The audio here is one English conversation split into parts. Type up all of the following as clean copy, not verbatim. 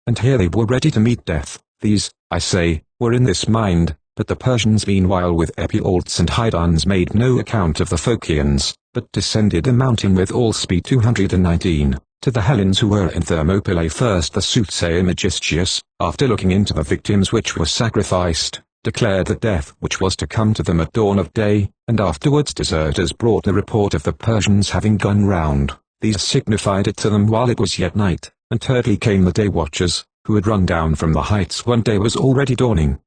and here they were ready to meet death. These, I say, were in this mind, but the Persians meanwhile with Epialtes and Hydons made no account of the Phocians, but descended a mountain with all speed. 219. To the Hellenes who were in Thermopylae, first the soothsayer Megistius, after looking into the victims which were sacrificed, declared the death which was to come to them at dawn of day, and afterwards deserters brought the report of the Persians having gone round. These signified it to them while it was yet night, and thirdly came the day watchers, who had run down from the heights when day was already dawning.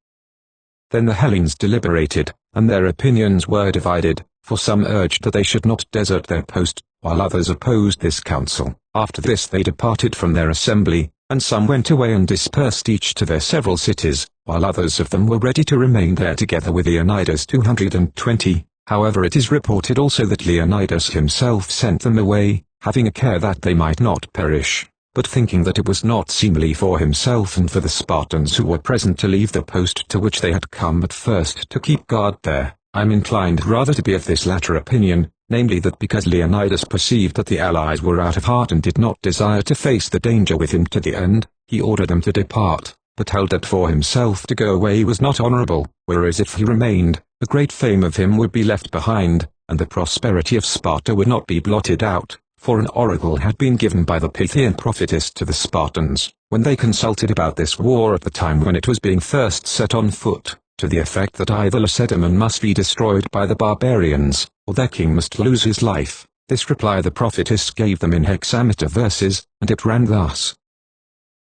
Then the Hellenes deliberated, and their opinions were divided, for some urged that they should not desert their post, while others opposed this counsel. After this they departed from their assembly, and some went away and dispersed each to their several cities, while others of them were ready to remain there together with Leonidas. 220. However, it is reported also that Leonidas himself sent them away, having a care that they might not perish, but thinking that it was not seemly for himself and for the Spartans who were present to leave the post to which they had come at first to keep guard there. I am inclined rather to be of this latter opinion, namely that because Leonidas perceived that the allies were out of heart and did not desire to face the danger with him to the end, he ordered them to depart, but held that for himself to go away was not honourable, whereas if he remained, the great fame of him would be left behind, and the prosperity of Sparta would not be blotted out, for an oracle had been given by the Pythian prophetess to the Spartans, when they consulted about this war at the time when it was being first set on foot, to the effect that either Lacedaemon must be destroyed by the barbarians, or their king must lose his life. This reply the prophetess gave them in hexameter verses, and it ran thus.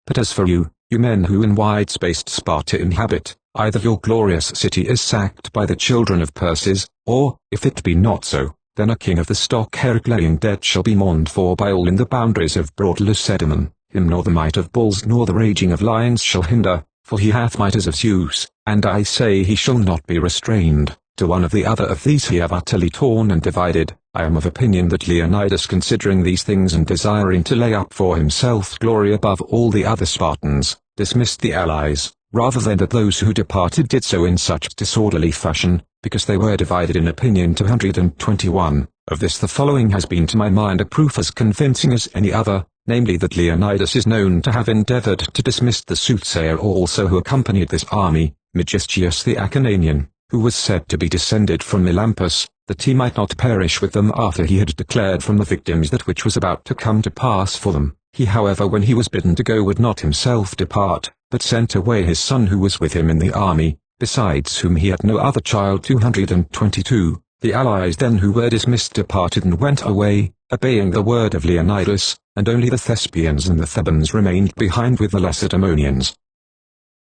But as for you, you men who in wide-spaced Sparta inhabit, either your glorious city is sacked by the children of Perses, or, if it be not so, then a king of the stock Heraclean dead shall be mourned for by all in the boundaries of broad Lacedaemon. Him nor the might of bulls nor the raging of lions shall hinder, for he hath might as of Zeus, and I say he shall not be restrained. To one of the other of these he have utterly torn and divided. I am of opinion that Leonidas, considering these things and desiring to lay up for himself glory above all the other Spartans, dismissed the allies, rather than that those who departed did so in such disorderly fashion, because they were divided in opinion. 221. Of this the following has been to my mind a proof as convincing as any other, namely that Leonidas is known to have endeavoured to dismiss the soothsayer also who accompanied this army, Megistius the Acarnanian, who was said to be descended from Melampus, that he might not perish with them after he had declared from the victims that which was about to come to pass for them. He however when he was bidden to go would not himself depart, but sent away his son who was with him in the army, besides whom he had no other child. 222. The allies then who were dismissed departed and went away, obeying the word of Leonidas, and only the Thespians and the Thebans remained behind with the Lacedaemonians.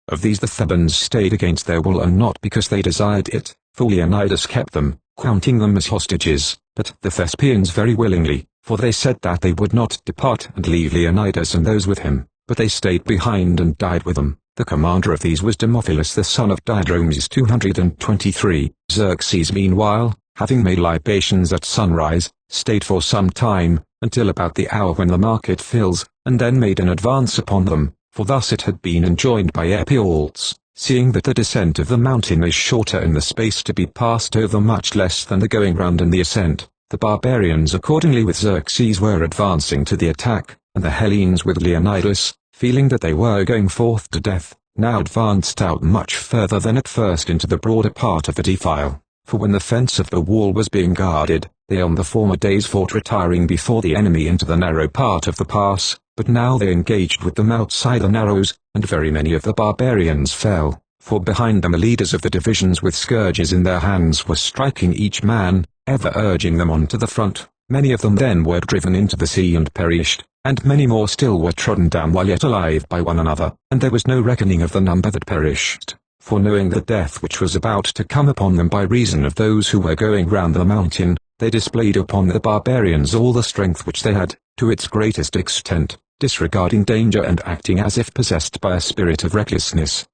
Of these the Thebans stayed against their will and not because they desired it, for Leonidas kept them, counting them as hostages, but the Thespians very willingly, for they said that they would not depart and leave Leonidas and those with him, but they stayed behind and died with them. The commander of these was Demophilus the son of Diadromes. 223. Xerxes meanwhile, having made libations at sunrise, stayed for some time, until about the hour when the market fills, and then made an advance upon them, for thus it had been enjoined by Epialtes, seeing that the descent of the mountain is shorter and the space to be passed over much less than the going round and the ascent. The barbarians accordingly with Xerxes were advancing to the attack, and the Hellenes with Leonidas, feeling that they were going forth to death, now advanced out much further than at first into the broader part of the defile. For when the fence of the wall was being guarded, they on the former days fought retiring before the enemy into the narrow part of the pass, but now they engaged with them outside the narrows, and very many of the barbarians fell, for behind them the leaders of the divisions with scourges in their hands were striking each man, ever urging them on to the front. Many of them then were driven into the sea and perished, and many more still were trodden down while yet alive by one another, and there was no reckoning of the number that perished. For knowing the death which was about to come upon them by reason of those who were going round the mountain, they displayed upon the barbarians all the strength which they had, to its greatest extent, disregarding danger and acting as if possessed by a spirit of recklessness.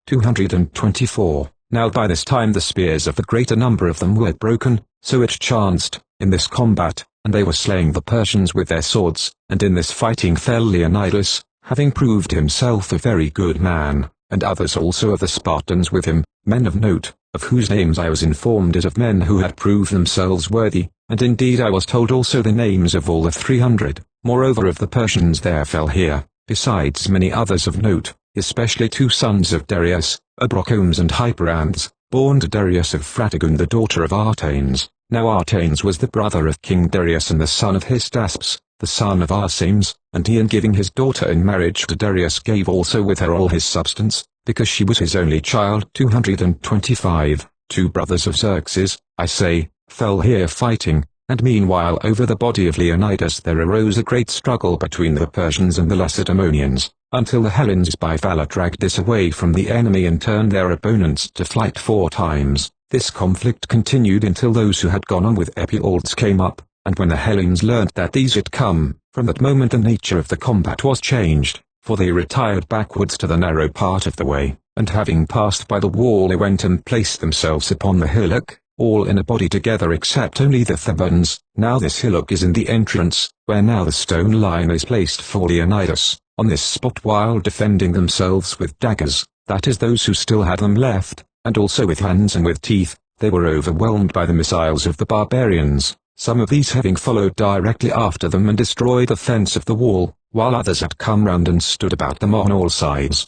224. Now by this time the spears of the greater number of them were broken, so it chanced, in this combat, and they were slaying the Persians with their swords, and in this fighting fell Leonidas, having proved himself a very good man, and others also of the Spartans with him, men of note, of whose names I was informed as of men who had proved themselves worthy, and indeed I was told also the names of all the 300. Moreover of the Persians there fell here, besides many others of note, especially 2 sons of Darius, Abrocomes and Hyperanthes, born to Darius of Phratagone the daughter of Artanes. Now Artanes was the brother of King Darius and the son of Hystaspes, the son of Arsames, and he in giving his daughter in marriage to Darius gave also with her all his substance, because she was his only child. 225. 2 brothers of Xerxes, I say, fell here fighting, and meanwhile over the body of Leonidas there arose a great struggle between the Persians and the Lacedaemonians, until the Hellenes by valor dragged this away from the enemy and turned their opponents to flight 4 times. This conflict continued until those who had gone on with Epialtes came up, and when the Hellenes learnt that these had come, from that moment the nature of the combat was changed, for they retired backwards to the narrow part of the way, and having passed by the wall they went and placed themselves upon the hillock, all in a body together except only the Thebaans. Now this hillock is in the entrance, where now the stone line is placed for Leonidas, on this spot while defending themselves with daggers, that is those who still had them left, and also with hands and with teeth, they were overwhelmed by the missiles of the barbarians, some of these having followed directly after them and destroyed the fence of the wall, while others had come round and stood about them on all sides.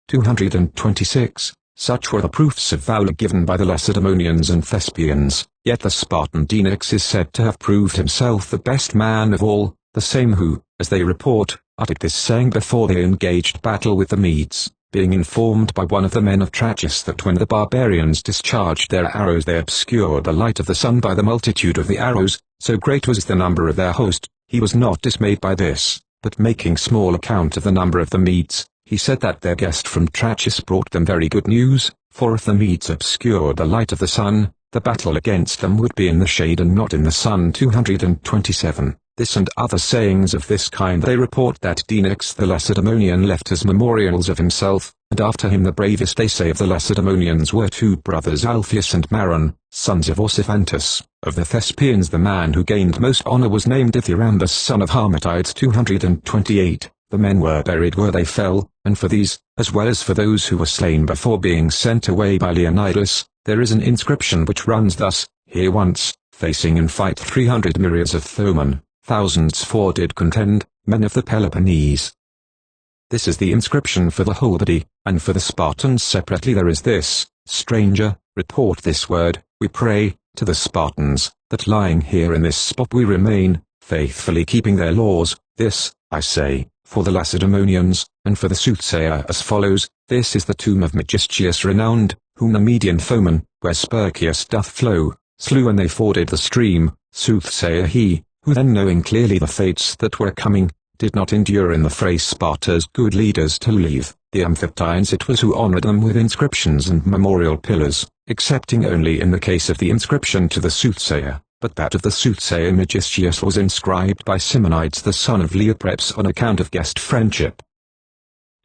226. Such were the proofs of valor given by the Lacedaemonians and Thespians, yet the Spartan Dynax is said to have proved himself the best man of all, the same who, as they report, uttered this saying before they engaged battle with the Medes, being informed by one of the men of Trachis that when the barbarians discharged their arrows they obscured the light of the sun by the multitude of the arrows, so great was the number of their host, he was not dismayed by this, but making small account of the number of the Medes, he said that their guest from Trachis brought them very good news, for if the Medes obscured the light of the sun, the battle against them would be in the shade and not in the sun. 227. This and other sayings of this kind they report that Dynax the Lacedaemonian left as memorials of himself, and after him the bravest they say of the Lacedaemonians were 2 brothers Alpheus and Maron, sons of Orsiphantus. Of the Thespians the man who gained most honor was named Ithyrambus son of Harmatides. 228. The men were buried where they fell, and for these, as well as for those who were slain before being sent away by Leonidas, there is an inscription which runs thus: Here once, facing in fight 300 myriads of foemen, thousands for did contend, men of the Peloponnese. This is the inscription for the whole body, and for the Spartans separately there is this: Stranger, report this word, we pray, to the Spartans, that lying here in this spot we remain, faithfully keeping their laws. This, I say, for the Lacedaemonians, and for the soothsayer as follows: This is the tomb of Megistheus renowned, whom the Median foeman, where Spercheius doth flow, slew when they forded the stream, soothsayer he, who then knowing clearly the fates that were coming, did not endure in the fray Sparta's good leaders to leave. The Amphictyons it was who honored them with inscriptions and memorial pillars, excepting only in the case of the inscription to the soothsayer, but that of the soothsayer Megistheus was inscribed by Simonides the son of Leopreps on account of guest friendship.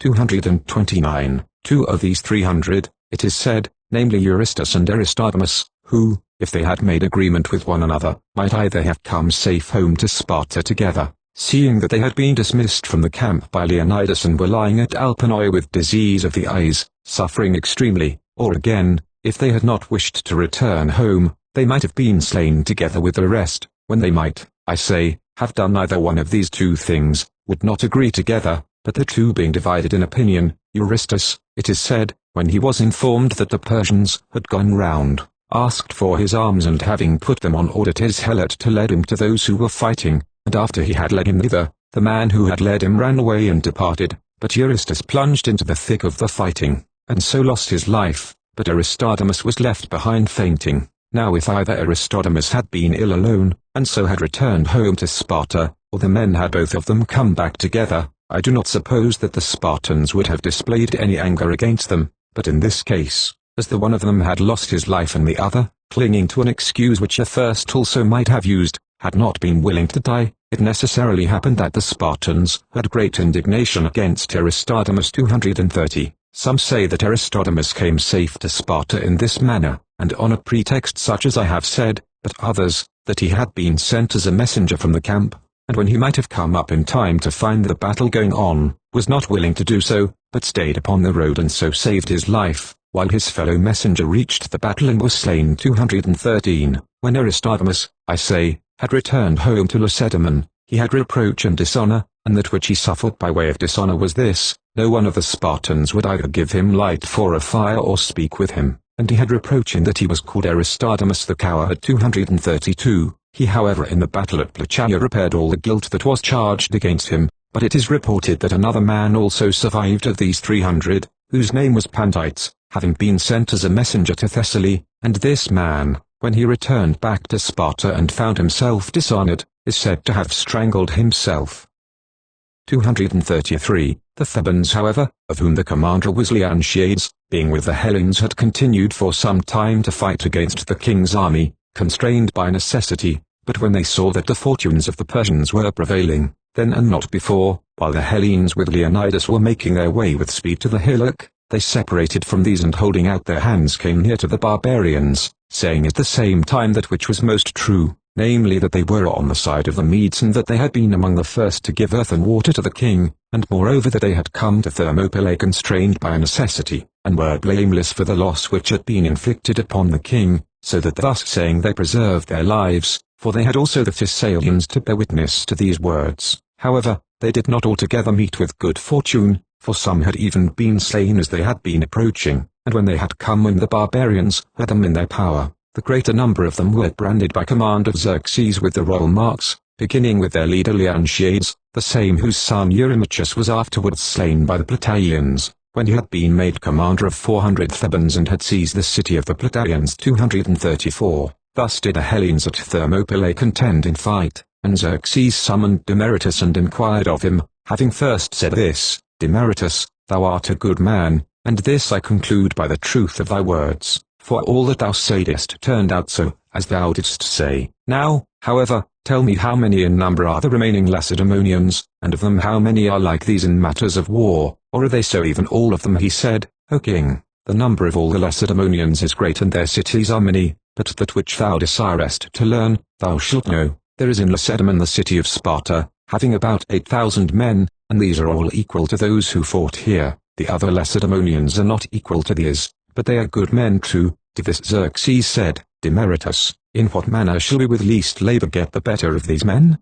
229. 2 of these 300, it is said, namely Eurystus and Aristodemus, who, if they had made agreement with one another, might either have come safe home to Sparta together, seeing that they had been dismissed from the camp by Leonidas and were lying at Alpanoi with disease of the eyes, suffering extremely, or again, if they had not wished to return home, they might have been slain together with the rest, when they might, I say, have done either one of these 2 things, would not agree together, but the 2 being divided in opinion, Eurystus, it is said, when he was informed that the Persians had gone round, asked for his arms and having put them on ordered his helot to lead him to those who were fighting, and after he had led him thither, the man who had led him ran away and departed, but Eurystus plunged into the thick of the fighting, and so lost his life, but Aristodemus was left behind fainting. Now if either Aristodemus had been ill alone, and so had returned home to Sparta, or the men had both of them come back together, I do not suppose that the Spartans would have displayed any anger against them, but in this case, as the one of them had lost his life and the other, clinging to an excuse which the first also might have used, had not been willing to die, it necessarily happened that the Spartans had great indignation against Aristodemus. 230. Some say that Aristodemus came safe to Sparta in this manner, and on a pretext such as I have said, but others, that he had been sent as a messenger from the camp, and when he might have come up in time to find the battle going on, was not willing to do so, but stayed upon the road and so saved his life, while his fellow messenger reached the battle and was slain. 213. When Aristodemus, I say, had returned home to Lacedaemon, he had reproach and dishonor, and that which he suffered by way of dishonor was this: no one of the Spartans would either give him light for a fire or speak with him, and he had reproach in that he was called Aristodemus the coward. 232. He however in the battle at Plachaea repaired all the guilt that was charged against him, but it is reported that another man also survived of these 300, whose name was Pandites, having been sent as a messenger to Thessaly, and this man, when he returned back to Sparta and found himself dishonored, is said to have strangled himself. 233. The Thebans however, of whom the commander was Leontiades, being with the Hellenes had continued for some time to fight against the king's army, constrained by necessity, but when they saw that the fortunes of the Persians were prevailing, then and not before, while the Hellenes with Leonidas were making their way with speed to the hillock, they separated from these and holding out their hands came near to the barbarians, saying at the same time that which was most true, namely that they were on the side of the Medes and that they had been among the first to give earth and water to the king, and moreover that they had come to Thermopylae constrained by a necessity, and were blameless for the loss which had been inflicted upon the king, so that thus saying they preserved their lives, for they had also the Thessalians to bear witness to these words. However, they did not altogether meet with good fortune, for some had even been slain as they had been approaching, and when they had come and the barbarians had them in their power, the greater number of them were branded by command of Xerxes with the royal marks, beginning with their leader Leontiades, the same whose son Eurymachus was afterwards slain by the Plataeans, when he had been made commander of 400 Thebans and had seized the city of the Plataeans. 234. Thus did the Hellenes at Thermopylae contend in fight, and Xerxes summoned Demaratus and inquired of him, having first said this: Demaratus, thou art a good man, and this I conclude by the truth of thy words, for all that thou saidest turned out so, as thou didst say. Now, however, tell me how many in number are the remaining Lacedaemonians, and of them how many are like these in matters of war, or are they so even all of them? He said, O king, the number of all the Lacedaemonians is great and their cities are many, but that which thou desirest to learn, thou shalt know. There is in Lacedaemon the city of Sparta, having about 8,000 men, and these are all equal to those who fought here. The other Lacedaemonians are not equal to these, but they are good men too. To this Xerxes said, Demaratus, in what manner shall we with least labor get the better of these men?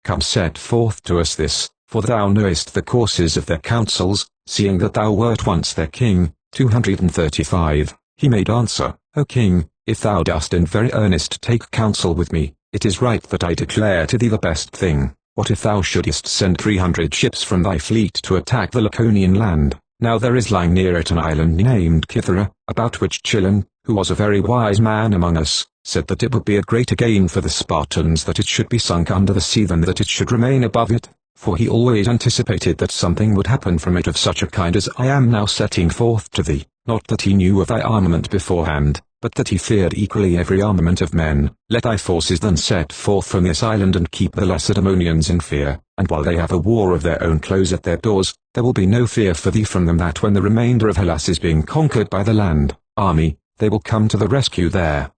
Come, set forth to us this, for thou knowest the courses of their counsels, seeing that thou wert once their king. 235. He made answer, O king, if thou dost in very earnest take counsel with me, it is right that I declare to thee the best thing. What if thou shouldest send 300 ships from thy fleet to attack the Laconian land? Now there is lying near it an island named Cythera, about which Chilon, who was a very wise man among us, said that it would be a greater gain for the Spartans that it should be sunk under the sea than that it should remain above it, for he always anticipated that something would happen from it of such a kind as I am now setting forth to thee, not that he knew of thy armament beforehand, but that he feared equally every armament of men. Let thy forces then set forth from this island and keep the Lacedaemonians in fear, and while they have a war of their own close at their doors, there will be no fear for thee from them that when the remainder of Hellas is being conquered by the land army, they will come to the rescue there.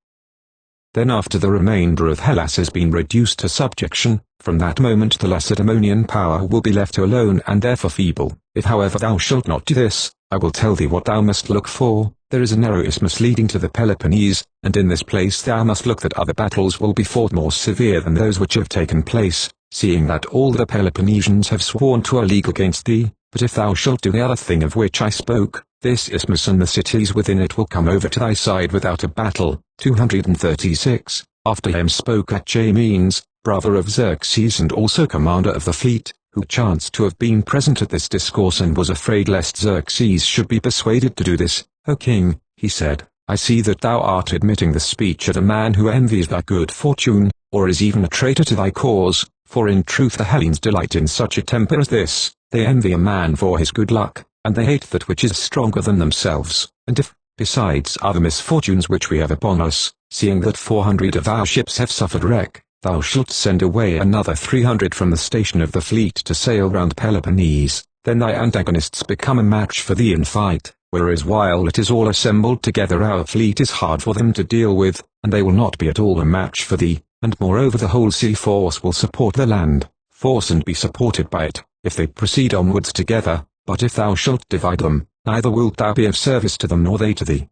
Then after the remainder of Hellas has been reduced to subjection, from that moment the Lacedaemonian power will be left alone and therefore feeble. If however thou shalt not do this, I will tell thee what thou must look for. There is a narrow isthmus leading to the Peloponnese, and in this place thou must look that other battles will be fought more severe than those which have taken place, seeing that all the Peloponnesians have sworn to a league against thee. But if thou shalt do the other thing of which I spoke, this isthmus and the cities within it will come over to thy side without a battle. 236. After him spoke Achaemenes, brother of Xerxes and also commander of the fleet, who chanced to have been present at this discourse and was afraid lest Xerxes should be persuaded to do this. O king, he said, I see that thou art admitting the speech of a man who envies thy good fortune, or is even a traitor to thy cause, for in truth the Hellenes delight in such a temper as this. They envy a man for his good luck, and they hate that which is stronger than themselves. And if, besides other misfortunes which we have upon us, seeing that 400 of our ships have suffered wreck, thou shalt send away another 300 from the station of the fleet to sail round Peloponnese, then thy antagonists become a match for thee in fight, whereas while it is all assembled together our fleet is hard for them to deal with, and they will not be at all a match for thee, and moreover the whole sea force will support the land force and be supported by it, if they proceed onwards together, but if thou shalt divide them, neither wilt thou be of service to them nor they to thee.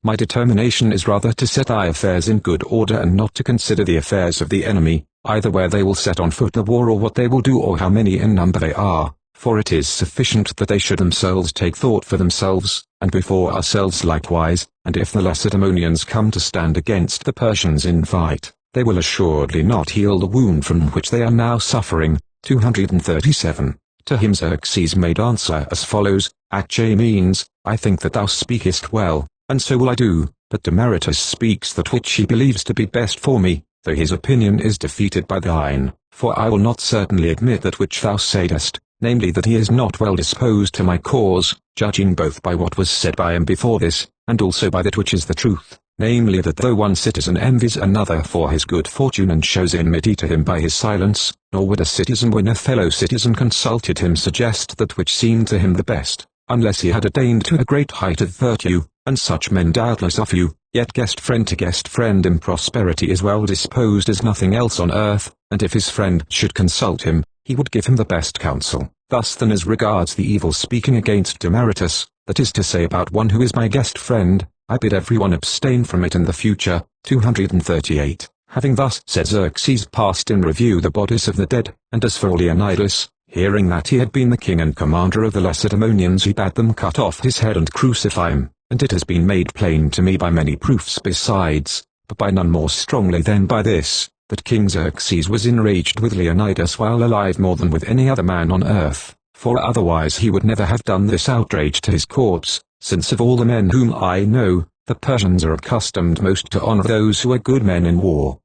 My determination is rather to set thy affairs in good order and not to consider the affairs of the enemy, either where they will set on foot the war or what they will do or how many in number they are, for it is sufficient that they should themselves take thought for themselves, and before ourselves likewise, and if the Lacedaemonians come to stand against the Persians in fight, they will assuredly not heal the wound from which they are now suffering. 237. To him Xerxes made answer as follows, Acche means, I think that thou speakest well, and so will I do, but Demaratus speaks that which he believes to be best for me, though his opinion is defeated by thine, for I will not certainly admit that which thou saidest, namely that he is not well disposed to my cause, judging both by what was said by him before this, and also by that which is the truth, namely that though one citizen envies another for his good fortune and shows enmity to him by his silence, nor would a citizen when a fellow citizen consulted him suggest that which seemed to him the best, unless he had attained to a great height of virtue, and such men doubtless are few, yet guest friend to guest friend in prosperity is well disposed as nothing else on earth, and if his friend should consult him, he would give him the best counsel. Thus then as regards the evil speaking against Demaratus, that is to say about one who is my guest friend, I bid everyone abstain from it in the future. 238. Having thus said Xerxes passed in review the bodies of the dead, and as for Leonidas, hearing that he had been the king and commander of the Lacedaemonians he bade them cut off his head and crucify him, and it has been made plain to me by many proofs besides, but by none more strongly than by this, that King Xerxes was enraged with Leonidas while alive more than with any other man on earth, for otherwise he would never have done this outrage to his corpse, since of all the men whom I know, the Persians are accustomed most to honor those who are good men in war.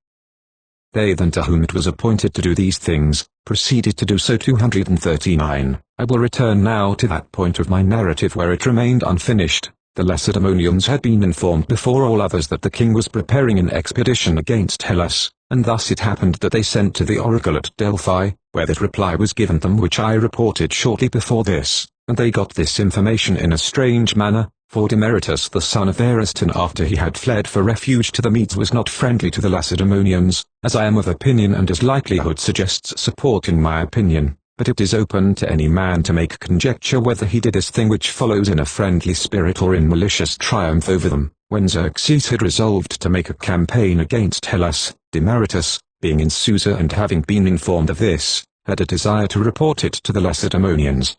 They then to whom it was appointed to do these things, proceeded to do so. 239. I will return now to that point of my narrative where it remained unfinished. The Lacedaemonians had been informed before all others that the king was preparing an expedition against Hellas, and thus it happened that they sent to the oracle at Delphi, where that reply was given them which I reported shortly before this, and they got this information in a strange manner, for Demaratus the son of Ariston after he had fled for refuge to the Medes was not friendly to the Lacedaemonians, as I am of opinion and as likelihood suggests supporting my opinion, but it is open to any man to make conjecture whether he did this thing which follows in a friendly spirit or in malicious triumph over them. When Xerxes had resolved to make a campaign against Hellas, Demaratus, being in Susa and having been informed of this, had a desire to report it to the Lacedaemonians.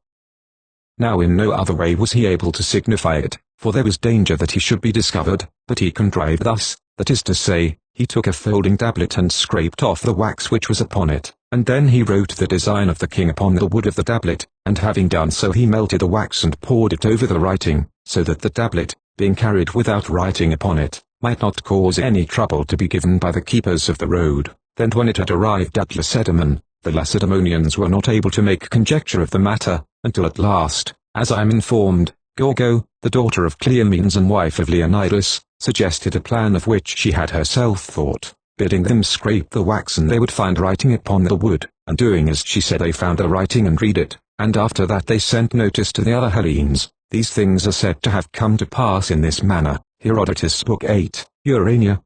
Now in no other way was he able to signify it, for there was danger that he should be discovered, but he contrived thus, that is to say, he took a folding tablet and scraped off the wax which was upon it, and then he wrote the design of the king upon the wood of the tablet, and having done so he melted the wax and poured it over the writing, so that the tablet, being carried without writing upon it, might not cause any trouble to be given by the keepers of the road. Then when it had arrived at Lacedaemon, the Lacedaemonians were not able to make conjecture of the matter, until at last, as I am informed, Gorgo, the daughter of Cleomenes and wife of Leonidas, suggested a plan of which she had herself thought, bidding them scrape the wax and they would find writing upon the wood, and doing as she said they found the writing and read it, and after that they sent notice to the other Hellenes. These things are said to have come to pass in this manner. Herodotus Book 8, Urania.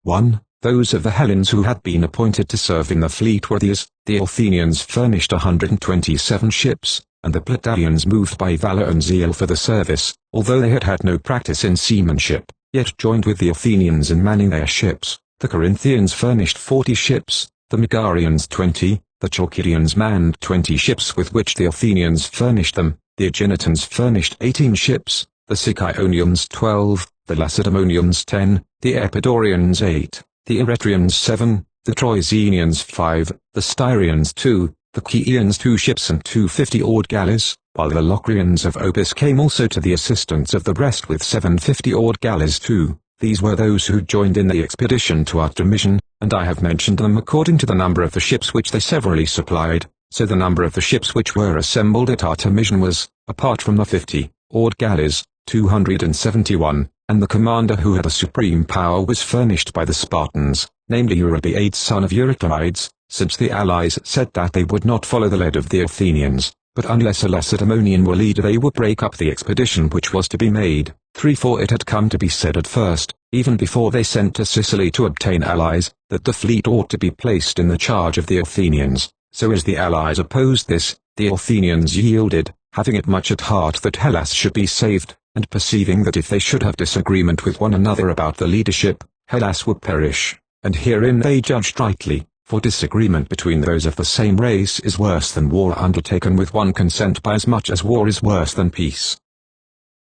1. Those of the Hellenes who had been appointed to serve in the fleet were these: the Athenians furnished 127 ships, and the Plataeans moved by valor and zeal for the service, although they had had no practice in seamanship, yet joined with the Athenians in manning their ships. The Corinthians furnished 40 ships, the Megarians 20, the Chalcidians manned 20 ships with which the Athenians furnished them, the Aeginetans furnished 18 ships, the Sicyon 12, the Lacedaemonians 10, the Epidaurians 8, the Eretrians 7, the Troezenians 5, the Styrians 2, the Chians 2 ships and 250 oared galleys, while the Locrians of Opis came also to the assistance of the rest with 750 oared galleys too. These were those who joined in the expedition to Artemision, and I have mentioned them according to the number of the ships which they severally supplied. So the number of the ships which were assembled at Artemision was, apart from the 50 oared galleys, 271, and the commander who had the supreme power was furnished by the Spartans, namely Eurybiades son of Eurycleides, since the allies said that they would not follow the lead of the Athenians, but unless a Lacedaemonian were leader they would break up the expedition which was to be made. 3. For it had come to be said at first, even before they sent to Sicily to obtain allies, that the fleet ought to be placed in the charge of the Athenians. So as the allies opposed this, the Athenians yielded, having it much at heart that Hellas should be saved, and perceiving that if they should have disagreement with one another about the leadership, Hellas would perish, and herein they judged rightly. for disagreement between those of the same race is worse than war undertaken with one consent by as much as war is worse than peace.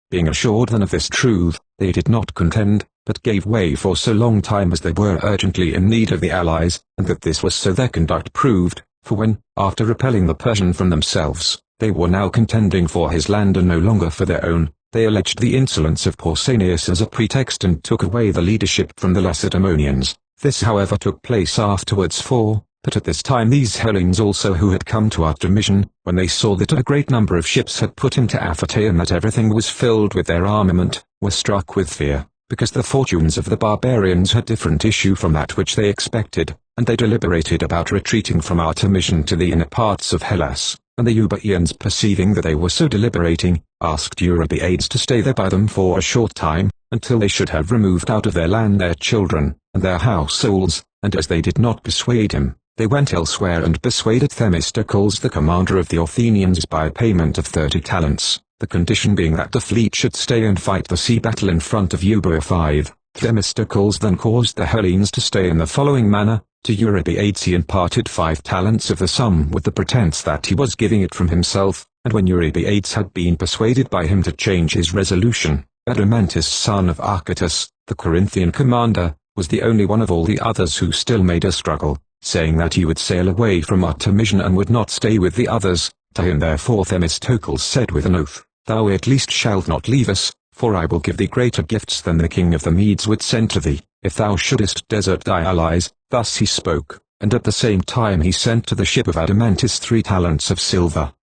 Being assured then of this truth, they did not contend, but gave way for so long time as they were urgently in need of the allies, and that this was so their conduct proved, for when, after repelling the Persian from themselves, they were now contending for his land and no longer for their own, they alleged the insolence of Pausanias as a pretext and took away the leadership from the Lacedaemonians. This however took place afterwards but at this time these Hellenes also who had come to Artemision, when they saw that a great number of ships had put into Aphatay and that everything was filled with their armament, were struck with fear, because the fortunes of the barbarians had different issue from that which they expected, and they deliberated about retreating from Artemision to the inner parts of Hellas, and the Euboeans perceiving that they were so deliberating, asked Eurybiades to stay there by them for a short time, until they should have removed out of their land their children, and their households, and as they did not persuade him, they went elsewhere and persuaded Themistocles the commander of the Athenians by payment of 30 talents, the condition being that the fleet should stay and fight the sea battle in front of Euboea 5. Themistocles then caused the Hellenes to stay in the following manner. To Eurybiades he imparted 5 talents of the sum with the pretense that he was giving it from himself, and when Eurybiades had been persuaded by him to change his resolution, Adeimantus son of Archytas, the Corinthian commander, was the only one of all the others who still made a struggle, saying that he would sail away from Artemision and would not stay with the others. To him therefore Themistocles said with an oath, "Thou at least shalt not leave us, for I will give thee greater gifts than the king of the Medes would send to thee, if thou shouldest desert thy allies." Thus he spoke, and at the same time he sent to the ship of Adeimantus 3 talents of silver.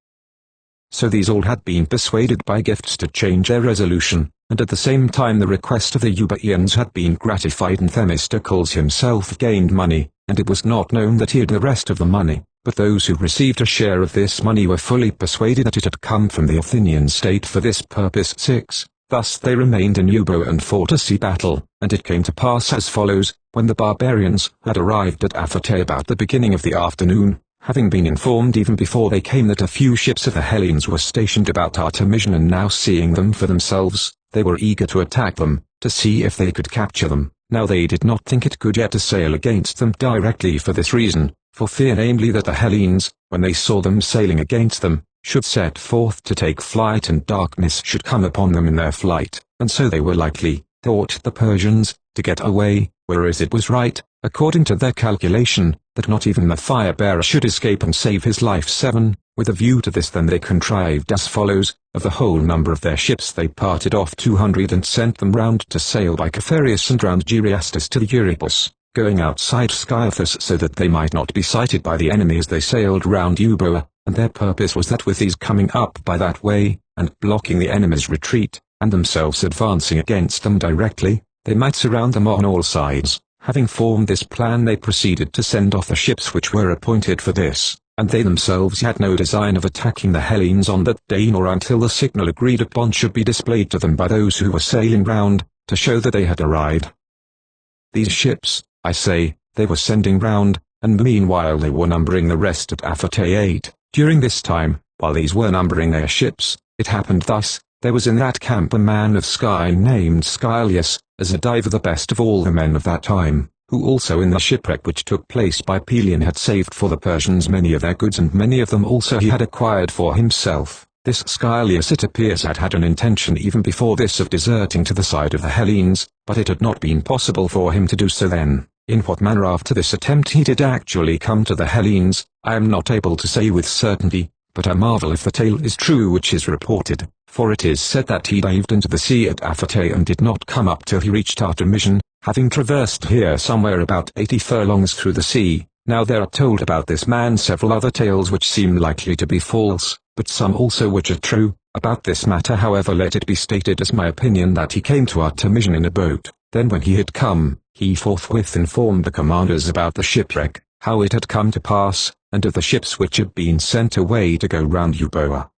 So these all had been persuaded by gifts to change their resolution, and at the same time the request of the Euboeans had been gratified and Themistocles himself gained money, and it was not known that he had the rest of the money, but those who received a share of this money were fully persuaded that it had come from the Athenian state for this purpose. 6. Thus they remained in Euboea and fought a sea battle, and it came to pass as follows: when the barbarians had arrived at Aphatay about the beginning of the afternoon, having been informed even before they came that a few ships of the Hellenes were stationed about Artemision and now seeing them for themselves, they were eager to attack them, to see if they could capture them. Now they did not think it good yet to sail against them directly for this reason, for fear namely that the Hellenes, when they saw them sailing against them, should set forth to take flight and darkness should come upon them in their flight, and so they were likely, thought the Persians, to get away, whereas it was right, according to their calculation, that not even the fire-bearer should escape and save his life. 7. With a view to this then they contrived as follows: of the whole number of their ships they parted off 200 and sent them round to sail by Caphareus and round Geriastus to the Euripus, going outside Scythus so that they might not be sighted by the enemy as they sailed round Euboea, and their purpose was that with these coming up by that way, and blocking the enemy's retreat, and themselves advancing against them directly, they might surround them on all sides. Having formed this plan they proceeded to send off the ships which were appointed for this, and they themselves had no design of attacking the Hellenes on that day nor until the signal agreed upon should be displayed to them by those who were sailing round, to show that they had arrived. These ships, I say, they were sending round, and meanwhile they were numbering the rest at Aphatay 8. During this time, while these were numbering their ships, it happened thus: there was in that camp a man of Skye named Scylius, as a diver the best of all the men of that time, who also in the shipwreck which took place by Pelion had saved for the Persians many of their goods, and many of them also he had acquired for himself. This Scylius it appears had an intention even before this of deserting to the side of the Hellenes, but it had not been possible for him to do so then. In what manner after this attempt he did actually come to the Hellenes, I am not able to say with certainty, but I marvel if the tale is true which is reported, for it is said that he dived into the sea at Aphatay and did not come up till he reached Artemision, having traversed here somewhere about 80 furlongs through the sea. Now there are told about this man several other tales which seem likely to be false, but some also which are true. About this matter however let it be stated as my opinion that he came to Artemision in a boat. Then when he had come, he forthwith informed the commanders about the shipwreck, how it had come to pass, and of the ships which had been sent away to go round Euboea.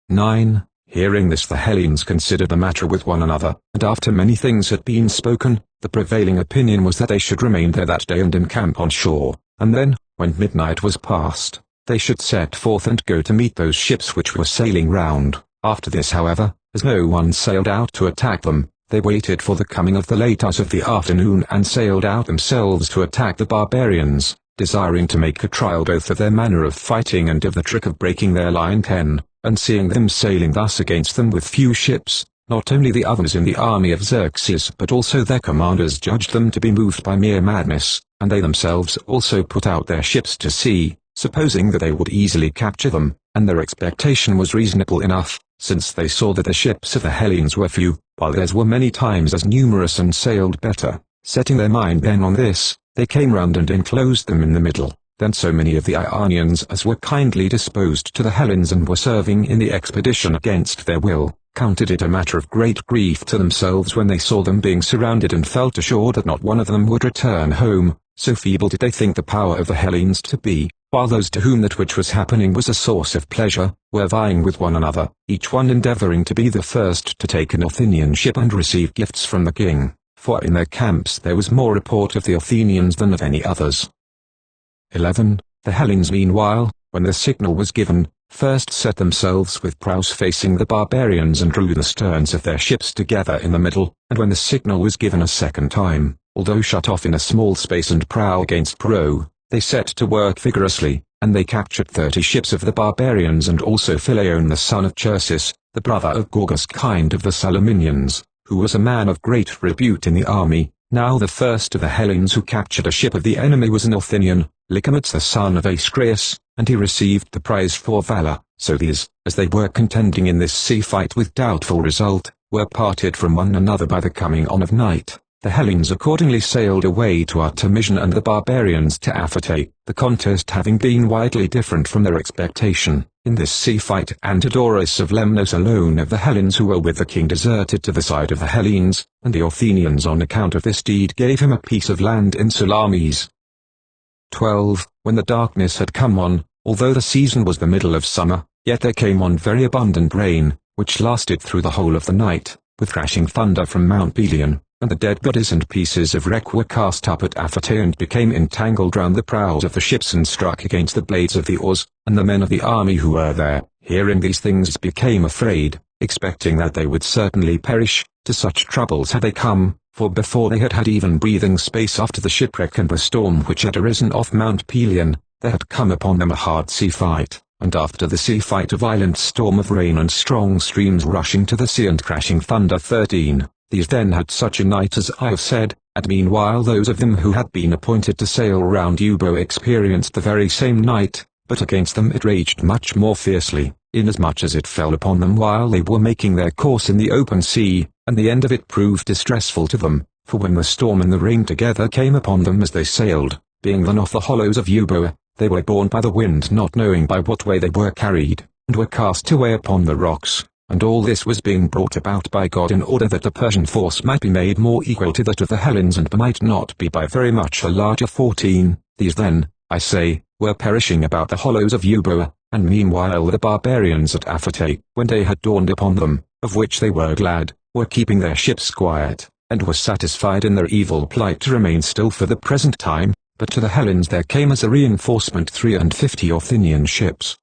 9. Hearing this the Hellenes considered the matter with one another, and after many things had been spoken, the prevailing opinion was that they should remain there that day and encamp on shore, and then, when midnight was past, they should set forth and go to meet those ships which were sailing round. After this however, as no one sailed out to attack them, they waited for the coming of the late hours of the afternoon and sailed out themselves to attack the barbarians. desiring to make a trial both of their manner of fighting and of the trick of breaking their line pen, and seeing them sailing thus against them with few ships, not only the others in the army of Xerxes but also their commanders judged them to be moved by mere madness, and they themselves also put out their ships to sea, supposing that they would easily capture them, and their expectation was reasonable enough, since they saw that the ships of the Hellenes were few, while theirs were many times as numerous and sailed better. Setting their mind then on this, they came round and enclosed them in the middle. Then so many of the Ionians as were kindly disposed to the Hellenes and were serving in the expedition against their will, counted it a matter of great grief to themselves when they saw them being surrounded and felt assured that not one of them would return home, so feeble did they think the power of the Hellenes to be, while those to whom that which was happening was a source of pleasure, were vying with one another, each one endeavoring to be the first to take an Athenian ship and receive gifts from the king, for in their camps there was more report of the Athenians than of any others. 11. The Hellenes meanwhile, when the signal was given, first set themselves with prows facing the barbarians and drew the sterns of their ships together in the middle, and when the signal was given a second time, although shut off in a small space and prow against prow, they set to work vigorously, and they captured 30 ships of the barbarians and also Phileon the son of Chersis, the brother of Gorgas kind of the Salaminians, who was a man of great repute in the army. Now the first of the Hellenes who captured a ship of the enemy was an Athenian, Lycomed's the son of Ascraeus, and he received the prize for valor. So these, as they were contending in this sea fight with doubtful result, were parted from one another by the coming on of night. The Hellenes accordingly sailed away to Artemision and the barbarians to Aphytae, the contest having been widely different from their expectation. In this sea fight Antidorus of Lemnos alone of the Hellenes who were with the king deserted to the side of the Hellenes, and the Athenians on account of this deed gave him a piece of land in Salamis. 12. When the darkness had come on, although the season was the middle of summer, yet there came on very abundant rain, which lasted through the whole of the night, with crashing thunder from Mount Pelion, and the dead bodies and pieces of wreck were cast up at Aphytae and became entangled round the prows of the ships and struck against the blades of the oars, and the men of the army who were there, hearing these things became afraid, expecting that they would certainly perish. To such troubles had they come, for before they had had even breathing space after the shipwreck and the storm which had arisen off Mount Pelion, there had come upon them a hard sea fight, and after the sea fight a violent storm of rain and strong streams rushing to the sea and crashing thunder. 13. These then had such a night as I have said, and meanwhile those of them who had been appointed to sail round Euboea experienced the very same night, but against them it raged much more fiercely, inasmuch as it fell upon them while they were making their course in the open sea, and the end of it proved distressful to them, for when the storm and the rain together came upon them as they sailed, being then off the hollows of Euboea, they were borne by the wind not knowing by what way they were carried, and were cast away upon the rocks. And all this was being brought about by God in order that the Persian force might be made more equal to that of the Hellenes and might not be by very much a larger. 14. These then, I say, were perishing about the hollows of Euboea, and meanwhile the barbarians at Aphytae, when day had dawned upon them, of which they were glad, were keeping their ships quiet, and were satisfied in their evil plight to remain still for the present time, but to the Hellenes there came as a reinforcement 53 Athenian ships.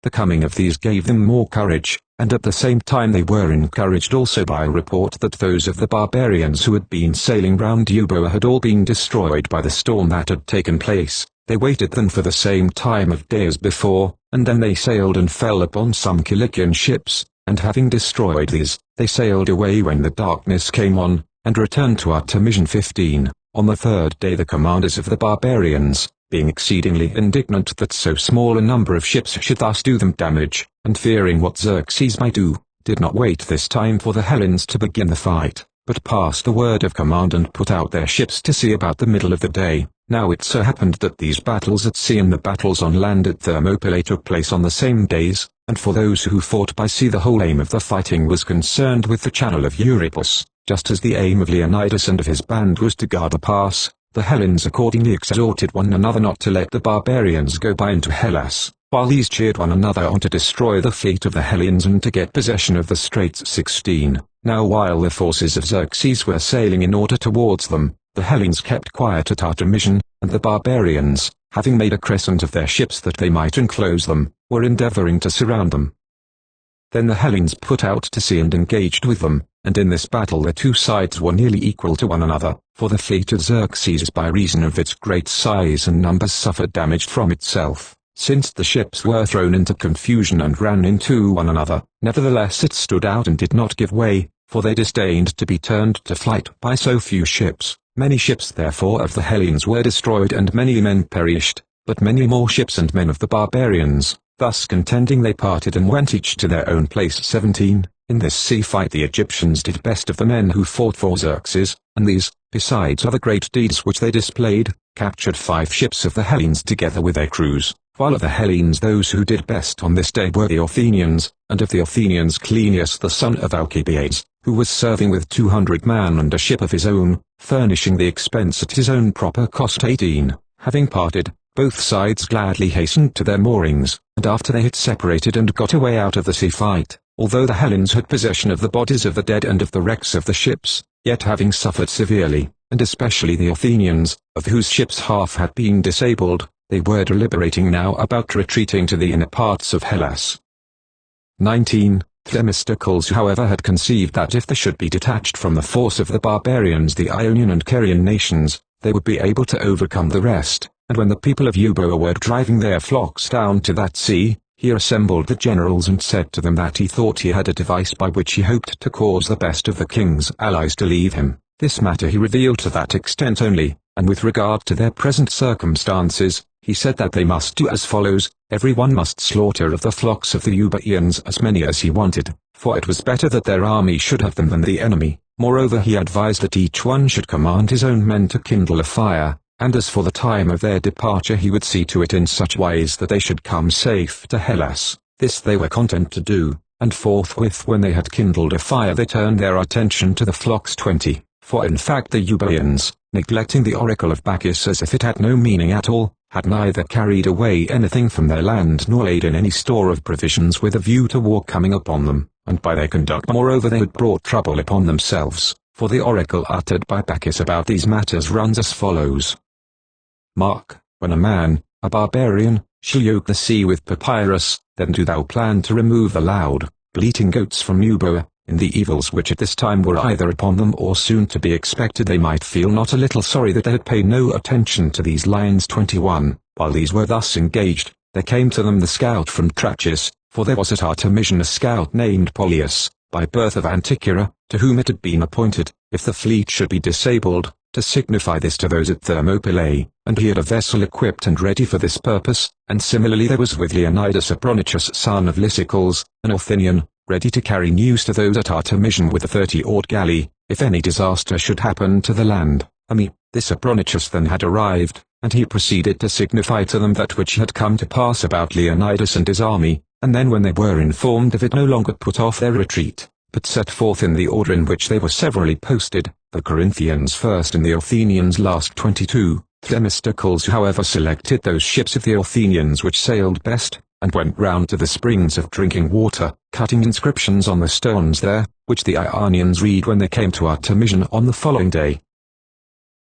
The coming of these gave them more courage, and at the same time they were encouraged also by a report that those of the barbarians who had been sailing round Euboea had all been destroyed by the storm that had taken place. They waited then for the same time of day as before, and then they sailed and fell upon some Cilician ships, and having destroyed these, they sailed away when the darkness came on, and returned to Artemision. 15. On the third day the commanders of the barbarians, being exceedingly indignant that so small a number of ships should thus do them damage, and fearing what Xerxes might do, did not wait this time for the Hellenes to begin the fight, but passed the word of command and put out their ships to sea about the middle of the day. Now it so happened that these battles at sea and the battles on land at Thermopylae took place on the same days, and for those who fought by sea the whole aim of the fighting was concerned with the channel of Euripus, just as the aim of Leonidas and of his band was to guard the pass. The Hellenes accordingly exhorted one another not to let the barbarians go by into Hellas, while these cheered one another on to destroy the fleet of the Hellenes and to get possession of the straits. 16. Now while the forces of Xerxes were sailing in order towards them, the Hellenes kept quiet at Artemision, and the barbarians, having made a crescent of their ships that they might enclose them, were endeavoring to surround them. Then the Hellenes put out to sea and engaged with them, and in this battle the two sides were nearly equal to one another, for the fleet of Xerxes by reason of its great size and numbers suffered damage from itself, since the ships were thrown into confusion and ran into one another. Nevertheless it stood out and did not give way, for they disdained to be turned to flight by so few ships. Many ships therefore of the Hellenes were destroyed and many men perished, but many more ships and men of the barbarians. Thus contending they parted and went each to their own place. 17. In this sea fight the Egyptians did best of the men who fought for Xerxes, and these, besides other great deeds which they displayed, captured 5 ships of the Hellenes together with their crews, while of the Hellenes those who did best on this day were the Athenians, and of the Athenians Cleinias the son of Alcibiades, who was serving with 200 men and a ship of his own, furnishing the expense at his own proper cost. 18. Having parted, both sides gladly hastened to their moorings, and after they had separated and got away out of the sea fight, although the Hellenes had possession of the bodies of the dead and of the wrecks of the ships, yet having suffered severely, and especially the Athenians, of whose ships half had been disabled, they were deliberating now about retreating to the inner parts of Hellas. 19. Themistocles however had conceived that if they should be detached from the force of the barbarians the Ionian and Carian nations, they would be able to overcome the rest, and when the people of Euboea were driving their flocks down to that sea, he assembled the generals and said to them that he thought he had a device by which he hoped to cause the best of the king's allies to leave him. This matter he revealed to that extent only, and with regard to their present circumstances, he said that they must do as follows: every one must slaughter of the flocks of the Euboeans as many as he wanted, for it was better that their army should have them than the enemy. Moreover he advised that each one should command his own men to kindle a fire, and as for the time of their departure he would see to it in such wise that they should come safe to Hellas. This they were content to do, and forthwith when they had kindled a fire they turned their attention to the flocks. 20. For in fact the Euboeans, neglecting the oracle of Bacchus as if it had no meaning at all, had neither carried away anything from their land nor laid in any store of provisions with a view to war coming upon them, and by their conduct moreover they had brought trouble upon themselves, for the oracle uttered by Bacchus about these matters runs as follows. Mark, when a man, a barbarian, shall yoke the sea with papyrus, then do thou plan to remove the loud, bleating goats from Euboea, in the evils which at this time were either upon them or soon to be expected they might feel not a little sorry that they had paid no attention to these lines. 21. While these were thus engaged, there came to them the scout from Trachis, for there was at Artemision a scout named Polyus, by birth of Anticyra, to whom it had been appointed, if the fleet should be disabled, to signify this to those at Thermopylae, and he had a vessel equipped and ready for this purpose, and similarly there was with Leonidas Apronichus son of Lysicles, an Athenian, ready to carry news to those at Artemision with a 30-oared galley, if any disaster should happen to the land. This Apronichus then had arrived, and he proceeded to signify to them that which had come to pass about Leonidas and his army, and then when they were informed of it no longer put off their retreat, but set forth in the order in which they were severally posted, the Corinthians first and the Athenians last. 22. Themistocles however selected those ships of the Athenians which sailed best, and went round to the springs of drinking water, cutting inscriptions on the stones there, which the Ionians read when they came to Artemision on the following day.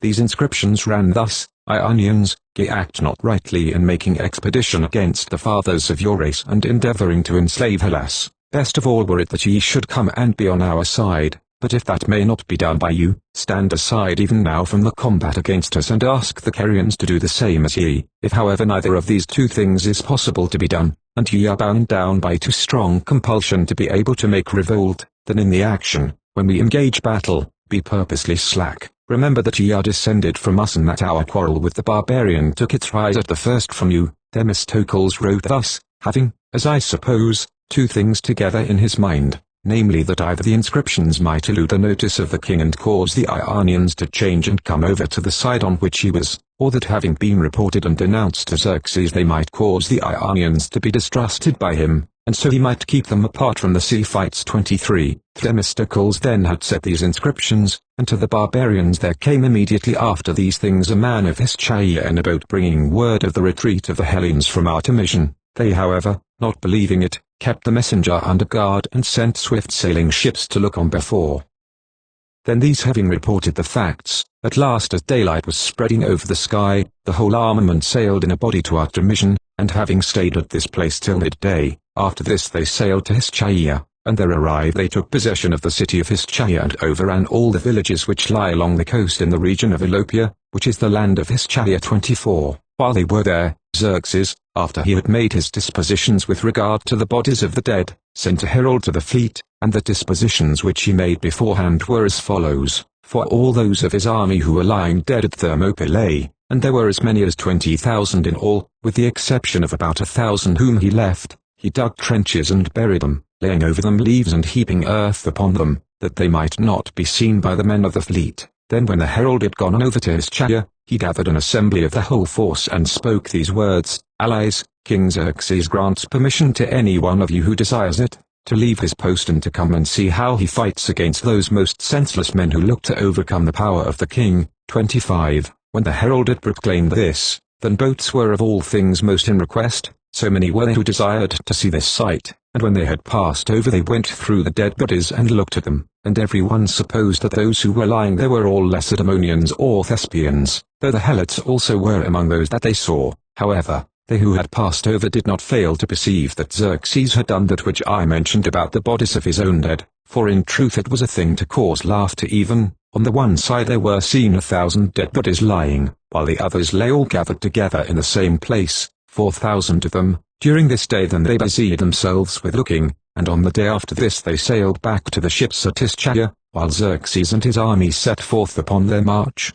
These inscriptions ran thus: Ionians, ye act not rightly in making expedition against the fathers of your race and endeavoring to enslave Hellas. Best of all were it that ye should come and be on our side, but if that may not be done by you, stand aside even now from the combat against us and ask the Carians to do the same as ye. If however neither of these two things is possible to be done, and ye are bound down by too strong compulsion to be able to make revolt, then in the action, when we engage battle, be purposely slack. Remember that ye are descended from us and that our quarrel with the barbarian took its rise at the first from you. Themistocles wrote thus, having, as I suppose, two things together in his mind, namely that either the inscriptions might elude the notice of the king and cause the Ionians to change and come over to the side on which he was, or that having been reported and denounced to Xerxes they might cause the Ionians to be distrusted by him, and so he might keep them apart from the sea fights. 23. Themistocles then had set these inscriptions, and to the barbarians there came immediately after these things a man of Hischaia in a boat bringing word of the retreat of the Hellenes from Artemision. They however, not believing it, kept the messenger under guard and sent swift sailing ships to look on before. Then these having reported the facts, at last as daylight was spreading over the sky, the whole armament sailed in a body to Artemision, and having stayed at this place till midday, after this they sailed to Scythia, and there arrived they took possession of the city of Scythia and overran all the villages which lie along the coast in the region of Elopia, which is the land of Scythia. 24. While they were there, Xerxes, after he had made his dispositions with regard to the bodies of the dead, sent a herald to the fleet, and the dispositions which he made beforehand were as follows: for all those of his army who were lying dead at Thermopylae, and there were as many as 20,000 in all, with the exception of about 1,000 whom he left, he dug trenches and buried them, laying over them leaves and heaping earth upon them, that they might not be seen by the men of the fleet. Then when the herald had gone over to Scythia, he gathered an assembly of the whole force and spoke these words: Allies, King Xerxes grants permission to any one of you who desires it, to leave his post and to come and see how he fights against those most senseless men who look to overcome the power of the king. 25. When the herald had proclaimed this, then boats were of all things most in request, so many were they who desired to see this sight, and when they had passed over they went through the dead bodies and looked at them, and every one supposed that those who were lying there were all Lacedaemonians or Thespians, though the Helots also were among those that they saw. However, they who had passed over did not fail to perceive that Xerxes had done that which I mentioned about the bodies of his own dead, for in truth it was a thing to cause laughter. Even on the one side there were seen 1,000 dead bodies lying, while the others lay all gathered together in the same place, 4,000 of them. During this day then they busied themselves with looking, and on the day after this they sailed back to the ships at Scythia, while Xerxes and his army set forth upon their march.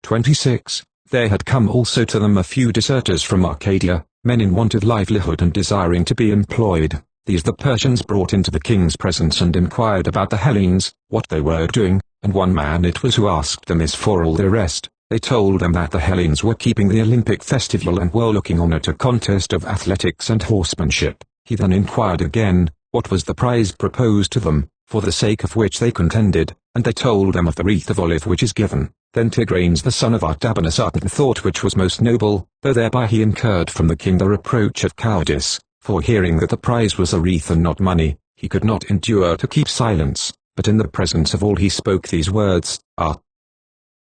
26. There had come also to them a few deserters from Arcadia, men in want of livelihood and desiring to be employed. These the Persians brought into the king's presence and inquired about the Hellenes, what they were doing, and one man it was who asked them this for all the rest. They told them that the Hellenes were keeping the Olympic festival and were looking on at a contest of athletics and horsemanship. He then inquired again, what was the prize proposed to them, for the sake of which they contended, and they told them of the wreath of olive which is given. Then Tigranes the son of Artabanus uttered the thought which was most noble, though thereby he incurred from the king the reproach of cowardice, for hearing that the prize was a wreath and not money, he could not endure to keep silence, but in the presence of all he spoke these words: Ah,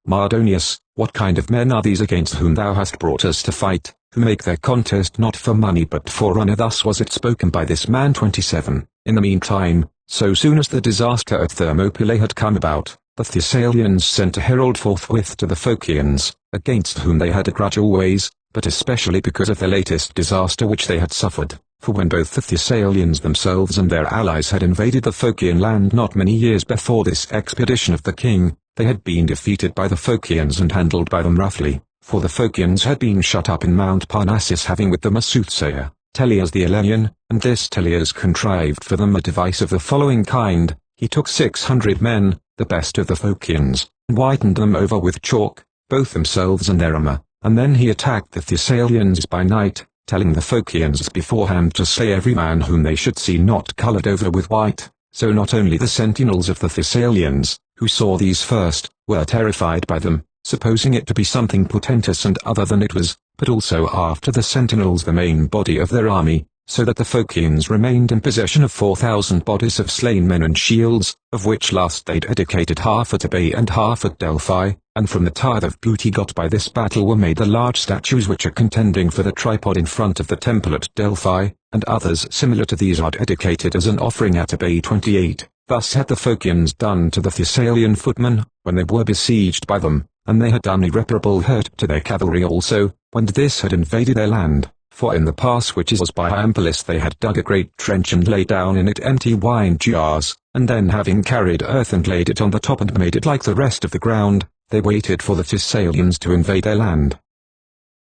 Mardonius, what kind of men are these against whom thou hast brought us to fight, who make their contest not for money but for honor? Thus was it spoken by this man. 27. In the meantime, so soon as the disaster at Thermopylae had come about, the Thessalians sent a herald forthwith to the Phocians, against whom they had a grudge always, but especially because of the latest disaster which they had suffered. For when both the Thessalians themselves and their allies had invaded the Phocian land not many years before this expedition of the king, they had been defeated by the Phocians and handled by them roughly, for the Phocians had been shut up in Mount Parnassus, having with them a soothsayer, Teleas the Elenian, and this Teleas contrived for them a device of the following kind: he took 600 men, the best of the Phocians, and whitened them over with chalk, both themselves and their armor, and then he attacked the Thessalians by night, telling the Phocians beforehand to slay every man whom they should see not coloured over with white. So not only the sentinels of the Thessalians, who saw these first, were terrified by them, supposing it to be something portentous and other than it was, but also after the sentinels the main body of their army, so that the Phocians remained in possession of 4,000 bodies of slain men and shields, of which last they dedicated half at Abai and half at Delphi, and from the tithe of booty got by this battle were made the large statues which are contending for the tripod in front of the temple at Delphi, and others similar to these are dedicated as an offering at Abai. 28. Thus had the Phocians done to the Thessalian footmen, when they were besieged by them, and they had done irreparable hurt to their cavalry also, when this had invaded their land. For in the pass which is by Amphilis they had dug a great trench and laid down in it empty wine jars, and then having carried earth and laid it on the top and made it like the rest of the ground, they waited for the Thessalians to invade their land.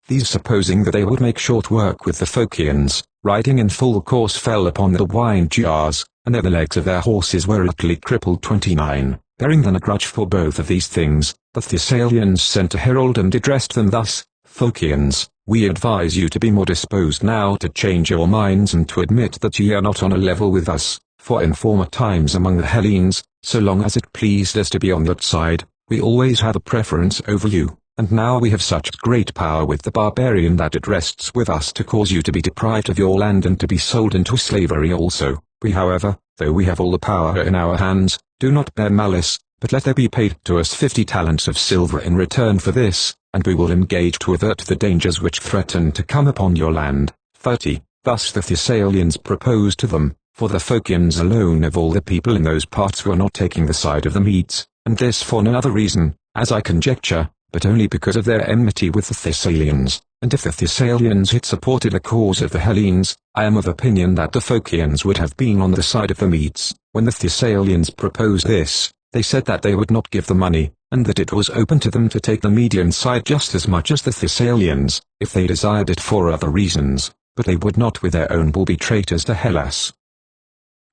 These, supposing that they would make short work with the Phocians, riding in full course fell upon the wine jars, and the legs of their horses were utterly crippled. 29. Bearing then a grudge for both of these things, the Thessalians sent a herald and addressed them thus: Phocians, we advise you to be more disposed now to change your minds and to admit that ye are not on a level with us, for in former times among the Hellenes, so long as it pleased us to be on that side, we always had a preference over you, and now we have such great power with the barbarian that it rests with us to cause you to be deprived of your land and to be sold into slavery also. We however, though we have all the power in our hands, do not bear malice, but let there be paid to us 50 talents of silver in return for this, and we will engage to avert the dangers which threaten to come upon your land. 30. Thus the Thessalians proposed to them, for the Phocians alone of all the people in those parts were not taking the side of the Medes, and this for no other reason, as I conjecture, but only because of their enmity with the Thessalians. And if the Thessalians had supported the cause of the Hellenes, I am of opinion that the Phocians would have been on the side of the Medes. When the Thessalians proposed this, they said that they would not give the money, and that it was open to them to take the Median side just as much as the Thessalians, if they desired it for other reasons, but they would not with their own will be traitors to Hellas.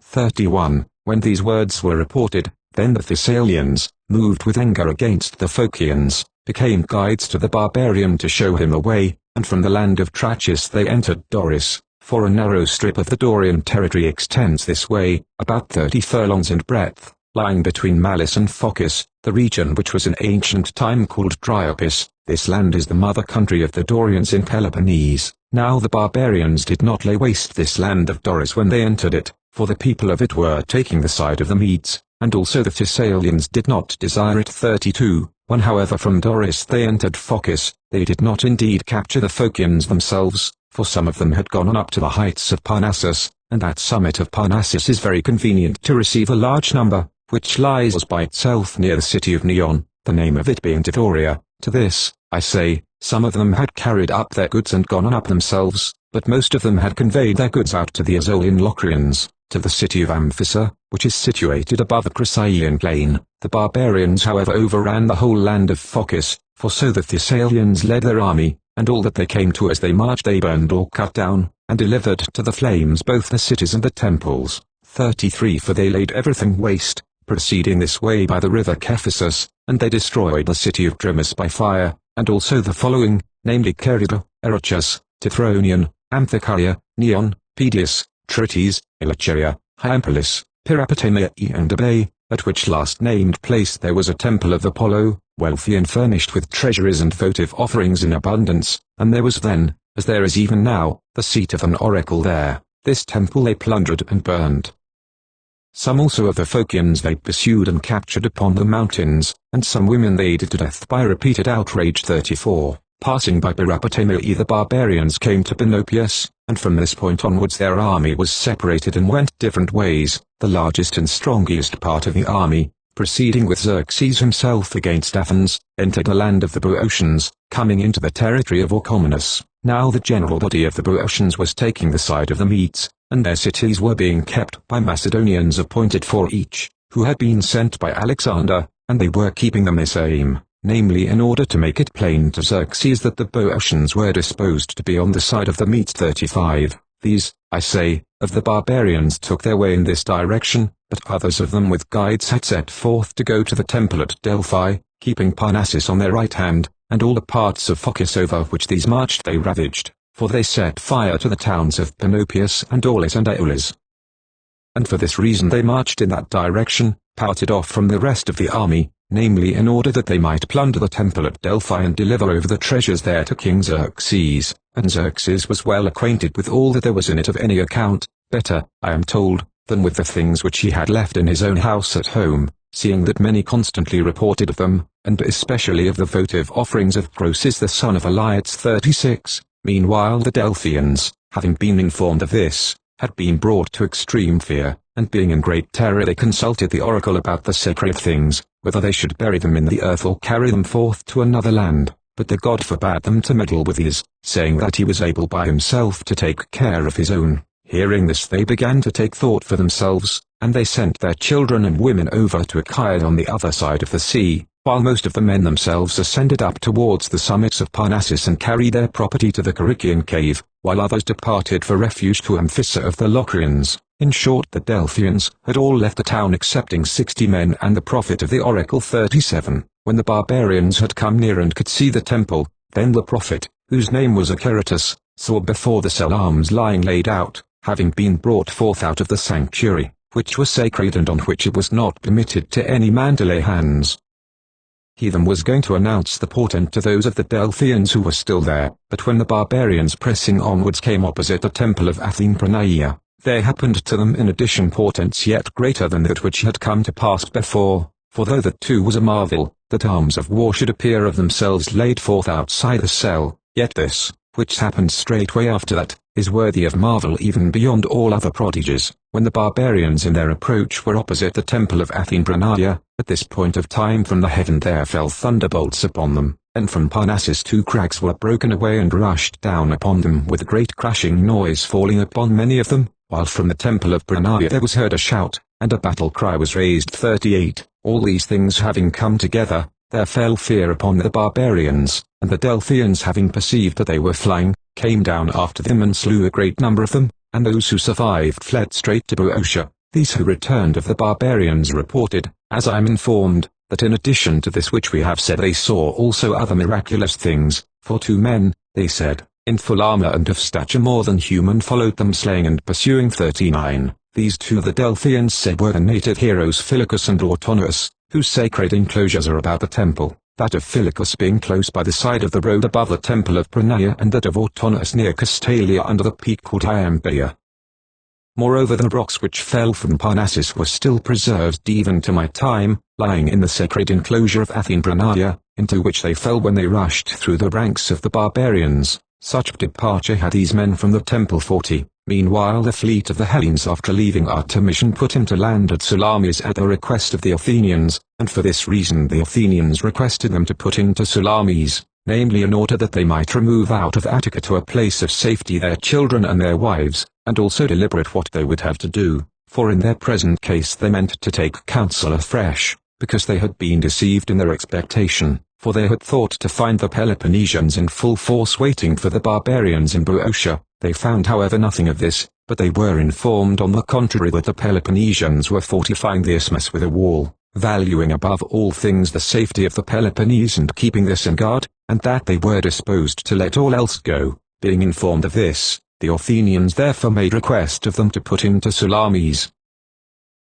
31. When these words were reported, then the Thessalians, moved with anger against the Phocians, became guides to the barbarian to show him a way, and from the land of Trachis they entered Doris, for a narrow strip of the Dorian territory extends this way, about 30 furlongs in breadth, lying between Malis and Phocis, the region which was in ancient time called Dryopis. This land is the mother country of the Dorians in Peloponnese. Now the barbarians did not lay waste this land of Doris when they entered it, for the people of it were taking the side of the Medes, and also the Thessalians did not desire it. 32. When however from Doris they entered Phocis, they did not indeed capture the Phocians themselves, for some of them had gone on up to the heights of Parnassus, and that summit of Parnassus is very convenient to receive a large number, which lies by itself near the city of Neon, the name of it being Tithoria. To this, I say, some of them had carried up their goods and gone on up themselves, but most of them had conveyed their goods out to the Azolian Locrians, to the city of Amphissa, which is situated above the Chrysaean plain. The barbarians however overran the whole land of Phocis, for so the Thessalians led their army, and all that they came to as they marched they burned or cut down, and delivered to the flames both the cities and the temples. 33. For they laid everything waste, proceeding this way by the river Cephissus, and they destroyed the city of Drimus by fire, and also the following, namely Cerida, Erochus, Tithronian, Amphicaria, Neon, Pedius, Trites, Elacheria, Hyampolis, Pirapotamia and Abe, at which last named place there was a temple of Apollo, wealthy and furnished with treasuries and votive offerings in abundance, and there was then, as there is even now, the seat of an oracle there. This temple they plundered and burned. Some also of the Phocians they pursued and captured upon the mountains, and some women they did to death by repeated outrage. 34. Passing by Pirapotamia the barbarians came to Panopeus, and from this point onwards their army was separated and went different ways. The largest and strongest part of the army, proceeding with Xerxes himself against Athens, entered the land of the Boeotians, coming into the territory of Orchomenus. Now the general body of the Boeotians was taking the side of the Medes, and their cities were being kept by Macedonians appointed for each, who had been sent by Alexander, and they were keeping them this aim, namely in order to make it plain to Xerxes that the Boeotians were disposed to be on the side of the Medes. 35. These, I say, of the barbarians took their way in this direction, but others of them with guides had set forth to go to the temple at Delphi, keeping Parnassus on their right hand, and all the parts of Phocis over which these marched they ravaged, for they set fire to the towns of Panopeus and Aulis and Aulis. And for this reason they marched in that direction, parted off from the rest of the army, namely in order that they might plunder the temple at Delphi and deliver over the treasures there to King Xerxes. And Xerxes was well acquainted with all that there was in it of any account, better, I am told, than with the things which he had left in his own house at home, seeing that many constantly reported of them, and especially of the votive offerings of Croesus the son of Elias. 36. Meanwhile the Delphians, having been informed of this, had been brought to extreme fear, and being in great terror they consulted the oracle about the sacred things, whether they should bury them in the earth or carry them forth to another land. But the god forbade them to meddle with these, saying that he was able by himself to take care of his own. Hearing this they began to take thought for themselves, and they sent their children and women over to Achaia on the other side of the sea, while most of the men themselves ascended up towards the summits of Parnassus and carried their property to the Corycian cave, while others departed for refuge to Amphissa of the Locrians. In short, the Delphians had all left the town excepting 60 men and the prophet of the oracle. 37. When the barbarians had come near and could see the temple, then the prophet, whose name was Herodotus, saw before the cell arms lying laid out, having been brought forth out of the sanctuary, which was sacred and on which it was not permitted to any man to lay hands. He then was going to announce the portent to those of the Delphians who were still there, but when the barbarians pressing onwards came opposite the temple of Athene Pranaia, there happened to them in addition portents yet greater than that which had come to pass before. For though that too was a marvel, that arms of war should appear of themselves laid forth outside the cell, yet this, which happened straightway after that, is worthy of marvel even beyond all other prodigies. When the barbarians in their approach were opposite the temple of Athene Branaia, at this point of time from the heaven there fell thunderbolts upon them, and from Parnassus 2 crags were broken away and rushed down upon them with a great crashing noise falling upon many of them, while from the temple of Branaia there was heard a shout, and a battle cry was raised. 38. All these things having come together, there fell fear upon the barbarians, and the Delphians having perceived that they were flying, came down after them and slew a great number of them, and those who survived fled straight to Boeotia. These who returned of the barbarians reported, as I am informed, that in addition to this which we have said they saw also other miraculous things, for 2 men, they said, in full armor and of stature more than human followed them slaying and pursuing. 39. These 2 the Delphians said were the native heroes Phylacus and Autonomous, whose sacred enclosures are about the temple, that of Phylacus being close by the side of the road above the temple of Branaia and that of Autonomous near Castalia under the peak called Iambeia. Moreover the rocks which fell from Parnassus were still preserved even to my time, lying in the sacred enclosure of Athene Branaia, into which they fell when they rushed through the ranks of the barbarians. Such departure had these men from the temple. 40. Meanwhile the fleet of the Hellenes after leaving Artemision put into land at Salamis at the request of the Athenians, and for this reason the Athenians requested them to put into Salamis, namely in order that they might remove out of Attica to a place of safety their children and their wives, and also deliberate what they would have to do, for in their present case they meant to take counsel afresh, because they had been deceived in their expectation, for they had thought to find the Peloponnesians in full force waiting for the barbarians in Boeotia. They found however nothing of this, but they were informed on the contrary that the Peloponnesians were fortifying the isthmus with a wall, valuing above all things the safety of the Peloponnese and keeping this in guard, and that they were disposed to let all else go. Being informed of this, the Athenians therefore made request of them to put into Salamis.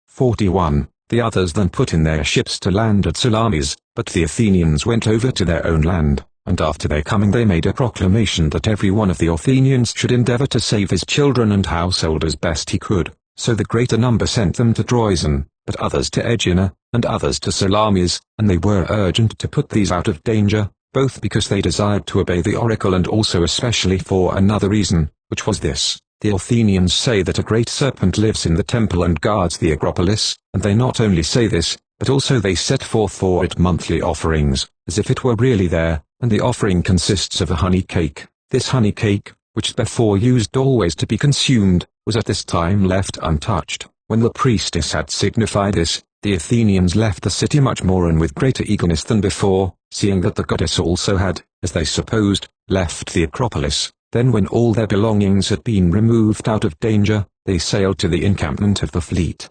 41. The others then put in their ships to land at Salamis, but the Athenians went over to their own land, and after their coming they made a proclamation that every one of the Athenians should endeavor to save his children and household as best he could. So the greater number sent them to Troezen, but others to Aegina, and others to Salamis, and they were urgent to put these out of danger, both because they desired to obey the oracle and also especially for another reason, which was this: the Athenians say that a great serpent lives in the temple and guards the Acropolis, and they not only say this, but also they set forth for it monthly offerings, as if it were really there, and the offering consists of a honey cake. This honey cake, which before used always to be consumed, was at this time left untouched. When the priestess had signified this, the Athenians left the city much more and with greater eagerness than before, seeing that the goddess also had, as they supposed, left the Acropolis. Then when all their belongings had been removed out of danger, they sailed to the encampment of the fleet.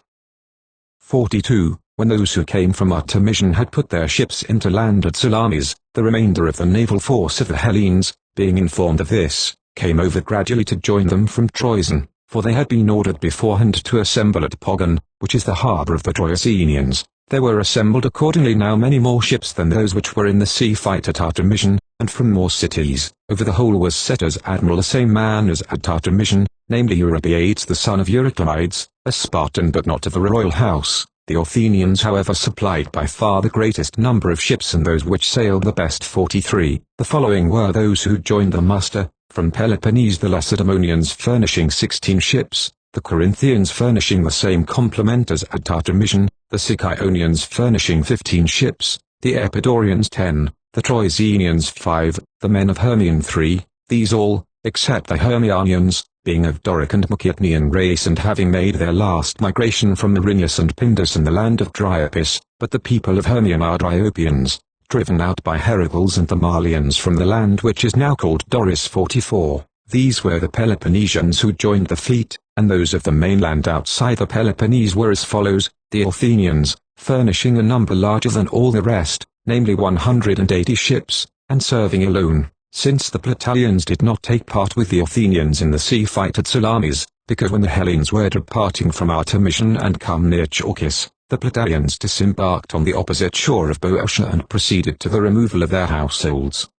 42. When those who came from Artemision had put their ships into land at Salamis, the remainder of the naval force of the Hellenes, being informed of this, came over gradually to join them from Troezen, for they had been ordered beforehand to assemble at Pogon, which is the harbour of the Troezenians. There were assembled accordingly now many more ships than those which were in the sea fight at Artemision, and from more cities. Over the whole was set as admiral the same man as at Artemision, namely Eurybiades the son of Eurycleides, a Spartan but not of the royal house. The Athenians however supplied by far the greatest number of ships and those which sailed the best. 43. The following were those who joined the muster: from Peloponnese the Lacedaemonians furnishing 16 ships, the Corinthians furnishing the same complement as at Artemision, the Sicyon furnishing 15 ships, the Epidaurians 10, the Troezenians 5, the men of Hermion 3, these all, except the Hermionians, being of Doric and Macedonian race and having made their last migration from Marinus and Pindus and the land of Dryopis, but the people of Hermion are Dryopians, driven out by Heracles and the Malians from the land which is now called Doris. 44. These were the Peloponnesians who joined the fleet, and those of the mainland outside the Peloponnese were as follows: the Athenians, furnishing a number larger than all the rest, namely 180 ships, and serving alone, since the Platalians did not take part with the Athenians in the sea fight at Salamis, because when the Hellenes were departing from Artemision and come near Chalcis, the Platalians disembarked on the opposite shore of Boeotia and proceeded to the removal of their households.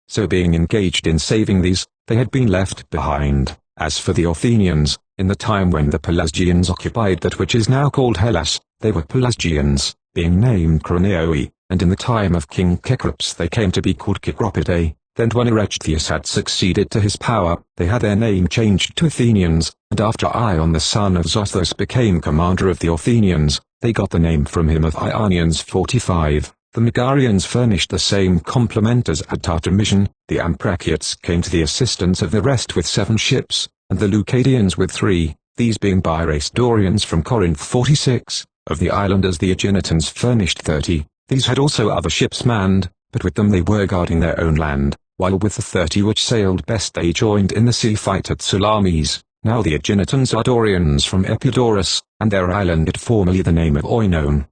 So being engaged in saving these, they had been left behind. As for the Athenians, in the time when the Pelasgians occupied that which is now called Hellas, they were Pelasgians, being named Chroneoi, and in the time of King Cecrops they came to be called Cecropidae. Then when Erechtheus had succeeded to his power, they had their name changed to Athenians, and after Ion the son of Zosthus became commander of the Athenians, they got the name from him of Ionians 45. The Megarians furnished the same complement as at Artemision. The Ampraciots came to the assistance of the rest with 7 ships, and the Leucadians with 3, these being by-race Dorians from Corinth 46. Of the islanders the Aeginetans furnished 30, these had also other ships manned, but with them they were guarding their own land, while with the 30 which sailed best they joined in the sea fight at Salamis. Now the Aeginetans are Dorians from Epidaurus, and their island had formerly the name of Oinon.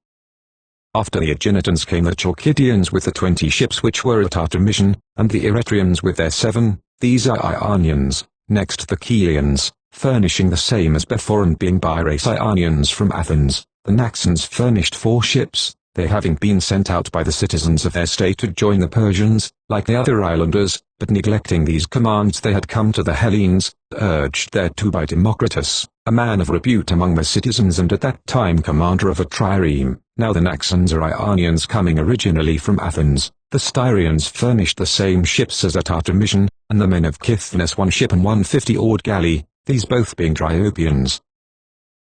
After the Aeginetans came the Chalcidians with the 20 ships which were at Artemision, and the Eretrians with their 7, these are Ionians. Next the Chians, furnishing the same as before and being by-race Ionians from Athens. The Naxans furnished 4 ships, they having been sent out by the citizens of their state to join the Persians, like the other islanders, but neglecting these commands they had come to the Hellenes, urged thereto by Democritus, a man of repute among the citizens and at that time commander of a trireme. Now the Naxans are Ionians coming originally from Athens. The Styrians furnished the same ships as at Artemision, and the men of Cythnos 1 ship and 150-oared galley, these both being Dryopians.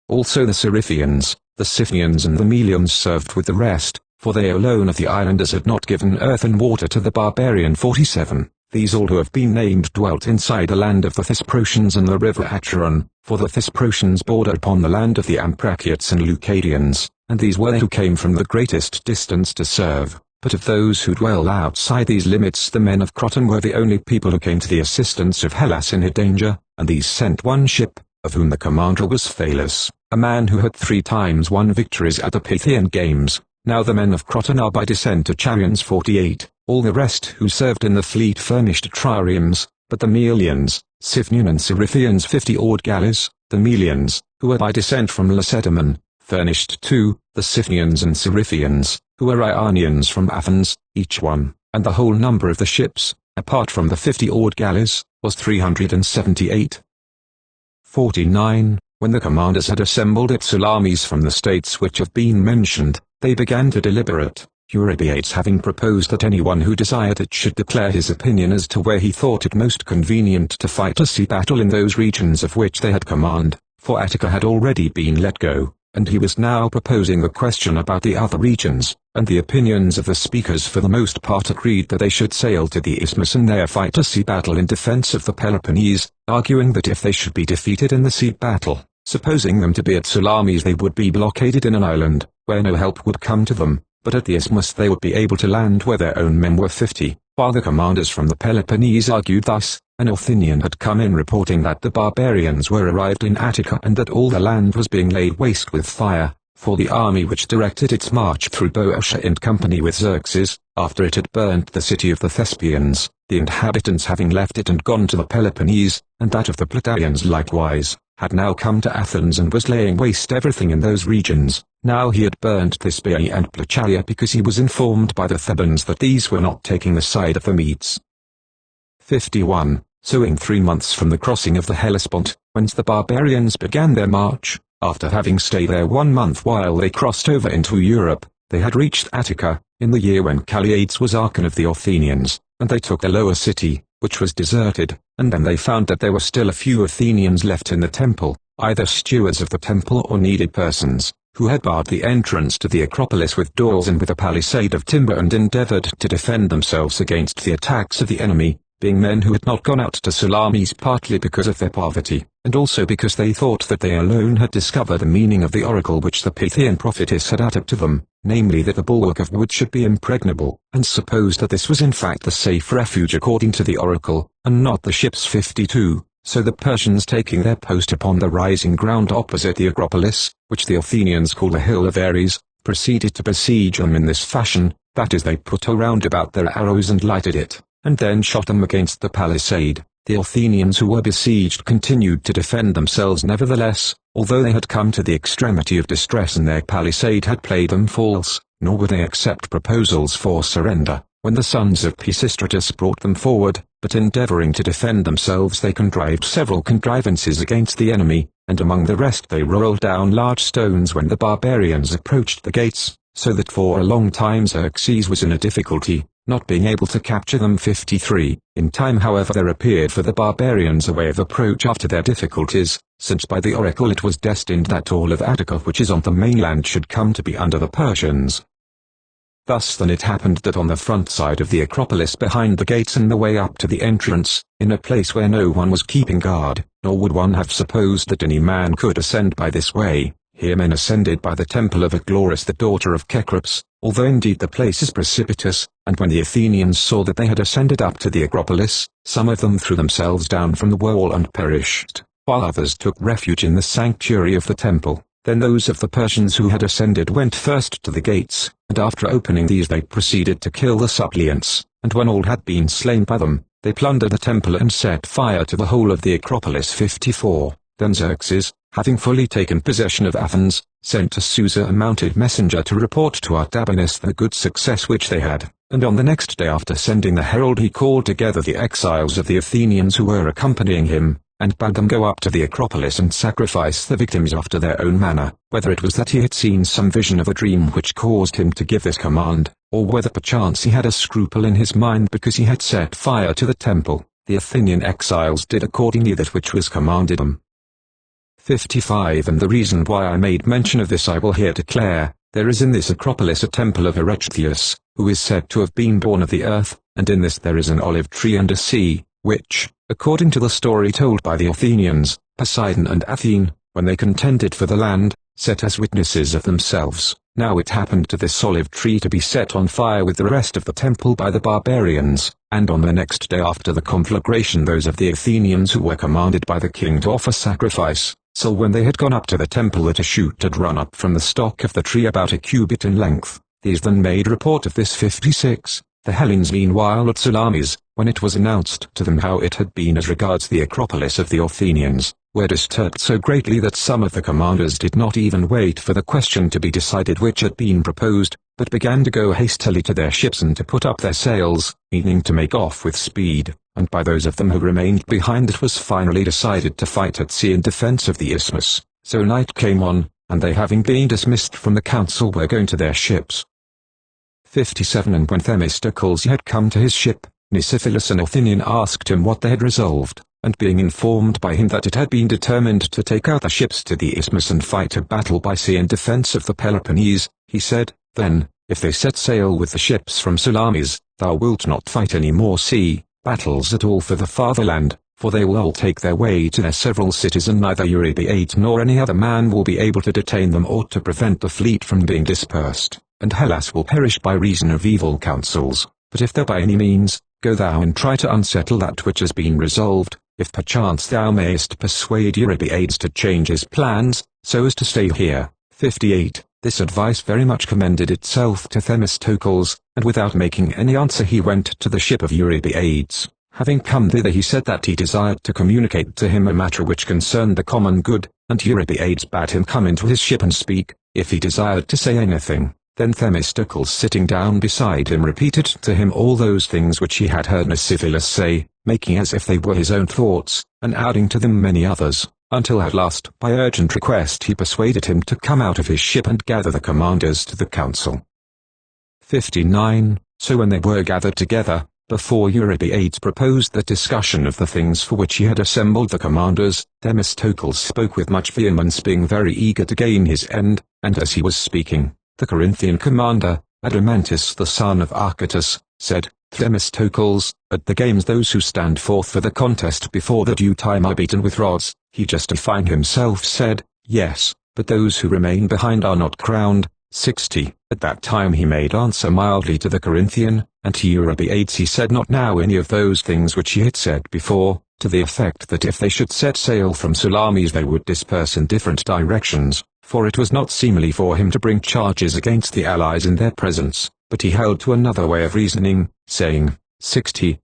Also the Cerithians, the Scythians and the Melians served with the rest, for they alone of the islanders had not given earth and water to the barbarian 47. These all who have been named dwelt inside the land of the Thesprotians and the river Acheron, for the Thesprotians border upon the land of the Ampraciots and Leucadians, and these were they who came from the greatest distance to serve. But of those who dwell outside these limits the men of Croton were the only people who came to the assistance of Hellas in her danger, and these sent 1 ship, of whom the commander was Phalus, a man who had 3 times won victories at the Pythian games. Now the men of Croton are by descent Acharians 48, all the rest who served in the fleet furnished triremes, but the Melians, Sifnian and Cerithians 50-oared galleys, the Melians, who were by descent from Lacedaemon, furnished 2, the Sifnians and Cerithians, who were Ionians from Athens, each one, and the whole number of the ships, apart from the 50-oared galleys, was 378. 49. When the commanders had assembled at Salamis from the states which have been mentioned, they began to deliberate, Eurybiades having proposed that anyone who desired it should declare his opinion as to where he thought it most convenient to fight a sea battle in those regions of which they had command, for Attica had already been let go, and he was now proposing the question about the other regions, and the opinions of the speakers for the most part agreed that they should sail to the isthmus and there fight a sea battle in defense of the Peloponnese, arguing that if they should be defeated in the sea battle, supposing them to be at Salamis they would be blockaded in an island, where no help would come to them, but at the isthmus they would be able to land where their own men were 50, while the commanders from the Peloponnese argued thus. An Athenian had come in reporting that the barbarians were arrived in Attica and that all the land was being laid waste with fire, for the army which directed its march through Boeotia in company with Xerxes, after it had burnt the city of the Thespians, the inhabitants having left it and gone to the Peloponnese, and that of the Plataeans likewise, had now come to Athens and was laying waste everything in those regions. Now he had burnt Thespiae and Plachalia because he was informed by the Thebans that these were not taking the side of the Medes. 51. So in 3 months from the crossing of the Hellespont, whence the barbarians began their march, after having stayed there 1 month while they crossed over into Europe, they had reached Attica, in the year when Calliades was Archon of the Athenians, and they took the lower city, which was deserted, and then they found that there were still a few Athenians left in the temple, either stewards of the temple or needed persons, who had barred the entrance to the Acropolis with doors and with a palisade of timber and endeavored to defend themselves against the attacks of the enemy, being men who had not gone out to Salamis partly because of their poverty, and also because they thought that they alone had discovered the meaning of the oracle which the Pythian prophetess had uttered to them, namely that the bulwark of wood should be impregnable, and supposed that this was in fact the safe refuge according to the oracle, and not the ships 52. So the Persians taking their post upon the rising ground opposite the Acropolis, which the Athenians call the Hill of Ares, proceeded to besiege them in this fashion, that is they put a round about their arrows and lighted it, and then shot them against the palisade. The Athenians who were besieged continued to defend themselves nevertheless, although they had come to the extremity of distress and their palisade had played them false, nor would they accept proposals for surrender, when the sons of Pisistratus brought them forward, but endeavoring to defend themselves they contrived several contrivances against the enemy, and among the rest they rolled down large stones when the barbarians approached the gates, so that for a long time Xerxes was in a difficulty, not being able to capture them. 53. In time however there appeared for the barbarians a way of approach after their difficulties, since by the oracle it was destined that all of Attica which is on the mainland should come to be under the Persians. Thus then it happened that on the front side of the Acropolis behind the gates and the way up to the entrance, in a place where no one was keeping guard, nor would one have supposed that any man could ascend by this way, here men ascended by the temple of Aglaris the daughter of Cecrops, although indeed the place is precipitous, and when the Athenians saw that they had ascended up to the Acropolis, some of them threw themselves down from the wall and perished, while others took refuge in the sanctuary of the temple. Then those of the Persians who had ascended went first to the gates, and after opening these they proceeded to kill the suppliants, and when all had been slain by them, they plundered the temple and set fire to the whole of the Acropolis. 54. Then Xerxes, having fully taken possession of Athens, sent to Susa a mounted messenger to report to Artabanus the good success which they had, and on the next day after sending the herald he called together the exiles of the Athenians who were accompanying him, and bade them go up to the Acropolis and sacrifice the victims after their own manner, whether it was that he had seen some vision of a dream which caused him to give this command, or whether perchance he had a scruple in his mind because he had set fire to the temple. The Athenian exiles did accordingly that which was commanded them. 55. And the reason why I made mention of this I will here declare. There is in this Acropolis a temple of Herodotus, who is said to have been born of the earth, and in this there is an olive tree and a sea, which, according to the story told by the Athenians, Poseidon and Athene, when they contended for the land, set as witnesses of themselves. Now it happened to this olive tree to be set on fire with the rest of the temple by the barbarians, and on the next day after the conflagration those of the Athenians who were commanded by the king to offer sacrifice, so when they had gone up to the temple that a shoot had run up from the stock of the tree about a cubit in length, these then made report of this. 56. The Hellenes meanwhile at Salamis, when it was announced to them how it had been as regards the Acropolis of the Athenians, were disturbed so greatly that some of the commanders did not even wait for the question to be decided which had been proposed, but began to go hastily to their ships and to put up their sails, meaning to make off with speed, and by those of them who remained behind it was finally decided to fight at sea in defense of the isthmus. So night came on, and they having been dismissed from the council were going to their ships. 57. And when Themistocles had come to his ship, Nicephilus an Athenian asked him what they had resolved, and being informed by him that it had been determined to take out the ships to the isthmus and fight a battle by sea in defense of the Peloponnese, he said, Then, if they set sail with the ships from Salamis, thou wilt not fight any more sea battles at all for the fatherland, for they will all take their way to their several cities and neither Eurybiades nor any other man will be able to detain them or to prevent the fleet from being dispersed, and Hellas will perish by reason of evil counsels. But if thou by any means, go thou and try to unsettle that which has been resolved, if perchance thou mayest persuade Eurybiades to change his plans, so as to stay here. 58. This advice very much commended itself to Themistocles, and without making any answer he went to the ship of Eurybiades. Having come thither he said that he desired to communicate to him a matter which concerned the common good, and Eurybiades bade him come into his ship and speak, if he desired to say anything. Then Themistocles sitting down beside him repeated to him all those things which he had heard Nicephilus say, making as if they were his own thoughts, and adding to them many others, until at last by urgent request he persuaded him to come out of his ship and gather the commanders to the council. 59. So when they were gathered together, before Eurybiades proposed the discussion of the things for which he had assembled the commanders, Themistocles spoke with much vehemence being very eager to gain his end, and as he was speaking, the Corinthian commander, Adeimantus the son of Archytas, said, Themistocles, at the games those who stand forth for the contest before the due time are beaten with rods. He justifying himself said, Yes, but those who remain behind are not crowned. 60. At that time he made answer mildly to the Corinthian, and to Eurybiades he said not now any of those things which he had said before, to the effect that if they should set sail from Salamis they would disperse in different directions, for it was not seemly for him to bring charges against the allies in their presence, but he held to another way of reasoning, saying, 60.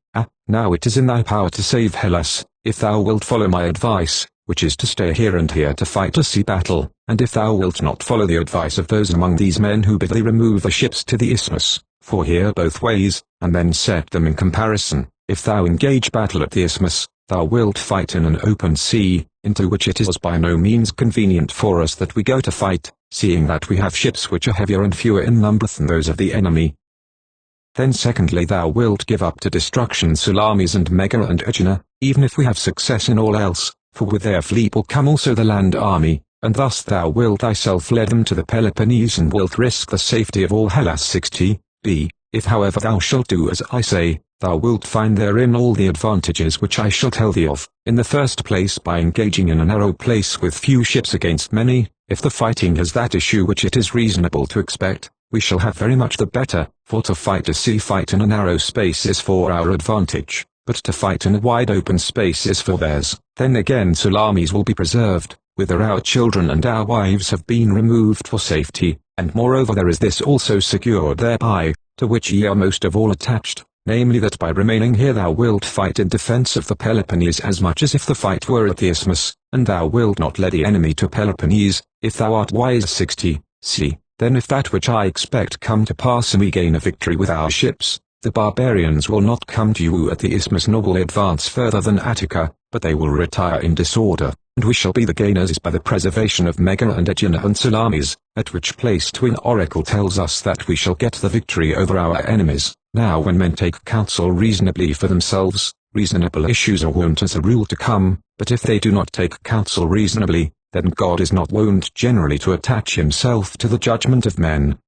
Now it is in thy power to save Hellas, if thou wilt follow my advice, which is to stay here and here to fight a sea battle, and if thou wilt not follow the advice of those among these men who bid thee remove the ships to the isthmus, for here both ways, and then set them in comparison, if thou engage battle at the isthmus, thou wilt fight in an open sea, into which it is by no means convenient for us that we go to fight, seeing that we have ships which are heavier and fewer in number than those of the enemy. Then secondly thou wilt give up to destruction Salamis and Megara and Aegina, even if we have success in all else, for with their fleet will come also the land army, and thus thou wilt thyself lead them to the Peloponnese and wilt risk the safety of all Hellas. 60b. If however thou shalt do as I say, thou wilt find therein all the advantages which I shall tell thee of, in the first place by engaging in a narrow place with few ships against many. If the fighting has that issue which it is reasonable to expect, we shall have very much the better, for to fight a sea fight in a narrow space is for our advantage, but to fight in a wide open space is for theirs. Then again Salamis will be preserved, whither our children and our wives have been removed for safety, and moreover there is this also secured thereby, to which ye are most of all attached, namely that by remaining here thou wilt fight in defence of the Peloponnese as much as if the fight were at the isthmus, and thou wilt not lead the enemy to Peloponnese, if thou art wise. 60. See, then if that which I expect come to pass and we gain a victory with our ships, the barbarians will not come to you at the isthmus nor will advance further than Attica, but they will retire in disorder, and we shall be the gainers by the preservation of Megara and Aegina and Salamis, at which place twin oracle tells us that we shall get the victory over our enemies. Now when men take counsel reasonably for themselves, reasonable issues are wont as a rule to come, but if they do not take counsel reasonably, then God is not wont generally to attach himself to the judgment of men.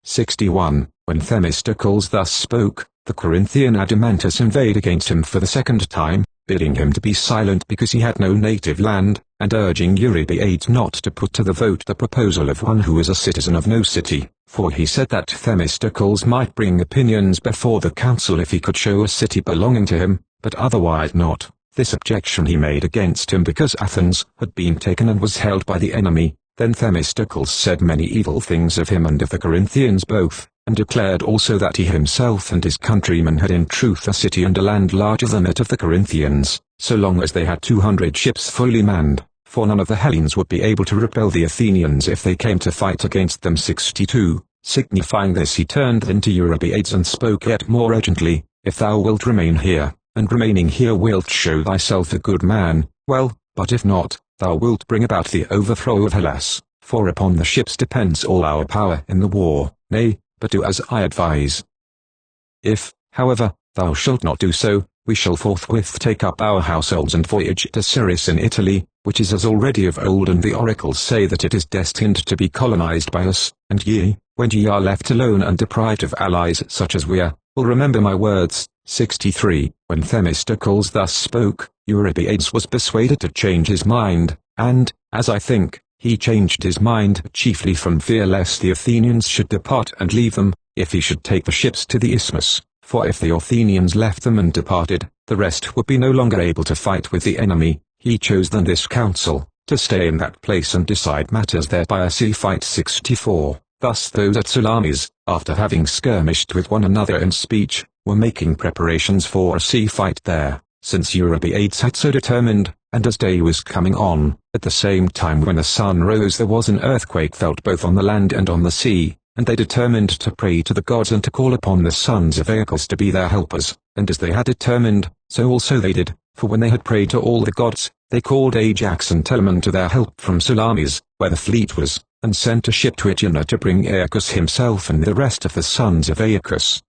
61. When Themistocles thus spoke, the Corinthian Adeimantus inveighed against him for the second time, bidding him to be silent because he had no native land, and urging Eurybiades not to put to the vote the proposal of one who was a citizen of no city, for he said that Themistocles might bring opinions before the council if he could show a city belonging to him, but otherwise not. This objection he made against him because Athens had been taken and was held by the enemy. Then Themistocles said many evil things of him and of the Corinthians both, and declared also that he himself and his countrymen had in truth a city and a land larger than that of the Corinthians, so long as they had 200 ships fully manned, for none of the Hellenes would be able to repel the Athenians if they came to fight against them. 62. Signifying this he turned then to Eurybiades and spoke yet more urgently, if thou wilt remain here, and remaining here wilt show thyself a good man, well, but if not, thou wilt bring about the overthrow of Hellas, for upon the ships depends all our power in the war. Nay, but do as I advise. If, however, thou shalt not do so, we shall forthwith take up our households and voyage to Syris in Italy, which is as already of old, and the oracles say that it is destined to be colonized by us, and ye, when ye are left alone and deprived of allies such as we are, will remember my words. 63. When Themistocles thus spoke, Eurybiades was persuaded to change his mind, and, as I think, he changed his mind chiefly from fear lest the Athenians should depart and leave them, if he should take the ships to the isthmus, for if the Athenians left them and departed, the rest would be no longer able to fight with the enemy. He chose then this counsel, to stay in that place and decide matters there by a sea fight. 64. Thus those at Salamis, after having skirmished with one another in speech, were making preparations for a sea fight there, since Eurybiades had so determined, and as day was coming on, at the same time when the sun rose there was an earthquake felt both on the land and on the sea, and they determined to pray to the gods and to call upon the sons of Aeacus to be their helpers, and as they had determined, so also they did, for when they had prayed to all the gods, they called Ajax and Telamon to their help from Salamis, where the fleet was, and sent a ship to Aegina to bring Aeacus himself and the rest of the sons of Aeacus.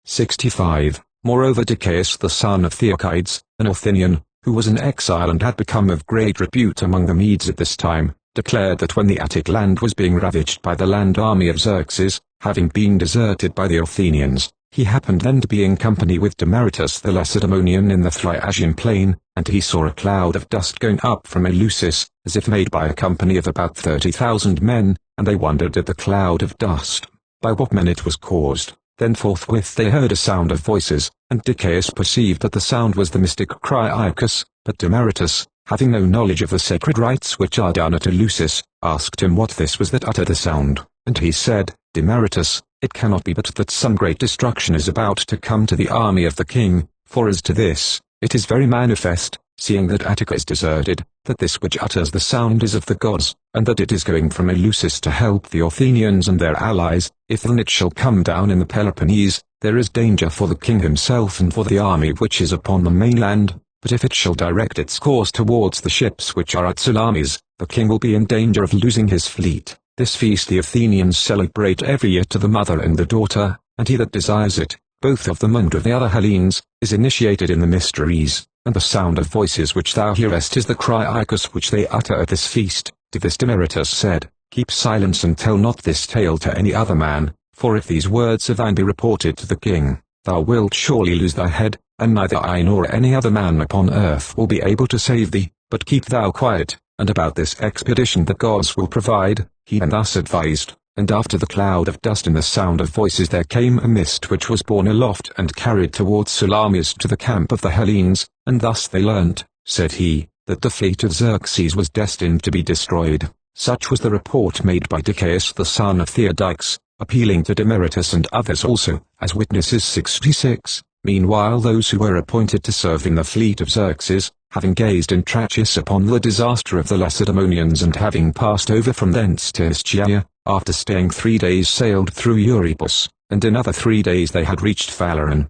65. Moreover Dicæus the son of Theochides, an Athenian, who was an exile and had become of great repute among the Medes at this time, declared that when the Attic land was being ravaged by the land army of Xerxes, having been deserted by the Athenians, he happened then to be in company with Demaratus the Lacedaemonian in the Thriasian plain, and he saw a cloud of dust going up from Eleusis, as if made by a company of about 30,000 men, and they wondered at the cloud of dust, by what men it was caused. Then forthwith they heard a sound of voices, and Dicæus perceived that the sound was the mystic Cryaicus, but Demaratus, having no knowledge of the sacred rites which are done at Eleusis, asked him what this was that uttered the sound, and he said, Demaratus, it cannot be but that some great destruction is about to come to the army of the king, for as to this, it is very manifest, seeing that Attica is deserted, that this which utters the sound is of the gods, and that it is going from Eleusis to help the Athenians and their allies. If then it shall come down in the Peloponnese, there is danger for the king himself and for the army which is upon the mainland, but if it shall direct its course towards the ships which are at Salamis, the king will be in danger of losing his fleet. This feast the Athenians celebrate every year to the mother and the daughter, and he that desires it, both of them and of the other Hellenes, is initiated in the mysteries, and the sound of voices which thou hearest is the cry Icus which they utter at this feast. To this Demaratus said, Keep silence and tell not this tale to any other man, for if these words of thine be reported to the king, thou wilt surely lose thy head, and neither I nor any other man upon earth will be able to save thee, but keep thou quiet. And about this expedition the gods will provide, he then thus advised, and after the cloud of dust and the sound of voices there came a mist which was borne aloft and carried towards Salamis to the camp of the Hellenes, and thus they learnt, said he, that the fleet of Xerxes was destined to be destroyed. Such was the report made by Dicæus the son of Theodicus, appealing to Demaratus and others also, as witnesses 66. Meanwhile those who were appointed to serve in the fleet of Xerxes, having gazed in Trachis upon the disaster of the Lacedaemonians and having passed over from thence to Ischia, after staying 3 days sailed through Euripus, and in other 3 days they had reached Phaleron.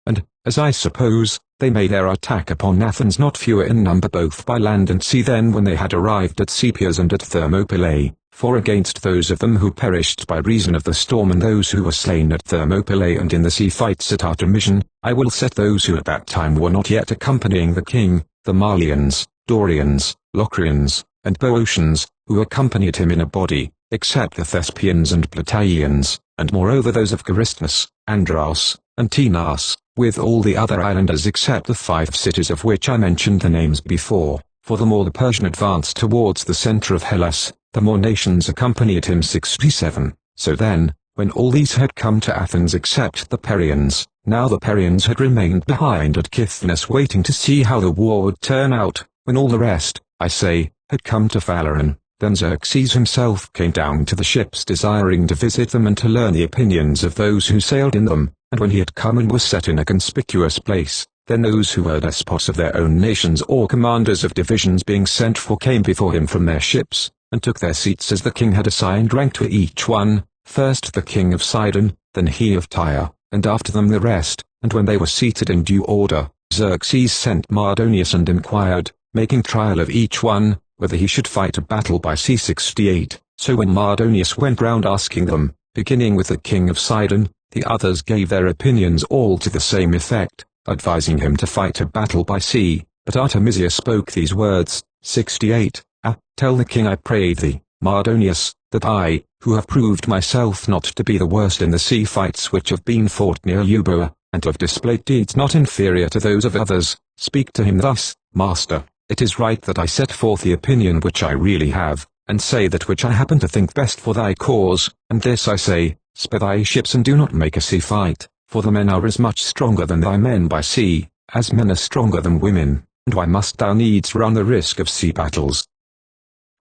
And, as I suppose, they made their attack upon Athens not fewer in number both by land and sea than when they had arrived at Sepias and at Thermopylae. For against those of them who perished by reason of the storm and those who were slain at Thermopylae and in the sea fights at Artemision, I will set those who at that time were not yet accompanying the king, the Malians, Dorians, Locrians, and Boeotians, who accompanied him in a body, except the Thespians and Plataeans, and moreover those of Carystus, Andros, and Tinas, with all the other islanders except the 5 cities of which I mentioned the names before. For the more the Persian advanced towards the centre of Hellas, the more nations accompanied him 67. So then, when all these had come to Athens except the Perians, now the Perians had remained behind at Kithnus waiting to see how the war would turn out, when all the rest, I say, had come to Phaleron, then Xerxes himself came down to the ships desiring to visit them and to learn the opinions of those who sailed in them, and when he had come and was set in a conspicuous place, then those who were despots of their own nations or commanders of divisions being sent for came before him from their ships, and took their seats as the king had assigned rank to each one, first the king of Sidon, then he of Tyre, and after them the rest, and when they were seated in due order, Xerxes sent Mardonius and inquired, making trial of each one, whether he should fight a battle by sea 68. So when Mardonius went round asking them, beginning with the king of Sidon, the others gave their opinions all to the same effect, advising him to fight a battle by sea, but Artemisia spoke these words, 68, Tell the king I pray thee, Mardonius, that I, who have proved myself not to be the worst in the sea fights which have been fought near Euboea, and have displayed deeds not inferior to those of others, speak to him thus, Master, it is right that I set forth the opinion which I really have, and say that which I happen to think best for thy cause, and this I say, spare thy ships and do not make a sea fight, for the men are as much stronger than thy men by sea, as men are stronger than women, and why must thou needs run the risk of sea battles?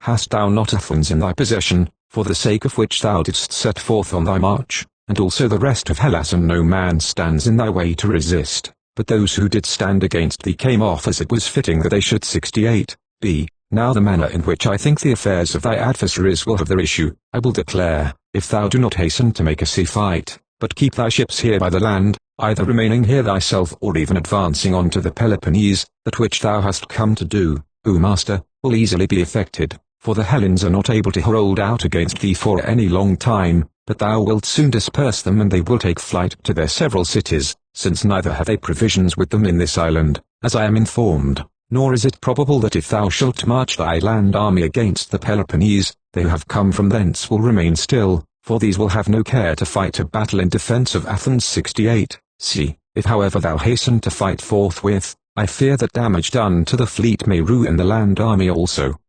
Hast thou not Athens in thy possession, for the sake of which thou didst set forth on thy march, and also the rest of Hellas, and no man stands in thy way to resist, but those who did stand against thee came off as it was fitting that they should 68. B. Now the manner in which I think the affairs of thy adversaries will have their issue, I will declare, if thou do not hasten to make a sea fight, but keep thy ships here by the land, either remaining here thyself or even advancing on to the Peloponnese, that which thou hast come to do, O master, will easily be effected. For the Hellenes are not able to hold out against thee for any long time, but thou wilt soon disperse them and they will take flight to their several cities, since neither have they provisions with them in this island, as I am informed, nor is it probable that if thou shalt march thy land army against the Peloponnese, they who have come from thence will remain still, for these will have no care to fight a battle in defence of Athens 68. See, if however thou hasten to fight forthwith, I fear that damage done to the fleet may ruin the land army also.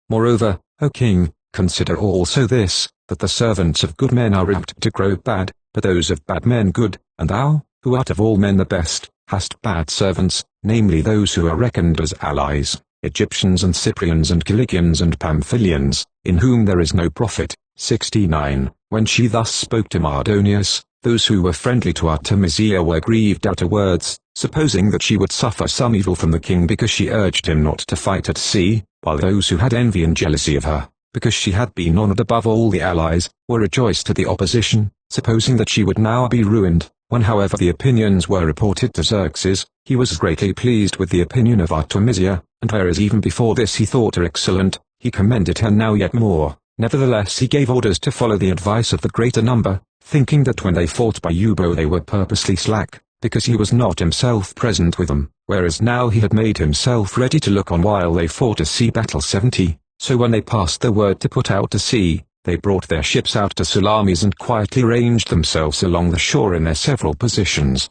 Moreover, O king, consider also this, that the servants of good men are apt to grow bad, but those of bad men good, and thou, who art of all men the best, hast bad servants, namely those who are reckoned as allies, Egyptians and Cyprians and Cilicians and Pamphylians, in whom there is no profit. 69. When she thus spoke to Mardonius, those who were friendly to Artemisia were grieved out of words, supposing that she would suffer some evil from the king because she urged him not to fight at sea, while those who had envy and jealousy of her, because she had been honoured above all the allies, were rejoiced at the opposition, supposing that she would now be ruined, When however the opinions were reported to Xerxes, he was greatly pleased with the opinion of Artemisia, and whereas even before this he thought her excellent, he commended her now yet more. Nevertheless he gave orders to follow the advice of the greater number, thinking that when they fought by Eubo they were purposely slack, because he was not himself present with them, whereas now he had made himself ready to look on while they fought a sea battle 70, so when they passed the word to put out to sea, they brought their ships out to Salamis and quietly ranged themselves along the shore in their several positions.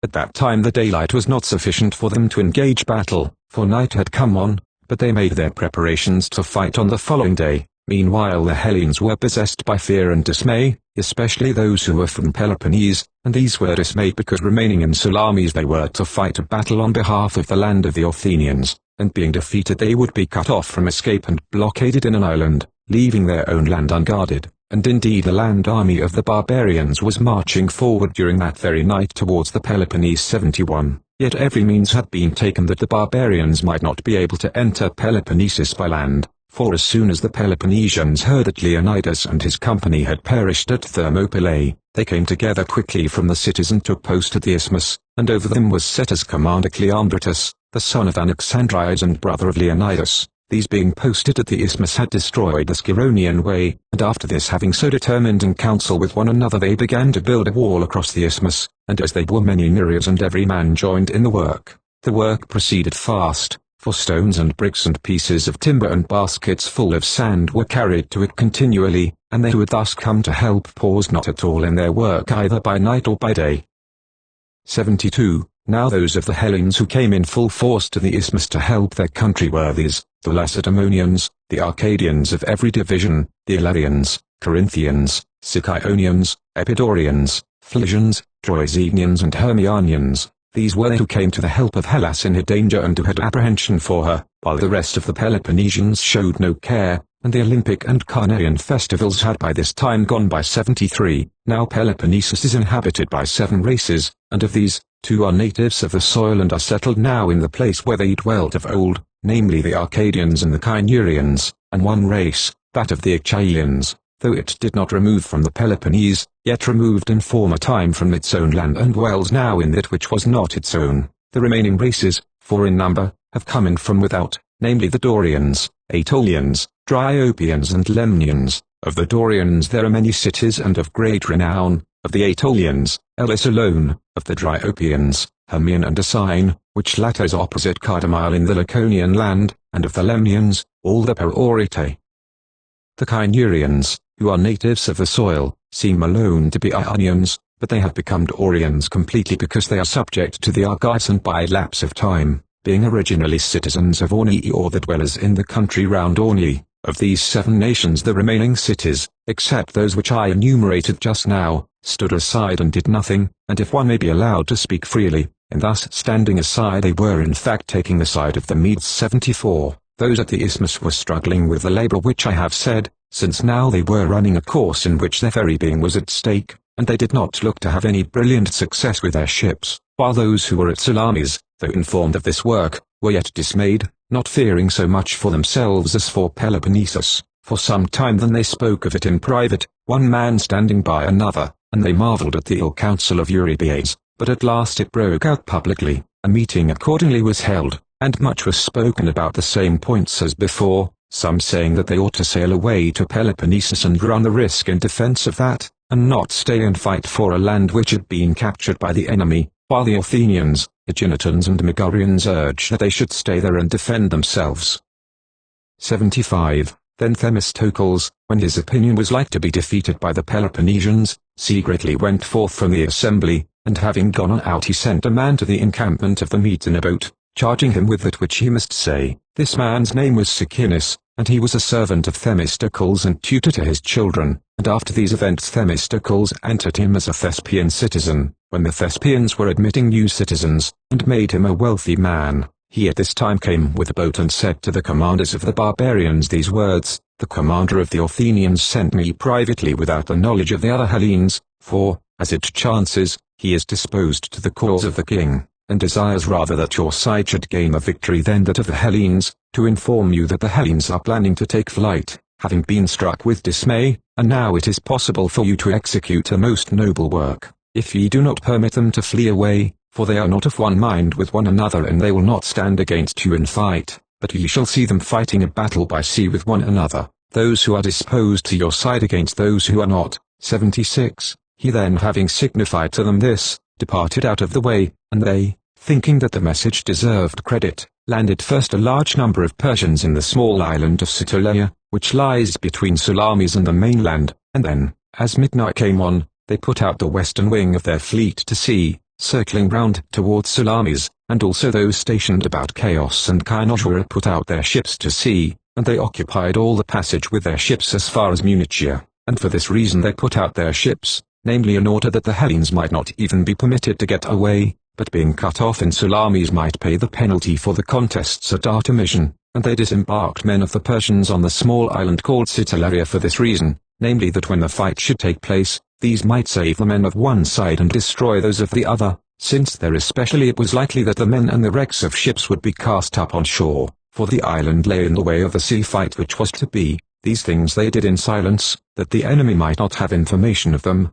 At that time the daylight was not sufficient for them to engage battle, for night had come on, but they made their preparations to fight on the following day. Meanwhile the Hellenes were possessed by fear and dismay, especially those who were from Peloponnese, and these were dismayed because remaining in Salamis they were to fight a battle on behalf of the land of the Athenians, and being defeated they would be cut off from escape and blockaded in an island, leaving their own land unguarded. And indeed the land army of the barbarians was marching forward during that very night towards the Peloponnese 71, yet every means had been taken that the barbarians might not be able to enter Peloponnesus by land. For as soon as the Peloponnesians heard that Leonidas and his company had perished at Thermopylae, they came together quickly from the cities and took post at the isthmus, and over them was set as commander Cleombrotus, the son of Anaxandrides and brother of Leonidas. These being posted at the isthmus had destroyed the Scironian way, and after this having so determined in council with one another they began to build a wall across the isthmus, and as they were many myriads and every man joined in the work proceeded fast. For stones and bricks and pieces of timber and baskets full of sand were carried to it continually, and they who had thus come to help paused not at all in their work either by night or by day. 72. Now those of the Hellenes who came in full force to the isthmus to help their country were these, the Lacedaemonians, the Arcadians of every division, the Illyrians, Corinthians, Sicyonians, Epidaurians, Phrygians, Troezenians and Hermionians. These were they who came to the help of Hellas in her danger and who had apprehension for her, while the rest of the Peloponnesians showed no care, and the Olympic and Carnean festivals had by this time gone by 73. Now Peloponnesus is inhabited by 7 races, and of these, 2 are natives of the soil and are settled now in the place where they dwelt of old, namely the Arcadians and the Kyneurians, and 1 race, that of the Achaeans, though it did not remove from the Peloponnese, yet removed in former time from its own land and dwells now in that which was not its own. The remaining races, 4 in number, have come in from without, namely the Dorians, Aetolians, Dryopians and Lemnians. Of the Dorians there are many cities and of great renown, of the Aetolians, Elis alone, of the Dryopians, Hermion and Asine, which latter is opposite Cardamyle in the Laconian land, and of the Lemnians, all the Peroritae. The Kyneurians, who are natives of the soil, seem alone to be Ionians, but they have become Dorians completely because they are subject to the Argives and by lapse of time, being originally citizens of Orni or the dwellers in the country round Orni. Of these 7 nations the remaining cities, except those which I enumerated just now, stood aside and did nothing, and if one may be allowed to speak freely, in thus standing aside they were in fact taking the side of the Medes 74. Those at the isthmus were struggling with the labor which I have said, since now they were running a course in which their very being was at stake, and they did not look to have any brilliant success with their ships, while those who were at Salamis, though informed of this work, were yet dismayed, not fearing so much for themselves as for Peloponnesus. For some time then they spoke of it in private, one man standing by another, and they marveled at the ill counsel of Eurybiades, but at last it broke out publicly, a meeting accordingly was held, and much was spoken about the same points as before, some saying that they ought to sail away to Peloponnesus and run the risk in defense of that, and not stay and fight for a land which had been captured by the enemy, while the Athenians, Aeginetans and Megarians urged that they should stay there and defend themselves. 75. Then Themistocles, when his opinion was like to be defeated by the Peloponnesians, secretly went forth from the assembly, and having gone out he sent a man to the encampment of the Medes in a boat, charging him with that which he must say. This man's name was Sicinus, and he was a servant of Themistocles and tutor to his children, and after these events Themistocles entered him as a Thespian citizen, when the Thespians were admitting new citizens, and made him a wealthy man. He at this time came with a boat and said to the commanders of the barbarians these words, "The commander of the Athenians sent me privately without the knowledge of the other Hellenes, for, as it chances, he is disposed to the cause of the king, and desires rather that your side should gain a victory than that of the Hellenes, to inform you that the Hellenes are planning to take flight, having been struck with dismay, and now it is possible for you to execute a most noble work, if ye do not permit them to flee away, for they are not of one mind with one another, and they will not stand against you in fight, but ye shall see them fighting a battle by sea with one another, those who are disposed to your side against those who are not. 76. He then, having signified to them this, departed out of the way, and they, thinking that the message deserved credit, landed first a large number of Persians in the small island of Scythia, which lies between Salamis and the mainland, and then, as midnight came on, they put out the western wing of their fleet to sea, circling round towards Salamis, and also those stationed about Chios and Kynosura put out their ships to sea, and they occupied all the passage with their ships as far as Munichia, and for this reason they put out their ships, namely in order that the Hellenes might not even be permitted to get away, but being cut off in Salamis might pay the penalty for the contests at Artemision, and they disembarked men of the Persians on the small island called Scythia for this reason, namely that when the fight should take place, these might save the men of one side and destroy those of the other, since there especially it was likely that the men and the wrecks of ships would be cast up on shore, for the island lay in the way of the sea fight which was to be. These things they did in silence, that the enemy might not have information of them.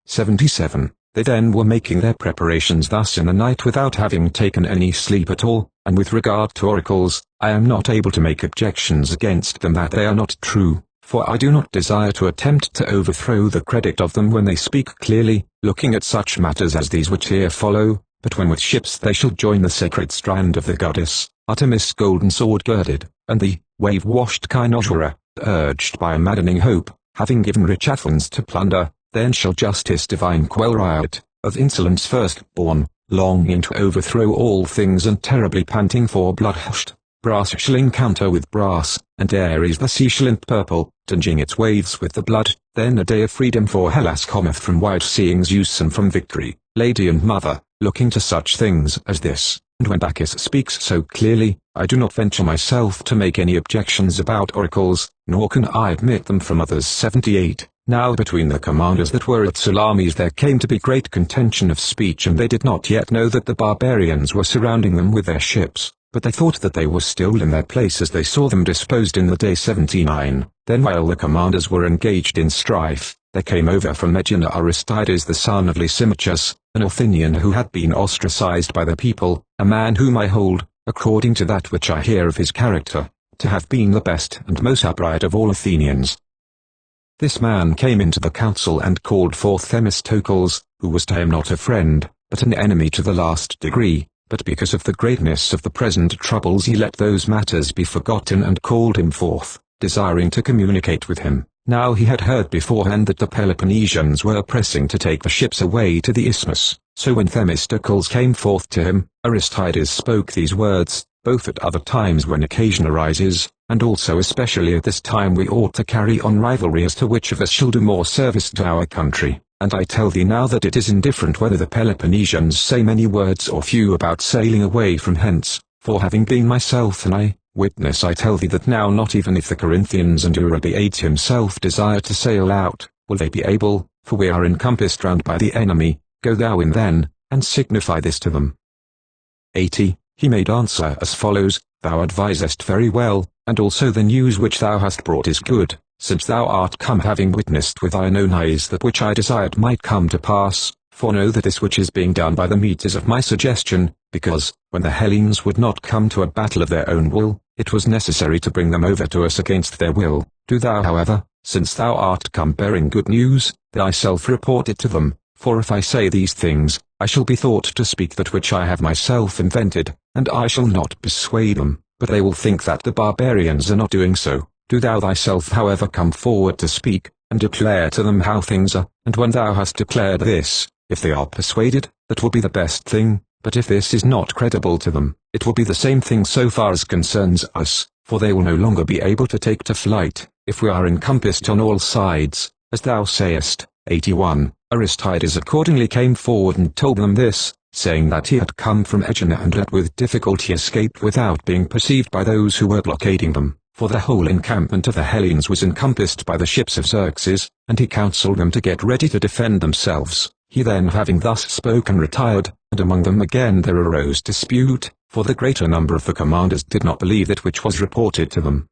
77. They then were making their preparations thus in the night without having taken any sleep at all, and with regard to oracles, I am not able to make objections against them that they are not true, for I do not desire to attempt to overthrow the credit of them when they speak clearly, looking at such matters as these which here follow, but when with ships they shall join the sacred strand of the goddess, Artemis golden sword girded, and the wave-washed Kynosura, urged by a maddening hope, having given rich Athens to plunder, then shall justice divine quell riot, of insolence firstborn, longing to overthrow all things and terribly panting for blood-hushed. Brass shall encounter with brass, and Ares the sea shall in purple, tinging its waves with the blood. Then a day of freedom for Hellas cometh from wide-seeing Zeus and from victory, lady and mother, looking to such things as this. And when Bacchus speaks so clearly, I do not venture myself to make any objections about oracles, nor can I admit them from others. 78. Now between the commanders that were at Salamis there came to be great contention of speech, and they did not yet know that the barbarians were surrounding them with their ships, but they thought that they were still in their place as they saw them disposed in the day. 79. Then while the commanders were engaged in strife, there came over from Aegina Aristides the son of Lysimachus, an Athenian who had been ostracized by the people, a man whom I hold, according to that which I hear of his character, to have been the best and most upright of all Athenians. This man came into the council and called forth Themistocles, who was to him not a friend, but an enemy to the last degree, but because of the greatness of the present troubles he let those matters be forgotten and called him forth, desiring to communicate with him. Now he had heard beforehand that the Peloponnesians were pressing to take the ships away to the isthmus, so when Themistocles came forth to him, Aristides spoke these words, both at other times when occasion arises, and also especially at this time we ought to carry on rivalry as to which of us shall do more service to our country, and I tell thee now that it is indifferent whether the Peloponnesians say many words or few about sailing away from hence, for having been myself an eye witness I tell thee that now not even if the Corinthians and Eurybates himself desire to sail out, will they be able, for we are encompassed round by the enemy. Go thou in then, and signify this to them. 80. He made answer as follows, Thou advisest very well, and also the news which thou hast brought is good, since thou art come having witnessed with thine own eyes that which I desired might come to pass, for know that this which is being done by the Medes is of my suggestion, because, when the Hellenes would not come to a battle of their own will, it was necessary to bring them over to us against their will. Do thou however, since thou art come bearing good news, thyself report it to them, for if I say these things, I shall be thought to speak that which I have myself invented, and I shall not persuade them, but they will think that the barbarians are not doing so. Do thou thyself however come forward to speak, and declare to them how things are, and when thou hast declared this, if they are persuaded, that will be the best thing, but if this is not credible to them, it will be the same thing so far as concerns us, for they will no longer be able to take to flight, if we are encompassed on all sides, as thou sayest. 81. Aristides accordingly came forward and told them this, saying that he had come from Aegina and had with difficulty escaped without being perceived by those who were blockading them, for the whole encampment of the Hellenes was encompassed by the ships of Xerxes, and he counselled them to get ready to defend themselves. He then having thus spoken retired, and among them again there arose dispute, for the greater number of the commanders did not believe that which was reported to them.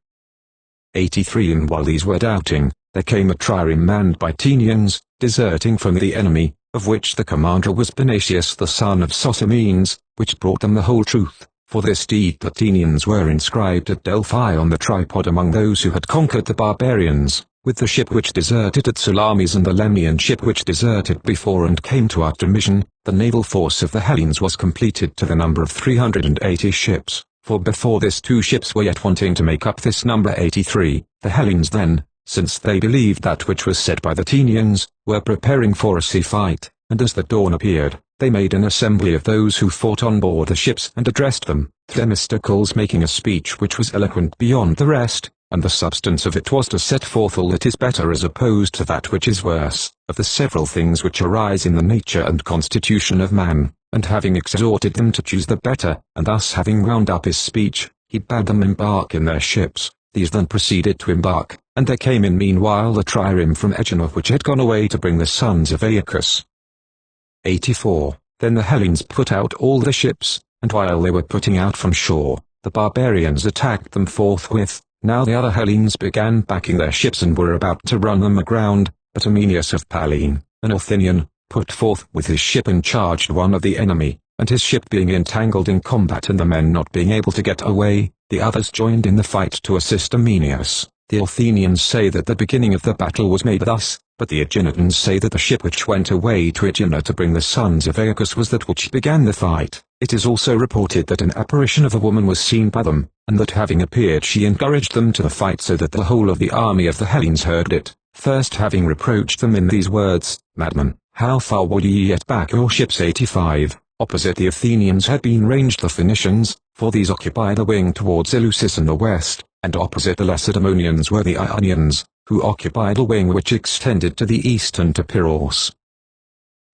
83. And while these were doubting, there came a trireme manned by Athenians, deserting from the enemy, of which the commander was Panasius the son of Sosomenes, which brought them the whole truth. For this deed the Athenians were inscribed at Delphi on the tripod among those who had conquered the barbarians, with the ship which deserted at Salamis and the Lemnian ship which deserted before and came to Artemision. The naval force of the Hellenes was completed to the number of 380 ships, for before this 2 ships were yet wanting to make up this number 83. The Hellenes then, since they believed that which was said by the Athenians, were preparing for a sea fight, and as the dawn appeared, they made an assembly of those who fought on board the ships and addressed them, Themistocles making a speech which was eloquent beyond the rest, and the substance of it was to set forth all that is better as opposed to that which is worse, of the several things which arise in the nature and constitution of man, and having exhorted them to choose the better, and thus having wound up his speech, he bade them embark in their ships. These then proceeded to embark, and there came in meanwhile the trireme from Aegina which had gone away to bring the sons of Aeacus. 84. Then the Hellenes put out all the ships, and while they were putting out from shore, the barbarians attacked them forthwith. Now the other Hellenes began backing their ships and were about to run them aground, but Amenius of Pallene, an Athenian, put forth with his ship and charged one of the enemy, and his ship being entangled in combat and the men not being able to get away, the others joined in the fight to assist Amenius. The Athenians say that the beginning of the battle was made thus, but the Aeginetans say that the ship which went away to Aegina to bring the sons of Aeacus was that which began the fight. It is also reported that an apparition of a woman was seen by them, and that having appeared she encouraged them to the fight so that the whole of the army of the Hellenes heard it, first having reproached them in these words, "Madmen, how far would ye yet back your ships?" 85. Opposite the Athenians had been ranged the Phoenicians, for these occupied a wing towards Eleusis in the west, and opposite the Lacedaemonians were the Ionians, who occupied a wing which extended to the east and to Pyrrhus.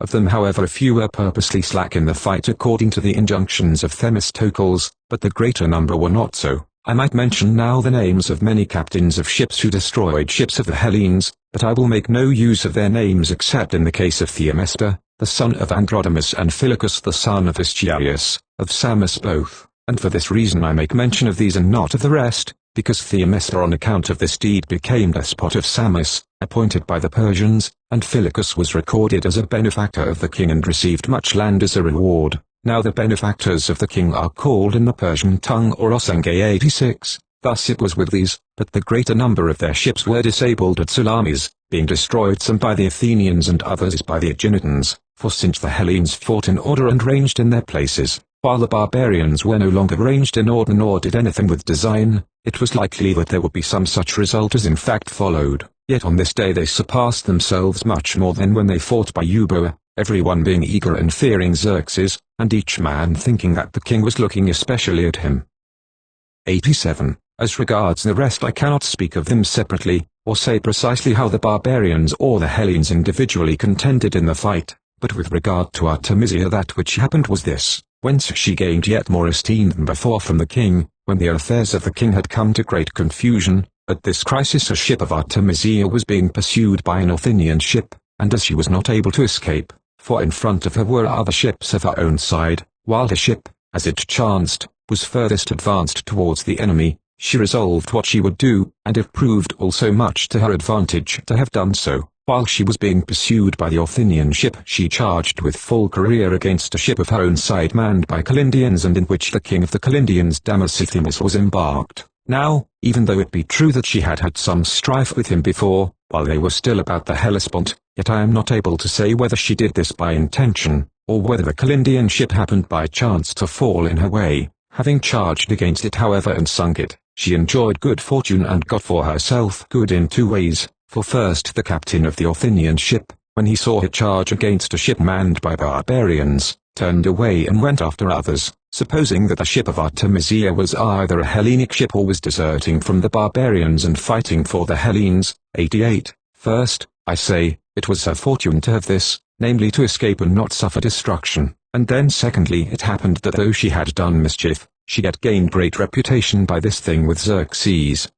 Of them however a few were purposely slack in the fight according to the injunctions of Themistocles, but the greater number were not so. I might mention now the names of many captains of ships who destroyed ships of the Hellenes, but I will make no use of their names except in the case of Theomester, the son of Androdamus, and Phylacus the son of Histiarius, of Samos both, and for this reason I make mention of these and not of the rest, because Theomester on account of this deed became despot of Samos, appointed by the Persians, and Phylacus was recorded as a benefactor of the king and received much land as a reward. Now the benefactors of the king are called in the Persian tongue Orosange. 86. Thus it was with these, but the greater number of their ships were disabled at Salamis, being destroyed some by the Athenians and others by the Aeginetans, for since the Hellenes fought in order and ranged in their places, while the barbarians were no longer ranged in order nor did anything with design, it was likely that there would be some such result as in fact followed. Yet on this day they surpassed themselves much more than when they fought by Euboea, everyone being eager and fearing Xerxes, and each man thinking that the king was looking especially at him. 87. As regards the rest I cannot speak of them separately, or say precisely how the barbarians or the Hellenes individually contended in the fight, but with regard to Artemisia that which happened was this, whence she gained yet more esteem than before from the king, when the affairs of the king had come to great confusion. At this crisis a ship of Artemisia was being pursued by an Athenian ship, and as she was not able to escape, for in front of her were other ships of her own side, while the ship, as it chanced, was furthest advanced towards the enemy, she resolved what she would do, and it proved also much to her advantage to have done so. While she was being pursued by the Athenian ship she charged with full career against a ship of her own side manned by Calindians and in which the king of the Calindians Damosithimus was embarked. Now, even though it be true that she had had some strife with him before, while they were still about the Hellespont, yet I am not able to say whether she did this by intention, or whether the Calindian ship happened by chance to fall in her way. Having charged against it however and sunk it, she enjoyed good fortune and got for herself good in 2 ways. For first the captain of the Athenian ship, when he saw her charge against a ship manned by barbarians, turned away and went after others, supposing that the ship of Artemisia was either a Hellenic ship or was deserting from the barbarians and fighting for the Hellenes. 88. First, I say, it was her fortune to have this, namely to escape and not suffer destruction, and then secondly it happened that though she had done mischief, she had gained great reputation by this thing with Xerxes.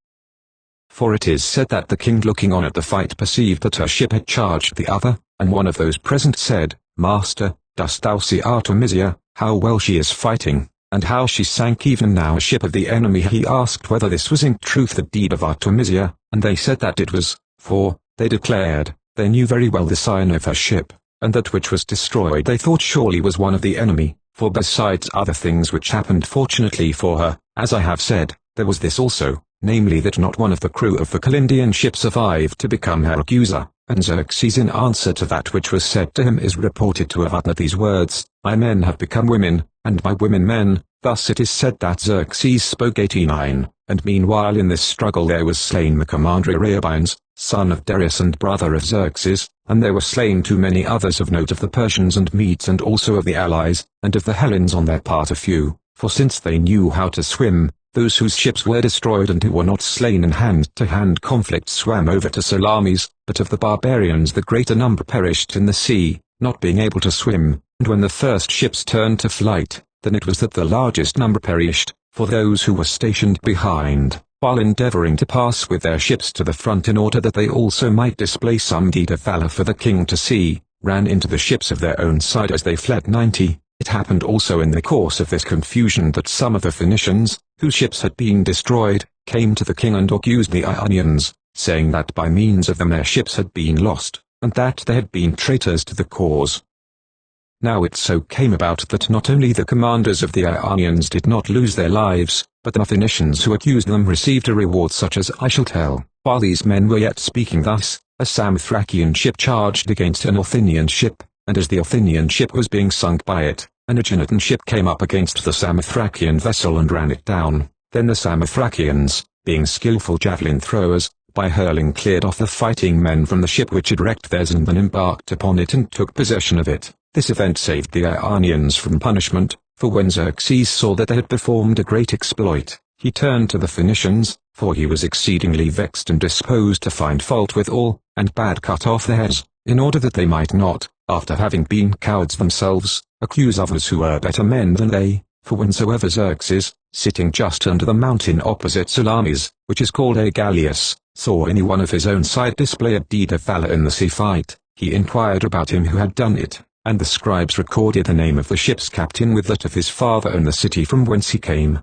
For it is said that the king looking on at the fight perceived that her ship had charged the other, and one of those present said, "Master, dost thou see Artemisia, how well she is fighting, and how she sank even now a ship of the enemy?" He asked whether this was in truth the deed of Artemisia, and they said that it was, for, they declared, they knew very well the sign of her ship, and that which was destroyed they thought surely was one of the enemy, for besides other things which happened fortunately for her, as I have said, there was this also, namely that not one of the crew of the Calindian ship survived to become her accuser, and Xerxes in answer to that which was said to him is reported to have uttered these words, my men have become women, and my women men. Thus it is said that Xerxes spoke 89, and meanwhile in this struggle there was slain the commander Ariobanes, son of Darius and brother of Xerxes, and there were slain too many others of note of the Persians and Medes and also of the allies, and of the Hellenes on their part a few, for since they knew how to swim, those whose ships were destroyed and who were not slain in hand-to-hand conflict swam over to Salamis, but of the barbarians the greater number perished in the sea, not being able to swim, and when the first ships turned to flight, then it was that the largest number perished, for those who were stationed behind, while endeavoring to pass with their ships to the front in order that they also might display some deed of valor for the king to see, ran into the ships of their own side as they fled 90. It happened also in the course of this confusion that some of the Phoenicians, whose ships had been destroyed, came to the king and accused the Ionians, saying that by means of them their ships had been lost, and that they had been traitors to the cause. Now it so came about that not only the commanders of the Ionians did not lose their lives, but the Phoenicians who accused them received a reward such as I shall tell. While these men were yet speaking thus, a Samothracian ship charged against an Athenian ship, and as the Athenian ship was being sunk by it, an Aeginetan ship came up against the Samothracian vessel and ran it down. Then the Samothracians, being skillful javelin throwers, by hurling cleared off the fighting men from the ship which had wrecked theirs and then embarked upon it and took possession of it. This event saved the Ionians from punishment, for when Xerxes saw that they had performed a great exploit, he turned to the Phoenicians, for he was exceedingly vexed and disposed to find fault with all, and bade cut off their heads, in order that they might not, after having been cowards themselves, accuse others who were better men than they, for whensoever Xerxes, sitting just under the mountain opposite Salamis, which is called Aegalius, saw any one of his own side display a deed of valor in the sea fight, he inquired about him who had done it, and the scribes recorded the name of the ship's captain with that of his father and the city from whence he came.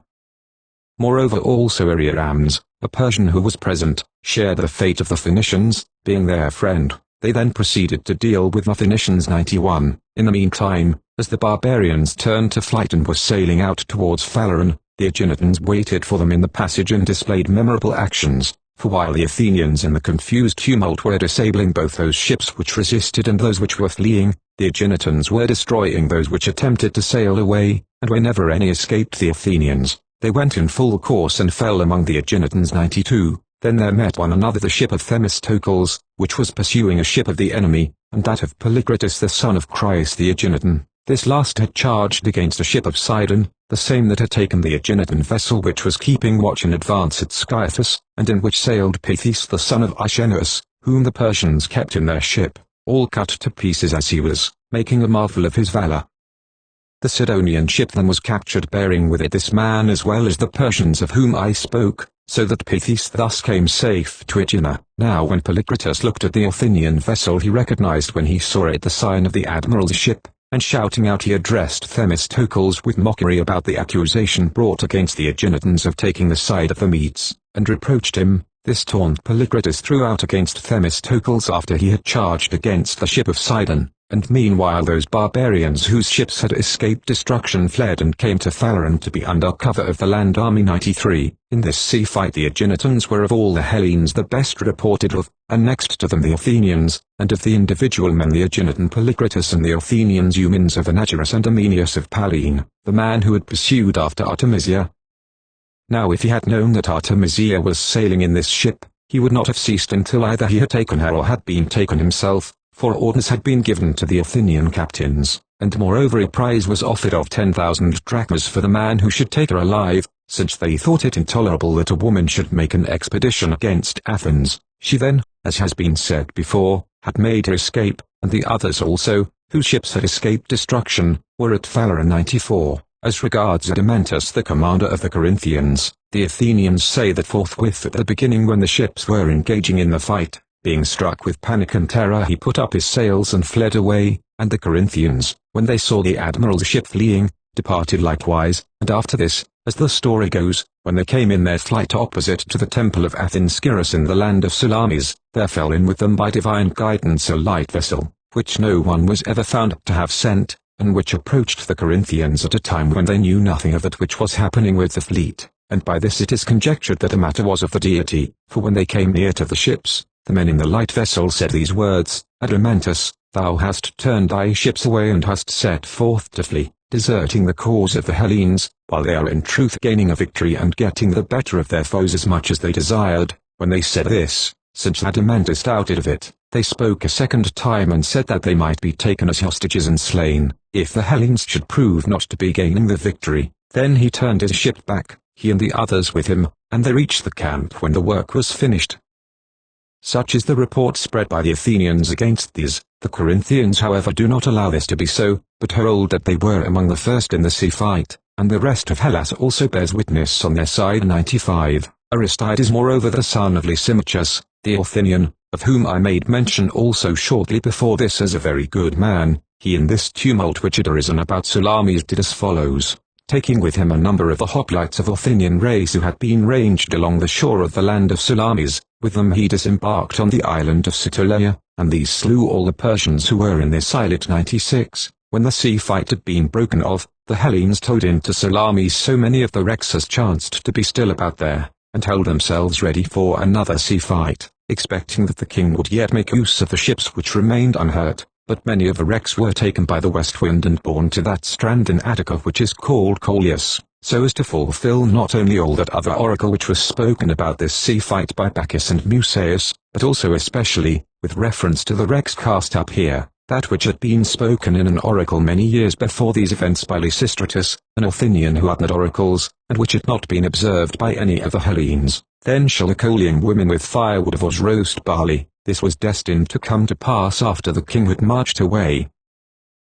Moreover also Ariobanes, a Persian who was present, shared the fate of the Phoenicians, being their friend. They then proceeded to deal with the Phoenicians 91. In the meantime, as the barbarians turned to flight and were sailing out towards Phaleron, the Aeginetans waited for them in the passage and displayed memorable actions, for while the Athenians in the confused tumult were disabling both those ships which resisted and those which were fleeing, the Aeginetans were destroying those which attempted to sail away, and whenever any escaped the Athenians, they went in full course and fell among the Aeginetans 92. Then there met one another the ship of Themistocles, which was pursuing a ship of the enemy, and that of Polycrates the son of Chryas the Aeginetan. This last had charged against a ship of Sidon, the same that had taken the Aeginetan vessel which was keeping watch in advance at Scythus, and in which sailed Pythes the son of Aeschenus, whom the Persians kept in their ship, all cut to pieces as he was, making a marvel of his valor. The Sidonian ship then was captured bearing with it this man as well as the Persians of whom I spoke, so that Pythes thus came safe to Aegina. Now when Polycrates looked at the Athenian vessel he recognized when he saw it the sign of the admiral's ship, and shouting out he addressed Themistocles with mockery about the accusation brought against the Aeginetans of taking the side of the Medes, and reproached him. This taunt Polycrates threw out against Themistocles after he had charged against the ship of Sidon, and meanwhile those barbarians whose ships had escaped destruction fled and came to Phaleron to be under cover of the land army 93. In this sea fight the Aeginetans were of all the Hellenes the best reported of, and next to them the Athenians, and of the individual men the Aeginetan Polycrates and the Athenians Eumens of Anagyras and Amenius of Pallene, the man who had pursued after Artemisia. Now if he had known that Artemisia was sailing in this ship, he would not have ceased until either he had taken her or had been taken himself, for orders had been given to the Athenian captains, and moreover a prize was offered of 10,000 drachmas for the man who should take her alive, since they thought it intolerable that a woman should make an expedition against Athens. She then, as has been said before, had made her escape, and the others also, whose ships had escaped destruction, were at Phaleron 94. As regards Adamantus the commander of the Corinthians, the Athenians say that forthwith at the beginning when the ships were engaging in the fight, being struck with panic and terror he put up his sails and fled away, and the Corinthians, when they saw the admiral's ship fleeing, departed likewise, and after this, as the story goes, when they came in their flight opposite to the temple of Athens Sciras in the land of Salamis, there fell in with them by divine guidance a light vessel, which no one was ever found to have sent, and which approached the Corinthians at a time when they knew nothing of that which was happening with the fleet, and by this it is conjectured that the matter was of the deity, for when they came near to the ships, the men in the light vessel said these words, Adeimantus, thou hast turned thy ships away and hast set forth to flee, deserting the cause of the Hellenes, while they are in truth gaining a victory and getting the better of their foes as much as they desired. When they said this, since Adeimantus doubted of it, they spoke a second time and said that they might be taken as hostages and slain, if the Hellenes should prove not to be gaining the victory. Then he turned his ship back, he and the others with him, and they reached the camp when the work was finished. Such is the report spread by the Athenians against these. The Corinthians however do not allow this to be so, but hold that they were among the first in the sea fight, and the rest of Hellas also bears witness on their side. 95. Aristides is moreover the son of Lysimachus, the Athenian, of whom I made mention also shortly before this as a very good man. He in this tumult which had arisen about Salamis did as follows, taking with him a number of the hoplites of Athenian race who had been ranged along the shore of the land of Salamis. With them he disembarked on the island of Psytalia, and these slew all the Persians who were in this islet. 96. When the sea fight had been broken off, the Hellenes towed into Salamis so many of the wrecks as chanced to be still about there, and held themselves ready for another sea fight, expecting that the king would yet make use of the ships which remained unhurt. But many of the wrecks were taken by the west wind and borne to that strand in Attica which is called Coelius, so as to fulfill not only all that other oracle which was spoken about this sea fight by Bacchus and Musaeus, but also especially, with reference to the wrecks cast up here, that which had been spoken in an oracle many years before these events by Lysistratus, an Athenian who uttered oracles, and which had not been observed by any of the Hellenes. Then shall Ecolian women with firewood of Oz roast barley. This was destined to come to pass after the king had marched away.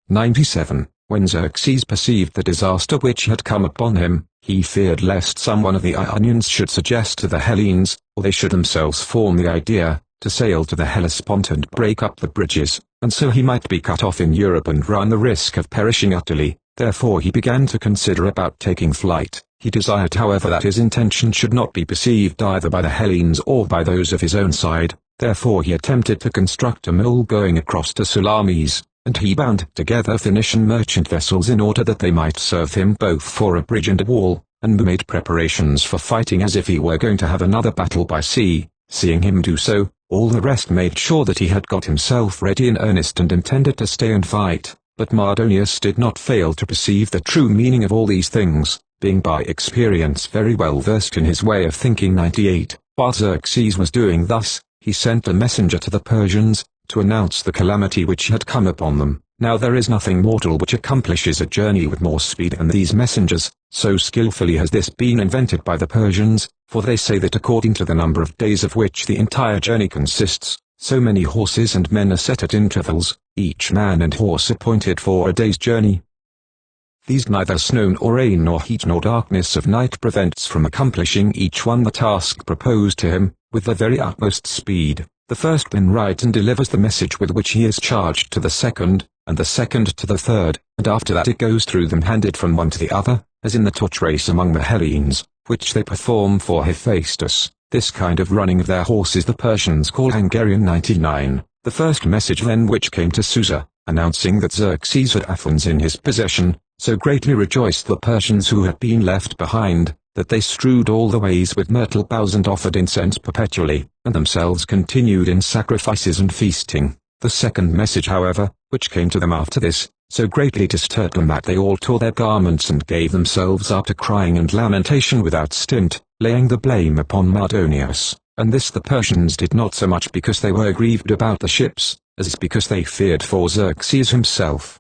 97. When Xerxes perceived the disaster which had come upon him, he feared lest some one of the Ionians should suggest to the Hellenes, or they should themselves form the idea, to sail to the Hellespont and break up the bridges, and so he might be cut off in Europe and run the risk of perishing utterly. Therefore he began to consider about taking flight. He desired however that his intention should not be perceived either by the Hellenes or by those of his own side. Therefore he attempted to construct a mole going across to Salamis, and he bound together Phoenician merchant vessels in order that they might serve him both for a bridge and a wall, and made preparations for fighting as if he were going to have another battle by sea. Seeing him do so, all the rest made sure that he had got himself ready in earnest and intended to stay and fight. But Mardonius did not fail to perceive the true meaning of all these things, being by experience very well versed in his way of thinking. 98. While Xerxes was doing thus, he sent a messenger to the Persians, to announce the calamity which had come upon them. Now there is nothing mortal which accomplishes a journey with more speed than these messengers, so skillfully has this been invented by the Persians, for they say that according to the number of days of which the entire journey consists, so many horses and men are set at intervals, each man and horse appointed for a day's journey. These neither snow nor rain nor heat nor darkness of night prevents from accomplishing each one the task proposed to him, with the very utmost speed. The first then rides and delivers the message with which he is charged to the second, and the second to the third, and after that it goes through them handed from one to the other, as in the torch race among the Hellenes, which they perform for Hephaestus. This kind of running of their horses the Persians call Hungarian. 99. The first message then which came to Susa, announcing that Xerxes had Athens in his possession, so greatly rejoiced the Persians who had been left behind, that they strewed all the ways with myrtle boughs and offered incense perpetually, and themselves continued in sacrifices and feasting. The second message however, which came to them after this, so greatly disturbed them that they all tore their garments and gave themselves up to crying and lamentation without stint, laying the blame upon Mardonius. And this the Persians did not so much because they were grieved about the ships, as because they feared for Xerxes himself.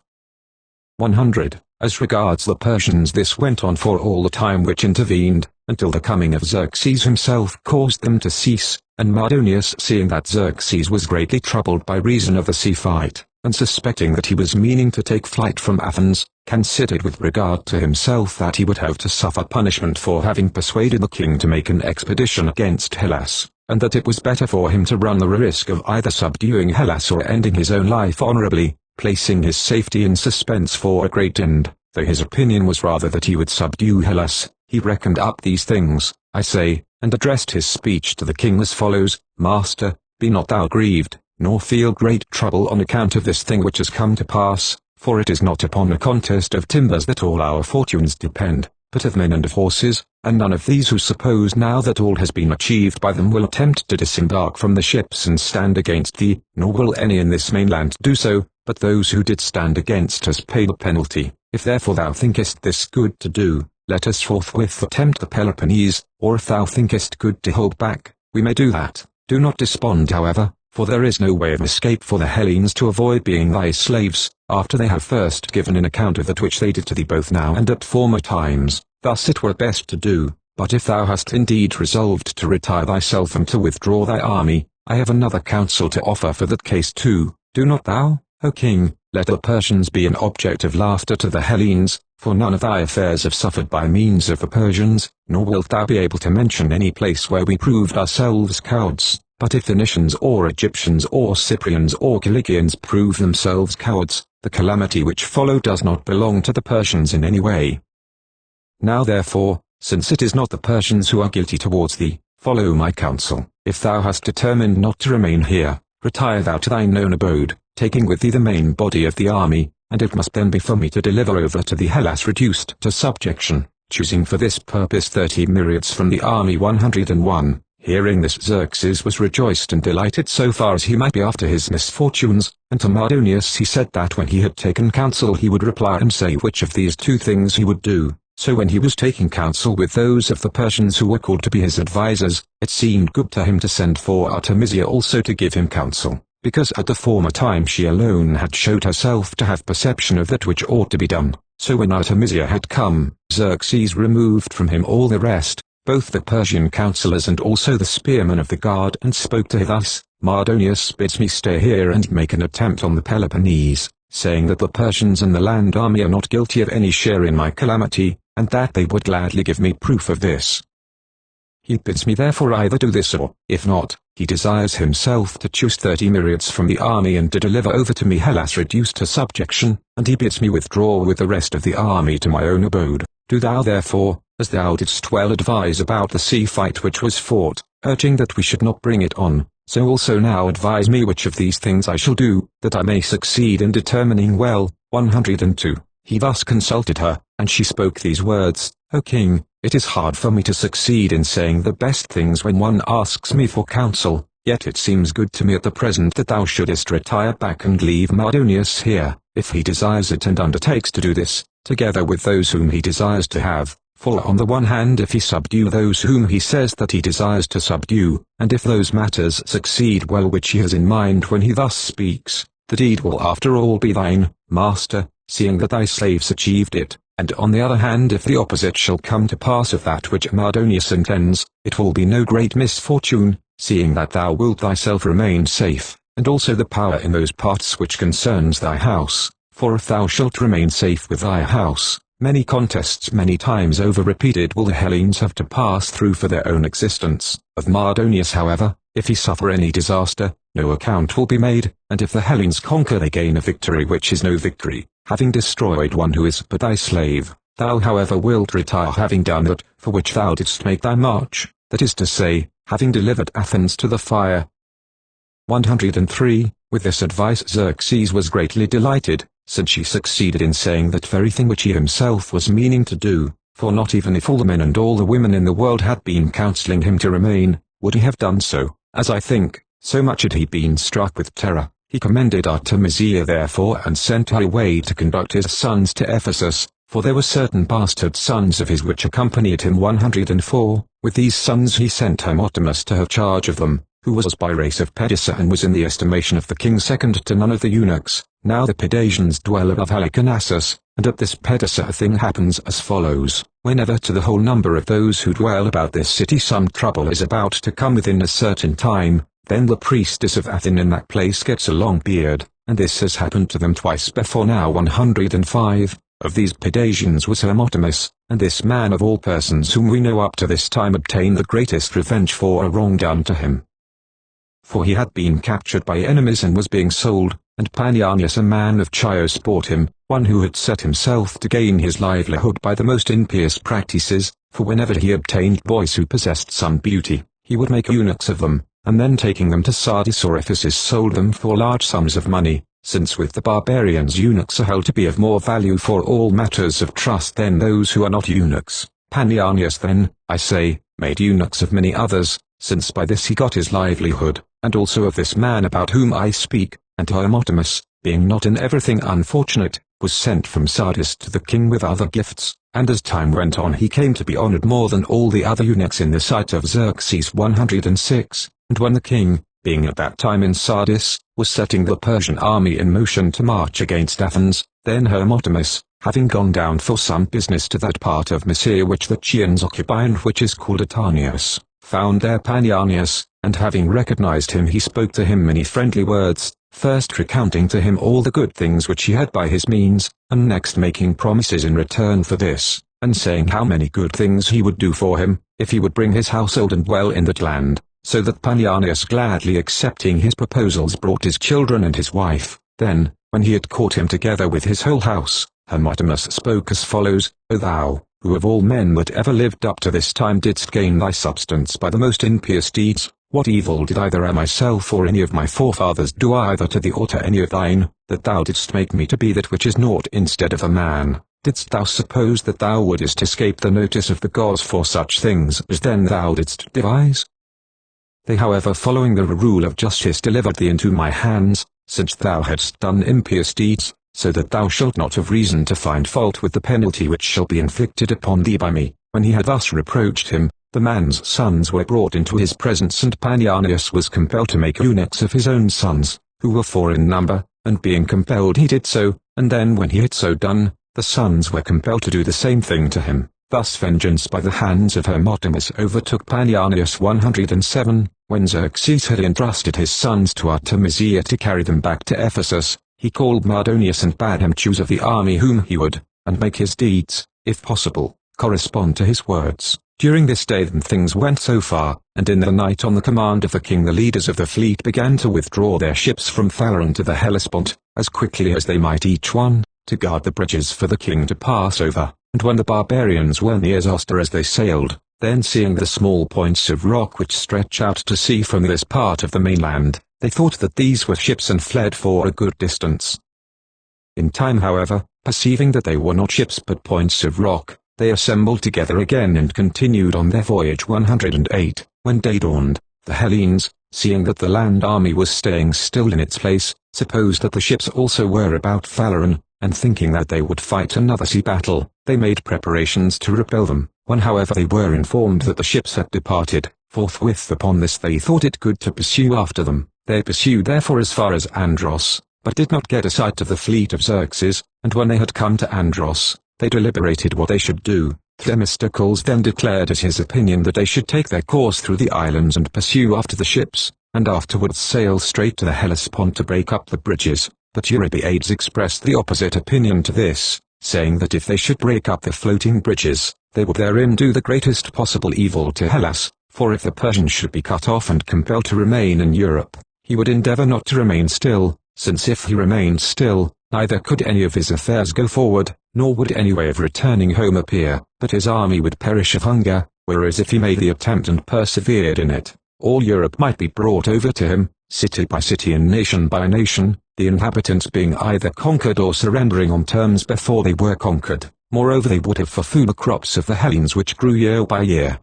100. As regards the Persians this went on for all the time which intervened, until the coming of Xerxes himself caused them to cease, and Mardonius seeing that Xerxes was greatly troubled by reason of the sea fight, and suspecting that he was meaning to take flight from Athens, considered with regard to himself that he would have to suffer punishment for having persuaded the king to make an expedition against Hellas, and that it was better for him to run the risk of either subduing Hellas or ending his own life honorably, placing his safety in suspense for a great end. Though his opinion was rather that he would subdue Hellas, he reckoned up these things, I say, and addressed his speech to the king as follows: Master, be not thou grieved, nor feel great trouble on account of this thing which has come to pass, for it is not upon a contest of timbers that all our fortunes depend, but of men and of horses, and none of these who suppose now that all has been achieved by them will attempt to disembark from the ships and stand against thee, nor will any in this mainland do so, but those who did stand against us pay the penalty. If therefore thou thinkest this good to do, let us forthwith attempt the Peloponnese, or if thou thinkest good to hold back, we may do that. Do not despond however, for there is no way of escape for the Hellenes to avoid being thy slaves, after they have first given an account of that which they did to thee both now and at former times. Thus it were best to do, but if thou hast indeed resolved to retire thyself and to withdraw thy army, I have another counsel to offer for that case too. Do not thou, O king, let the Persians be an object of laughter to the Hellenes, for none of thy affairs have suffered by means of the Persians, nor wilt thou be able to mention any place where we proved ourselves cowards. But if Phoenicians or Egyptians or Cyprians or Cilicians prove themselves cowards, the calamity which followed does not belong to the Persians in any way. Now therefore, since it is not the Persians who are guilty towards thee, follow my counsel. If thou hast determined not to remain here, retire thou to thine own abode, taking with thee the main body of the army, and it must then be for me to deliver over to thee Hellas reduced to subjection, choosing for this purpose 30 myriads from the army 101. Hearing this Xerxes was rejoiced and delighted so far as he might be after his misfortunes, and to Mardonius he said that when he had taken counsel he would reply and say which of these two things he would do. So when he was taking counsel with those of the Persians who were called to be his advisers, it seemed good to him to send for Artemisia also to give him counsel, because at the former time she alone had showed herself to have perception of that which ought to be done. So when Artemisia had come, Xerxes removed from him all the rest, both the Persian counselors and also the spearmen of the guard, and spoke to her thus: Mardonius bids me stay here and make an attempt on the Peloponnese, saying that the Persians and the land army are not guilty of any share in my calamity, and that they would gladly give me proof of this. He bids me therefore either do this or, if not, he desires himself to choose 30 myriads from the army and to deliver over to me Hellas reduced to subjection, and he bids me withdraw with the rest of the army to my own abode. Do thou therefore, as thou didst well advise about the sea fight which was fought, urging that we should not bring it on, so also now advise me which of these things I shall do, that I may succeed in determining well. 102. He thus consulted her, and she spoke these words: O king, it is hard for me to succeed in saying the best things when one asks me for counsel, yet it seems good to me at the present that thou shouldest retire back and leave Mardonius here, if he desires it and undertakes to do this, together with those whom he desires to have. For on the one hand if he subdue those whom he says that he desires to subdue, and if those matters succeed well which he has in mind when he thus speaks, the deed will after all be thine, master, seeing that thy slaves achieved it. And on the other hand if the opposite shall come to pass of that which Mardonius intends, it will be no great misfortune, seeing that thou wilt thyself remain safe, and also the power in those parts which concerns thy house. For if thou shalt remain safe with thy house, many contests many times over repeated will the Hellenes have to pass through for their own existence. Of Mardonius however, if he suffer any disaster, no account will be made, and if the Hellenes conquer they gain a victory which is no victory, having destroyed one who is but thy slave. Thou however wilt retire having done that, for which thou didst make thy march, that is to say, having delivered Athens to the fire. 103. With this advice Xerxes was greatly delighted, since she succeeded in saying that very thing which he himself was meaning to do, for not even if all the men and all the women in the world had been counseling him to remain, would he have done so. As I think, so much had he been struck with terror. He commended Artemisia therefore and sent her away to conduct his sons to Ephesus, for there were certain bastard sons of his which accompanied him. 104. With these sons he sent Hermotimus to have charge of them, who was by race of Pedissa and was in the estimation of the king second to none of the eunuchs. Now the Pedasians dwell above Halicarnassus, and at this Pedissa a thing happens as follows: whenever to the whole number of those who dwell about this city some trouble is about to come within a certain time, then the priestess of Athene in that place gets a long beard, and this has happened to them twice before now. 105. Of these Pedasians was Hermotimus, and this man of all persons whom we know up to this time obtained the greatest revenge for a wrong done to him. For he had been captured by enemies and was being sold, and Panyaenus a man of Chios bought him, one who had set himself to gain his livelihood by the most impious practices, for whenever he obtained boys who possessed some beauty, he would make eunuchs of them, and then taking them to Sardis or Ephesus sold them for large sums of money, since with the barbarians eunuchs are held to be of more value for all matters of trust than those who are not eunuchs. Paneanius then, I say, made eunuchs of many others, since by this he got his livelihood, and also of this man about whom I speak, and Hermotimus, being not in everything unfortunate, was sent from Sardis to the king with other gifts, and as time went on he came to be honored more than all the other eunuchs in the sight of Xerxes 106, and when the king, being at that time in Sardis, was setting the Persian army in motion to march against Athens, then Hermotimus, having gone down for some business to that part of Mysia which the Chians occupy and which is called Atanius, found there Paneanius, and having recognized him he spoke to him many friendly words, first recounting to him all the good things which he had by his means, and next making promises in return for this, and saying how many good things he would do for him, if he would bring his household and dwell in that land, so that Paneanius gladly accepting his proposals brought his children and his wife. Then, when he had caught him together with his whole house, Hermotimus spoke as follows: O thou, who of all men that ever lived up to this time didst gain thy substance by the most impious deeds, what evil did either I myself or any of my forefathers do either to thee or to any of thine, that thou didst make me to be that which is naught instead of a man? Didst thou suppose that thou wouldest escape the notice of the gods for such things as then thou didst devise? They however following the rule of justice delivered thee into my hands, since thou hadst done impious deeds, so that thou shalt not have reason to find fault with the penalty which shall be inflicted upon thee by me. When he had thus reproached him, the man's sons were brought into his presence, and Paneanius was compelled to make eunuchs of his own sons, who were 4 in number, and being compelled he did so, and then when he had so done, the sons were compelled to do the same thing to him. Thus vengeance by the hands of Hermotimus overtook Paneanius 107, when Xerxes had entrusted his sons to Artemisia to carry them back to Ephesus. He called Mardonius and bade him choose of the army whom he would, and make his deeds, if possible, correspond to his words. During this day then things went so far, and in the night on the command of the king the leaders of the fleet began to withdraw their ships from Phaleron to the Hellespont, as quickly as they might each one, to guard the bridges for the king to pass over. And when the barbarians were near Zoster as they sailed, then seeing the small points of rock which stretch out to sea from this part of the mainland, they thought that these were ships and fled for a good distance. In time however, perceiving that they were not ships but points of rock, they assembled together again and continued on their voyage 108. When day dawned, the Hellenes, seeing that the land army was staying still in its place, supposed that the ships also were about Phaleron, and thinking that they would fight another sea battle, they made preparations to repel them. When however they were informed that the ships had departed, forthwith upon this they thought it good to pursue after them. They pursued therefore as far as Andros, but did not get a sight of the fleet of Xerxes, and when they had come to Andros, they deliberated what they should do. Themistocles then declared as his opinion that they should take their course through the islands and pursue after the ships, and afterwards sail straight to the Hellespont to break up the bridges. But Eurybiades expressed the opposite opinion to this, saying that if they should break up the floating bridges, they would therein do the greatest possible evil to Hellas, for if the Persians should be cut off and compelled to remain in Europe, he would endeavor not to remain still, since if he remained still, neither could any of his affairs go forward, nor would any way of returning home appear, but his army would perish of hunger, whereas if he made the attempt and persevered in it, all Europe might be brought over to him, city by city and nation by nation, the inhabitants being either conquered or surrendering on terms before they were conquered. Moreover they would have for food the crops of the Hellenes which grew year by year.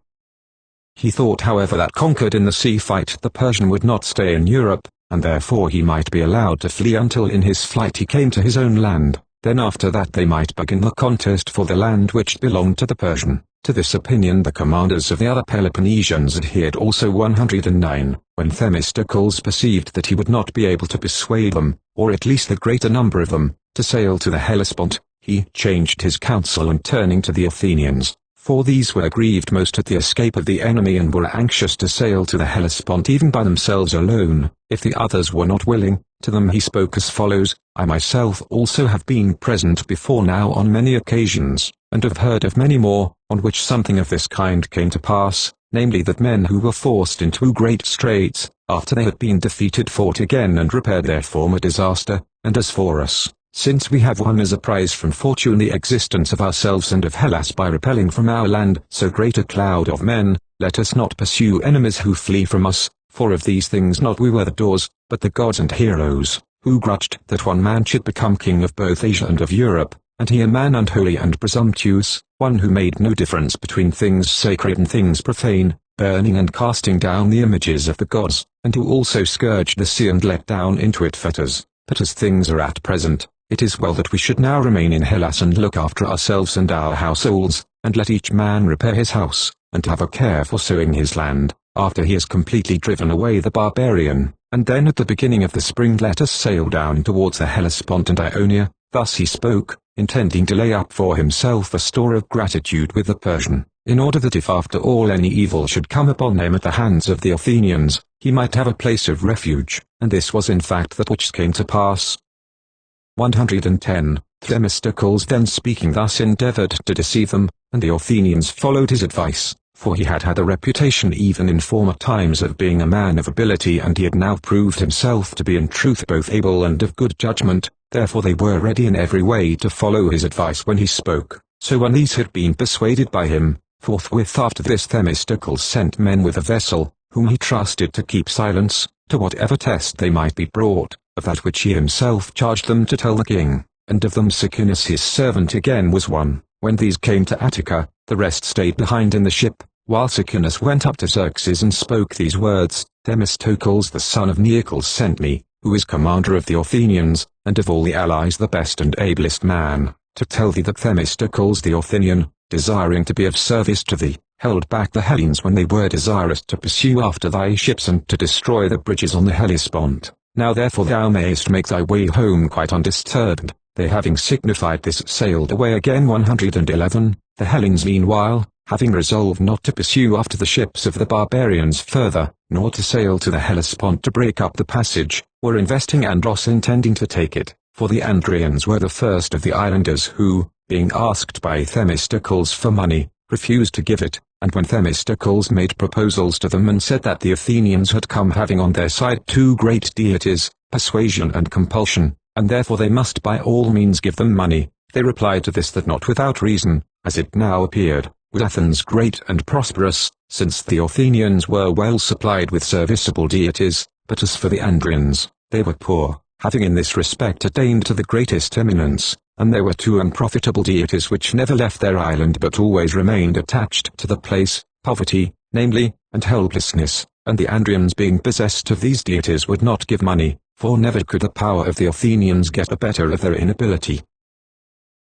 He thought however that conquered in the sea fight the Persian would not stay in Europe, and therefore he might be allowed to flee until in his flight he came to his own land. Then after that they might begin the contest for the land which belonged to the Persian. To this opinion the commanders of the other Peloponnesians adhered also 109. When Themistocles perceived that he would not be able to persuade them, or at least the greater number of them, to sail to the Hellespont, he changed his counsel and turning to the Athenians, for these were grieved most at the escape of the enemy and were anxious to sail to the Hellespont even by themselves alone, if the others were not willing, to them he spoke as follows: I myself also have been present before now on many occasions, and have heard of many more, on which something of this kind came to pass, namely that men who were forced into great straits, after they had been defeated fought again and repaired their former disaster. And as for us, since we have won as a prize from fortune the existence of ourselves and of Hellas by repelling from our land so great a cloud of men, let us not pursue enemies who flee from us, for of these things not we were the doors, but the gods and heroes, who grudged that one man should become king of both Asia and of Europe, and he a man unholy and presumptuous, one who made no difference between things sacred and things profane, burning and casting down the images of the gods, and who also scourged the sea and let down into it fetters. But as things are at present, it is well that we should now remain in Hellas and look after ourselves and our households, and let each man repair his house, and have a care for sowing his land, after he has completely driven away the barbarian, and then at the beginning of the spring let us sail down towards the Hellespont and Ionia. Thus he spoke, intending to lay up for himself a store of gratitude with the Persian, in order that if after all any evil should come upon him at the hands of the Athenians, he might have a place of refuge, and this was in fact that which came to pass. 110. Themistocles then speaking thus endeavored to deceive them, and the Athenians followed his advice, for he had had a reputation even in former times of being a man of ability, and he had now proved himself to be in truth both able and of good judgment. Therefore they were ready in every way to follow his advice when he spoke. So when these had been persuaded by him, forthwith after this Themistocles sent men with a vessel, whom he trusted to keep silence, to whatever test they might be brought, of that which he himself charged them to tell the king, and of them Sicinius his servant again was one. When these came to Attica, the rest stayed behind in the ship, while Sicinius went up to Xerxes and spoke these words, Themistocles the son of Nearchus sent me, who is commander of the Athenians, and of all the allies the best and ablest man, to tell thee that Themistocles the Athenian, desiring to be of service to thee, held back the Hellenes when they were desirous to pursue after thy ships and to destroy the bridges on the Hellespont. Now therefore thou mayest make thy way home quite undisturbed. They having signified this sailed away again. 111. The Hellenes meanwhile, having resolved not to pursue after the ships of the barbarians further, nor to sail to the Hellespont to break up the passage, were investing Andros intending to take it, for the Andrians were the first of the islanders who, being asked by Themistocles for money, refused to give it, and when Themistocles made proposals to them and said that the Athenians had come having on their side two great deities, persuasion and compulsion, and therefore they must by all means give them money, they replied to this that not without reason, as it now appeared, was Athens great and prosperous, since the Athenians were well supplied with serviceable deities, but as for the Andrians, they were poor, having in this respect attained to the greatest eminence, and there were two unprofitable deities which never left their island but always remained attached to the place, poverty, namely, and helplessness, and the Andrians being possessed of these deities would not give money, for never could the power of the Athenians get the better of their inability.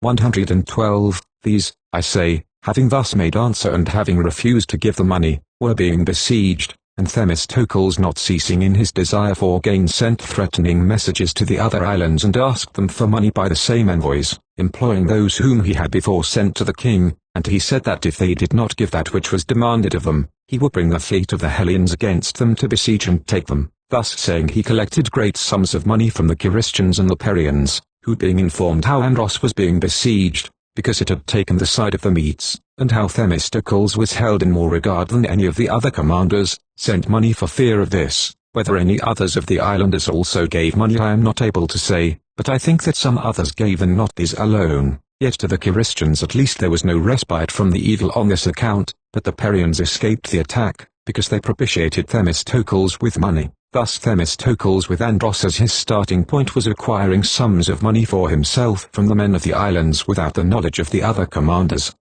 112. These, I say, having thus made answer and having refused to give the money, were being besieged, and Themistocles not ceasing in his desire for gain sent threatening messages to the other islands and asked them for money by the same envoys, employing those whom he had before sent to the king, and he said that if they did not give that which was demanded of them, he would bring the fleet of the Hellenes against them to besiege and take them. Thus saying he collected great sums of money from the Christians and the Perians, who being informed how Andros was being besieged, because it had taken the side of the Medes, and how Themistocles was held in more regard than any of the other commanders, sent money for fear of this. Whether any others of the islanders also gave money I am not able to say, but I think that some others gave and not these alone. Yet to the Christians at least there was no respite from the evil on this account, but the Perians escaped the attack, because they propitiated Themistocles with money. Thus Themistocles with Andros as his starting point was acquiring sums of money for himself from the men of the islands without the knowledge of the other commanders.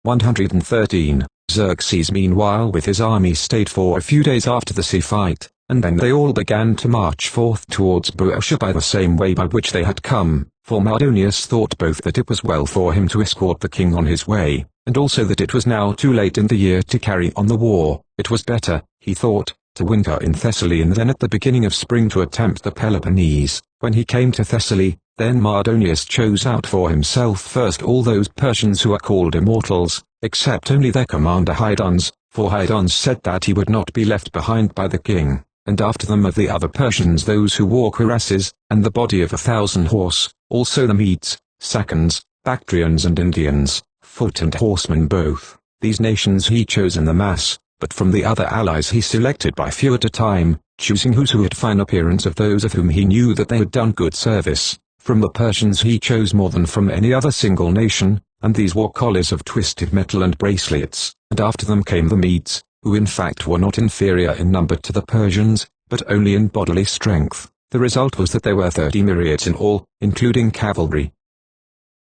113. Xerxes meanwhile with his army stayed for a few days after the sea fight, and then they all began to march forth towards Boeotia by the same way by which they had come, for Mardonius thought both that it was well for him to escort the king on his way, and also that it was now too late in the year to carry on the war. It was better, he thought, to winter in Thessaly and then at the beginning of spring to attempt the Peloponnese. When he came to Thessaly, then Mardonius chose out for himself first all those Persians who are called immortals, except only their commander Hydarnes, for Hydarnes said that he would not be left behind by the king, and after them of the other Persians those who wore cuirasses, and the body of 1,000 horse, also the Medes, Saccans, Bactrians and Indians, foot and horsemen both. These nations he chose in the mass, but from the other allies he selected by few at a time, choosing who had fine appearance of those of whom he knew that they had done good service. From the Persians he chose more than from any other single nation, and these wore collars of twisted metal and bracelets, and after them came the Medes, who in fact were not inferior in number to the Persians, but only in bodily strength. The result was that there were 30 myriads in all, including cavalry.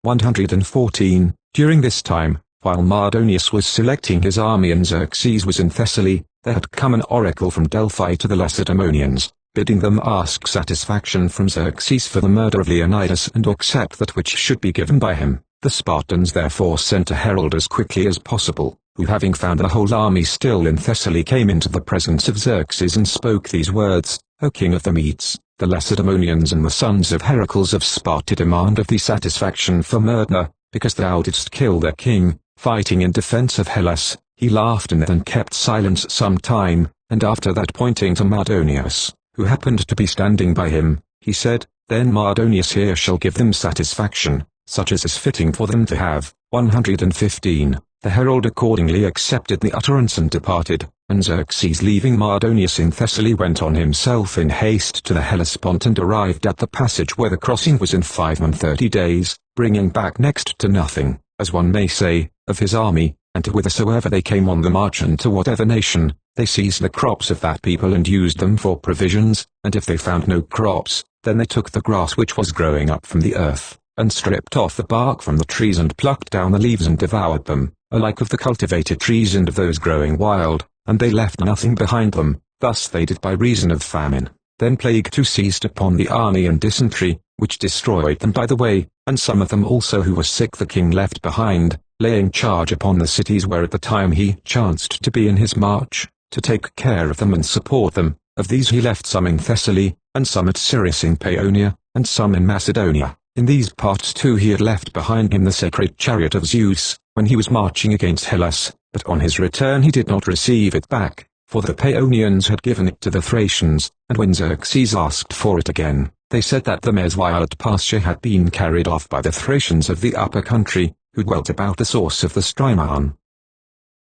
114. During this time, while Mardonius was selecting his army and Xerxes was in Thessaly, there had come an oracle from Delphi to the Lacedaemonians, bidding them ask satisfaction from Xerxes for the murder of Leonidas and accept that which should be given by him. The Spartans therefore sent a herald as quickly as possible, who having found the whole army still in Thessaly came into the presence of Xerxes and spoke these words: O king of the Medes, the Lacedaemonians and the sons of Heracles of Sparta demand of thee satisfaction for murder, because thou didst kill their king, fighting in defense of Hellas. He laughed and then kept silence some time, and after that pointing to Mardonius, who happened to be standing by him, he said, Then Mardonius here shall give them satisfaction, such as is fitting for them to have. 115. The herald accordingly accepted the utterance and departed, and Xerxes leaving Mardonius in Thessaly went on himself in haste to the Hellespont and arrived at the passage where the crossing was in 35 days, bringing back next to nothing, as one may say, of his army, and to whithersoever they came on the march and to whatever nation, they seized the crops of that people and used them for provisions, and if they found no crops, then they took the grass which was growing up from the earth, and stripped off the bark from the trees and plucked down the leaves and devoured them, alike of the cultivated trees and of those growing wild, and they left nothing behind them. Thus they did by reason of famine. Then plague too seized upon the army and dysentery, which destroyed them by the way, and some of them also who were sick the king left behind, laying charge upon the cities where at the time he chanced to be in his march, to take care of them and support them. Of these he left some in Thessaly, and some at Syrus in Paeonia, and some in Macedonia. In these parts too he had left behind him the sacred chariot of Zeus, when he was marching against Hellas, but on his return he did not receive it back, for the Paeonians had given it to the Thracians, and when Xerxes asked for it again, they said that the mares while at pasture had been carried off by the Thracians of the upper country, who dwelt about the source of the Strymon.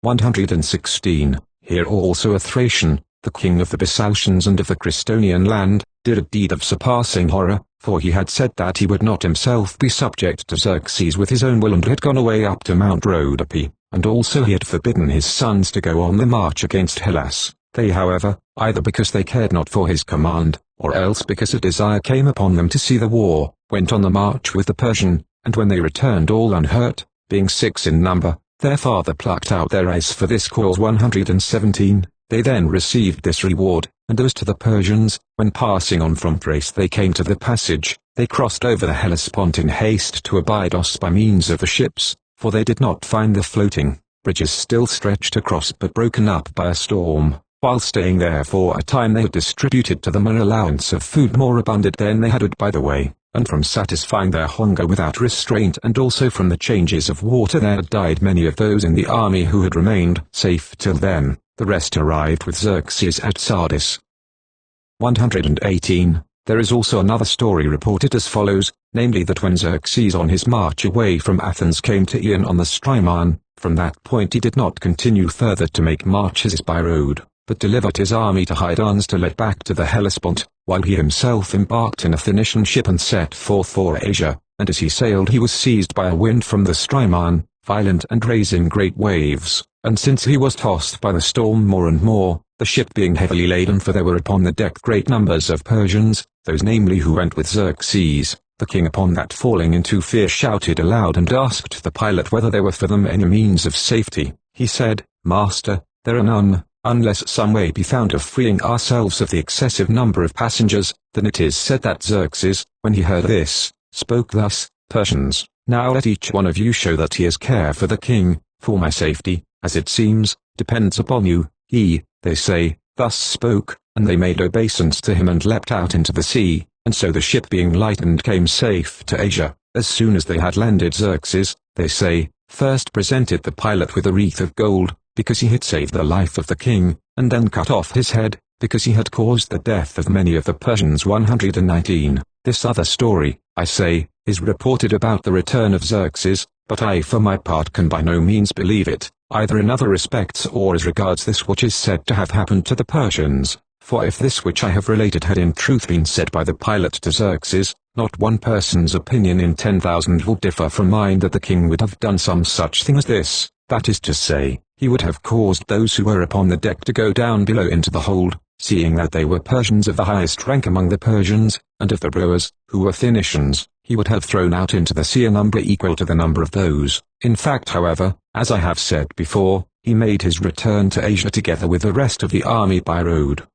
116. Here also a Thracian, the king of the Bisaltians and of the Cristonian land, did a deed of surpassing horror, for he had said that he would not himself be subject to Xerxes with his own will and had gone away up to Mount Rhodope, and also he had forbidden his sons to go on the march against Hellas. They however, either because they cared not for his command, or else because a desire came upon them to see the war, went on the march with the Persian, and when they returned all unhurt, being 6 in number, their father plucked out their eyes for this cause. 117. They then received this reward, and as to the Persians, when passing on from Thrace they came to the passage, they crossed over the Hellespont in haste to Abydos by means of the ships, for they did not find the floating bridges still stretched across but broken up by a storm. While staying there for a time they had distributed to them an allowance of food more abundant than they had by the way, and from satisfying their hunger without restraint and also from the changes of water there had died many of those in the army who had remained safe till then. The rest arrived with Xerxes at Sardis. 118. There is also another story reported as follows, namely that when Xerxes on his march away from Athens came to Ion on the Strymon, from that point he did not continue further to make marches by road, but delivered his army to Hydons to lead back to the Hellespont, while he himself embarked in a Phoenician ship and set forth for Asia, and as he sailed he was seized by a wind from the Strymon, violent and raising great waves, and since he was tossed by the storm more and more, the ship being heavily laden for there were upon the deck great numbers of Persians, those namely who went with Xerxes, the king upon that falling into fear shouted aloud and asked the pilot whether there were for them any means of safety. He said, Master, there are none, unless some way be found of freeing ourselves of the excessive number of passengers. Then it is said that Xerxes, when he heard this, spoke thus, Persians, now let each one of you show that he has care for the king, for my safety, as it seems, depends upon you. He, they say, thus spoke, and they made obeisance to him and leapt out into the sea, and so the ship being lightened came safe to Asia. As soon as they had landed Xerxes, they say, first presented the pilot with a wreath of gold, because he had saved the life of the king, and then cut off his head, because he had caused the death of many of the Persians. 119. This other story, I say, is reported about the return of Xerxes, but I for my part can by no means believe it, either in other respects or as regards this which is said to have happened to the Persians, for if this which I have related had in truth been said by the pilot to Xerxes, not one person's opinion in 10,000 will differ from mine that the king would have done some such thing as this, that is to say, he would have caused those who were upon the deck to go down below into the hold, seeing that they were Persians of the highest rank among the Persians, and of the rowers, who were Phoenicians, he would have thrown out into the sea a number equal to the number of those. In fact, however, as I have said before, he made his return to Asia together with the rest of the army by road.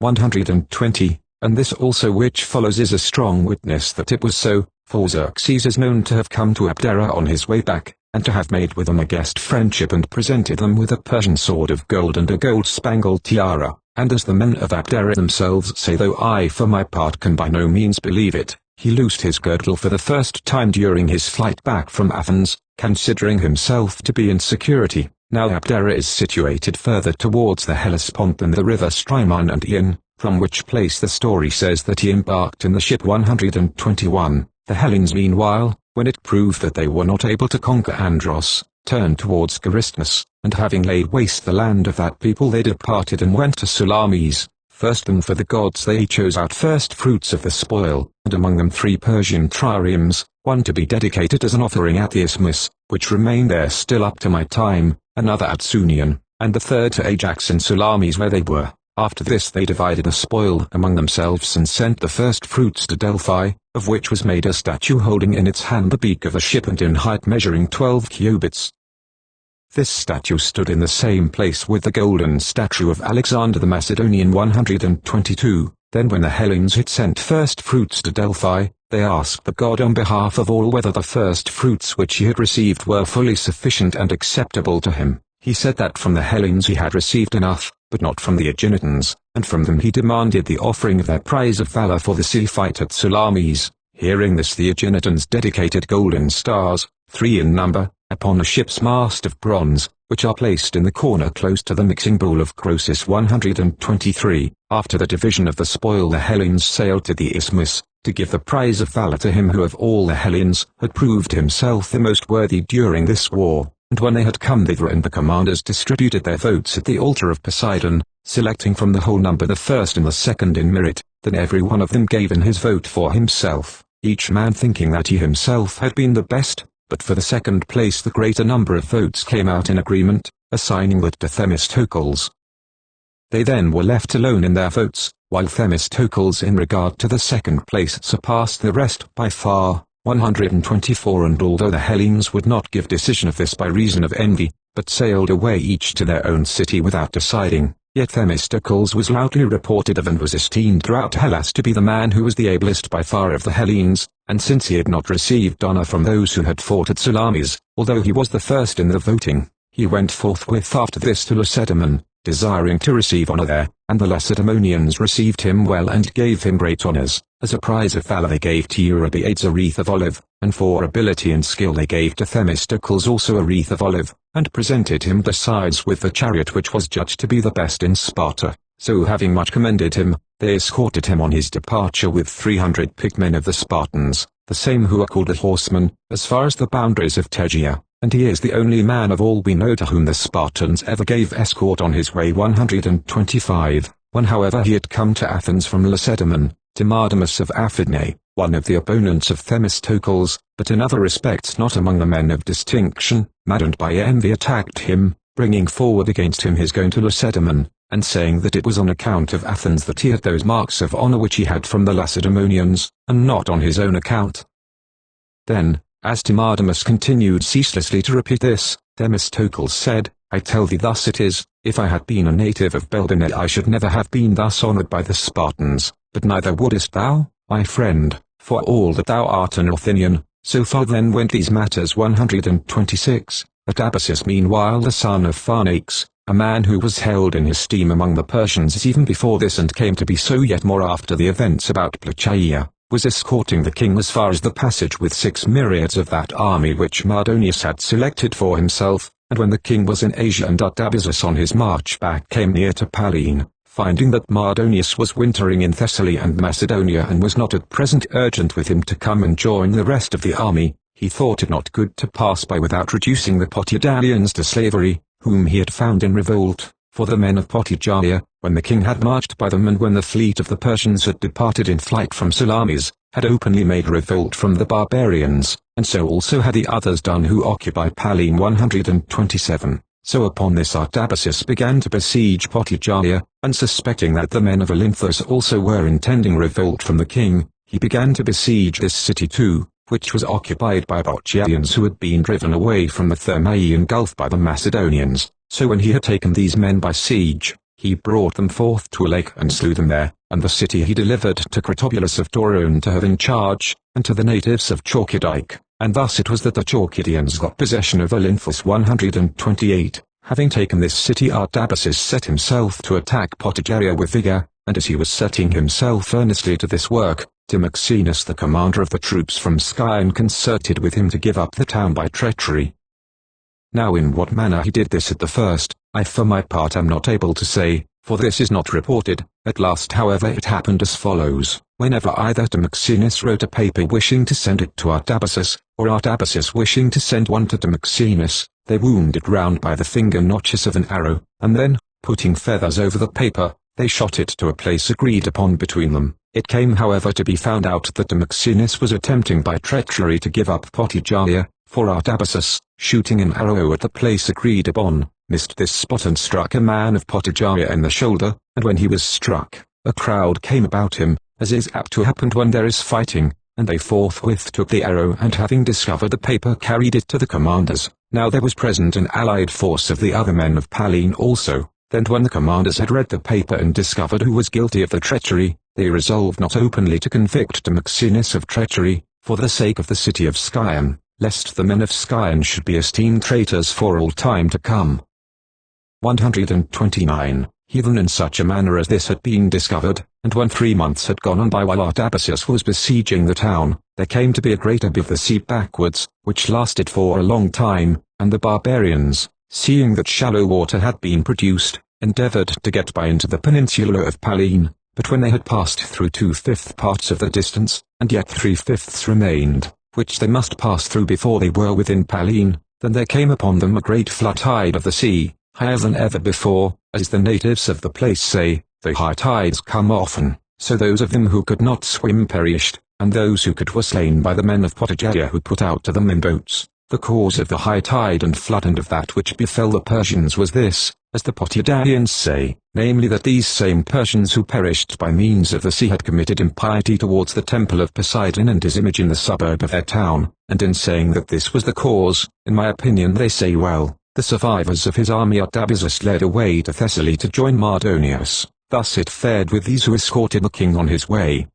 120. And this also which follows is a strong witness that it was so, for Xerxes is known to have come to Abdera on his way back, and to have made with them a guest friendship and presented them with a Persian sword of gold and a gold-spangled tiara, and as the men of Abdera themselves say, though I for my part can by no means believe it, he loosed his girdle for the first time during his flight back from Athens, considering himself to be in security. Now Abdera is situated further towards the Hellespont than the river Strymon and Ion, from which place the story says that he embarked in the ship 121. The Hellenes meanwhile, when it proved that they were not able to conquer Andros, turned towards Carystus, and having laid waste the land of that people they departed and went to Salamis. First and for the gods they chose out first fruits of the spoil, and among them 3 Persian triremes, one to be dedicated as an offering at the Isthmus, which remained there still up to my time, another at Sunion, and the third to Ajax and Salamis where they were. After this they divided the spoil among themselves and sent the first fruits to Delphi, of which was made a statue holding in its hand the beak of a ship and in height measuring 12 cubits. This statue stood in the same place with the golden statue of Alexander the Macedonian 122. Then when the Hellenes had sent first fruits to Delphi, they asked the god on behalf of all whether the first fruits which he had received were fully sufficient and acceptable to him. He said that from the Hellenes he had received enough, but not from the Aeginetans, and from them he demanded the offering of their prize of valor for the sea fight at Salamis. Hearing this, the Aeginetans dedicated golden stars, 3 in number, upon a ship's mast of bronze, which are placed in the corner close to the mixing bowl of Croesus 123. After the division of the spoil the Hellenes sailed to the Isthmus, to give the prize of valor to him who of all the Hellenes had proved himself the most worthy during this war. And when they had come thither and the commanders distributed their votes at the altar of Poseidon, selecting from the whole number the first and the second in merit, then every one of them gave in his vote for himself, each man thinking that he himself had been the best, but for the second place the greater number of votes came out in agreement, assigning that to Themistocles. They then were left alone in their votes, while Themistocles in regard to the second place surpassed the rest by far. 124. And although the Hellenes would not give decision of this by reason of envy, but sailed away each to their own city without deciding, yet Themistocles was loudly reported of and was esteemed throughout Hellas to be the man who was the ablest by far of the Hellenes, and since he had not received honor from those who had fought at Salamis, although he was the first in the voting, he went forthwith after this to Lacedaemon, desiring to receive honor there, and the Lacedaemonians received him well and gave him great honors. As a prize of valor they gave to Eurybiades a wreath of olive, and for ability and skill they gave to Themistocles also a wreath of olive, and presented him besides with the chariot which was judged to be the best in Sparta. So having much commended him, they escorted him on his departure with 300 picked men of the Spartans, the same who are called the horsemen, as far as the boundaries of Tegea, and he is the only man of all we know to whom the Spartans ever gave escort on his way. 125. When however he had come to Athens from Lacedaemon, Timardamas of Aphidnae, one of the opponents of Themistocles, but in other respects not among the men of distinction, maddened by envy attacked him, bringing forward against him his going to Lacedaemon, and saying that it was on account of Athens that he had those marks of honor which he had from the Lacedaemonians, and not on his own account. Then, as Timardamas continued ceaselessly to repeat this, Themistocles said, I tell thee thus it is, if I had been a native of Belbene I should never have been thus honored by the Spartans, but neither wouldest thou, my friend, for all that thou art an Athenian. So far then went these matters. 126. At Abyssus meanwhile the son of Pharnax, a man who was held in esteem among the Persians even before this and came to be so yet more after the events about Plachaea, was escorting the king as far as the passage with 6 myriads of that army which Mardonius had selected for himself, and when the king was in Asia and at Abyssus on his march back came near to Pallene, finding that Mardonius was wintering in Thessaly and Macedonia and was not at present urgent with him to come and join the rest of the army, he thought it not good to pass by without reducing the Potidalians to slavery, whom he had found in revolt, for the men of Potidania, when the king had marched by them and when the fleet of the Persians had departed in flight from Salamis, had openly made revolt from the barbarians, and so also had the others done who occupied Pallene. 127. So upon this Artabazus began to besiege Potijaya, and suspecting that the men of Olynthus also were intending revolt from the king, he began to besiege this city too, which was occupied by Bactrians who had been driven away from the Thermaean Gulf by the Macedonians. So when he had taken these men by siege, he brought them forth to a lake and slew them there, and the city he delivered to Critobulus of Torone to have in charge, and to the natives of Chalkidike. And thus it was that the Chalkidians got possession of Olynthus 128. Having taken this city, Artabazus set himself to attack Potijaya with vigor, and as he was setting himself earnestly to this work, Timoxenus the commander of the troops from Scion concerted with him to give up the town by treachery. Now in what manner he did this at the first, I for my part am not able to say, for this is not reported. At last however it happened as follows: whenever either Timoxenus wrote a paper wishing to send it to Artabazus, or Artabazus wishing to send one to Timoxenus, they wound it round by the finger notches of an arrow, and then, putting feathers over the paper, they shot it to a place agreed upon between them. It came however to be found out that Timoxenus was attempting by treachery to give up Potijaya, for Artabazus, shooting an arrow at the place agreed upon, missed this spot and struck a man of Potijaya in the shoulder, and when he was struck, a crowd came about him, as is apt to happen when there is fighting, and they forthwith took the arrow and having discovered the paper carried it to the commanders. Now there was present an allied force of the other men of Pallene also. Then when the commanders had read the paper and discovered who was guilty of the treachery, they resolved not openly to convict Timoxenus of treachery, for the sake of the city of Scion, lest the men of Scion should be esteemed traitors for all time to come. 129. Heathen in such a manner as this had been discovered, and when 3 months had gone on by while Artabazus was besieging the town, there came to be a great ebb of the sea backwards, which lasted for a long time, and the barbarians, seeing that shallow water had been produced, endeavored to get by into the peninsula of Pallene, but when they had passed through 2/5 parts of the distance, and yet 3/5 remained, which they must pass through before they were within Pallene, then there came upon them a great flood tide of the sea, higher than ever before, as the natives of the place say, the high tides come often, so those of them who could not swim perished, and those who could were slain by the men of Potijaya who put out to them in boats. The cause of the high tide and flood and of that which befell the Persians was this, as the Potidaians say, namely that these same Persians who perished by means of the sea had committed impiety towards the temple of Poseidon and his image in the suburb of their town, and in saying that this was the cause, in my opinion they say well. The survivors of his army Artabazus led away to Thessaly to join Mardonius. Thus it fared with these who escorted the king on his way.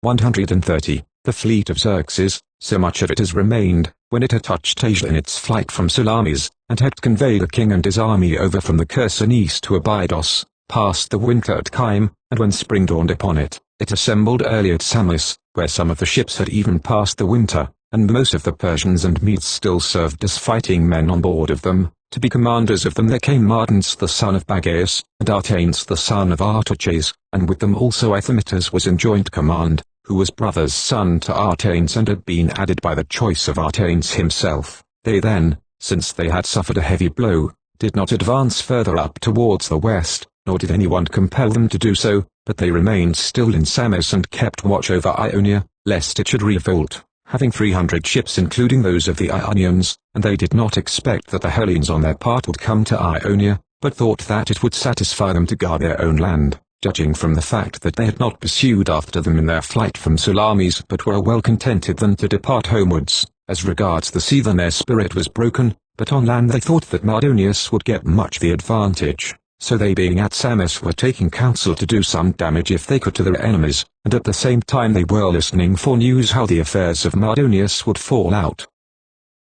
130. The fleet of Xerxes, so much of it as remained, when it had touched Asia in its flight from Salamis, and had conveyed the king and his army over from the Chersonese to Abydos, passed the winter at Kyme, and when spring dawned upon it, it assembled early at Samos, where some of the ships had even passed the winter, and most of the Persians and Medes still served as fighting men on board of them. To be commanders of them there came Mardons the son of Bagaeus, and Artanes the son of Artaches, and with them also Ithamitus was in joint command, who was brother's son to Artanes and had been added by the choice of Artanes himself. They then, since they had suffered a heavy blow, did not advance further up towards the west, nor did anyone compel them to do so, but they remained still in Samos and kept watch over Ionia, lest it should revolt, having 300 ships including those of the Ionians, and they did not expect that the Hellenes on their part would come to Ionia, but thought that it would satisfy them to guard their own land, judging from the fact that they had not pursued after them in their flight from Salamis but were well contented than to depart homewards. As regards the sea then their spirit was broken, but on land they thought that Mardonius would get much the advantage. So they being at Samos were taking counsel to do some damage if they could to their enemies, and at the same time they were listening for news how the affairs of Mardonius would fall out.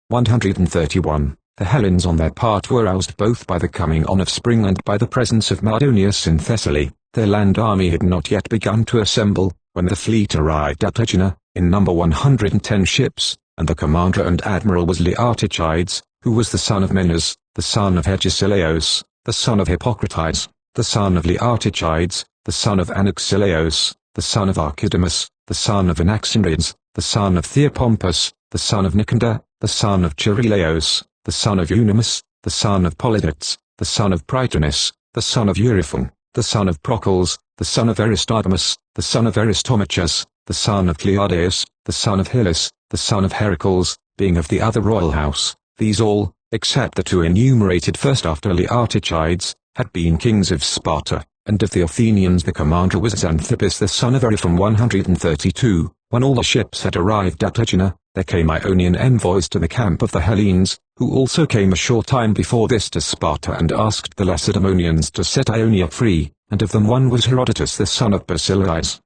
131. The Hellenes on their part were roused both by the coming on of spring and by the presence of Mardonius in Thessaly. Their land army had not yet begun to assemble, when the fleet arrived at Aegina, in number 110 ships, and the commander and admiral was Leartychides, who was the son of Menes, the son of Hegesilaos, the son of Hippocrates, the son of Leartychides, the son of Anaxilaos, the son of Archidamus, the son of Anaximrides, the son of Theopompus, the son of Nicander, the son of Chirilaos, the son of Eunomus, the son of Polydates, the son of Prytanis, the son of Euryphon, the son of Procles, the son of Aristodemus, the son of Aristomachus, the son of Cleardaeus, the son of Hyllus, the son of Heracles, being of the other royal house. These all, except the two enumerated first after Laertichides, had been kings of Sparta, and of the Athenians the commander was Xanthippus the son of From 132, when all the ships had arrived at Aegina, there came Ionian envoys to the camp of the Hellenes, who also came a short time before this to Sparta and asked the Lacedaemonians to set Ionia free, and of them one was Herodotus the son of Basilides.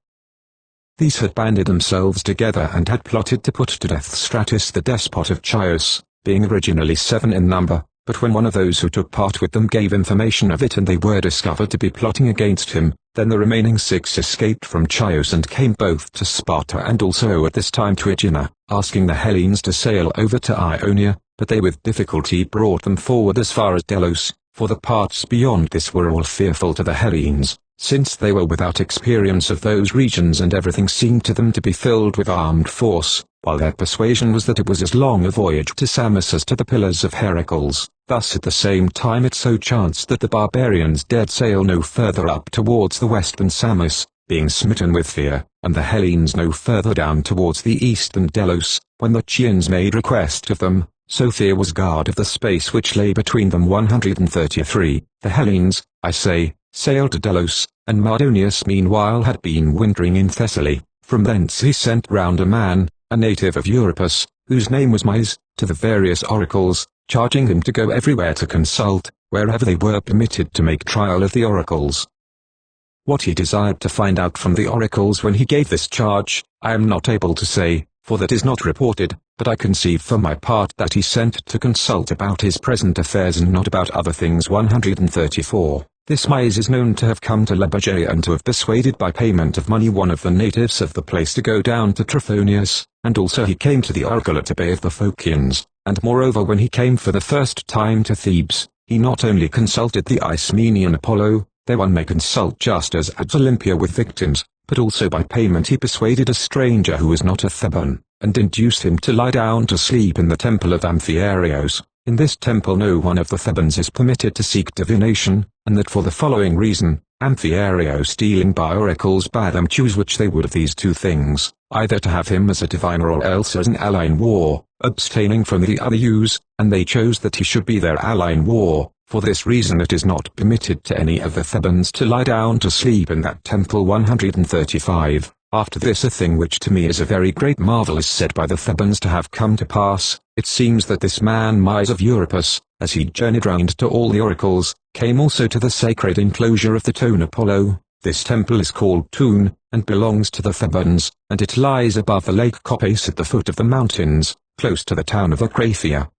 These had banded themselves together and had plotted to put to death Stratus the despot of Chios, being originally 7 in number, but when one of those who took part with them gave information of it and they were discovered to be plotting against him, then the remaining 6 escaped from Chios and came both to Sparta and also at this time to Aegina, asking the Hellenes to sail over to Ionia, but they with difficulty brought them forward as far as Delos, for the parts beyond this were all fearful to the Hellenes, since they were without experience of those regions and everything seemed to them to be filled with armed force, while their persuasion was that it was as long a voyage to Samos as to the Pillars of Heracles. Thus at the same time it so chanced that the barbarians dared sail no further up towards the west than Samos, being smitten with fear, and the Hellenes no further down towards the east than Delos, when the Chians made request of them, so fear was guard of the space which lay between them. 133, the Hellenes, I say, sailed to Delos, and Mardonius meanwhile had been wintering in Thessaly. From thence he sent round a man, a native of Euripus, whose name was Myes, to the various oracles, charging him to go everywhere to consult, wherever they were permitted to make trial of the oracles. What he desired to find out from the oracles when he gave this charge, I am not able to say, for that is not reported, but I conceive for my part that he sent to consult about his present affairs and not about other things. 134. This Myes is known to have come to Labageia and to have persuaded by payment of money one of the natives of the place to go down to Trophonius, and also he came to the oracle at Abe of the Phocians, and moreover when he came for the first time to Thebes, he not only consulted the Ismenian Apollo, there one may consult just as at Olympia with victims, but also by payment he persuaded a stranger who was not a Theban, and induced him to lie down to sleep in the temple of Amphiaraos. In this temple no one of the Thebans is permitted to seek divination, and that for the following reason: Amphiaraos dealing by oracles bade them choose which they would of these two things, either to have him as a diviner or else as an ally in war, abstaining from the other use, and they chose that he should be their ally in war. For this reason it is not permitted to any of the Thebans to lie down to sleep in that temple. 135. After this a thing which to me is a very great marvel is said by the Thebans to have come to pass. It seems that this man Myes of Euripus, as he journeyed round to all the oracles, came also to the sacred enclosure of the Tone Apollo. This temple is called Toon, and belongs to the Thebans, and it lies above the lake Copais at the foot of the mountains, close to the town of Acraphia.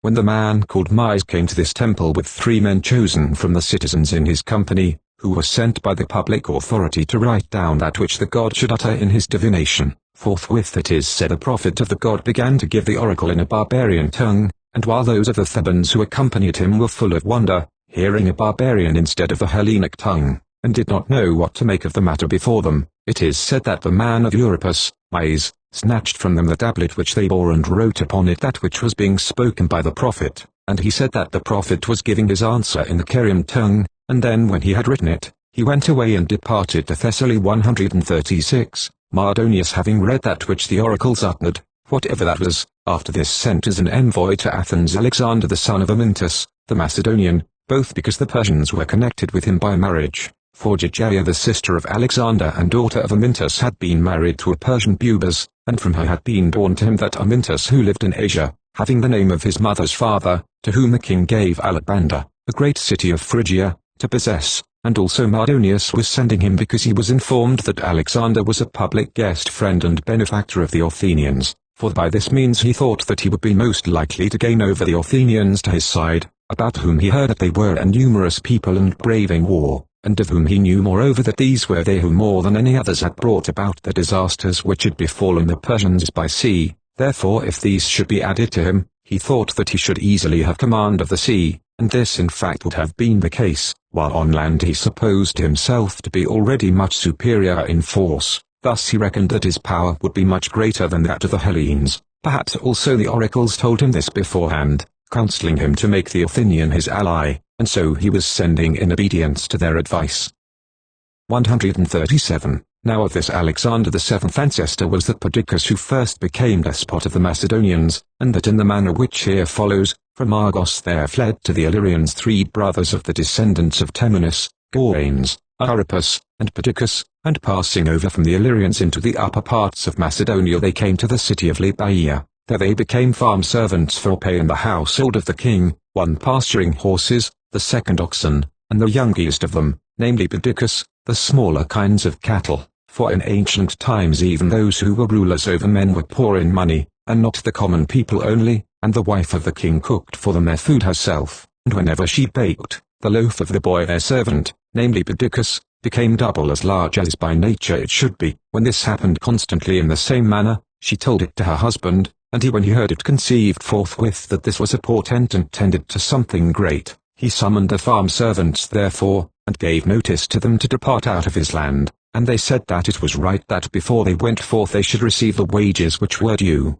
When the man called Myes came to this temple with 3 men chosen from the citizens in his company, who were sent by the public authority to write down that which the god should utter in his divination, forthwith it is said the prophet of the god began to give the oracle in a barbarian tongue, and while those of the Thebans who accompanied him were full of wonder, hearing a barbarian instead of the Hellenic tongue, and did not know what to make of the matter before them, it is said that the man of Euripus, Myes, snatched from them the tablet which they bore and wrote upon it that which was being spoken by the prophet, and he said that the prophet was giving his answer in the Carian tongue, and then when he had written it, he went away and departed to Thessaly. 136, Mardonius having read that which the oracles uttered, whatever that was, after this sent as an envoy to Athens Alexander the son of Amyntas, the Macedonian, both because the Persians were connected with him by marriage, for Gygaea the sister of Alexander and daughter of Amyntas had been married to a Persian Bubas, and from her had been born to him that Amyntas who lived in Asia, having the name of his mother's father, to whom the king gave Alexander, a great city of Phrygia, to possess, and also Mardonius was sending him because he was informed that Alexander was a public guest friend and benefactor of the Athenians, for by this means he thought that he would be most likely to gain over the Athenians to his side, about whom he heard that they were a numerous people and braving war, and of whom he knew moreover that these were they who more than any others had brought about the disasters which had befallen the Persians by sea. Therefore if these should be added to him, he thought that he should easily have command of the sea, and this in fact would have been the case, while on land he supposed himself to be already much superior in force. Thus he reckoned that his power would be much greater than that of the Hellenes. Perhaps also the oracles told him this beforehand, counseling him to make the Athenian his ally, and so he was sending in obedience to their advice. 137. Now of this Alexander the seventh ancestor was that Perdiccas who first became despot of the Macedonians, and that in the manner which here follows, From Argos there fled to the Illyrians 3 brothers of the descendants of Temenus, Gauvanes, Aripus, and Perdiccas, and passing over from the Illyrians into the upper parts of Macedonia they came to the city of Libya. There they became farm servants for pay in the household of the king, one pasturing horses, the second oxen, and the youngest of them, namely Perdiccas, the smaller kinds of cattle, for in ancient times even those who were rulers over men were poor in money, and not the common people only, and the wife of the king cooked for them their food herself, and whenever she baked, the loaf of the boy their servant, namely Perdiccas, became double as large as by nature it should be. When this happened constantly in the same manner, she told it to her husband, and he when he heard it conceived forthwith that this was a portent and tended to something great. He summoned the farm servants therefore, and gave notice to them to depart out of his land, and they said that it was right that before they went forth they should receive the wages which were due.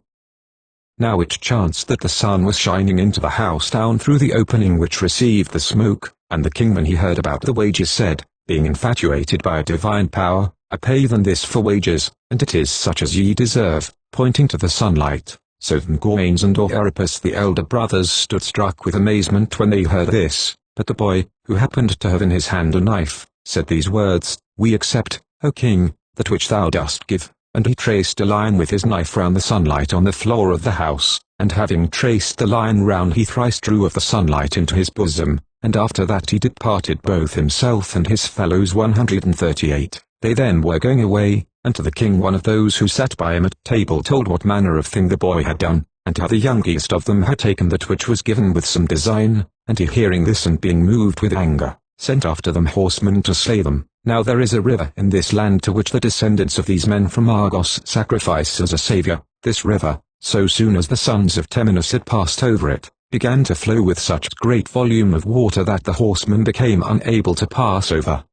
Now it chanced that the sun was shining into the house down through the opening which received the smoke, and the king when he heard about the wages said, being infatuated by a divine power, I pay than this for wages, and it is such as ye deserve, pointing to the sunlight. So then Gauvanes and Aripus the elder brothers stood struck with amazement when they heard this, but the boy, who happened to have in his hand a knife, said these words, We accept, O king, that which thou dost give. And he traced a line with his knife round the sunlight on the floor of the house, and having traced the line round he thrice drew of the sunlight into his bosom, and after that he departed both himself and his fellows 138. They then were going away, and to the king one of those who sat by him at table told what manner of thing the boy had done, and how the youngest of them had taken that which was given with some design, and he hearing this and being moved with anger, sent after them horsemen to slay them. Now there is a river in this land to which the descendants of these men from Argos sacrifice as a saviour. This river, so soon as the sons of Temenus had passed over it, began to flow with such great volume of water that the horsemen became unable to pass over.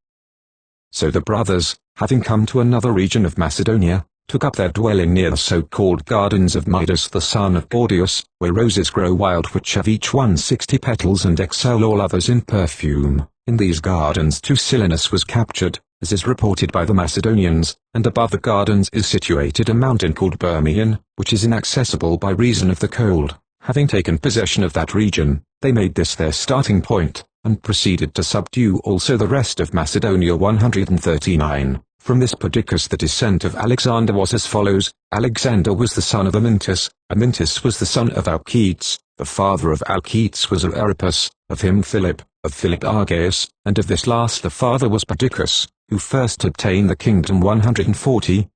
So the brothers, having come to another region of Macedonia, took up their dwelling near the so-called gardens of Midas the son of Gordius, where roses grow wild which have each one 60 petals and excel all others in perfume. In these gardens Silenus was captured, as is reported by the Macedonians, and above the gardens is situated a mountain called Bermion, which is inaccessible by reason of the cold. Having taken possession of that region, they made this their starting point, and proceeded to subdue also the rest of Macedonia 139. From this Perdiccas the descent of Alexander was as follows. Alexander was the son of Amyntas, Amyntas was the son of Alcetes, the father of Alcetes was of Aripus, of him Philip, of Philip Argaeus, and of this last the father was Perdiccas, who first obtained the kingdom 140.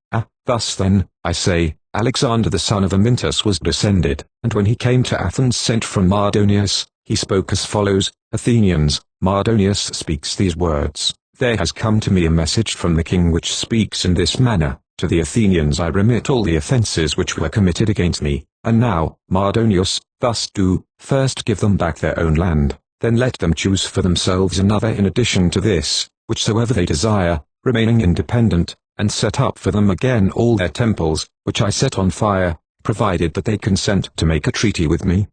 Thus then, I say, Alexander the son of Amyntas was descended, and when he came to Athens sent from Mardonius, he spoke as follows, Athenians, Mardonius speaks these words, There has come to me a message from the king which speaks in this manner, To the Athenians I remit all the offences which were committed against me, and now, Mardonius, thus do, first give them back their own land, then let them choose for themselves another in addition to this, whichsoever they desire, remaining independent, and set up for them again all their temples, which I set on fire, provided that they consent to make a treaty with me.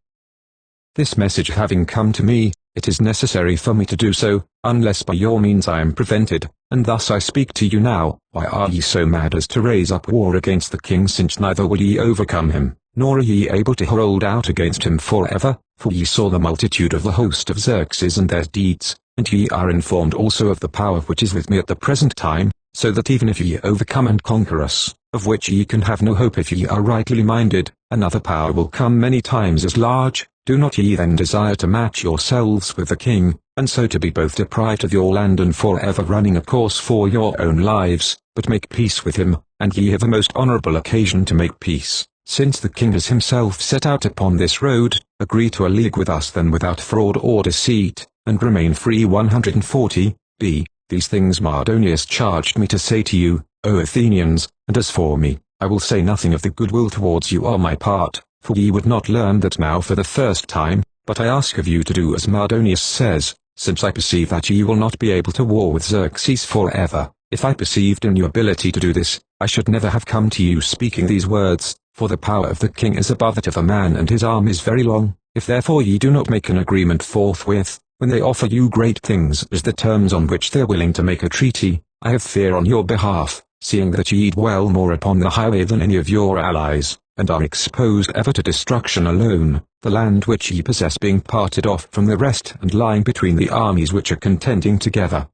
This message having come to me, it is necessary for me to do so, unless by your means I am prevented, and thus I speak to you now. Why are ye so mad as to raise up war against the king, since neither will ye overcome him, nor are ye able to hold out against him forever? For ye saw the multitude of the host of Xerxes and their deeds, and ye are informed also of the power which is with me at the present time, so that even if ye overcome and conquer us, of which ye can have no hope if ye are rightly minded, another power will come many times as large. Do not ye then desire to match yourselves with the king, and so to be both deprived of your land and forever running a course for your own lives, but make peace with him, and ye have a most honourable occasion to make peace, since the king has himself set out upon this road, agree to a league with us then without fraud or deceit, and remain free 140. B. These things Mardonius charged me to say to you, O Athenians, and as for me, I will say nothing of the goodwill towards you on my part, for ye would not learn that now for the first time, but I ask of you to do as Mardonius says, since I perceive that ye will not be able to war with Xerxes forever. If I perceived in your ability to do this, I should never have come to you speaking these words, for the power of the king is above that of a man and his arm is very long. If therefore ye do not make an agreement forthwith, when they offer you great things as the terms on which they are willing to make a treaty, I have fear on your behalf, seeing that ye dwell more upon the highway than any of your allies, and are exposed ever to destruction alone, the land which ye possess being parted off from the rest and lying between the armies which are contending together.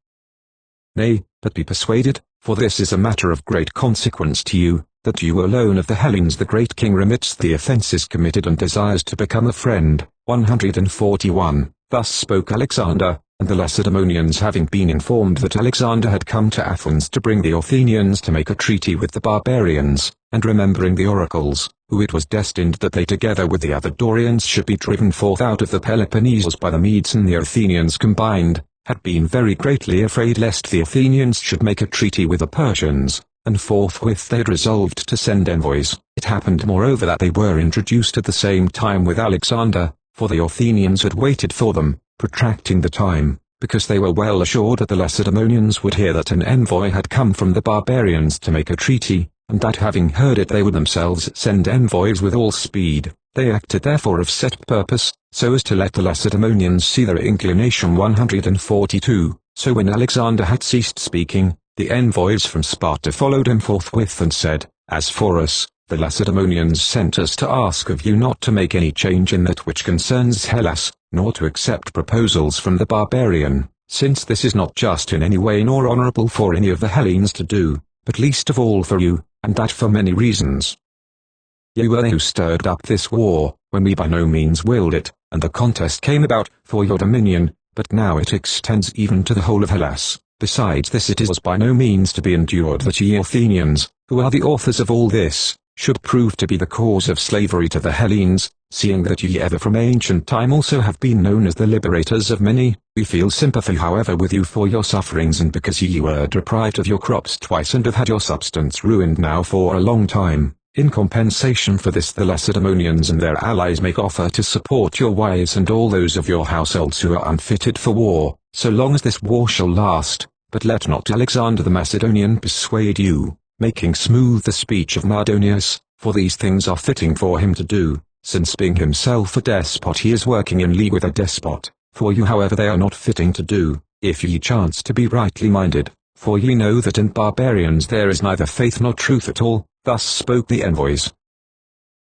Nay, but be persuaded, for this is a matter of great consequence to you, that you alone of the Hellenes the great king remits the offences committed and desires to become a friend. 141. Thus spoke Alexander, and the Lacedaemonians having been informed that Alexander had come to Athens to bring the Athenians to make a treaty with the barbarians, and remembering the oracles, who it was destined that they together with the other Dorians should be driven forth out of the Peloponnesus by the Medes and the Athenians combined, had been very greatly afraid lest the Athenians should make a treaty with the Persians, and forthwith they had resolved to send envoys. It happened moreover that they were introduced at the same time with Alexander, for the Athenians had waited for them, protracting the time, because they were well assured that the Lacedaemonians would hear that an envoy had come from the barbarians to make a treaty, and that having heard it they would themselves send envoys with all speed. They acted therefore of set purpose, so as to let the Lacedaemonians see their inclination. 142. So when Alexander had ceased speaking, the envoys from Sparta followed him forthwith and said, As for us, the Lacedaemonians sent us to ask of you not to make any change in that which concerns Hellas, nor to accept proposals from the barbarian, since this is not just in any way nor honorable for any of the Hellenes to do, but least of all for you, and that for many reasons. You were they who stirred up this war, when we by no means willed it, and the contest came about for your dominion, but now it extends even to the whole of Hellas. Besides this, it is by no means to be endured that ye Athenians, who are the authors of all this, should prove to be the cause of slavery to the Hellenes, seeing that ye ever from ancient time also have been known as the liberators of many. We feel sympathy however with you for your sufferings, and because ye were deprived of your crops twice and have had your substance ruined now for a long time. In compensation for this the Lacedaemonians and their allies make offer to support your wives and all those of your households who are unfitted for war, so long as this war shall last, but let not Alexander the Macedonian persuade you, making smooth the speech of Mardonius, for these things are fitting for him to do, since being himself a despot he is working in league with a despot. For you however they are not fitting to do, if ye chance to be rightly minded, for ye know that in barbarians there is neither faith nor truth at all. Thus spoke the envoys.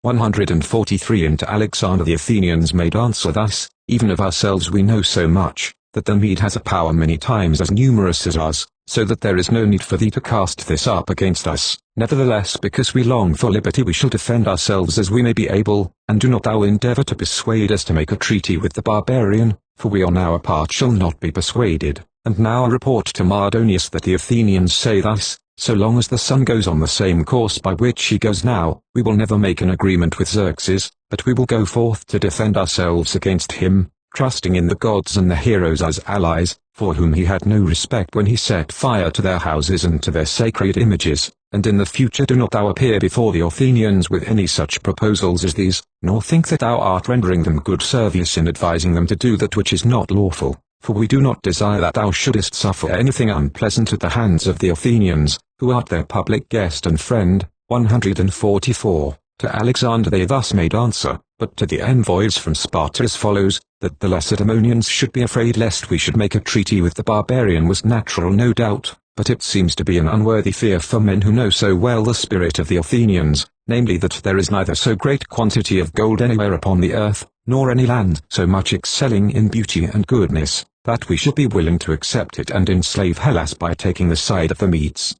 143. And to Alexander the Athenians made answer thus, Even of ourselves we know so much, that the Mede has a power many times as numerous as us, so that there is no need for thee to cast this up against us. Nevertheless, because we long for liberty we shall defend ourselves as we may be able, and do not thou endeavour to persuade us to make a treaty with the barbarian, for we on our part shall not be persuaded. And now report to Mardonius that the Athenians say thus, So long as the sun goes on the same course by which he goes now, we will never make an agreement with Xerxes, but we will go forth to defend ourselves against him, trusting in the gods and the heroes as allies, for whom he had no respect when he set fire to their houses and to their sacred images. And in the future do not thou appear before the Athenians with any such proposals as these, nor think that thou art rendering them good service in advising them to do that which is not lawful. For we do not desire that thou shouldest suffer anything unpleasant at the hands of the Athenians, who art their public guest and friend. 144. To Alexander they thus made answer, but to the envoys from Sparta as follows, that the Lacedaemonians should be afraid lest we should make a treaty with the barbarian was natural no doubt, but it seems to be an unworthy fear for men who know so well the spirit of the Athenians, namely that there is neither so great quantity of gold anywhere upon the earth, nor any land so much excelling in beauty and goodness, that we should be willing to accept it and enslave Hellas by taking the side of the Medes.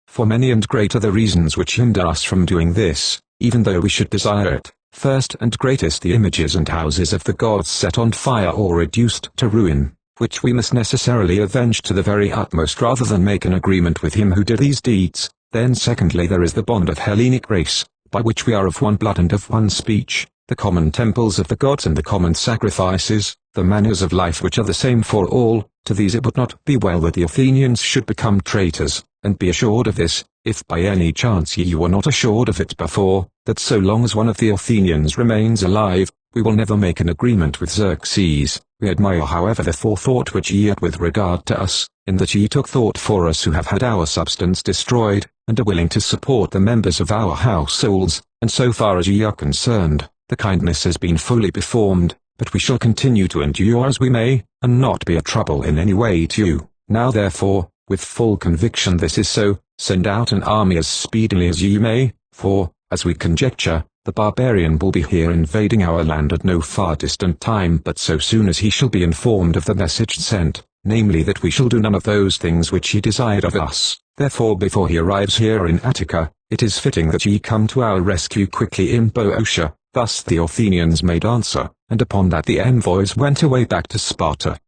For many and great are the reasons which hinder us from doing this, even though we should desire it. First and greatest the images and houses of the gods set on fire or reduced to ruin, which we must necessarily avenge to the very utmost rather than make an agreement with him who did these deeds. Then secondly there is the bond of Hellenic race, by which we are of one blood and of one speech, the common temples of the gods and the common sacrifices, the manners of life which are the same for all. To these it would not be well that the Athenians should become traitors, and be assured of this, if by any chance ye were not assured of it before, that so long as one of the Athenians remains alive, we will never make an agreement with Xerxes. We admire however the forethought which ye had with regard to us, in that ye took thought for us who have had our substance destroyed, and are willing to support the members of our households, and so far as ye are concerned, the kindness has been fully performed, but we shall continue to endure as we may, and not be a trouble in any way to you. Now therefore, with full conviction this is so, send out an army as speedily as ye may, for, as we conjecture, the barbarian will be here invading our land at no far distant time, but so soon as he shall be informed of the message sent, namely that we shall do none of those things which he desired of us. Therefore before he arrives here in Attica, it is fitting that ye come to our rescue quickly in Boeotia." Thus the Athenians made answer, and upon that the envoys went away back to Sparta.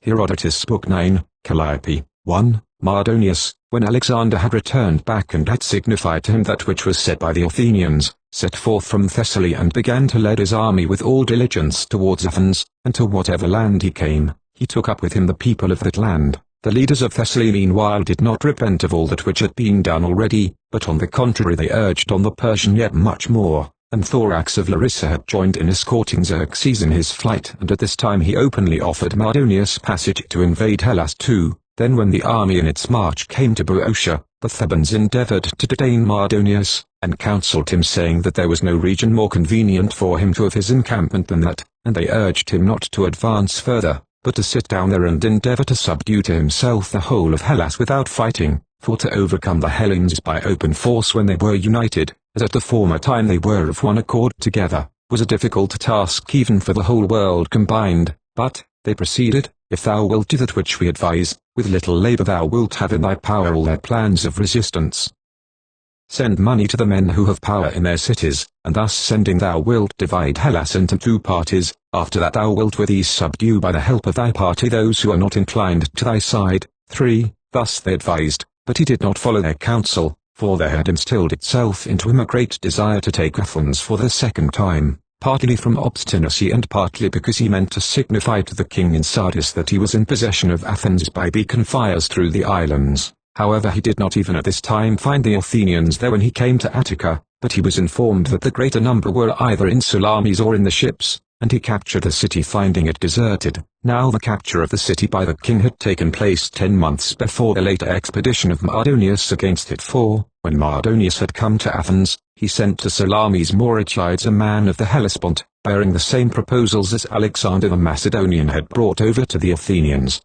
Herodotus Book 9, Calliope, 1, Mardonius, when Alexander had returned back and had signified to him that which was said by the Athenians, set forth from Thessaly and began to lead his army with all diligence towards Athens, and to whatever land he came, he took up with him the people of that land. The leaders of Thessaly meanwhile did not repent of all that which had been done already, but on the contrary they urged on the Persian yet much more, and Thorax of Larissa had joined in escorting Xerxes in his flight, and at this time he openly offered Mardonius passage to invade Hellas too. Then when the army in its march came to Boeotia, the Thebans endeavored to detain Mardonius, and counselled him saying that there was no region more convenient for him to have his encampment than that, and they urged him not to advance further, but to sit down there and endeavour to subdue to himself the whole of Hellas without fighting, for to overcome the Hellenes by open force when they were united, as at the former time they were of one accord together, was a difficult task even for the whole world combined. But, they proceeded, "If thou wilt do that which we advise, with little labour thou wilt have in thy power all their plans of resistance. Send money to the men who have power in their cities, and thus sending thou wilt divide Hellas into 2 parties, after that thou wilt with ease subdue by the help of thy party those who are not inclined to thy side." 3. Thus they advised, but he did not follow their counsel, for there had instilled itself into him a great desire to take Athens for the second time, partly from obstinacy and partly because he meant to signify to the king in Sardis that he was in possession of Athens by beacon fires through the islands. However, he did not even at this time find the Athenians there when he came to Attica, but he was informed that the greater number were either in Salamis or in the ships, and he captured the city finding it deserted. Now the capture of the city by the king had taken place 10 months before the later expedition of Mardonius against it, for, when Mardonius had come to Athens, he sent to Salamis Morichides, a man of the Hellespont, bearing the same proposals as Alexander the Macedonian had brought over to the Athenians.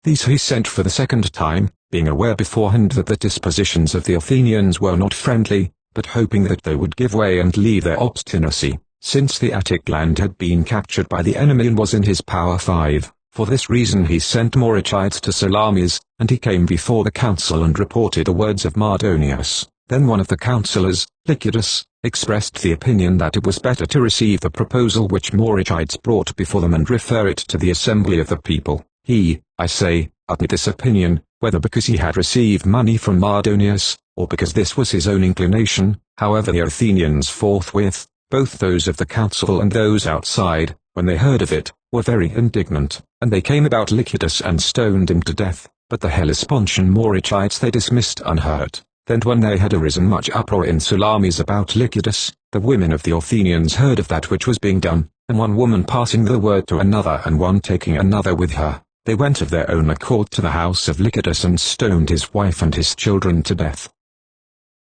These he sent for the second time, being aware beforehand that the dispositions of the Athenians were not friendly, but hoping that they would give way and leave their obstinacy, since the Attic land had been captured by the enemy and was in his power. 5. For this reason he sent Morichides to Salamis, and he came before the council and reported the words of Mardonius. Then one of the councillors, Lycidas, expressed the opinion that it was better to receive the proposal which Morichides brought before them and refer it to the assembly of the people. He, I say, uttered this opinion, whether because he had received money from Mardonius, or because this was his own inclination. However, the Athenians forthwith, both those of the council and those outside, when they heard of it, were very indignant, and they came about Lycidas and stoned him to death, but the Hellespontian Morichides they dismissed unhurt. Then when there had arisen much uproar in Salamis about Lycidas, the women of the Athenians heard of that which was being done, and one woman passing the word to another and one taking another with her, they went of their own accord to the house of Lycidas and stoned his wife and his children to death.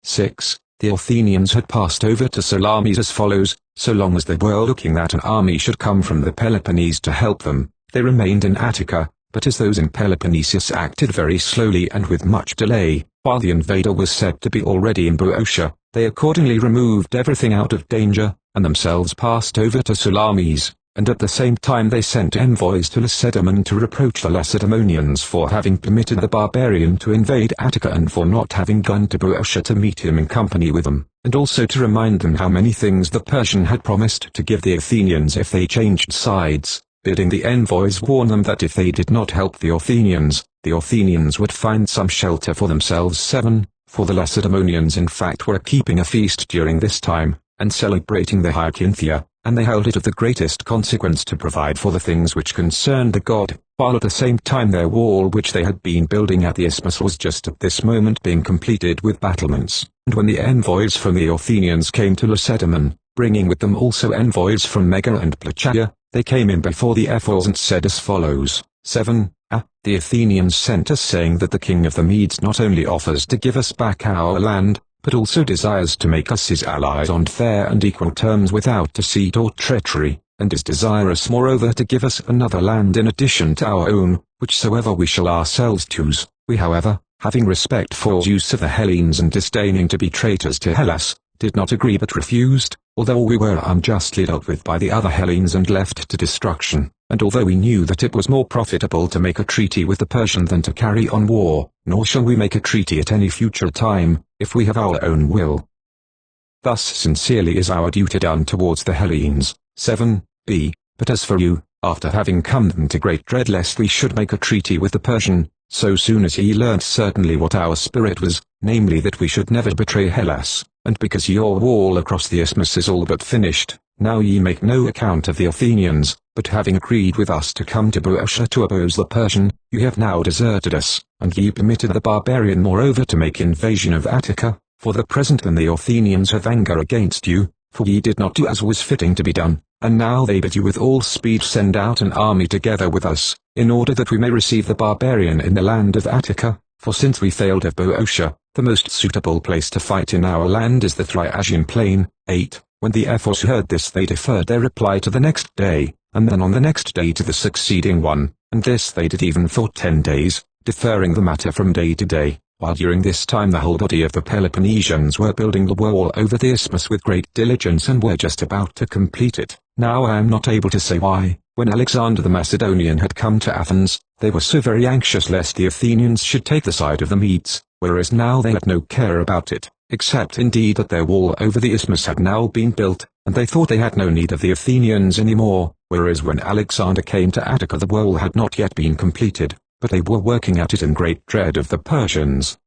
6. The Athenians had passed over to Salamis as follows: so long as they were looking that an army should come from the Peloponnese to help them, they remained in Attica, but as those in Peloponnesus acted very slowly and with much delay, while the invader was said to be already in Boeotia, they accordingly removed everything out of danger, and themselves passed over to Salamis, and at the same time they sent envoys to Lacedaemon to reproach the Lacedaemonians for having permitted the barbarian to invade Attica and for not having gone to Boeotia to meet him in company with them, and also to remind them how many things the Persian had promised to give the Athenians if they changed sides, bidding the envoys warn them that if they did not help the Athenians would find some shelter for themselves. 7. For the Lacedaemonians in fact were keeping a feast during this time, and celebrating the Hyacinthia, and they held it of the greatest consequence to provide for the things which concerned the god, while at the same time their wall which they had been building at the isthmus was just at this moment being completed with battlements. And when the envoys from the Athenians came to Lacedaemon, bringing with them also envoys from Megara and Plachaea, they came in before the ephors and said as follows: 7. The Athenians sent us saying that the king of the Medes not only offers to give us back our land, but also desires to make us his allies on fair and equal terms without deceit or treachery, and is desirous moreover to give us another land in addition to our own, whichsoever we shall ourselves choose. We however, having respect for the use of the Hellenes and disdaining to be traitors to Hellas, did not agree but refused, although we were unjustly dealt with by the other Hellenes and left to destruction, and although we knew that it was more profitable to make a treaty with the Persian than to carry on war, nor shall we make a treaty at any future time, if we have our own will. Thus sincerely is our duty done towards the Hellenes. 7b. But as for you, after having come into great dread lest we should make a treaty with the Persian, so soon as ye learnt certainly what our spirit was, namely that we should never betray Hellas, and because your wall across the isthmus is all but finished, now ye make no account of the Athenians, but having agreed with us to come to Boeotia to oppose the Persian, you have now deserted us, and ye permitted the barbarian moreover to make invasion of Attica, for the present when the Athenians have anger against you, for ye did not do as was fitting to be done, and now they bid you with all speed send out an army together with us, in order that we may receive the barbarian in the land of Attica, for since we failed of Boeotia, the most suitable place to fight in our land is the Thriasian plain. 8. When the Ephors heard this they deferred their reply to the next day, and then on the next day to the succeeding one, and this they did even for 10 days, deferring the matter from day to day, while during this time the whole body of the Peloponnesians were building the wall over the isthmus with great diligence and were just about to complete it. Now I am not able to say why, when Alexander the Macedonian had come to Athens, they were so very anxious lest the Athenians should take the side of the Medes, whereas now they had no care about it, except indeed that their wall over the isthmus had now been built, and they thought they had no need of the Athenians any more, whereas when Alexander came to Attica the wall had not yet been completed, but they were working at it in great dread of the Persians.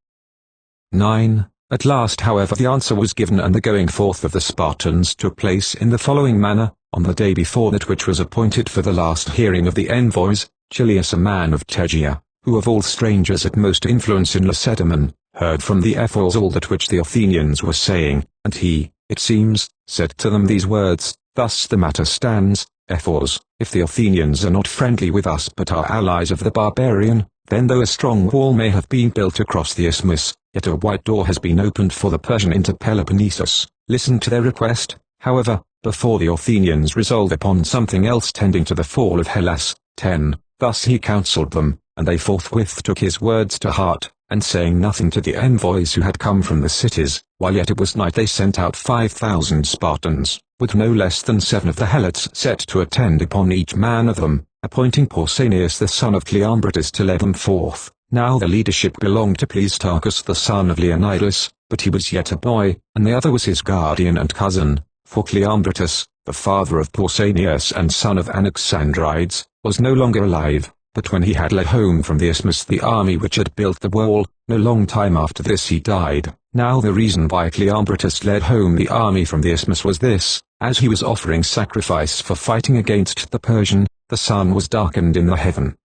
9. At last however the answer was given and the going forth of the Spartans took place in the following manner. On the day before that which was appointed for the last hearing of the envoys, Chilias a man of Tegea, who of all strangers had most influence in Lacedaemon, heard from the Ephors all that which the Athenians were saying, and he, it seems, said to them these words, Thus the matter stands, Ephors, if the Athenians are not friendly with us but are allies of the barbarian, then though a strong wall may have been built across the isthmus, yet a wide door has been opened for the Persian into Peloponnesus. Listen to their request, however, before the Athenians resolve upon something else tending to the fall of Hellas. 10. Thus he counselled them, and they forthwith took his words to heart, and saying nothing to the envoys who had come from the cities, while yet it was night they sent out 5,000 Spartans, with no less than 7 of the Helots set to attend upon each man of them, appointing Pausanias the son of Cleombrotus to lead them forth. Now the leadership belonged to Pleistarchus the son of Leonidas, but he was yet a boy, and the other was his guardian and cousin, for Cleombrotus, the father of Pausanias and son of Anaxandrides, was no longer alive, but when he had led home from the isthmus the army which had built the wall, no long time after this he died. Now the reason why Cleombrotus led home the army from the isthmus was this: as he was offering sacrifice for fighting against the Persian, the sun was darkened in the heaven.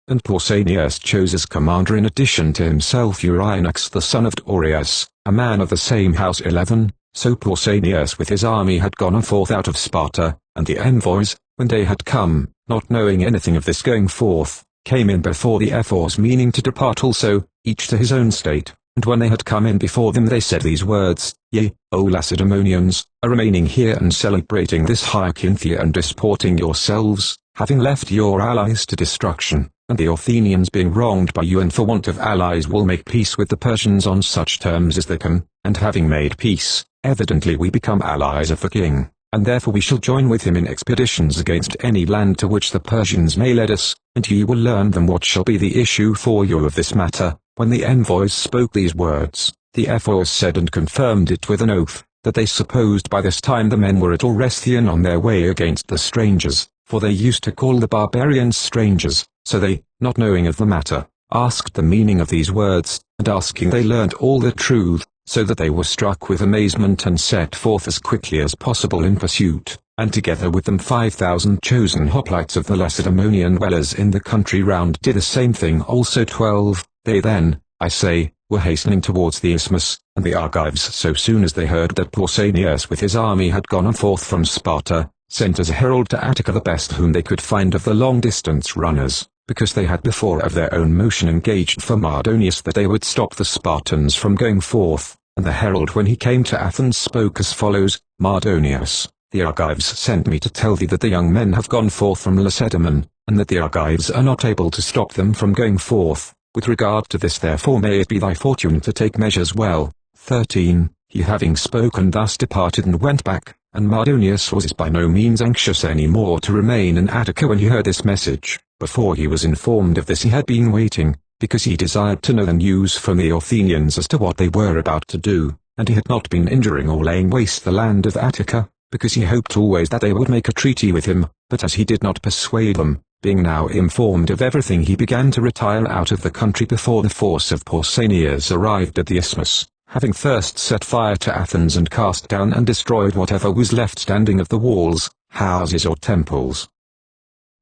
And Pausanias chose as commander in addition to himself Eurynax the son of Dorias, a man of the same house. 11. So Pausanias with his army had gone forth out of Sparta, and the envoys, when they had come, not knowing anything of this going forth, came in before the Ephors meaning to depart also, each to his own state, and when they had come in before them they said these words, Ye, O Lacedaemonians, are remaining here and celebrating this high Cynthia and disporting yourselves, having left your allies to destruction, and the Athenians being wronged by you and for want of allies will make peace with the Persians on such terms as they can, and having made peace, evidently we become allies of the king, and therefore we shall join with him in expeditions against any land to which the Persians may lead us, and ye will learn them what shall be the issue for you of this matter. When the envoys spoke these words, the Ephors said and confirmed it with an oath, that they supposed by this time the men were at Orestian on their way against the strangers, for they used to call the barbarians strangers, so they, not knowing of the matter, asked the meaning of these words, and asking they learnt all the truth, so that they were struck with amazement and set forth as quickly as possible in pursuit, and together with them 5,000 chosen hoplites of the Lacedaemonian dwellers in the country round did the same thing also. 12. They then, I say, were hastening towards the isthmus, and the Argives so soon as they heard that Pausanias with his army had gone forth from Sparta, sent as a herald to Attica the best whom they could find of the long-distance runners, because they had before of their own motion engaged for Mardonius that they would stop the Spartans from going forth, and the herald when he came to Athens spoke as follows, Mardonius, the Argives sent me to tell thee that the young men have gone forth from Lacedaemon, and that the Argives are not able to stop them from going forth, With regard to this therefore may it be thy fortune to take measures well. 13. He having spoken thus departed and went back, and Mardonius was by no means anxious any more to remain in Attica when he heard this message. Before he was informed of this he had been waiting, because he desired to know the news from the Athenians as to what they were about to do, and he had not been injuring or laying waste the land of Attica, because he hoped always that they would make a treaty with him, but as he did not persuade them, being now informed of everything he began to retire out of the country before the force of Pausanias arrived at the isthmus, having first set fire to Athens and cast down and destroyed whatever was left standing of the walls, houses or temples.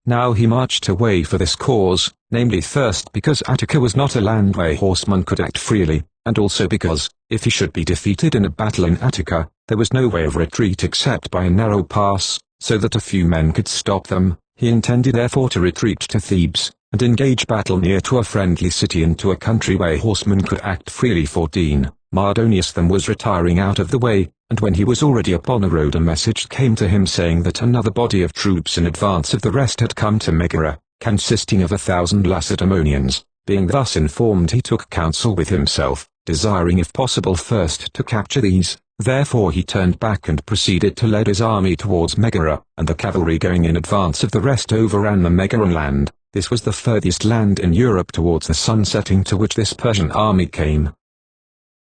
Now he marched away for this cause, namely first because Attica was not a land where horsemen could act freely, and also because, if he should be defeated in a battle in Attica, there was no way of retreat except by a narrow pass, so that a few men could stop them. He intended therefore to retreat to Thebes, and engage battle near to a friendly city and to a country where horsemen could act freely. 14. Mardonius then was retiring out of the way, and when he was already upon a road a message came to him saying that another body of troops in advance of the rest had come to Megara, consisting of 1,000 Lacedaemonians. Being thus informed he took counsel with himself, desiring if possible first to capture these. Therefore he turned back and proceeded to lead his army towards Megara, and the cavalry going in advance of the rest overran the Megaran land. This was the furthest land in Europe towards the sun setting to which this Persian army came.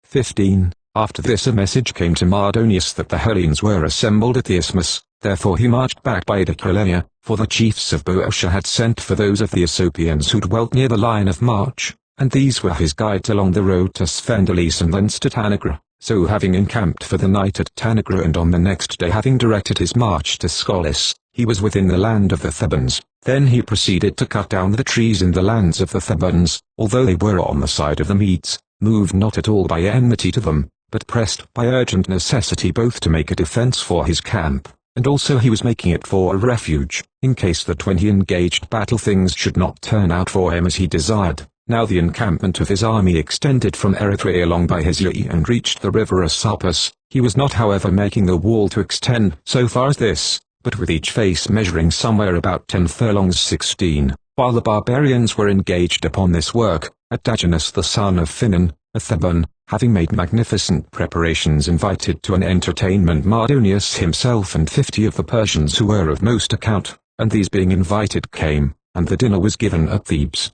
15. After this a message came to Mardonius that the Hellenes were assembled at the isthmus, therefore he marched back by Decelea, for the chiefs of Boeotia had sent for those of the Aesopians who dwelt near the line of march, and these were his guides along the road to Sphendalis and thence to Tanagra. So having encamped for the night at Tanagra and on the next day having directed his march to Scholis, he was within the land of the Thebans. Then he proceeded to cut down the trees in the lands of the Thebans, although they were on the side of the Medes, moved not at all by enmity to them, but pressed by urgent necessity both to make a defense for his camp, and also he was making it for a refuge, in case that when he engaged battle things should not turn out for him as he desired. Now the encampment of his army extended from Erythrae along by Hysia and reached the river Asopus. He was not however making the wall to extend so far as this, but with each face measuring somewhere about 10 furlongs 16. While the barbarians were engaged upon this work, Adagenus the son of Phinon, a Theban, having made magnificent preparations invited to an entertainment Mardonius himself and 50 of the Persians who were of most account, and these being invited came, and the dinner was given at Thebes.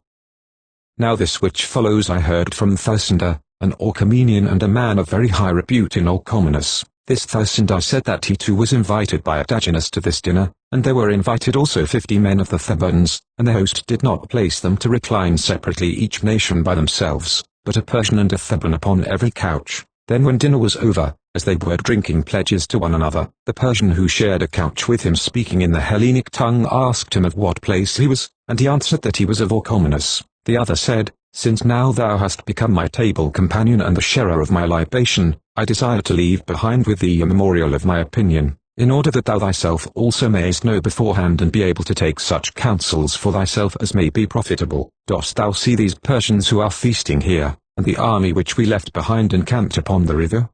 Now this which follows I heard from Thucydides, an Orchomenian and a man of very high repute in Orchomenus. This Thucydides said that he too was invited by Adagenus to this dinner, and there were invited also 50 men of the Thebans, and the host did not place them to recline separately each nation by themselves, but a Persian and a Theban upon every couch. Then when dinner was over, as they were drinking pledges to one another, the Persian who shared a couch with him speaking in the Hellenic tongue asked him of what place he was, and he answered that he was of Orchomenus. The other said, "Since now thou hast become my table companion and the sharer of my libation, I desire to leave behind with thee a memorial of my opinion, in order that thou thyself also mayest know beforehand and be able to take such counsels for thyself as may be profitable. Dost thou see these Persians who are feasting here, and the army which we left behind encamped upon the river?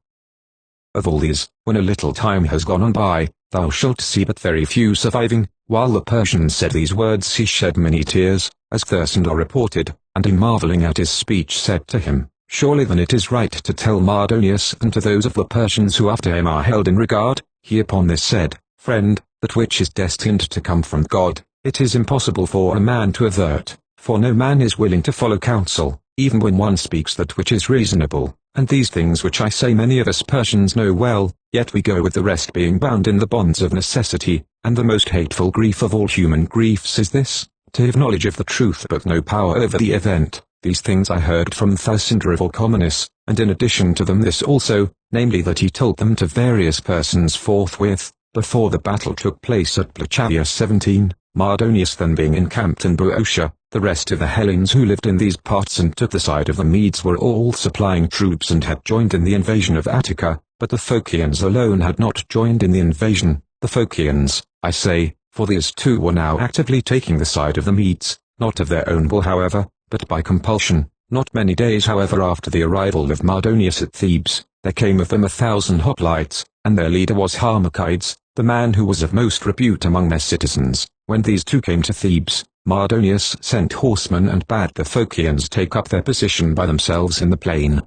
Of all these, when a little time has gone on by, thou shalt see but very few surviving." While the Persian said these words he shed many tears, as Thucydides reported, and he marvelling at his speech said to him, "Surely then it is right to tell Mardonius and to those of the Persians who after him are held in regard." He upon this said, "Friend, that which is destined to come from God, it is impossible for a man to avert, for no man is willing to follow counsel, even when one speaks that which is reasonable. And these things which I say many of us Persians know well, yet we go with the rest being bound in the bonds of necessity, and the most hateful grief of all human griefs is this, to have knowledge of the truth but no power over the event." These things I heard from Thucydides of Orchomenus, and in addition to them this also, namely that he told them to various persons forthwith, before the battle took place at Plachaia. 17. Mardonius then being encamped in Boeotia, the rest of the Hellenes who lived in these parts and took the side of the Medes were all supplying troops and had joined in the invasion of Attica, but the Phocians alone had not joined in the invasion. The Phocians, I say, for these too were now actively taking the side of the Medes, not of their own will however, but by compulsion. Not many days however after the arrival of Mardonius at Thebes, there came of them 1,000 hoplites, and their leader was Harmachides, the man who was of most repute among their citizens. When these two came to Thebes, Mardonius sent horsemen and bade the Phocians take up their position by themselves in the plain.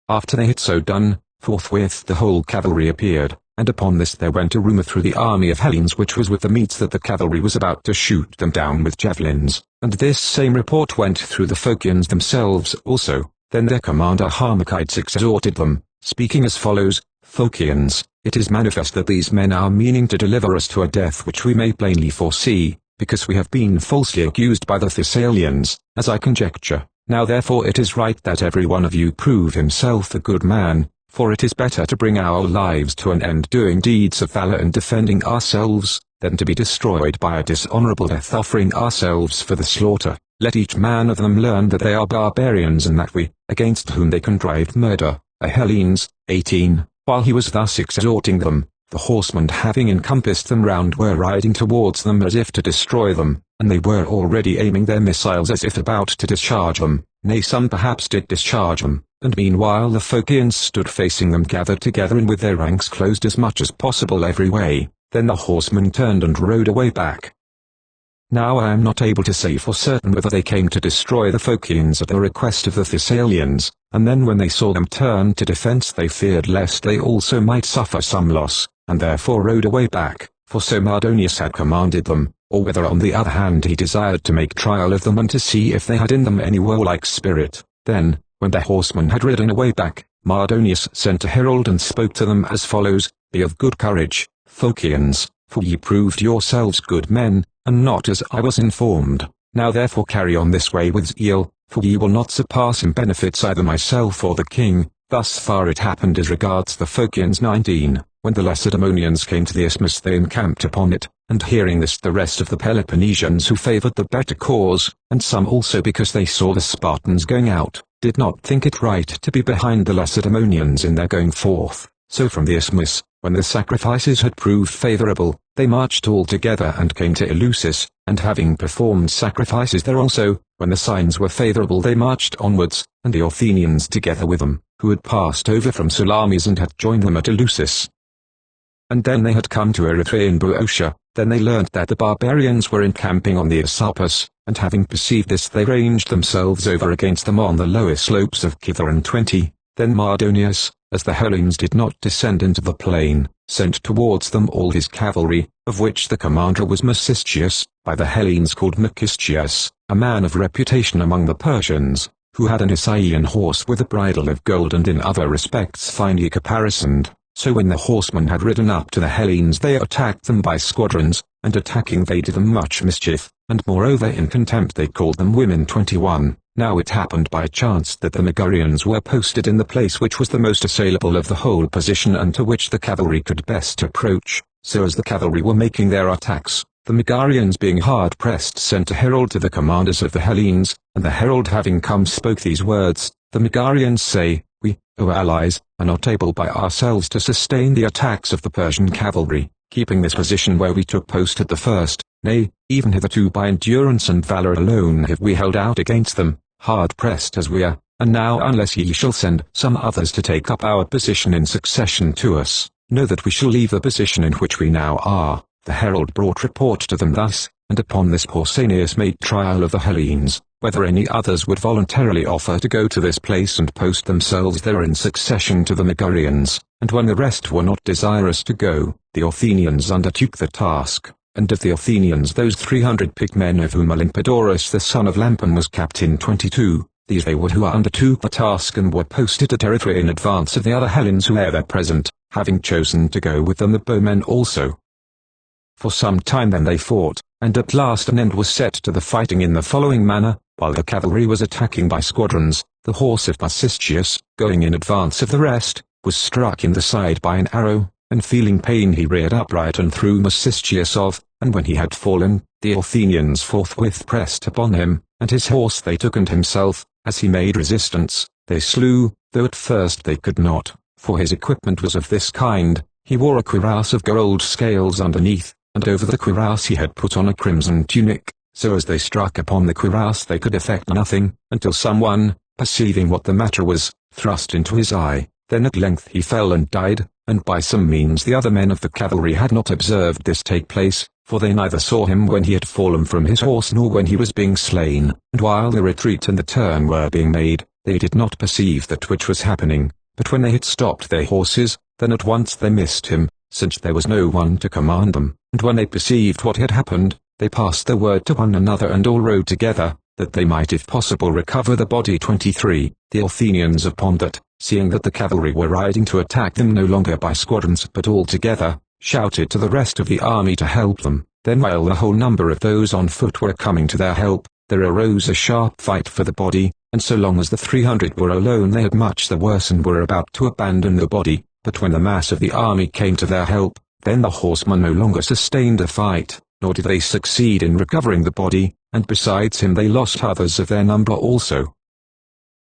After they had so done, forthwith the whole cavalry appeared, and upon this there went a rumour through the army of Hellenes which was with the Medes that the cavalry was about to shoot them down with javelins, and this same report went through the Phocians themselves also. Then their commander Harmachides exhorted them, speaking as follows: Phocians, it is manifest that these men are meaning to deliver us to a death which we may plainly foresee, because we have been falsely accused by the Thessalians, as I conjecture. Now therefore it is right that every one of you prove himself a good man, for it is better to bring our lives to an end doing deeds of valor and defending ourselves, than to be destroyed by a dishonorable death offering ourselves for the slaughter. Let each man of them learn that they are barbarians and that we, against whom they contrived murder, are Hellenes. 18. While he was thus exhorting them, the horsemen having encompassed them round were riding towards them as if to destroy them, and they were already aiming their missiles as if about to discharge them, nay some perhaps did discharge them, and meanwhile the Phocians stood facing them gathered together and with their ranks closed as much as possible every way. Then the horsemen turned and rode away back. Now I am not able to say for certain whether they came to destroy the Phocians at the request of the Thessalians, and then when they saw them turn to defence they feared lest they also might suffer some loss, and therefore rode away back, for so Mardonius had commanded them, or whether on the other hand he desired to make trial of them and to see if they had in them any warlike spirit. Then, when the horsemen had ridden away back, Mardonius sent a herald and spoke to them as follows: Be of good courage, Phocians, for ye proved yourselves good men, and not as I was informed. Now therefore carry on this way with zeal, for ye will not surpass in benefits either myself or the king. Thus far it happened as regards the Phocians. 19. When the Lacedaemonians came to the isthmus they encamped upon it, and hearing this the rest of the Peloponnesians who favoured the better cause, and some also because they saw the Spartans going out, did not think it right to be behind the Lacedaemonians in their going forth. So from the isthmus, when the sacrifices had proved favourable, they marched all together and came to Eleusis, and having performed sacrifices there also, when the signs were favourable they marched onwards, and the Athenians together with them, who had passed over from Salamis and had joined them at Eleusis. And then they had come to Erythrae in Boeotia. Then they learnt that the barbarians were encamping on the Esopus, and having perceived this they ranged themselves over against them on the lower slopes of Kithaeron. 20. Then Mardonius, as the Hellenes did not descend into the plain, sent towards them all his cavalry, of which the commander was Mecistius, by the Hellenes called Mecistius, a man of reputation among the Persians, who had an Isaian horse with a bridle of gold and in other respects finely caparisoned. So when the horsemen had ridden up to the Hellenes they attacked them by squadrons, and attacking they did them much mischief, and moreover in contempt they called them women. 21. Now it happened by chance that the Megarians were posted in the place which was the most assailable of the whole position and to which the cavalry could best approach, so as the cavalry were making their attacks, the Megarians being hard pressed sent a herald to the commanders of the Hellenes, and the herald having come spoke these words: The Megarians say, We, O allies, are not able by ourselves to sustain the attacks of the Persian cavalry, keeping this position where we took post at the first, nay, even hitherto by endurance and valour alone have we held out against them, hard pressed as we are, and now unless ye shall send some others to take up our position in succession to us, know that we shall leave the position in which we now are. The herald brought report to them thus, and upon this Pausanias made trial of the Hellenes, whether any others would voluntarily offer to go to this place and post themselves there in succession to the Megarians, and when the rest were not desirous to go, the Athenians undertook the task, and of the Athenians those 300 picked men of whom Olympiodorus the son of Lampon was captain. 22, these they were who undertook the task and were posted at Erythrae in advance of the other Hellenes who were there present, having chosen to go with them the bowmen also. For some time then they fought, and at last an end was set to the fighting in the following manner: while the cavalry was attacking by squadrons, the horse of Mecistius, going in advance of the rest, was struck in the side by an arrow, and feeling pain he reared upright and threw Mecistius off, and when he had fallen, the Athenians forthwith pressed upon him, and his horse they took and himself, as he made resistance, they slew, though at first they could not, for his equipment was of this kind: he wore a cuirass of gold scales underneath, and over the cuirass he had put on a crimson tunic, so as they struck upon the cuirass they could effect nothing, until someone, perceiving what the matter was, thrust into his eye. Then at length he fell and died, and by some means the other men of the cavalry had not observed this take place, for they neither saw him when he had fallen from his horse nor when he was being slain, and while the retreat and the turn were being made, they did not perceive that which was happening, but when they had stopped their horses, then at once they missed him, since there was no one to command them, and when they perceived what had happened, they passed the word to one another and all rode together, that they might if possible recover the body. 23. The Athenians upon that, seeing that the cavalry were riding to attack them no longer by squadrons but all together, shouted to the rest of the army to help them. Then while the whole number of those on foot were coming to their help, there arose a sharp fight for the body, and so long as the 300 were alone they had much the worse and were about to abandon the body, but when the mass of the army came to their help, then the horsemen no longer sustained the fight, nor did they succeed in recovering the body, and besides him they lost others of their number also.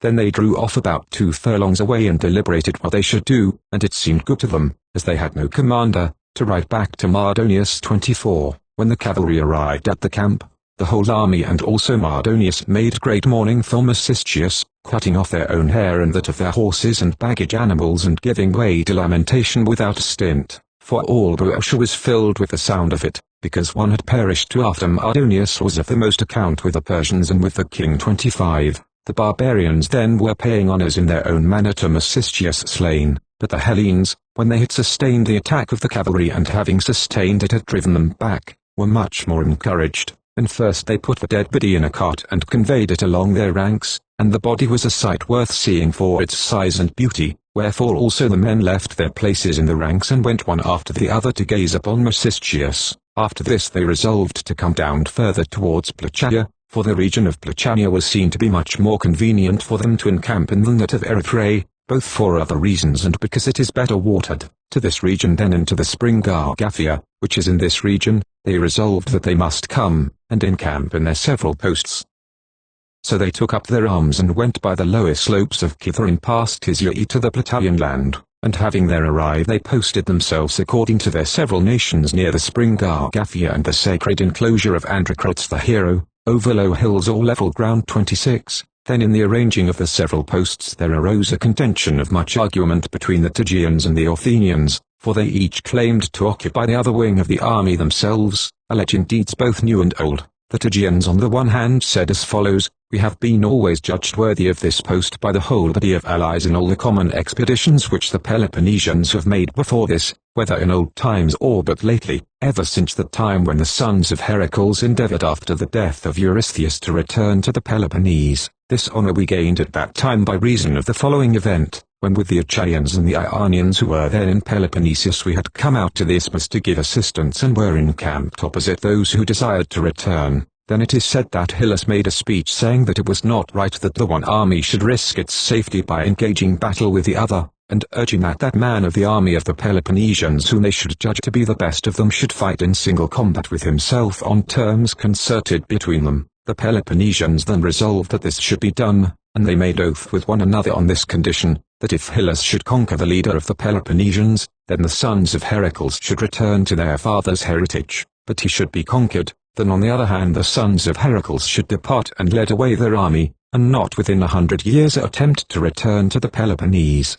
Then they drew off about 2 furlongs away and deliberated what they should do, and it seemed good to them, as they had no commander, to ride back to Mardonius. 24. When the cavalry arrived at the camp, the whole army and also Mardonius made great mourning for Mecistius, cutting off their own hair and that of their horses and baggage animals and giving way to lamentation without stint, for all Boeotia was filled with the sound of it, because one had perished who after Mardonius was of the most account with the Persians and with the king. 25. The barbarians then were paying honours in their own manner to Mecistius slain, but the Hellenes, when they had sustained the attack of the cavalry and having sustained it had driven them back, were much more encouraged, and first they put the dead body in a cart and conveyed it along their ranks, and the body was a sight worth seeing for its size and beauty, wherefore also the men left their places in the ranks and went one after the other to gaze upon Mecistius. After this they resolved to come down further towards Plachaia, for the region of Plachaia was seen to be much more convenient for them to encamp in than that of Erythrae, both for other reasons and because it is better watered. To this region then and to the spring Gargaphia, which is in this region, they resolved that they must come, and encamp in their several posts. So they took up their arms and went by the lower slopes of Kithaeron past Tisaea to the Plataean land, and having there arrived they posted themselves according to their several nations near the spring Gargaphia and the sacred enclosure of Androcrates the hero, over low hills or level ground. 26. Then in the arranging of the several posts there arose a contention of much argument between the Tegeans and the Athenians, for they each claimed to occupy the other wing of the army themselves, alleging deeds both new and old. The Tegeans on the one hand said as follows: "We have been always judged worthy of this post by the whole body of allies in all the common expeditions which the Peloponnesians have made before this, whether in old times or but lately, ever since the time when the sons of Heracles endeavoured after the death of Eurystheus to return to the Peloponnese. This honour we gained at that time by reason of the following event, when with the Achaeans and the Ionians who were then in Peloponnesus we had come out to the isthmus to give assistance and were encamped opposite those who desired to return. Then it is said that Hyllus made a speech saying that it was not right that the one army should risk its safety by engaging battle with the other, and urging that that man of the army of the Peloponnesians whom they should judge to be the best of them should fight in single combat with himself on terms concerted between them. The Peloponnesians then resolved that this should be done, and they made oath with one another on this condition, that if Hyllus should conquer the leader of the Peloponnesians, then the sons of Heracles should return to their father's heritage, but he should be conquered, then on the other hand the sons of Heracles should depart and lead away their army, and not within 100 years attempt to return to the Peloponnese.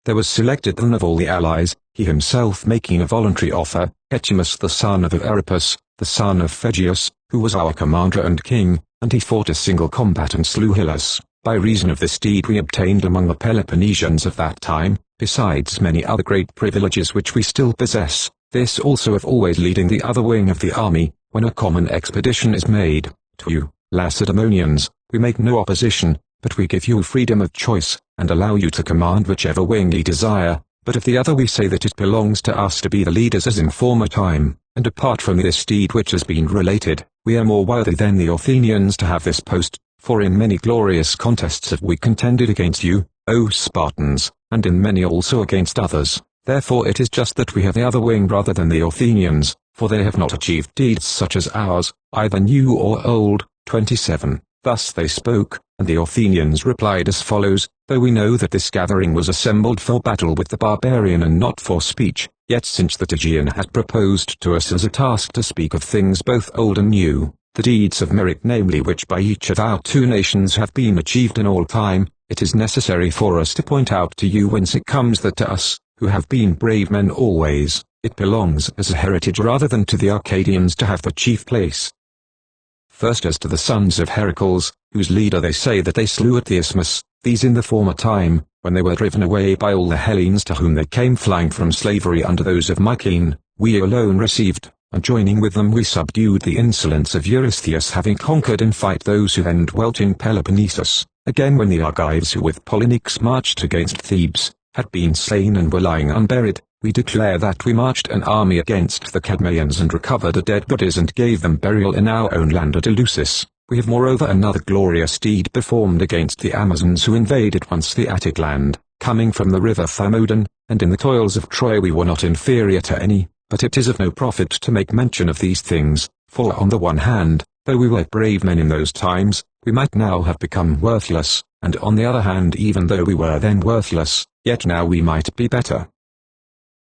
There was selected then of all the allies, he himself making a voluntary offer, Echimus the son of Erippus, the son of Phegeus, who was our commander and king, and he fought a single combat and slew Hyllus. By reason of this deed we obtained among the Peloponnesians of that time, besides many other great privileges which we still possess, this also of always leading the other wing of the army, when a common expedition is made. To you, Lacedaemonians, we make no opposition, but we give you freedom of choice, and allow you to command whichever wing ye desire, but of the other we say that it belongs to us to be the leaders as in former time, and apart from this deed which has been related, we are more worthy than the Athenians to have this post, for in many glorious contests have we contended against you, O Spartans, and in many also against others. Therefore it is just that we have the other wing rather than the Athenians, for they have not achieved deeds such as ours, either new or old. 27. Thus they spoke, and the Athenians replied as follows: "Though we know that this gathering was assembled for battle with the barbarian and not for speech, yet since the Tegean has proposed to us as a task to speak of things both old and new, the deeds of merit namely which by each of our two nations have been achieved in all time, it is necessary for us to point out to you whence it comes that to us, who have been brave men always, it belongs as a heritage rather than to the Arcadians to have the chief place. First as to the sons of Heracles, whose leader they say that they slew at the isthmus, these in the former time, when they were driven away by all the Hellenes to whom they came flying from slavery under those of Mycene, we alone received, and joining with them we subdued the insolence of Eurystheus, having conquered in fight those who then dwelt in Peloponnesus. Again when the Argives who with Polynices marched against Thebes, had been slain and were lying unburied, we declare that we marched an army against the Cadmeians and recovered the dead bodies and gave them burial in our own land at Eleusis. We have moreover another glorious deed performed against the Amazons who invaded once the Attic land, coming from the river Thermodon, and in the toils of Troy we were not inferior to any, but it is of no profit to make mention of these things, for on the one hand, though we were brave men in those times, we might now have become worthless, and on the other hand even though we were then worthless, yet now we might be better.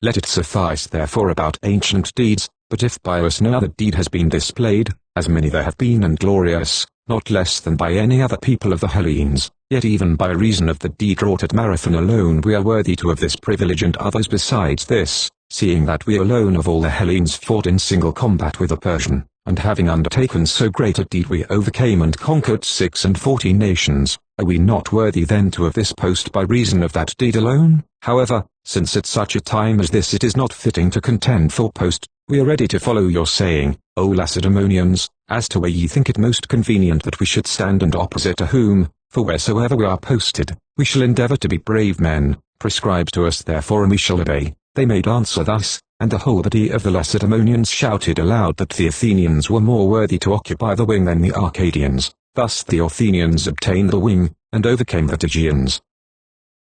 Let it suffice therefore about ancient deeds, but if by us no other deed has been displayed, as many there have been and glorious, not less than by any other people of the Hellenes, yet even by reason of the deed wrought at Marathon alone we are worthy to have this privilege and others besides this, seeing that we alone of all the Hellenes fought in single combat with the Persian, and having undertaken so great a deed we overcame and conquered 46 nations. Are we not worthy then to have this post by reason of that deed alone? However, since at such a time as this it is not fitting to contend for post, we are ready to follow your saying, O Lacedaemonians, as to where ye think it most convenient that we should stand and opposite to whom, for wheresoever we are posted, we shall endeavor to be brave men, prescribe to us therefore and we shall obey. They made answer thus, and the whole body of the Lacedaemonians shouted aloud that the Athenians were more worthy to occupy the wing than the Arcadians. Thus the Athenians obtained the wing, and overcame the Tegeans.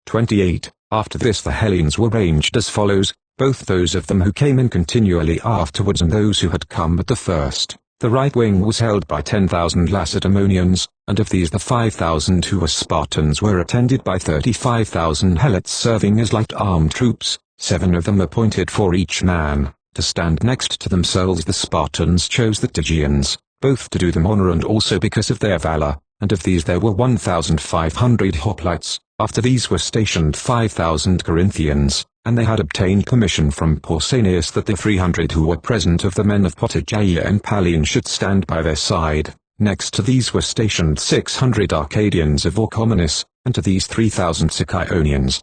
28. After this the Hellenes were ranged as follows, both those of them who came in continually afterwards and those who had come at the first. The right wing was held by 10,000 Lacedaemonians, and of these the 5,000 who were Spartans were attended by 35,000 Helots serving as light-armed troops, 7 of them appointed for each man. To stand next to themselves the Spartans chose the Tegeans, both to do them honor and also because of their valor, and of these there were 1,500 hoplites. After these were stationed 5,000 Corinthians, and they had obtained permission from Pausanias that the 300 who were present of the men of Pottigaea and Pallene should stand by their side. Next to these were stationed 600 Arcadians of Orchomenus, and to these 3,000 Sicyon.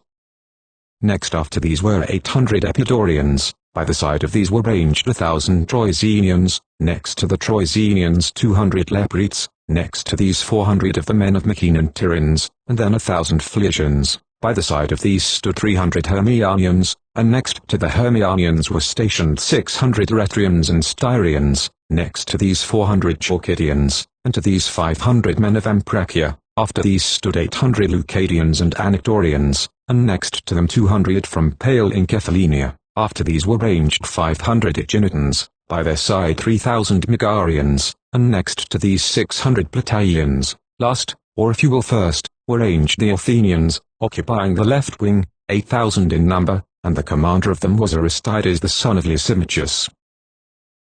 Next after these were 800 Epidaurians, by the side of these were ranged 1,000 Troezenians, next to the Troezenians 200 Lepretes, next to these 400 of the men of Mycene and Tiryns, and then 1,000 Phliasians. By the side of these stood 300 Hermianians, and next to the Hermianians were stationed 600 Eretrians and Styrians, next to these 400 Chalcidians, and to these 500 men of Ampracia. After these stood 800 Leucadians and Anactorians, and next to them 200 from pale Encephalinia. After these were ranged 500 Aeginetans, by their side 3,000 Megarians, and next to these 600 Plataeans. Last, or if you will first, were ranged the Athenians, occupying the left wing, 8,000 in number, and the commander of them was Aristides the son of Lysimachus.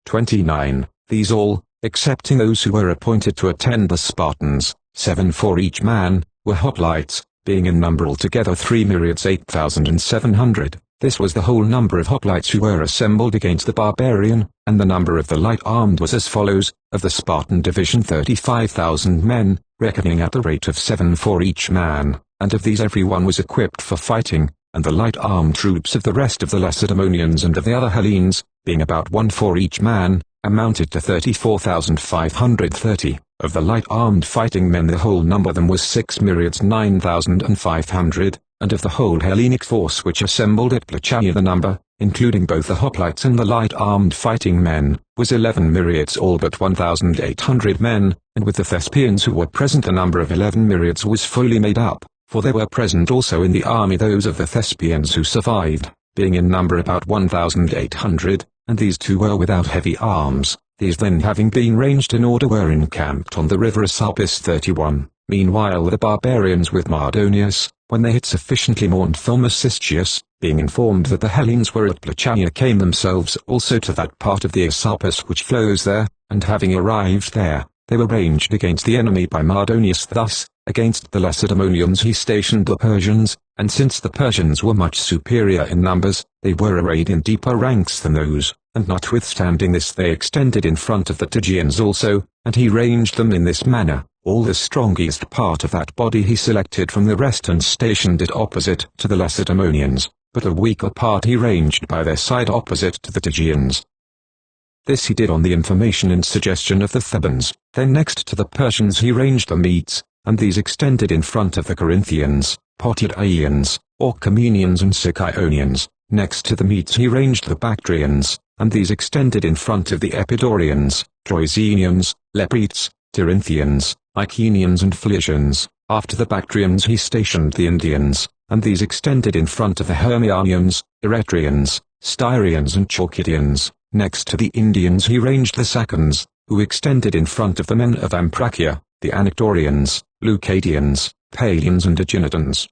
29. These all, excepting those who were appointed to attend the Spartans, 7 for each man, were hoplites, being in number altogether 3 myriads 8,700. This was the whole number of hoplites who were assembled against the barbarian, and the number of the light-armed was as follows, of the Spartan division 35,000 men, reckoning at the rate of 7 for each man, and of these every one was equipped for fighting, and the light-armed troops of the rest of the Lacedaemonians and of the other Hellenes, being about 1 for each man, amounted to 34,530. Of the light-armed fighting men the whole number of them was 6 myriads 9,500, and of the whole Hellenic force which assembled at Plachaea the number, including both the hoplites and the light-armed fighting men, was 11 myriads all but 1,800 men, and with the Thespians who were present the number of 11 myriads was fully made up, for there were present also in the army those of the Thespians who survived, being in number about 1,800, and these too were without heavy arms. These then having been ranged in order were encamped on the river Asopus 31. Meanwhile the barbarians with Mardonius, when they had sufficiently mourned Thaumaciscius, being informed that the Hellenes were at Plachaea, came themselves also to that part of the Asopus which flows there, and having arrived there, they were ranged against the enemy by Mardonius. Thus, against the Lacedaemonians he stationed the Persians, and since the Persians were much superior in numbers, they were arrayed in deeper ranks than those, and notwithstanding this they extended in front of the Tygians also, and he ranged them in this manner. All the strongest part of that body he selected from the rest and stationed it opposite to the Lacedaemonians, but a weaker part he ranged by their side opposite to the Tygians. This he did on the information and suggestion of the Thebans. Then next to the Persians he ranged the Medes, and these extended in front of the Corinthians, Potidæans, Orchomenians and Sicyon. Next to the Medes he ranged the Bactrians, and these extended in front of the Epidaurians, Troezenians, Lepretes, Tirynthians, Icenians and Phliasians. After the Bactrians he stationed the Indians, and these extended in front of the Hermianians, Eretrians, Styrians and Chalcidians. Next to the Indians he ranged the Sacans, who extended in front of the men of Ampracia, the Anactorians, Leucadians, Palians and Aeginetans.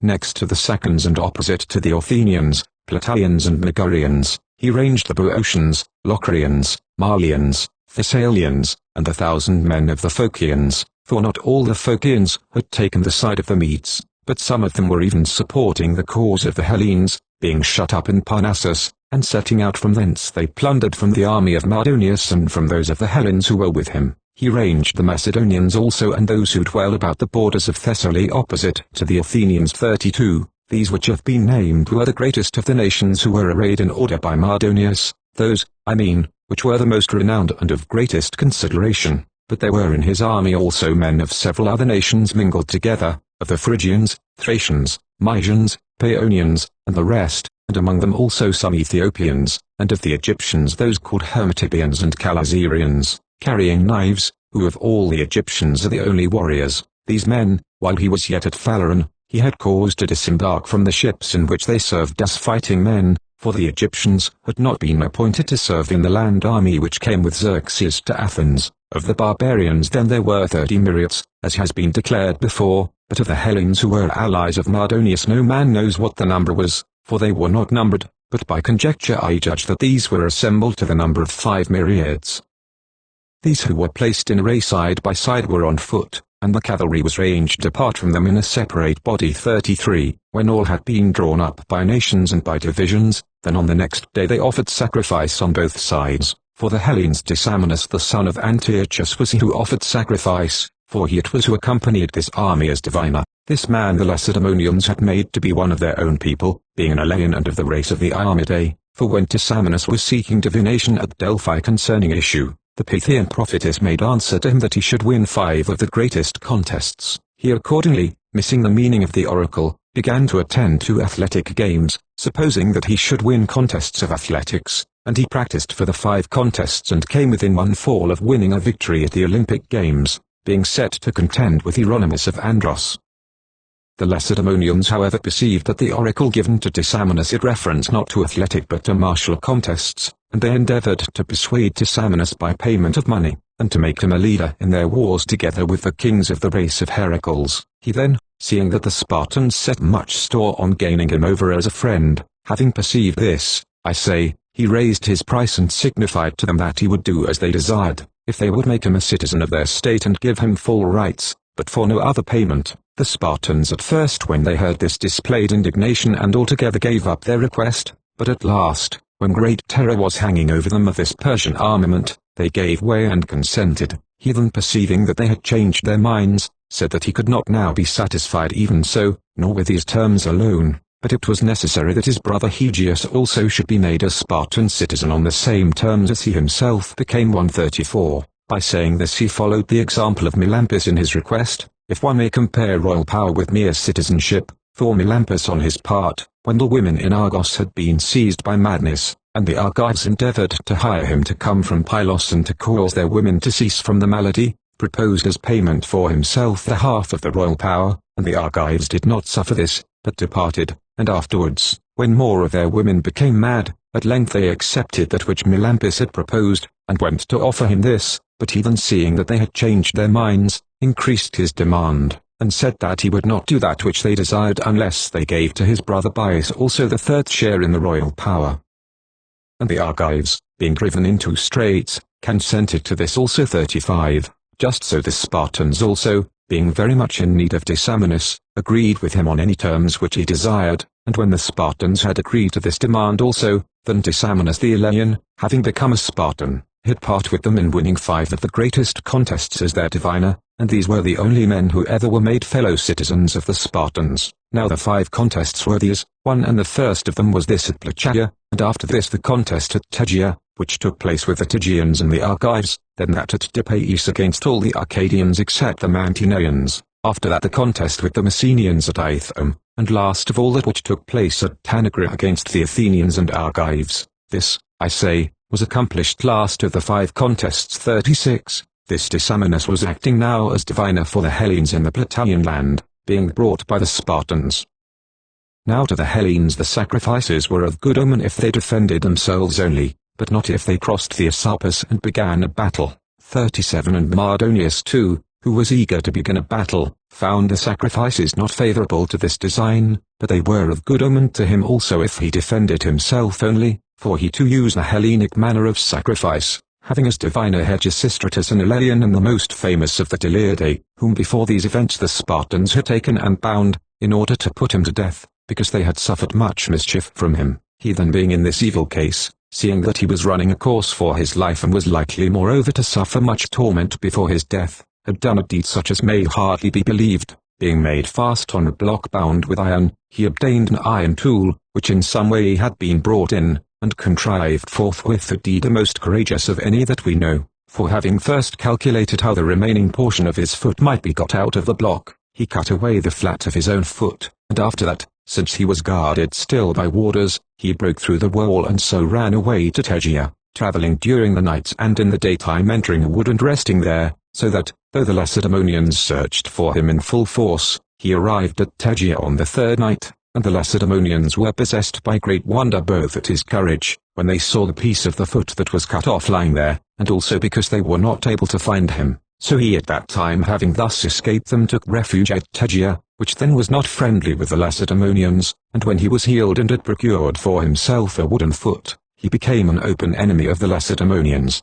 Next to the Sacans and opposite to the Athenians, Plataeans and Megarians, he ranged the Boeotians, Locrians, Malians, Thessalians, and the 1,000 men of the Phocians, for not all the Phocians had taken the side of the Medes, but some of them were even supporting the cause of the Hellenes, being shut up in Parnassus, and setting out from thence they plundered from the army of Mardonius and from those of the Hellenes who were with him. He ranged the Macedonians also and those who dwell about the borders of Thessaly opposite to the Athenians 32, these which have been named were the greatest of the nations who were arrayed in order by Mardonius, those, I mean, which were the most renowned and of greatest consideration, but there were in his army also men of several other nations mingled together, of the Phrygians, Thracians, Mysians, Paeonians, and the rest, and among them also some Ethiopians, and of the Egyptians those called Hermotypians and Chalazirians, carrying knives, who of all the Egyptians are the only warriors. These men, while he was yet at Phaleron, he had caused to disembark from the ships in which they served as fighting men, for the Egyptians had not been appointed to serve in the land army which came with Xerxes to Athens. Of the barbarians then there were 30 myriads, as has been declared before, but of the Hellenes who were allies of Mardonius no man knows what the number was, for they were not numbered, but by conjecture I judge that these were assembled to the number of 5 myriads. These who were placed in array side by side were on foot, and the cavalry was ranged apart from them in a separate body 33, when all had been drawn up by nations and by divisions. Then on the next day they offered sacrifice on both sides, for the Hellenes Deisamonus the son of Antiochus was he who offered sacrifice, for he it was who accompanied this army as diviner. This man the Lacedaemonians had made to be one of their own people, being an Elean and of the race of the Iambidae, for when Deisamonus was seeking divination at Delphi concerning issue, the Pythian prophetess made answer to him that he should win 5 of the greatest contests. He accordingly, missing the meaning of the oracle, began to attend to athletic games, supposing that he should win contests of athletics, and he practiced for the 5 contests and came within 1 fall of winning a victory at the Olympic Games, being set to contend with Hieronymus of Andros. The Lacedaemonians however perceived that the oracle given to Deisamonus had reference not to athletic but to martial contests, and they endeavored to persuade Deisamonus by payment of money, and to make him a leader in their wars together with the kings of the race of Heracles. He then, seeing that the Spartans set much store on gaining him over as a friend, having perceived this, I say, he raised his price and signified to them that he would do as they desired, if they would make him a citizen of their state and give him full rights, but for no other payment. The Spartans at first when they heard this displayed indignation and altogether gave up their request, but at last, when great terror was hanging over them of this Persian armament, they gave way and consented. He then perceiving that they had changed their minds, said that he could not now be satisfied even so, nor with these terms alone, but it was necessary that his brother Hegeus also should be made a Spartan citizen on the same terms as he himself became 134. By saying this he followed the example of Melampus in his request, if one may compare royal power with mere citizenship, for Melampus on his part, when the women in Argos had been seized by madness, and the Argives endeavored to hire him to come from Pylos and to cause their women to cease from the malady, proposed as payment for himself the half of the royal power, and the Argives did not suffer this, but departed, and afterwards, when more of their women became mad, at length they accepted that which Melampus had proposed, and went to offer him this, but he then seeing that they had changed their minds, increased his demand, and said that he would not do that which they desired unless they gave to his brother Bias also the 3rd share in the royal power. And the Argives, being driven into straits, consented to this also 35, just so the Spartans also, being very much in need of Dissamenus, agreed with him on any terms which he desired, and when the Spartans had agreed to this demand also, then Dissamenus the Elean, having become a Spartan, had part with them in winning 5 of the greatest contests as their diviner, and these were the only men who ever were made fellow citizens of the Spartans. Now the 5 contests were these, 1, and the first of them was this at Plachaea, and after this the contest at Tegea, which took place with the Tegeans and the Argives, then that at Dipaeus against all the Arcadians except the Mantineans, after that the contest with the Messenians at Ithome, and last of all that which took place at Tanagra against the Athenians and Argives. This, I say, was accomplished last of the 5 contests. 36. This Dissamenus was acting now as diviner for the Hellenes in the Plataean land, being brought by the Spartans. Now to the Hellenes the sacrifices were of good omen if they defended themselves only, but not if they crossed the Asopus and began a battle. 37. And Mardonius too, who was eager to begin a battle, found the sacrifices not favorable to this design, but they were of good omen to him also if he defended himself only, for he too used the Hellenic manner of sacrifice, having as diviner Hegesistratus and Aurelian and the most famous of the Deliadae, whom before these events the Spartans had taken and bound, in order to put him to death, because they had suffered much mischief from him. He then being in this evil case, seeing that he was running a course for his life and was likely moreover to suffer much torment before his death, had done a deed such as may hardly be believed. Being made fast on a block bound with iron, he obtained an iron tool, which in some way had been brought in, and contrived forthwith a deed the most courageous of any that we know, for having first calculated how the remaining portion of his foot might be got out of the block, he cut away the flat of his own foot, and after that, since he was guarded still by warders, he broke through the wall and so ran away to Tegea, travelling during the nights and in the daytime entering a wood and resting there, so that, though the Lacedaemonians searched for him in full force, he arrived at Tegea on the 3rd night, and the Lacedaemonians were possessed by great wonder both at his courage, when they saw the piece of the foot that was cut off lying there, and also because they were not able to find him. So he at that time having thus escaped them took refuge at Tegea, which then was not friendly with the Lacedaemonians, and when he was healed and had procured for himself a wooden foot, he became an open enemy of the Lacedaemonians.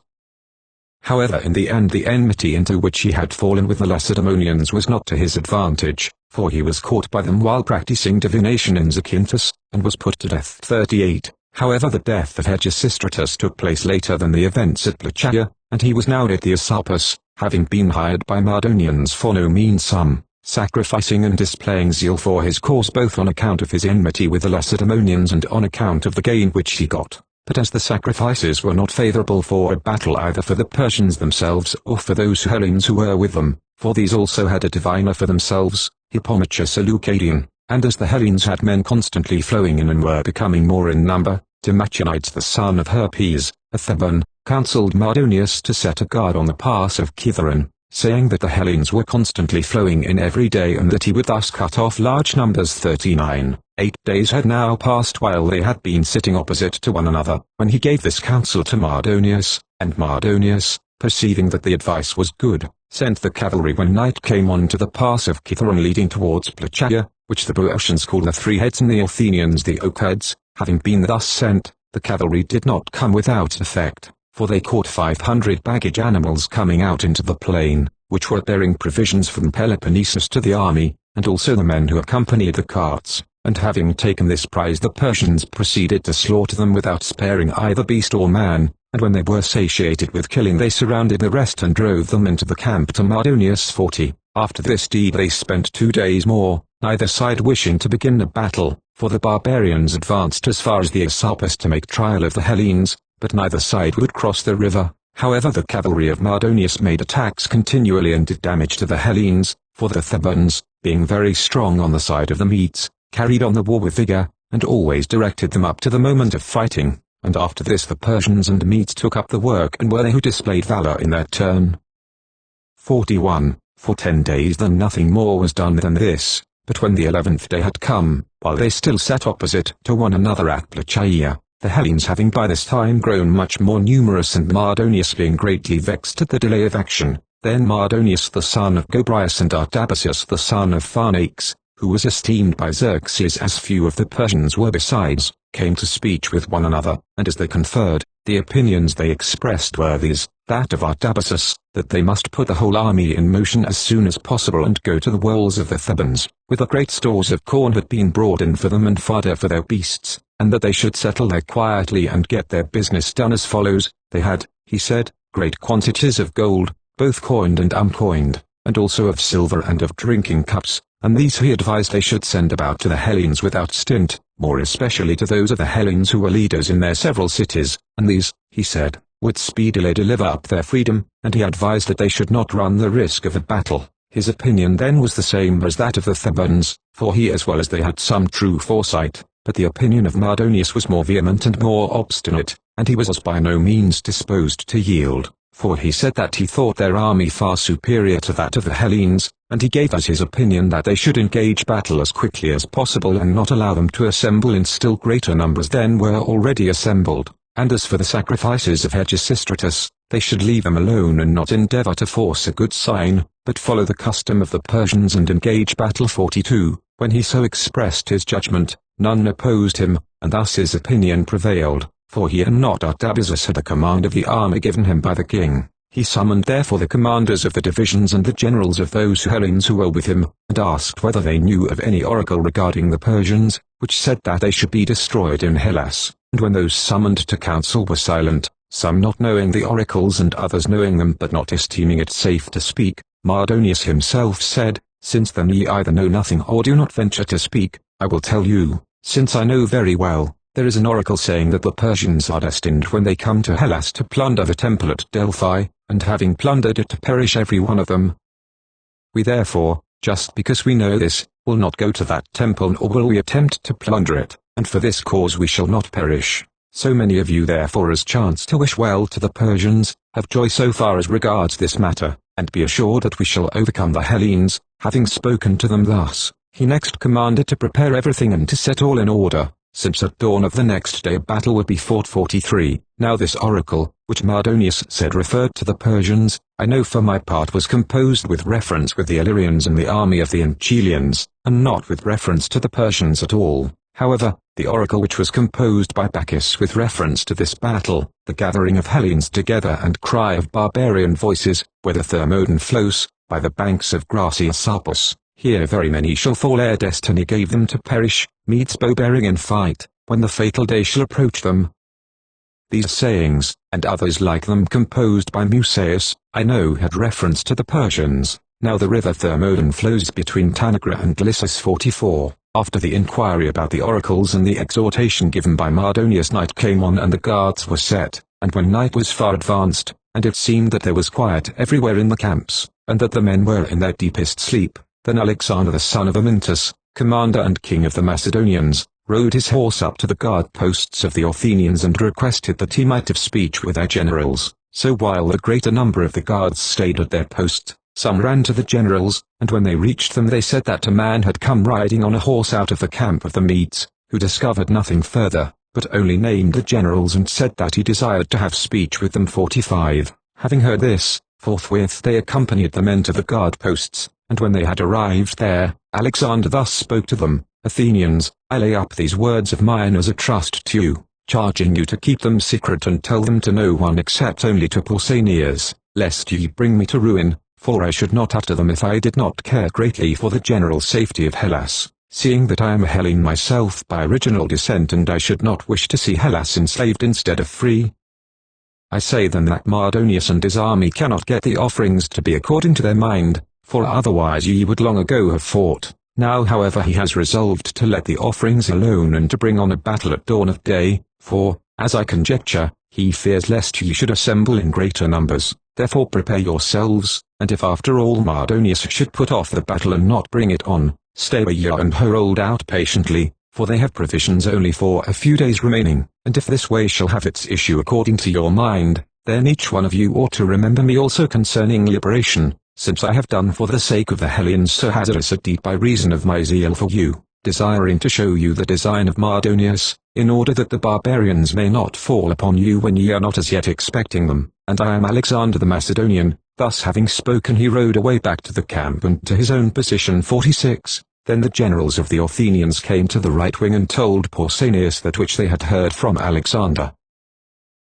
However, in the end the enmity into which he had fallen with the Lacedaemonians was not to his advantage, for he was caught by them while practicing divination in Zacynthus, and was put to death. 38. However, the death of Hegesistratus took place later than the events at Plachaea, and he was now at the Asopus, having been hired by Mardonians for no mean sum, sacrificing and displaying zeal for his cause both on account of his enmity with the Lacedaemonians and on account of the gain which he got. But as the sacrifices were not favorable for a battle either for the Persians themselves or for those Hellenes who were with them, for these also had a diviner for themselves, Hippomachus a Leucadian, and as the Hellenes had men constantly flowing in and were becoming more in number, Timochaonides the son of Herpes, a Theban, counselled Mardonius to set a guard on the pass of Kithaeron, saying that the Hellenes were constantly flowing in every day and that he would thus cut off large numbers. 39. 8 days had now passed while they had been sitting opposite to one another, when he gave this counsel to Mardonius, and Mardonius, perceiving that the advice was good, sent the cavalry when night came on to the pass of Kithaeron leading towards Plachaea, which the Boeotians call the Three Heads and the Athenians the Oak Heads. Having been thus sent, the cavalry did not come without effect, for they caught 500 baggage animals coming out into the plain, which were bearing provisions from Peloponnesus to the army, and also the men who accompanied the carts. And having taken this prize the Persians proceeded to slaughter them without sparing either beast or man, and when they were satiated with killing they surrounded the rest and drove them into the camp to Mardonius. 40. After this deed they spent 2 days more, neither side wishing to begin a battle, for the barbarians advanced as far as the Asopus to make trial of the Hellenes, but neither side would cross the river. However, the cavalry of Mardonius made attacks continually and did damage to the Hellenes, for the Thebans, being very strong on the side of the Medes, carried on the war with vigor, and always directed them up to the moment of fighting, and after this the Persians and Medes took up the work and were they who displayed valor in their turn. 41. For 10 days then nothing more was done than this, but when the 11th day had come, while they still sat opposite to one another at Plachaea, the Hellenes having by this time grown much more numerous and Mardonius being greatly vexed at the delay of action, then Mardonius the son of Gobryas and Artabazus the son of Pharnax, who was esteemed by Xerxes as few of the Persians were besides, came to speech with one another, and as they conferred, the opinions they expressed were these: that of Artabazus, that they must put the whole army in motion as soon as possible and go to the walls of the Thebans, with the great stores of corn had been brought in for them and fodder for their beasts, and that they should settle there quietly and get their business done as follows. They had, he said, great quantities of gold, both coined and uncoined, and also of silver and of drinking cups, and these he advised they should send about to the Hellenes without stint, more especially to those of the Hellenes who were leaders in their several cities, and these, he said, would speedily deliver up their freedom, and he advised that they should not run the risk of a battle. His opinion then was the same as that of the Thebans, for he as well as they had some true foresight, but the opinion of Mardonius was more vehement and more obstinate, and he was by no means disposed to yield, for he said that he thought their army far superior to that of the Hellenes, and he gave us his opinion that they should engage battle as quickly as possible and not allow them to assemble in still greater numbers than were already assembled. And as for the sacrifices of Herodotus, they should leave them alone and not endeavor to force a good sign, but follow the custom of the Persians and engage battle. 42. When he so expressed his judgment, none opposed him, and thus his opinion prevailed, for he and not Artabazus had the command of the army given him by the king. He summoned therefore the commanders of the divisions and the generals of those Hellenes who were with him, and asked whether they knew of any oracle regarding the Persians, which said that they should be destroyed in Hellas. And when those summoned to council were silent, some not knowing the oracles and others knowing them but not esteeming it safe to speak, Mardonius himself said, Since then ye either know nothing or do not venture to speak, I will tell you, since I know very well, there is an oracle saying that the Persians are destined when they come to Hellas to plunder the temple at Delphi, and having plundered it to perish every one of them. We therefore, just because we know this, will not go to that temple nor will we attempt to plunder it, and for this cause we shall not perish. So many of you therefore as chance to wish well to the Persians, have joy so far as regards this matter, and be assured that we shall overcome the Hellenes. Having spoken to them thus, he next commanded to prepare everything and to set all in order, since at dawn of the next day a battle would be fought. 43. Now this oracle, which Mardonius said referred to the Persians, I know for my part was composed with reference with the Illyrians and the army of the Anchelians, and not with reference to the Persians at all. However, the oracle which was composed by Bacchus with reference to this battle, the gathering of Hellenes together and cry of barbarian voices, where the Thermodon flows, by the banks of grassy Sarpus, here very many shall fall ere destiny gave them to perish, Medes bow-bearing in fight, when the fatal day shall approach them. These sayings, and others like them composed by Musaeus, I know had reference to the Persians. Now the river Thermodon flows between Tanagra and Lysis. 44. After the inquiry about the oracles and the exhortation given by Mardonius, night came on and the guards were set, and when night was far advanced, and it seemed that there was quiet everywhere in the camps, and that the men were in their deepest sleep, then Alexander the son of Amyntas, commander and king of the Macedonians, rode his horse up to the guard posts of the Athenians and requested that he might have speech with their generals. So while the greater number of the guards stayed at their post, some ran to the generals, and when they reached them they said that a man had come riding on a horse out of the camp of the Medes, who discovered nothing further, but only named the generals and said that he desired to have speech with them. 45. Having heard this, forthwith they accompanied the men to the guard posts, and when they had arrived there, Alexander thus spoke to them, Athenians, I lay up these words of mine as a trust to you, charging you to keep them secret and tell them to no one except only to Pausanias, lest ye bring me to ruin, for I should not utter them if I did not care greatly for the general safety of Hellas, seeing that I am a Hellene myself by original descent and I should not wish to see Hellas enslaved instead of free. I say then that Mardonius and his army cannot get the offerings to be according to their mind, for otherwise ye would long ago have fought. Now however he has resolved to let the offerings alone and to bring on a battle at dawn of day, for, as I conjecture, he fears lest ye should assemble in greater numbers. Therefore prepare yourselves, and if after all Mardonius should put off the battle and not bring it on, stay a year and hold out patiently, for they have provisions only for a few days remaining, and if this way shall have its issue according to your mind, then each one of you ought to remember me also concerning liberation, since I have done for the sake of the Hellenes so hazardous a deed by reason of my zeal for you, desiring to show you the design of Mardonius, in order that the barbarians may not fall upon you when ye are not as yet expecting them. And I am Alexander the Macedonian. Thus having spoken he rode away back to the camp and to his own position. 46. Then the generals of the Athenians came to the right wing and told Pausanias that which they had heard from Alexander.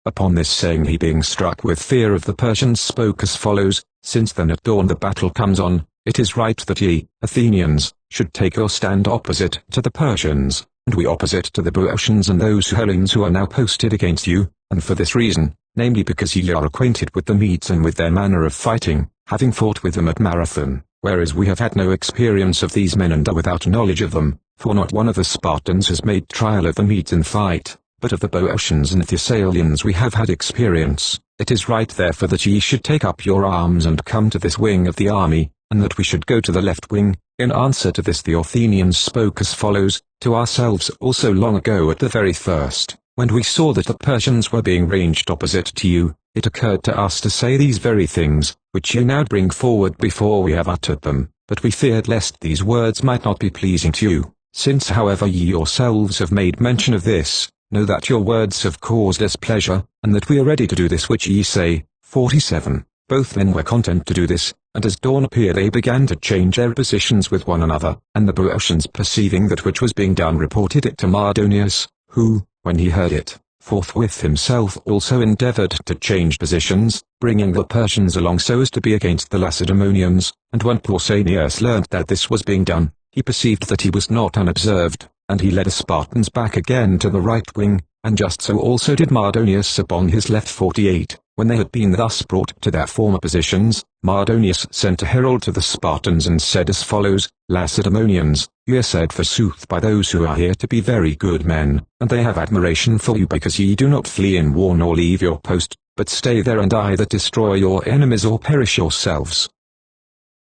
Upon this saying, he, being struck with fear of the Persians, spoke as follows: Since then at dawn the battle comes on, it is right that ye, Athenians, should take your stand opposite to the Persians, and we opposite to the Boeotians and those Hellenes who are now posted against you, and for this reason, namely because ye are acquainted with the Medes and with their manner of fighting, having fought with them at Marathon, whereas we have had no experience of these men and are without knowledge of them, for not one of the Spartans has made trial of the Medes in fight, but of the Boeotians and Thessalians we have had experience. It is right therefore that ye should take up your arms and come to this wing of the army, and that we should go to the left wing. In answer to this the Athenians spoke as follows: To ourselves also long ago at the very first, when we saw that the Persians were being ranged opposite to you, it occurred to us to say these very things, which ye now bring forward before we have uttered them, but we feared lest these words might not be pleasing to you. Since however ye yourselves have made mention of this, know that your words have caused us pleasure, and that we are ready to do this which ye say. 47. Both men were content to do this, and as dawn appeared they began to change their positions with one another, and the Boeotians perceiving that which was being done reported it to Mardonius, who, when he heard it, forthwith himself also endeavored to change positions, bringing the Persians along so as to be against the Lacedaemonians, and when Pausanias learnt that this was being done, he perceived that he was not unobserved, and he led the Spartans back again to the right wing, and just so also did Mardonius upon his left. 48. When they had been thus brought to their former positions, Mardonius sent a herald to the Spartans and said as follows: Lacedaemonians, ye are said forsooth by those who are here to be very good men, and they have admiration for you because ye do not flee in war nor leave your post, but stay there and either destroy your enemies or perish yourselves.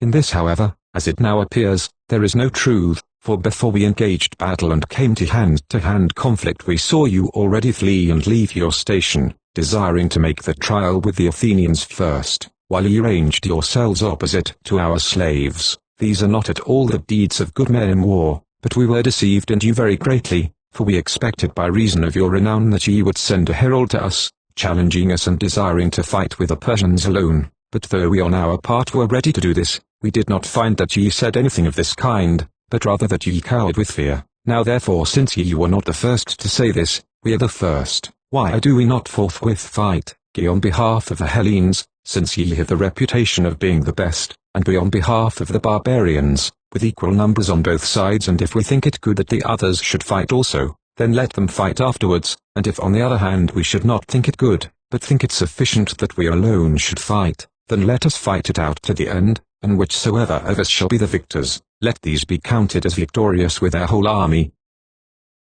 In this however, as it now appears, there is no truth, for before we engaged battle and came to hand conflict we saw you already flee and leave your station, desiring to make the trial with the Athenians first, while ye ranged yourselves opposite to our slaves. These are not at all the deeds of good men in war, but we were deceived in you very greatly, for we expected by reason of your renown that ye would send a herald to us, challenging us and desiring to fight with the Persians alone, but though we on our part were ready to do this, we did not find that ye said anything of this kind, but rather that ye cowered with fear. Now therefore, since ye were not the first to say this, we are the first. Why do we not forthwith fight, ye on behalf of the Hellenes, since ye have the reputation of being the best, and we on behalf of the barbarians, with equal numbers on both sides? And if we think it good that the others should fight also, then let them fight afterwards, and if on the other hand we should not think it good, but think it sufficient that we alone should fight, then let us fight it out to the end, and whichsoever of us shall be the victors, let these be counted as victorious with our whole army.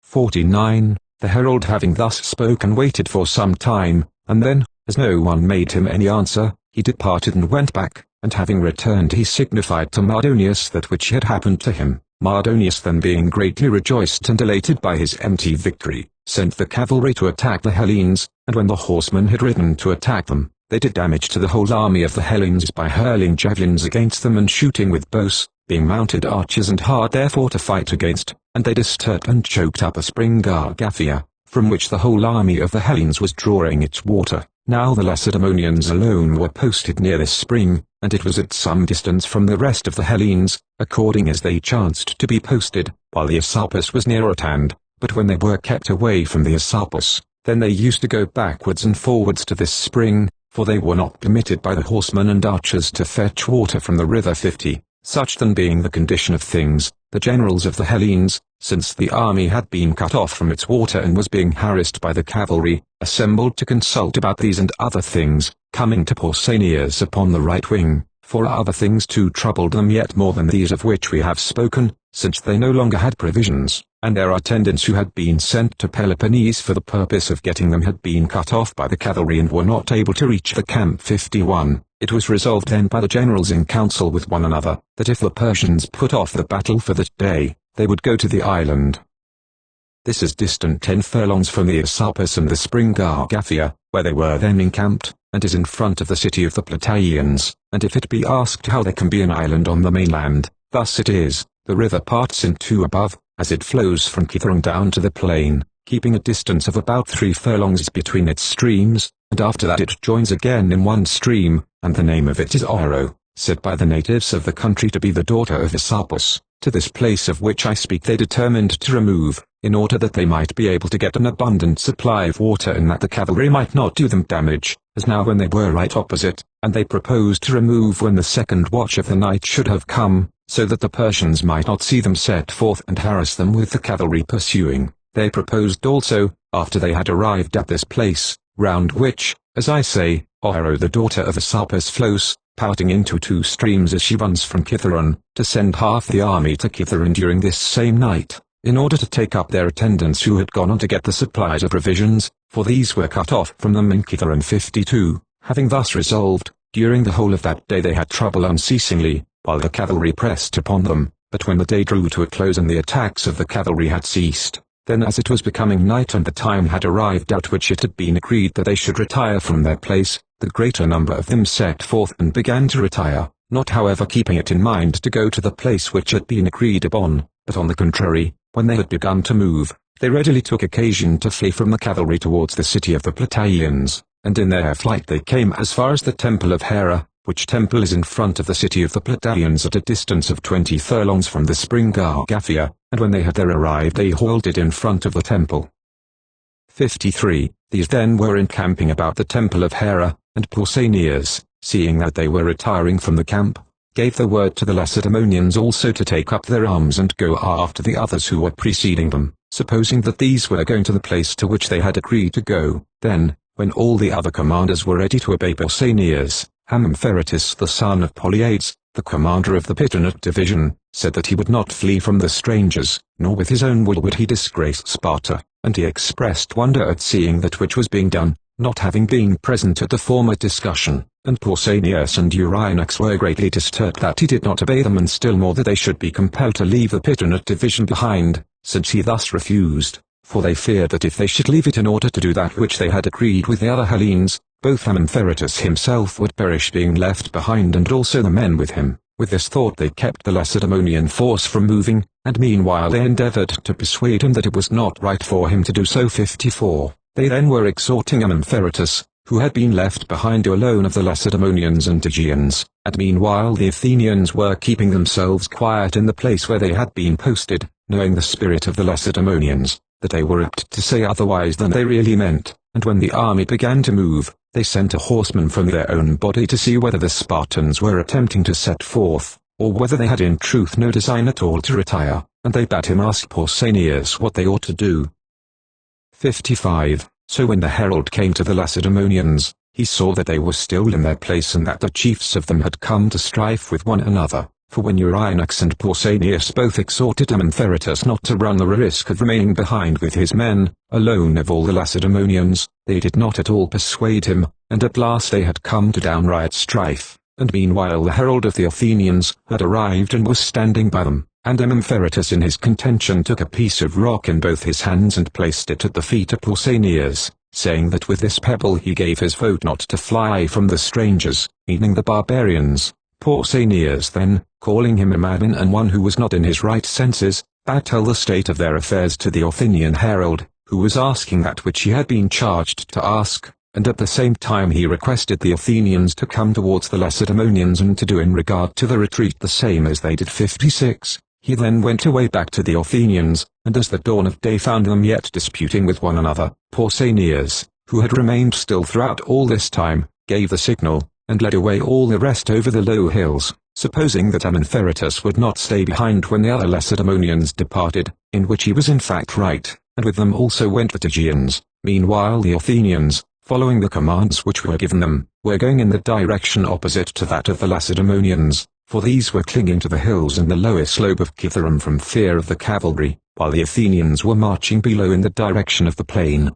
49. The herald having thus spoken waited for some time, and then, as no one made him any answer, he departed and went back, and having returned he signified to Mardonius that which had happened to him. Mardonius then, being greatly rejoiced and elated by his empty victory, sent the cavalry to attack the Hellenes, and when the horsemen had ridden to attack them, they did damage to the whole army of the Hellenes by hurling javelins against them and shooting with bows, being mounted archers and hard therefore to fight against, and they disturbed and choked up a spring Gargaphia, from which the whole army of the Hellenes was drawing its water. Now the Lacedaemonians alone were posted near this spring, and it was at some distance from the rest of the Hellenes, according as they chanced to be posted, while the Esarpus was near at hand. But when they were kept away from the Esarpus, then they used to go backwards and forwards to this spring, for they were not permitted by the horsemen and archers to fetch water from the river. 50. Such then being the condition of things, the generals of the Hellenes, since the army had been cut off from its water and was being harassed by the cavalry, assembled to consult about these and other things, coming to Pausanias upon the right wing, for other things too troubled them yet more than these of which we have spoken, since they no longer had provisions, and their attendants who had been sent to Peloponnese for the purpose of getting them had been cut off by the cavalry and were not able to reach the camp. 51. It was resolved then by the generals in council with one another, that if the Persians put off the battle for that day, they would go to the island. This is distant 10 furlongs from the Esarpus and the spring Gargaphia, where they were then encamped, and is in front of the city of the Plataeans, and if it be asked how there can be an island on the mainland, thus it is: the river parts in two above, as it flows from Kithron down to the plain, keeping a distance of about 3 furlongs between its streams, and after that it joins again in one stream, and the name of it is Oro, said by the natives of the country to be the daughter of Esarpus. To this place of which I speak they determined to remove, in order that they might be able to get an abundant supply of water and that the cavalry might not do them damage, as now when they were right opposite, and they proposed to remove when the second watch of the night should have come, so that the Persians might not see them set forth and harass them with the cavalry pursuing. They proposed also, after they had arrived at this place, round which, as I say, Ohero the daughter of Asapus flows, parting into two streams as she runs from Kithaeron, to send half the army to Kithaeron during this same night, in order to take up their attendants who had gone on to get the supplies of provisions, for these were cut off from them in Kithaeron 52, having thus resolved, during the whole of that day they had trouble unceasingly, while the cavalry pressed upon them, but when the day drew to a close and the attacks of the cavalry had ceased, then as it was becoming night and the time had arrived at which it had been agreed that they should retire from their place, the greater number of them set forth and began to retire, not however keeping it in mind to go to the place which had been agreed upon, but on the contrary, when they had begun to move, they readily took occasion to flee from the cavalry towards the city of the Plataeans, and in their flight they came as far as the temple of Hera, which temple is in front of the city of the Plataeans at a distance of 20 furlongs from the spring Gargaphia, and when they had there arrived they halted in front of the temple. 53. These then were encamping about the temple of Hera, and Pausanias, seeing that they were retiring from the camp, gave the word to the Lacedaemonians also to take up their arms and go after the others who were preceding them, supposing that these were going to the place to which they had agreed to go. Then, when all the other commanders were ready to obey Pausanias, Amynpheratus the son of Polyades, the commander of the Pitonate division, said that he would not flee from the strangers, nor with his own will would he disgrace Sparta, and he expressed wonder at seeing that which was being done, not having been present at the former discussion, and Pausanias and Eurynochus were greatly disturbed that he did not obey them and still more that they should be compelled to leave the Pitonate division behind, since he thus refused, for they feared that if they should leave it in order to do that which they had agreed with the other Hellenes, both Amynpheratus himself would perish being left behind and also the men with him. With this thought they kept the Lacedaemonian force from moving, and meanwhile they endeavored to persuade him that it was not right for him to do so. 54. They then were exhorting Amynpheratus, who had been left behind alone of the Lacedaemonians and Aegeans, and meanwhile the Athenians were keeping themselves quiet in the place where they had been posted, knowing the spirit of the Lacedaemonians, that they were apt to say otherwise than they really meant, and when the army began to move, they sent a horseman from their own body to see whether the Spartans were attempting to set forth, or whether they had in truth no design at all to retire, and they bade him ask Pausanias what they ought to do. 55. So when the herald came to the Lacedaemonians, he saw that they were still in their place and that the chiefs of them had come to strife with one another, for when Eurynochus and Pausanias both exhorted Amynpheratus not to run the risk of remaining behind with his men, alone of all the Lacedaemonians, they did not at all persuade him, and at last they had come to downright strife, and meanwhile the herald of the Athenians had arrived and was standing by them, and Amynpheratus in his contention took a piece of rock in both his hands and placed it at the feet of Pausanias, saying that with this pebble he gave his vote not to fly from the strangers, meaning the barbarians. Pausanias then, calling him a madman and one who was not in his right senses, bade tell the state of their affairs to the Athenian herald, who was asking that which he had been charged to ask, and at the same time he requested the Athenians to come towards the Lacedaemonians and to do in regard to the retreat the same as they did. 56. He then went away back to the Athenians, and as the dawn of day found them yet disputing with one another, Pausanias, who had remained still throughout all this time, gave the signal, and led away all the rest over the low hills, supposing that Amynpheratus would not stay behind when the other Lacedaemonians departed, in which he was in fact right, and with them also went the Aegeans. Meanwhile the Athenians, following the commands which were given them, were going in the direction opposite to that of the Lacedaemonians, for these were clinging to the hills and the lower slope of Kithaeron from fear of the cavalry, while the Athenians were marching below in the direction of the plain.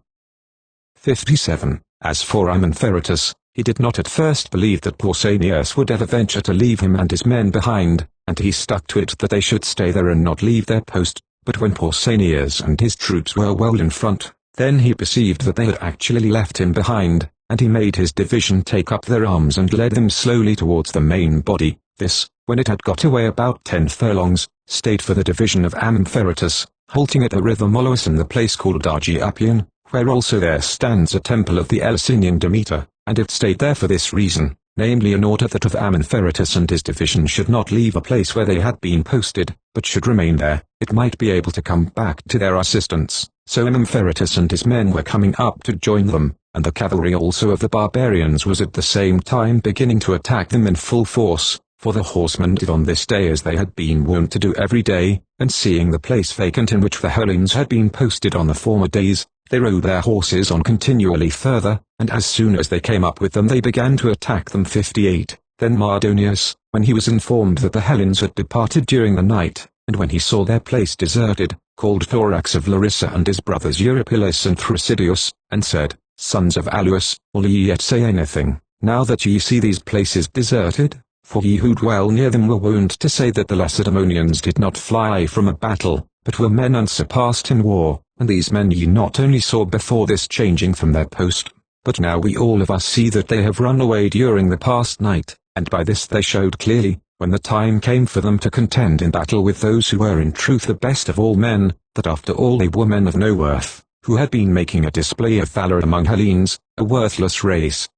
57. As for Amynpheratus, he did not at first believe that Pausanias would ever venture to leave him and his men behind, and he stuck to it that they should stay there and not leave their post, but when Pausanias and his troops were well in front, then he perceived that they had actually left him behind, and he made his division take up their arms and led them slowly towards the main body. This, when it had got away about 10 furlongs, stayed for the division of Amynpheratus, halting at the river Molous in the place called Argiapion, where also there stands a temple of the Eleusinian Demeter, and it stayed there for this reason, namely in order that of Herodotus and his division should not leave a place where they had been posted, but should remain there, it might be able to come back to their assistance. So Herodotus and his men were coming up to join them, and the cavalry also of the barbarians was at the same time beginning to attack them in full force, for the horsemen did on this day as they had been wont to do every day, and seeing the place vacant in which the Hellenes had been posted on the former days, they rode their horses on continually further, and as soon as they came up with them they began to attack them. 58. Then Mardonius, when he was informed that the Hellenes had departed during the night, and when he saw their place deserted, called Thorax of Larissa and his brothers Eurypylus and Thrasydus, and said, Sons of Aluus, will ye yet say anything, now that ye see these places deserted? For ye who dwell near them were wont to say that the Lacedaemonians did not fly from a battle, but were men unsurpassed in war, and these men ye not only saw before this changing from their post, but now we all of us see that they have run away during the past night, and by this they showed clearly, when the time came for them to contend in battle with those who were in truth the best of all men, that after all they were men of no worth, who had been making a display of valor among Hellenes, a worthless race.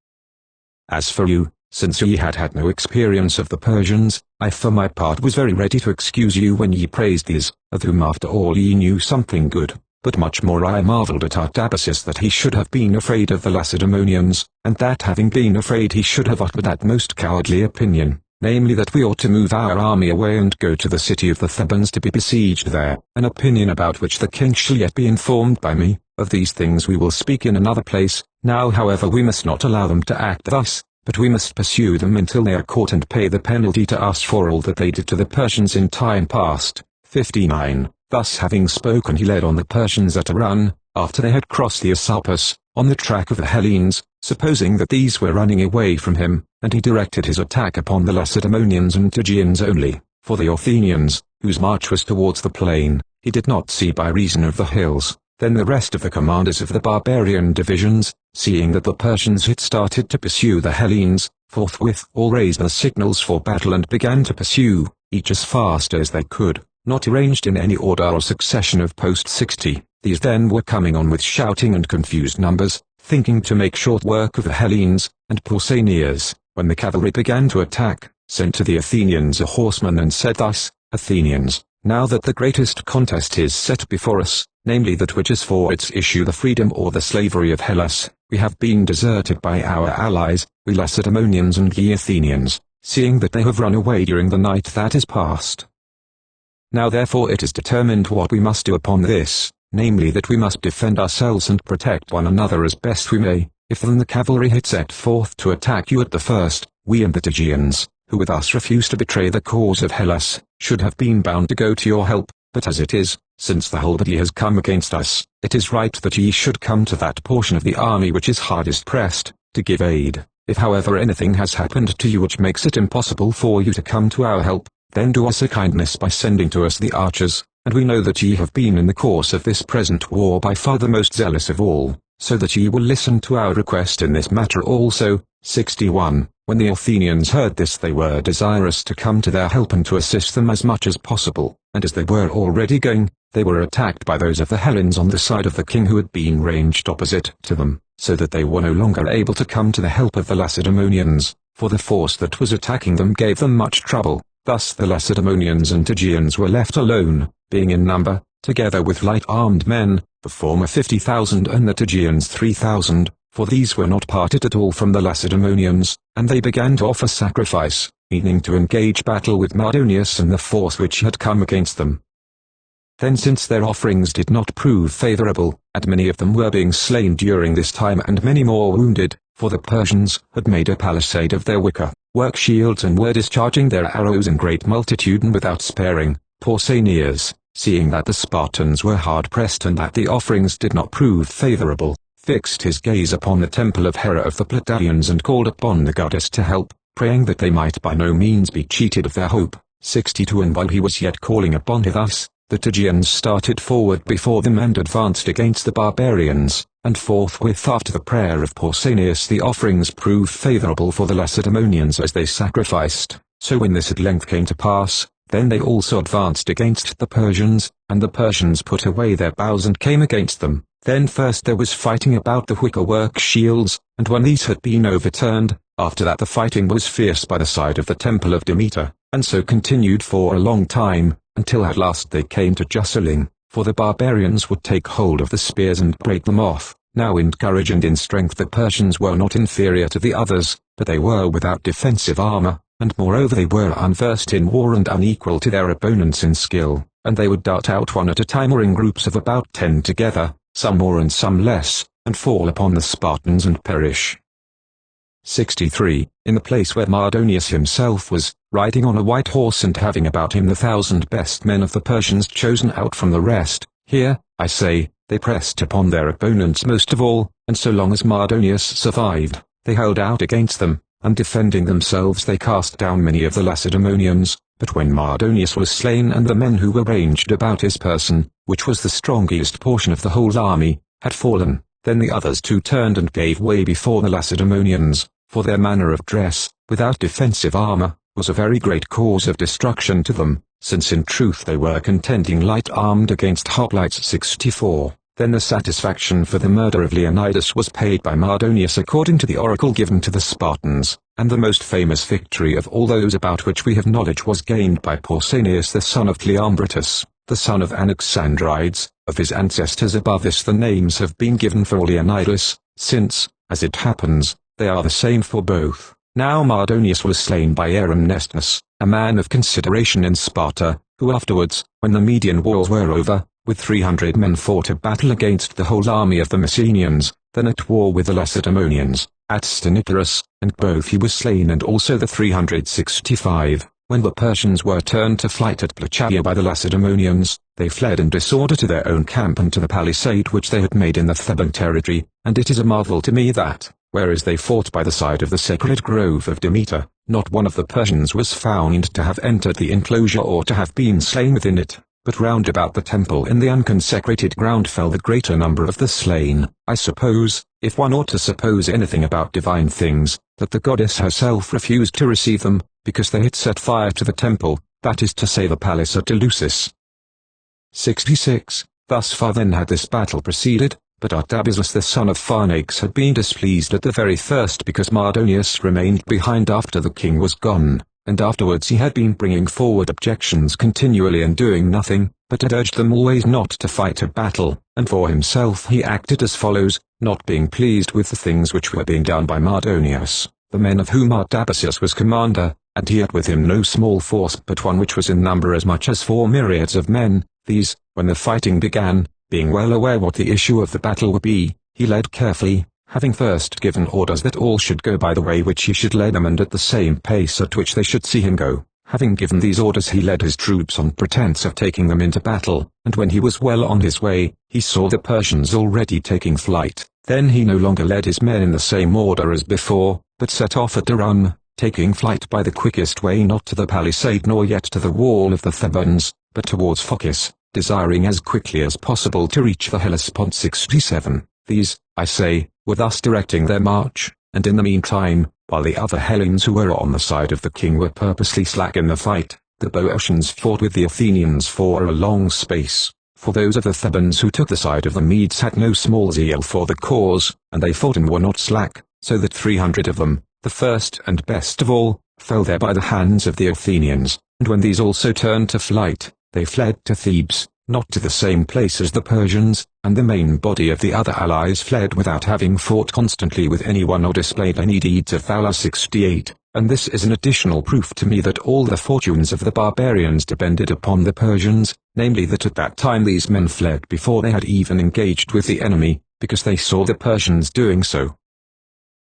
As for you, since ye had had no experience of the Persians, I for my part was very ready to excuse you when ye praised these, of whom after all ye knew something good, but much more I marveled at Artabazus that he should have been afraid of the Lacedaemonians, and that having been afraid he should have uttered that most cowardly opinion, namely that we ought to move our army away and go to the city of the Thebans to be besieged there, an opinion about which the king shall yet be informed by me. Of these things we will speak in another place. Now however we must not allow them to act thus, but we must pursue them until they are caught and pay the penalty to us for all that they did to the Persians in time past. 59. Thus having spoken he led on the Persians at a run, after they had crossed the Asopus, on the track of the Hellenes, supposing that these were running away from him, and he directed his attack upon the Lacedaemonians and Tegeans only, for the Athenians, whose march was towards the plain, he did not see by reason of the hills. Then the rest of the commanders of the barbarian divisions, seeing that the Persians had started to pursue the Hellenes, forthwith all raised the signals for battle and began to pursue, each as fast as they could, not arranged in any order or succession of post 60. These then were coming on with shouting and confused numbers, thinking to make short work of the Hellenes, and Pausanias, when the cavalry began to attack, sent to the Athenians a horseman and said thus, Athenians, now that the greatest contest is set before us, namely that which is for its issue the freedom or the slavery of Hellas, we have been deserted by our allies, we Lacedaemonians and ye Athenians, seeing that they have run away during the night that is past. Now therefore it is determined what we must do upon this, namely that we must defend ourselves and protect one another as best we may. If then the cavalry had set forth to attack you at the first, we and the Tegeans, who with us refused to betray the cause of Hellas, should have been bound to go to your help, but as it is, since the whole body has come against us, it is right that ye should come to that portion of the army which is hardest pressed, to give aid. If however anything has happened to you which makes it impossible for you to come to our help, then do us a kindness by sending to us the archers, and we know that ye have been in the course of this present war by far the most zealous of all, so that ye will listen to our request in this matter also. 61. When the Athenians heard this they were desirous to come to their help and to assist them as much as possible, and as they were already going, they were attacked by those of the Hellenes on the side of the king who had been ranged opposite to them, so that they were no longer able to come to the help of the Lacedaemonians, for the force that was attacking them gave them much trouble. Thus the Lacedaemonians and Tegeans were left alone, being in number, together with light-armed men, the former 50,000 and the Tegeans 3,000, for these were not parted at all from the Lacedaemonians, and they began to offer sacrifice, meaning to engage battle with Mardonius and the force which had come against them. Then since their offerings did not prove favorable, and many of them were being slain during this time and many more wounded, for the Persians had made a palisade of their wicker work shields and were discharging their arrows in great multitude and without sparing, Pausanias, seeing that the Spartans were hard-pressed and that the offerings did not prove favorable, fixed his gaze upon the temple of Hera of the Plataeans and called upon the goddess to help, praying that they might by no means be cheated of their hope. 62. And while he was yet calling upon her thus, the Tegeans started forward before them and advanced against the barbarians, and forthwith after the prayer of Pausanias the offerings proved favorable for the Lacedaemonians as they sacrificed. So when this at length came to pass, then they also advanced against the Persians, and the Persians put away their bows and came against them. Then first there was fighting about the wicker work shields, and when these had been overturned, After that the fighting was fierce by the side of the temple of Demeter, and so continued for a long time, until at last they came to jostling, for the barbarians would take hold of the spears and break them off. Now in courage and in strength the Persians were not inferior to the others, but they were without defensive armor, and moreover they were unversed in war and unequal to their opponents in skill, and they would dart out one at a time or in groups of about 10 together, some more and some less, and fall upon the Spartans and perish. 63. In the place where Mardonius himself was, riding on a white horse and having about him the 1,000 best men of the Persians chosen out from the rest, here, I say, they pressed upon their opponents most of all, and so long as Mardonius survived, they held out against them, and defending themselves they cast down many of the Lacedaemonians. But when Mardonius was slain and the men who were ranged about his person, which was the strongest portion of the whole army, had fallen, then the others too turned and gave way before the Lacedaemonians, for their manner of dress, without defensive armor, was a very great cause of destruction to them, since in truth they were contending light-armed against hoplites. 64. Then the satisfaction for the murder of Leonidas was paid by Mardonius according to the oracle given to the Spartans, and the most famous victory of all those about which we have knowledge was gained by Pausanias the son of Cleombrotus, the son of Anaxandrides. Of his ancestors above this the names have been given for Leonidas, since, as it happens, they are the same for both. Now Mardonius was slain by Aramnestus, a man of consideration in Sparta, who afterwards, when the Median wars were over, with 300 men fought a battle against the whole army of the Messenians, then at war with the Lacedaemonians, at Stenipterus, and both he was slain and also the 365. When the Persians were turned to flight at Plachaia by the Lacedaemonians, they fled in disorder to their own camp and to the palisade which they had made in the Theban territory, and it is a marvel to me that, whereas they fought by the side of the sacred grove of Demeter, not one of the Persians was found to have entered the enclosure or to have been slain within it, but round about the temple in the unconsecrated ground fell the greater number of the slain. I suppose, if one ought to suppose anything about divine things, that the goddess herself refused to receive them, because they had set fire to the temple, that is to say the palace at Eleusis. 66. Thus far then had this battle proceeded, but Artabazus the son of Pharnax had been displeased at the very first because Mardonius remained behind after the king was gone, and afterwards he had been bringing forward objections continually and doing nothing, but had urged them always not to fight a battle, and for himself he acted as follows, not being pleased with the things which were being done by Mardonius, the men of whom Artabazus was commander, and he had with him no small force but one which was in number as much as 4 myriads of men. These, when the fighting began, being well aware what the issue of the battle would be, he led carefully, having first given orders that all should go by the way which he should lead them and at the same pace at which they should see him go. Having given these orders he led his troops on pretence of taking them into battle, and when he was well on his way, he saw the Persians already taking flight. Then he no longer led his men in the same order as before, but set off at a run, taking flight by the quickest way not to the palisade nor yet to the wall of the Thebans, but towards Phocis, desiring as quickly as possible to reach the Hellespont. 67. These, I say, were thus directing their march, and in the meantime, while the other Hellenes who were on the side of the king were purposely slack in the fight, the Boeotians fought with the Athenians for a long space, for those of the Thebans who took the side of the Medes had no small zeal for the cause, and they fought and were not slack, so that 300 of them, the first and best of all, fell there by the hands of the Athenians, and when these also turned to flight, they fled to Thebes, not to the same place as the Persians, and the main body of the other allies fled without having fought constantly with anyone or displayed any deeds of valor. 68. And this is an additional proof to me that all the fortunes of the barbarians depended upon the Persians, namely that at that time these men fled before they had even engaged with the enemy, because they saw the Persians doing so.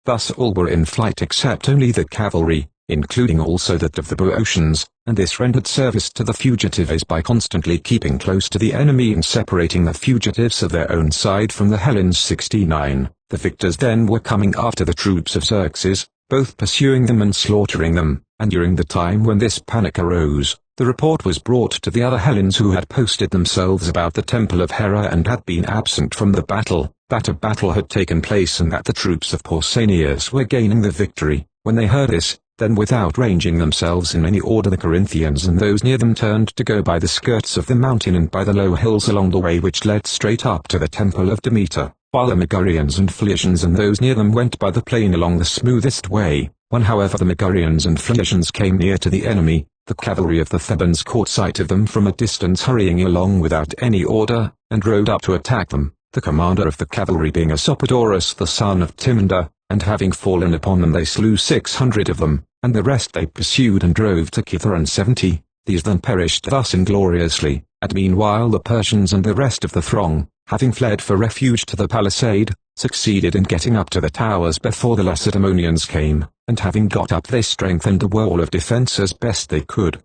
Thus all were in flight except only the cavalry, including also that of the Boeotians, and this rendered service to the fugitives by constantly keeping close to the enemy and separating the fugitives of their own side from the Hellenes. 69. The victors then were coming after the troops of Xerxes, both pursuing them and slaughtering them, and during the time when this panic arose, the report was brought to the other Hellenes who had posted themselves about the temple of Hera and had been absent from the battle, that a battle had taken place and that the troops of Pausanias were gaining the victory. When they heard this, then without ranging themselves in any order the Corinthians and those near them turned to go by the skirts of the mountain and by the low hills along the way which led straight up to the temple of Demeter, while the Megarians and Phliasians and those near them went by the plain along the smoothest way, When however the Megarians and Phrygians came near to the enemy, the cavalry of the Thebans caught sight of them from a distance hurrying along without any order, and rode up to attack them, the commander of the cavalry being Asopodorus the son of Timander, and having fallen upon them they slew 600 of them, and the rest they pursued and drove to Kithaeron 70, these then perished thus ingloriously, and meanwhile the Persians and the rest of the throng, having fled for refuge to the palisade, succeeded in getting up to the towers before the Lacedaemonians came, and having got up they strengthened the wall of defence as best they could.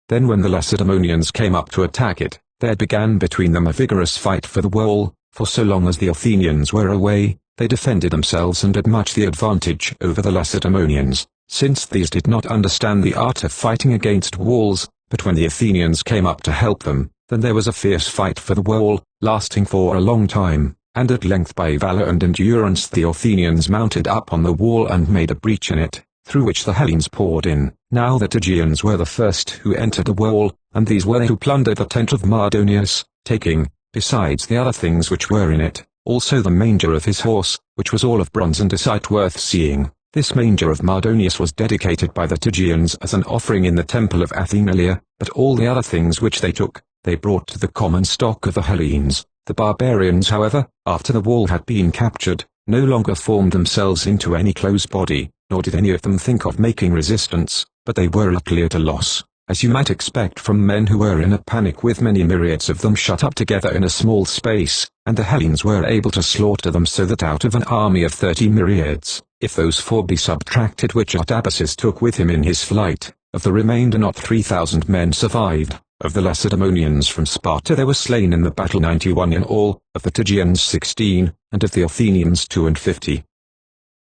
Then when the Lacedaemonians came up to attack it, there began between them a vigorous fight for the wall, for so long as the Athenians were away, they defended themselves and had much the advantage over the Lacedaemonians, since these did not understand the art of fighting against walls, but when the Athenians came up to help them, then there was a fierce fight for the wall, lasting for a long time, and at length by valor and endurance the Athenians mounted up on the wall and made a breach in it, through which the Hellenes poured in. Now the Tygians were the first who entered the wall, and these were they who plundered the tent of Mardonius, taking, besides the other things which were in it, also the manger of his horse, which was all of bronze and a sight worth seeing. This manger of Mardonius was dedicated by the Tygians as an offering in the temple of Athenalia, but all the other things which they took, they brought to the common stock of the Hellenes. The barbarians however, after the wall had been captured, no longer formed themselves into any close body, nor did any of them think of making resistance, but they were utterly at a loss, as you might expect from men who were in a panic with many myriads of them shut up together in a small space, and the Hellenes were able to slaughter them so that out of an army of 30 myriads, if those 4 be subtracted which Artabazus took with him in his flight, of the remainder not 3,000 men survived. Of the Lacedaemonians from Sparta there were slain in the battle 91 in all, of the Tygians 16, and of the Athenians 52.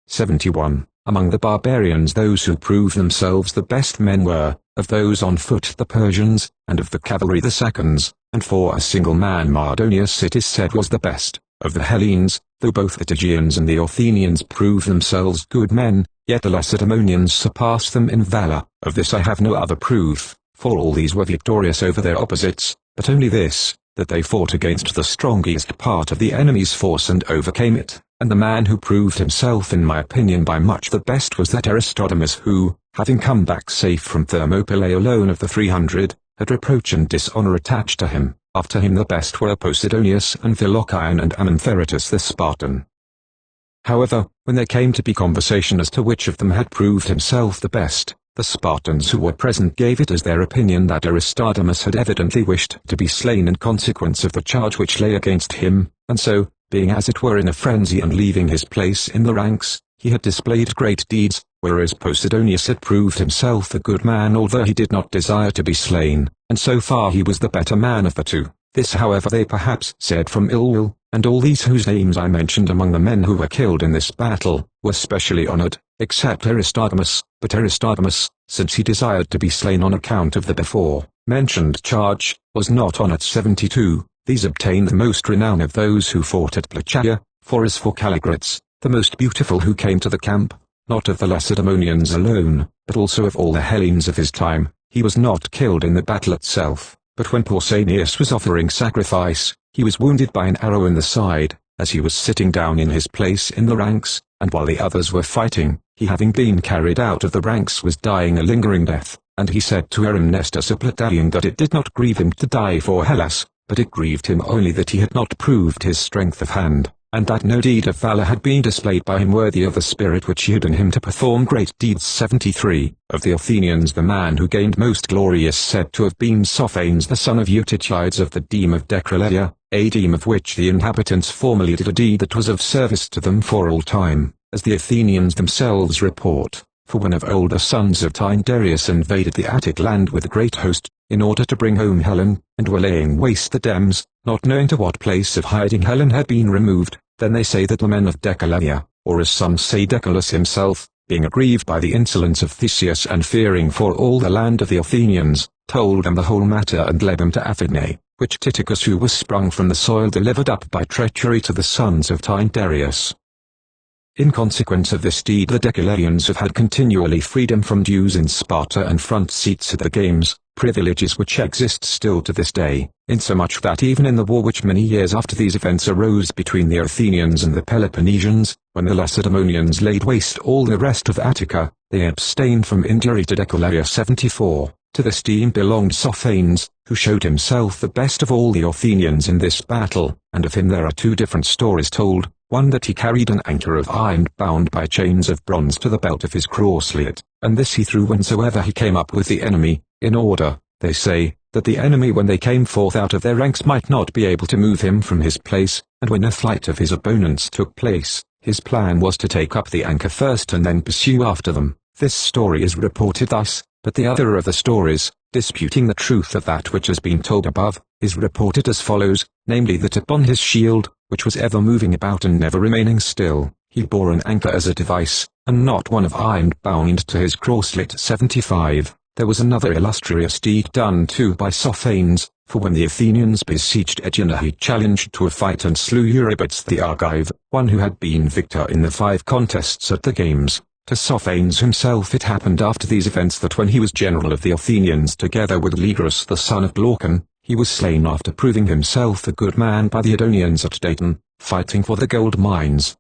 71. Among the barbarians those who proved themselves the best men were, of those on foot the Persians, and of the cavalry the Sacsons, and for a single man Mardonius it is said was the best. Of the Hellenes, though both the Tygians and the Athenians proved themselves good men, yet the Lacedaemonians surpassed them in valor. Of this I have no other proof, for all these were victorious over their opposites, but only this, that they fought against the strongest part of the enemy's force and overcame it, and the man who proved himself in my opinion by much the best was that Aristodemus who, having come back safe from Thermopylae alone of the 300, had reproach and dishonor attached to him. After him the best were Posidonius and Philocyon and Amyntheritus the Spartan. However, when there came to be conversation as to which of them had proved himself the best, the Spartans who were present gave it as their opinion that Aristodemus had evidently wished to be slain in consequence of the charge which lay against him, and so, being as it were in a frenzy and leaving his place in the ranks, he had displayed great deeds, whereas Posidonius had proved himself a good man although he did not desire to be slain, and so far he was the better man of the two. This however they perhaps said from ill will, and all these whose names I mentioned among the men who were killed in this battle, were specially honored, except Aristodemus, but Aristodemus, since he desired to be slain on account of the before-mentioned charge, was not honored. 72. These obtained the most renown of those who fought at Plachaea, for as for Calligrates, the most beautiful who came to the camp, not of the Lacedaemonians alone, but also of all the Hellenes of his time, he was not killed in the battle itself, but when Pausanias was offering sacrifice, he was wounded by an arrow in the side, as he was sitting down in his place in the ranks, and while the others were fighting, he having been carried out of the ranks was dying a lingering death, and he said to Eremnestus of Plataeon that it did not grieve him to die for Hellas, but it grieved him only that he had not proved his strength of hand, and that no deed of valor had been displayed by him worthy of the spirit which he had in him to perform great deeds. 73. Of the Athenians the man who gained most glory is said to have been Sophanes the son of Eutychides of the deme of Decraleia, a deme of which the inhabitants formerly did a deed that was of service to them for all time, as the Athenians themselves report, for when of old the sons of Tyndareus invaded the Attic land with a great host, in order to bring home Helen, and were laying waste the Dems, not knowing to what place of hiding Helen had been removed, then they say that the men of Decaleia, or as some say Decalus himself, being aggrieved by the insolence of Theseus and fearing for all the land of the Athenians, told them the whole matter and led them to Aphidnae, which Titychus who was sprung from the soil delivered up by treachery to the sons of Tyndareus. In consequence of this deed the Decaleans have had continually freedom from dues in Sparta and front seats at the games, privileges which exist still to this day. insomuch that even in the war which many years after these events arose between the Athenians and the Peloponnesians, when the Lacedaemonians laid waste all the rest of Attica, they abstained from injury to Decularia 74. To this team belonged Sophanes, who showed himself the best of all the Athenians in this battle, and of him there are two different stories told, one that he carried an anchor of iron bound by chains of bronze to the belt of his crosslet, and this he threw whensoever he came up with the enemy, in order, they say, that the enemy when they came forth out of their ranks might not be able to move him from his place, and when a flight of his opponents took place, his plan was to take up the anchor first and then pursue after them. This story is reported thus, but the other of the stories, disputing the truth of that which has been told above, is reported as follows, namely that upon his shield, which was ever moving about and never remaining still, he bore an anchor as a device, and not one of iron bound to his crosslet. 75. There was another illustrious deed done too by Sophanes, for when the Athenians besieged Aegina he challenged to a fight and slew Eurybates the Argive, one who had been victor in the 5 contests at the games. To Sophanes himself it happened after these events that when he was general of the Athenians together with Legrus the son of Glaucon, he was slain after proving himself a good man by the Edonians at Dayton, fighting for the gold mines.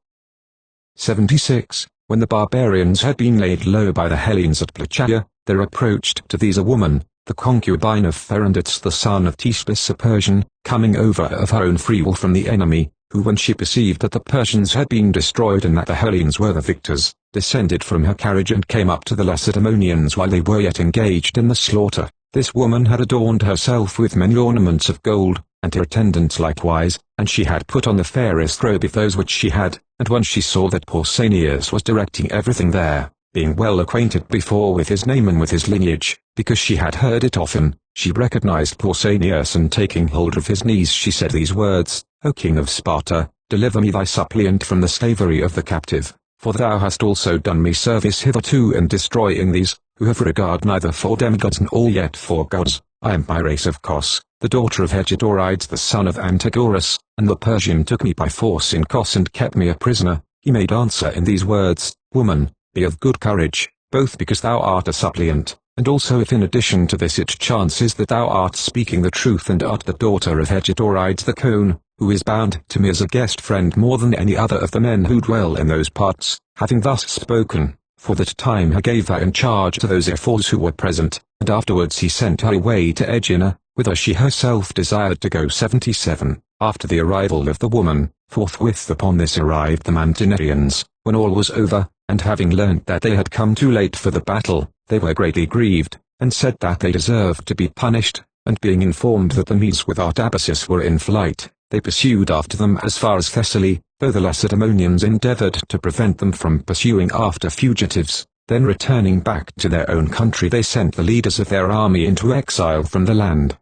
76. When the barbarians had been laid low by the Hellenes at Plachaia, there approached to these a woman, the concubine of Herodotus the son of Thespis a Persian, coming over of her own free will from the enemy, who when she perceived that the Persians had been destroyed and that the Hellenes were the victors, descended from her carriage and came up to the Lacedaemonians while they were yet engaged in the slaughter. This woman had adorned herself with many ornaments of gold, and her attendants likewise, and she had put on the fairest robe of those which she had, and when she saw that Pausanias was directing everything there, being well acquainted before with his name and with his lineage, because she had heard it often, she recognized Pausanias, and taking hold of his knees she said these words, O King of Sparta, deliver me thy suppliant from the slavery of the captive, for thou hast also done me service hitherto in destroying these, who have regard neither for demigods nor yet for gods. I am by race of Cos, the daughter of Herodotus the son of Antigoras, and the Persian took me by force in Cos and kept me a prisoner. He made answer in these words, Woman, be of good courage, both because thou art a suppliant, and also if in addition to this it chances that thou art speaking the truth and art the daughter of Herodotus the Cone, who is bound to me as a guest friend more than any other of the men who dwell in those parts. Having thus spoken, for that time he gave her in charge to those ephors who were present, and afterwards he sent her away to Aegina, whither she herself desired to go. 77. After the arrival of the woman, forthwith upon this arrived the Mantineans. When all was over, and having learnt that they had come too late for the battle, they were greatly grieved, and said that they deserved to be punished, and being informed that the Medes with Artabazus were in flight, they pursued after them as far as Thessaly, though the Lacedaemonians endeavored to prevent them from pursuing after fugitives. Then returning back to their own country they sent the leaders of their army into exile from the land.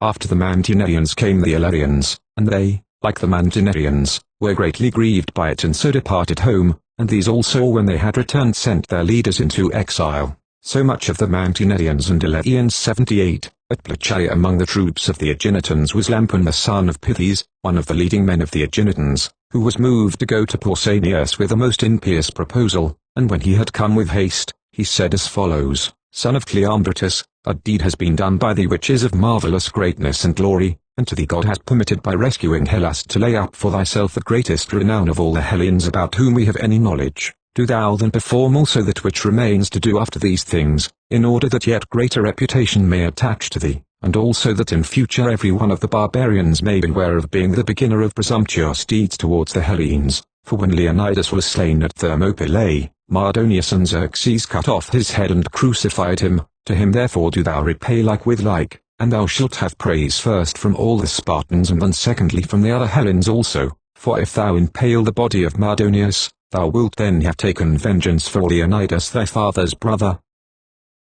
After the Mantineans came the Illyrians, and they, like the Mantineans, were greatly grieved by it and so departed home, and these also when they had returned sent their leaders into exile. So much of the Mantineans and Illyrians. 78. At Plachaia among the troops of the Aeginetans was Lampon the son of Pythes, one of the leading men of the Aeginetans, who was moved to go to Pausanias with a most impious proposal, and when he had come with haste, he said as follows, Son of Cleombrotus, a deed has been done by thee which is of marvelous greatness and glory, and to thee God has permitted by rescuing Hellas to lay up for thyself the greatest renown of all the Hellenes about whom we have any knowledge. Do thou then perform also that which remains to do after these things, in order that yet greater reputation may attach to thee, and also that in future every one of the barbarians may beware of being the beginner of presumptuous deeds towards the Hellenes. For when Leonidas was slain at Thermopylae, Mardonius and Xerxes cut off his head and crucified him. To him therefore do thou repay like with like, and thou shalt have praise first from all the Spartans and then secondly from the other Hellenes also, for if thou impale the body of Mardonius, thou wilt then have taken vengeance for Leonidas thy father's brother.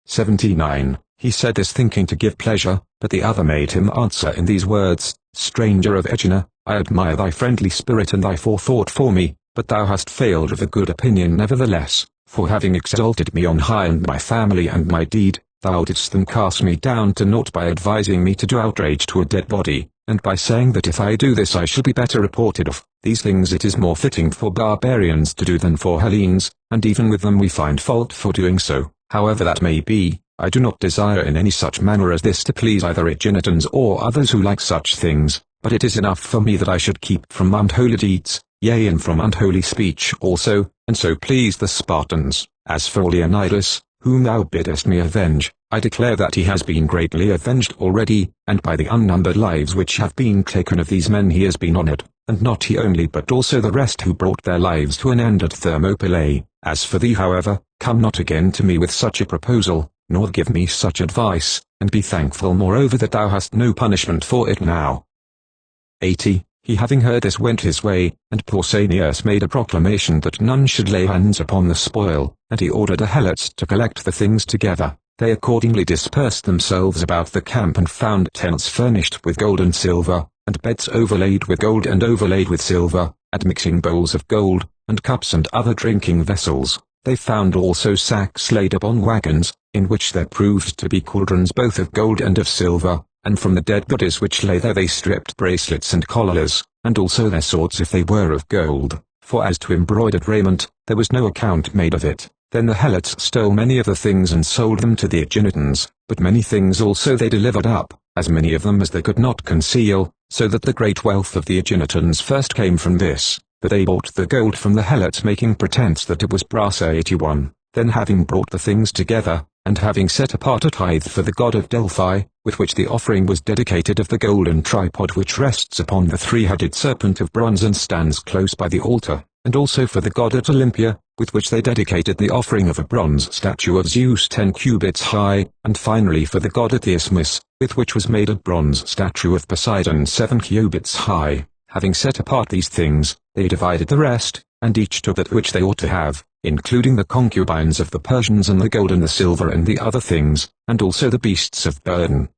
79. He said this thinking to give pleasure, but the other made him answer in these words, Stranger of Aegina, I admire thy friendly spirit and thy forethought for me, but thou hast failed of a good opinion nevertheless, for having exalted me on high and my family and my deed, thou didst then cast me down to naught by advising me to do outrage to a dead body, and by saying that if I do this I shall be better reported of. These things it is more fitting for barbarians to do than for Hellenes, and even with them we find fault for doing so. However that may be, I do not desire in any such manner as this to please either Aeginetans or others who like such things, but it is enough for me that I should keep from unholy deeds, yea and from unholy speech also, and so please the Spartans. As for Leonidas, whom thou biddest me avenge, I declare that he has been greatly avenged already, and by the unnumbered lives which have been taken of these men he has been honored, and not he only but also the rest who brought their lives to an end at Thermopylae. As for thee however, come not again to me with such a proposal, nor give me such advice, and be thankful moreover that thou hast no punishment for it now. 80. He having heard this went his way, and Pausanias made a proclamation that none should lay hands upon the spoil, and he ordered the Helots to collect the things together. They accordingly dispersed themselves about the camp and found tents furnished with gold and silver, and beds overlaid with gold and overlaid with silver, and mixing bowls of gold, and cups and other drinking vessels. They found also sacks laid upon wagons, in which there proved to be cauldrons both of gold and of silver, and from the dead bodies which lay there they stripped bracelets and collars, and also their swords if they were of gold, for as to embroidered raiment, there was no account made of it. Then the Helots stole many of the things and sold them to the Aeginetans, but many things also they delivered up, as many of them as they could not conceal, so that the great wealth of the Aeginetans first came from this, that they bought the gold from the Helots making pretence that it was brass. 81. Then having brought the things together, and having set apart a tithe for the god of Delphi, with which the offering was dedicated of the golden tripod which rests upon the three-headed serpent of bronze and stands close by the altar, and also for the god at Olympia, with which they dedicated the offering of a bronze statue of Zeus 10 cubits high, and finally for the god at the Isthmus, with which was made a bronze statue of Poseidon 7 cubits high. Having set apart these things, they divided the rest, and each took that which they ought to have, including the concubines of the Persians and the gold and the silver and the other things, and also the beasts of burden.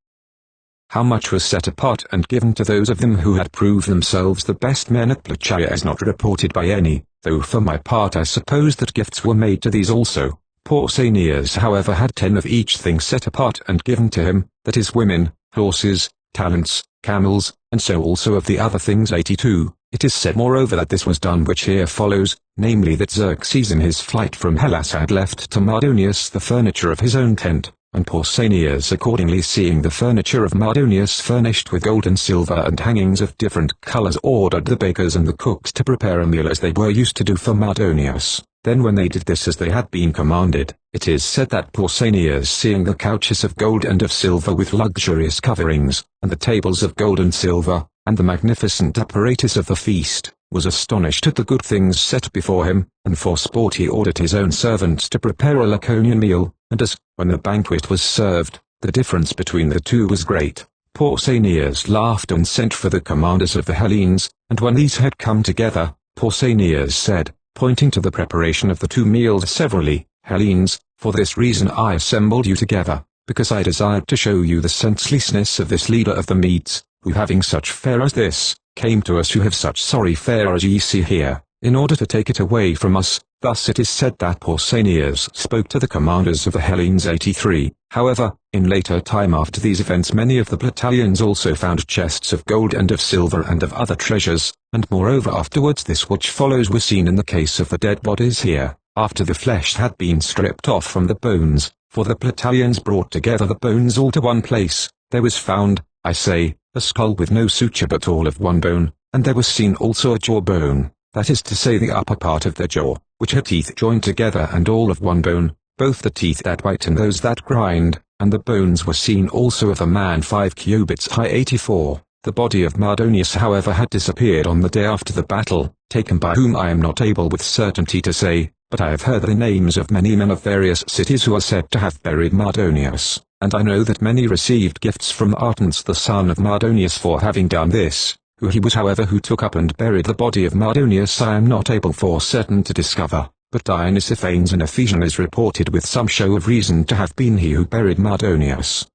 How much was set apart and given to those of them who had proved themselves the best men at Plachaea is not reported by any, though for my part I suppose that gifts were made to these also. Pausanias however had 10 of each thing set apart and given to him, that is women, horses, talents, camels, and so also of the other things. 82. It is said moreover that this was done which here follows, namely that Xerxes in his flight from Hellas had left to Mardonius the furniture of his own tent, and Pausanias accordingly seeing the furniture of Mardonius furnished with gold and silver and hangings of different colors ordered the bakers and the cooks to prepare a meal as they were used to do for Mardonius. Then when they did this as they had been commanded, it is said that Pausanias seeing the couches of gold and of silver with luxurious coverings, and the tables of gold and silver, and the magnificent apparatus of the feast, was astonished at the good things set before him, and for sport he ordered his own servants to prepare a Laconian meal, and as, when the banquet was served, the difference between the two was great, Pausanias laughed and sent for the commanders of the Hellenes, and when these had come together, Pausanias said, pointing to the preparation of the two meals severally, Hellenes, for this reason I assembled you together, because I desired to show you the senselessness of this leader of the Medes, who having such fare as this, came to us who have such sorry fare as ye see here, in order to take it away from us. Thus it is said that Pausanias spoke to the commanders of the Hellenes. 83. However, in later time after these events many of the Platalians also found chests of gold and of silver and of other treasures, and moreover afterwards this which follows was seen in the case of the dead bodies here, after the flesh had been stripped off from the bones, for the Platalians brought together the bones all to one place. There was found, I say, a skull with no suture but all of one bone, and there was seen also a jawbone, that is to say the upper part of the jaw, which had teeth joined together and all of one bone, both the teeth that bite and those that grind, and the bones were seen also of a man 5 cubits high. 84. The body of Mardonius however had disappeared on the day after the battle, taken by whom I am not able with certainty to say, but I have heard the names of many men of various cities who are said to have buried Mardonius, and I know that many received gifts from Artance the son of Mardonius for having done this. Who he was however who took up and buried the body of Mardonius I am not able for certain to discover, but Dionysophanes an Ephesian is reported with some show of reason to have been he who buried Mardonius.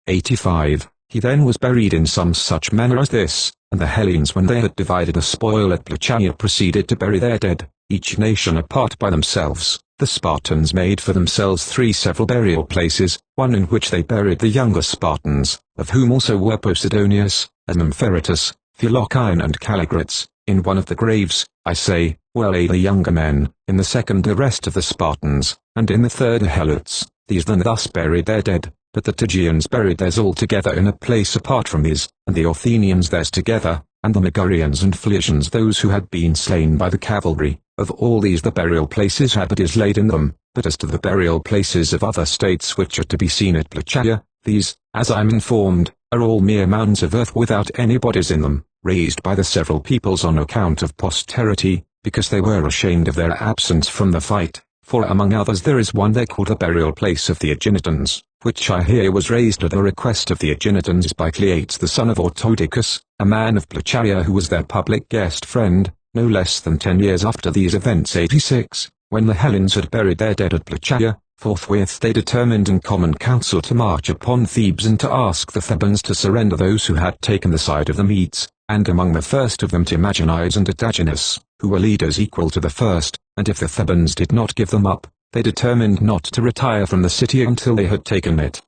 85. He then was buried in some such manner as this, and the Hellenes when they had divided the spoil at Plachaea proceeded to bury their dead, each nation apart by themselves. The Spartans made for themselves 3 several burial places, one in which they buried the younger Spartans, of whom also were Posidonius, Amphiratus, Philocine and Calligrates, in one of the graves, I say, were laid the younger men, in the second the rest of the Spartans, and in the third the Helots. these then thus buried their dead, but the Tygians buried theirs all together in a place apart from these, and the Athenians theirs together, and the Megarians and Phliasians those who had been slain by the cavalry. Of all these the burial places had bodies laid in them, but as to the burial places of other states which are to be seen at Plachaia, these, as I am informed, are all mere mounds of earth without any bodies in them, raised by the several peoples on account of posterity, because they were ashamed of their absence from the fight. For among others there is one there called the burial place of the Aeginetans, which I hear was raised at the request of the Aeginetans by Cleates the son of Autodicus, a man of Plachaia who was their public guest friend, no less than 10 years after these events 86, when the Hellenes had buried their dead at Plachaia. Forthwith they determined in common council to march upon Thebes and to ask the Thebans to surrender those who had taken the side of the Medes, and among the first of them Timagenes and Antigonus, who were leaders equal to the first, and if the Thebans did not give them up, they determined not to retire from the city until they had taken it.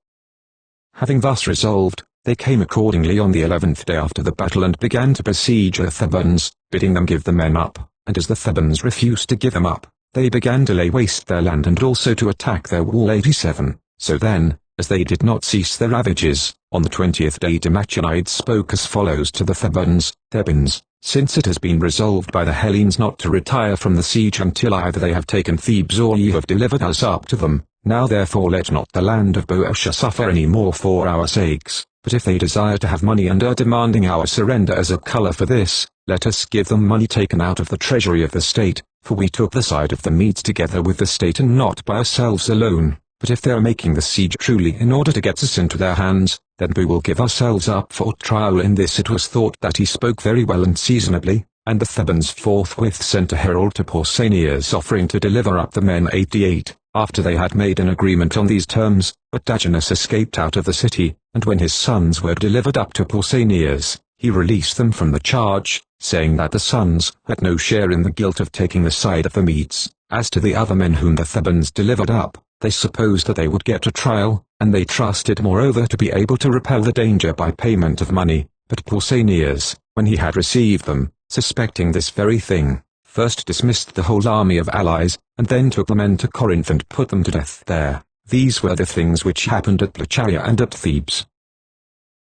Having thus resolved, they came accordingly on the 11th day after the battle and began to besiege the Thebans, bidding them give the men up, and as the Thebans refused to give them up, they began to lay waste their land and also to attack their wall 87. So then, as they did not cease their ravages, on the 20th day Demachinides spoke as follows to the Thebans: Thebans, since it has been resolved by the Hellenes not to retire from the siege until either they have taken Thebes or ye have delivered us up to them, now therefore let not the land of Boeotia suffer any more for our sakes, but if they desire to have money and are demanding our surrender as a colour for this, let us give them money taken out of the treasury of the state, for we took the side of the Medes together with the state and not by ourselves alone. But if they are making the siege truly in order to get us into their hands, then we will give ourselves up for trial. In this it was thought that he spoke very well and seasonably, and the Thebans forthwith sent a herald to Pausanias offering to deliver up the men 88. After they had made an agreement on these terms, but Antigonus escaped out of the city, and when his sons were delivered up to Pausanias, he released them from the charge, saying that the sons had no share in the guilt of taking the side of the Medes. As to the other men whom the Thebans delivered up, they supposed that they would get a trial, and they trusted moreover to be able to repel the danger by payment of money. But Pausanias, when he had received them, suspecting this very thing, first dismissed the whole army of allies, and then took the men to Corinth and put them to death there. These were the things which happened at Plachaia and at Thebes.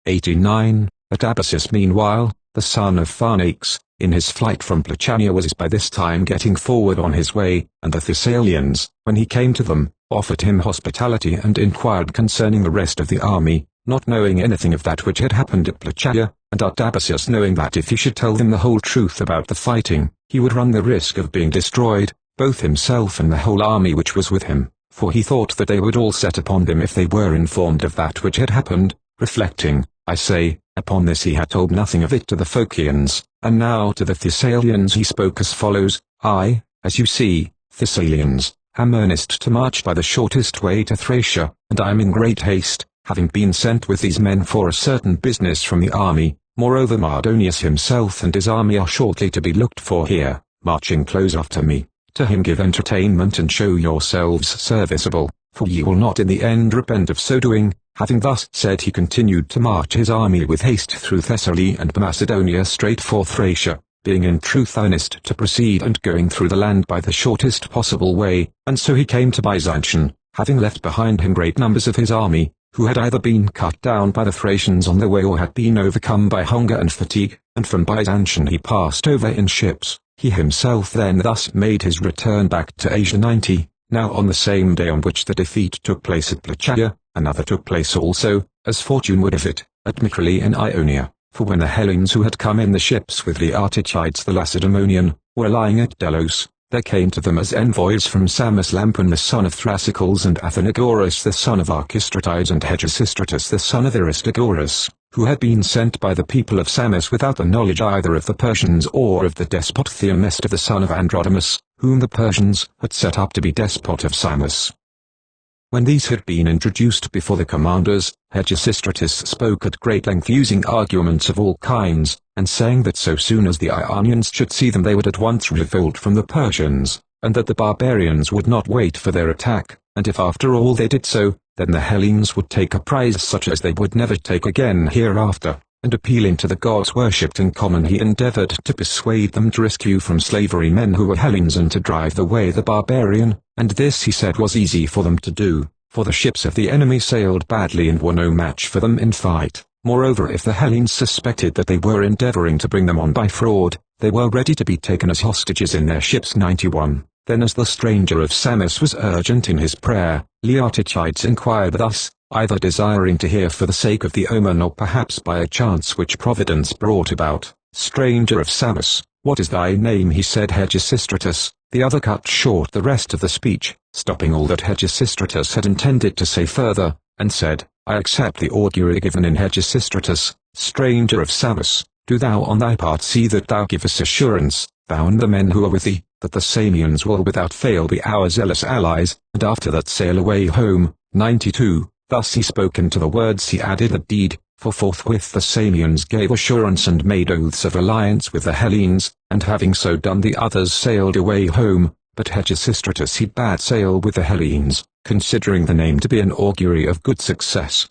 89. Adabasis meanwhile, the son of Pharnax, in his flight from Plachaia was by this time getting forward on his way, and the Thessalians, when he came to them, offered him hospitality and inquired concerning the rest of the army, not knowing anything of that which had happened at Plachaia, and Adabasis knowing that if he should tell them the whole truth about the fighting, he would run the risk of being destroyed, both himself and the whole army which was with him, for he thought that they would all set upon him if they were informed of that which had happened. Reflecting, I say, upon this he had told nothing of it to the Phocians, and now to the Thessalians he spoke as follows: I, as you see, Thessalians, am earnest to march by the shortest way to Thracia, and I am in great haste, having been sent with these men for a certain business from the army. Moreover Mardonius himself and his army are shortly to be looked for here, marching close after me. To him give entertainment and show yourselves serviceable, for ye will not in the end repent of so doing. Having thus said he continued to march his army with haste through Thessaly and Macedonia straight for Thracia, being in truth earnest to proceed and going through the land by the shortest possible way, and so he came to Byzantium, having left behind him great numbers of his army, who had either been cut down by the Thracians on their way or had been overcome by hunger and fatigue, and from Byzantium he passed over in ships. He himself then thus made his return back to Asia 90. Now on the same day on which the defeat took place at Plachaia, another took place also, as fortune would have it, at Mycale in Ionia. For when the Hellenes who had come in the ships with Leotychides the Lacedaemonian, were lying at Delos, there came to them as envoys from Samos Lampon the son of Thrasicles and Athenagoras the son of Archistratides and Hegesistratus the son of Aristogoras, who had been sent by the people of Samos without the knowledge either of the Persians or of the despot Theomnestor the son of Androdamus, whom the Persians had set up to be despot of Samos. When these had been introduced before the commanders, Hegesistratus spoke at great length using arguments of all kinds, and saying that so soon as the Ionians should see them they would at once revolt from the Persians, and that the barbarians would not wait for their attack, and if after all they did so, then the Hellenes would take a prize such as they would never take again hereafter. And appealing to the gods worshipped in common he endeavored to persuade them to rescue from slavery men who were Hellenes and to drive away the barbarian, and this he said was easy for them to do, for the ships of the enemy sailed badly and were no match for them in fight. Moreover, if the Hellenes suspected that they were endeavoring to bring them on by fraud, they were ready to be taken as hostages in their ships. 91. Then as the stranger of Samos was urgent in his prayer, Leotychides inquired thus, either desiring to hear for the sake of the omen or perhaps by a chance which Providence brought about, "Stranger of Samos, what is thy name?" he said. "Hegesistratus." The other cut short the rest of the speech, stopping all that Hegesistratus had intended to say further, and said, "I accept the augury given in Hegesistratus, stranger of Samos. Do thou on thy part see that thou give us assurance, thou and the men who are with thee, that the Samians will without fail be our zealous allies, and after that sail away home." 92. Thus he spoke, and to the words he added a deed, for forthwith the Samians gave assurance and made oaths of alliance with the Hellenes, and having so done the others sailed away home, but Hegesistratus he bade sail with the Hellenes, considering the name to be an augury of good success.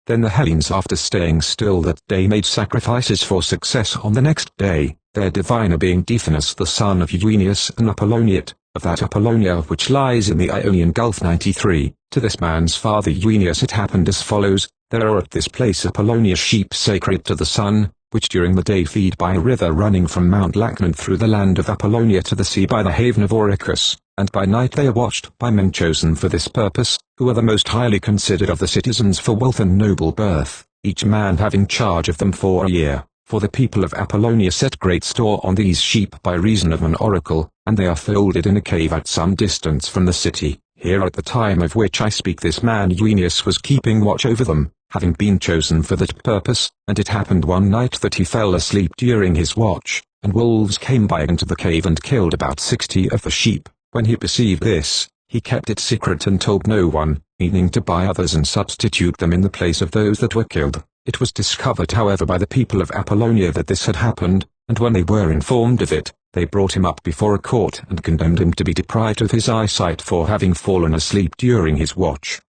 Then the Hellenes, after staying still that day, made sacrifices for success on the next day, their diviner being Diphanus the son of Euenius and Apolloniate, of that Apollonia which lies in the Ionian Gulf. 93. To this man's father Euenius it happened as follows: there are at this place Apollonia sheep sacred to the sun, which during the day feed by a river running from Mount Lacnon through the land of Apollonia to the sea by the haven of Oricus, and by night they are watched by men chosen for this purpose, who are the most highly considered of the citizens for wealth and noble birth, each man having charge of them for a year. For the people of Apollonia set great store on these sheep by reason of an oracle, and they are folded in a cave at some distance from the city. Here at the time of which I speak this man Euenius was keeping watch over them, having been chosen for that purpose, and it happened one night that he fell asleep during his watch, and wolves came by into the cave and killed about 60 of the sheep. When he perceived this, he kept it secret and told no one, meaning to buy others and substitute them in the place of those that were killed. It was discovered however by the people of Apollonia that this had happened, and when they were informed of it, they brought him up before a court and condemned him to be deprived of his eyesight for having fallen asleep during his watch.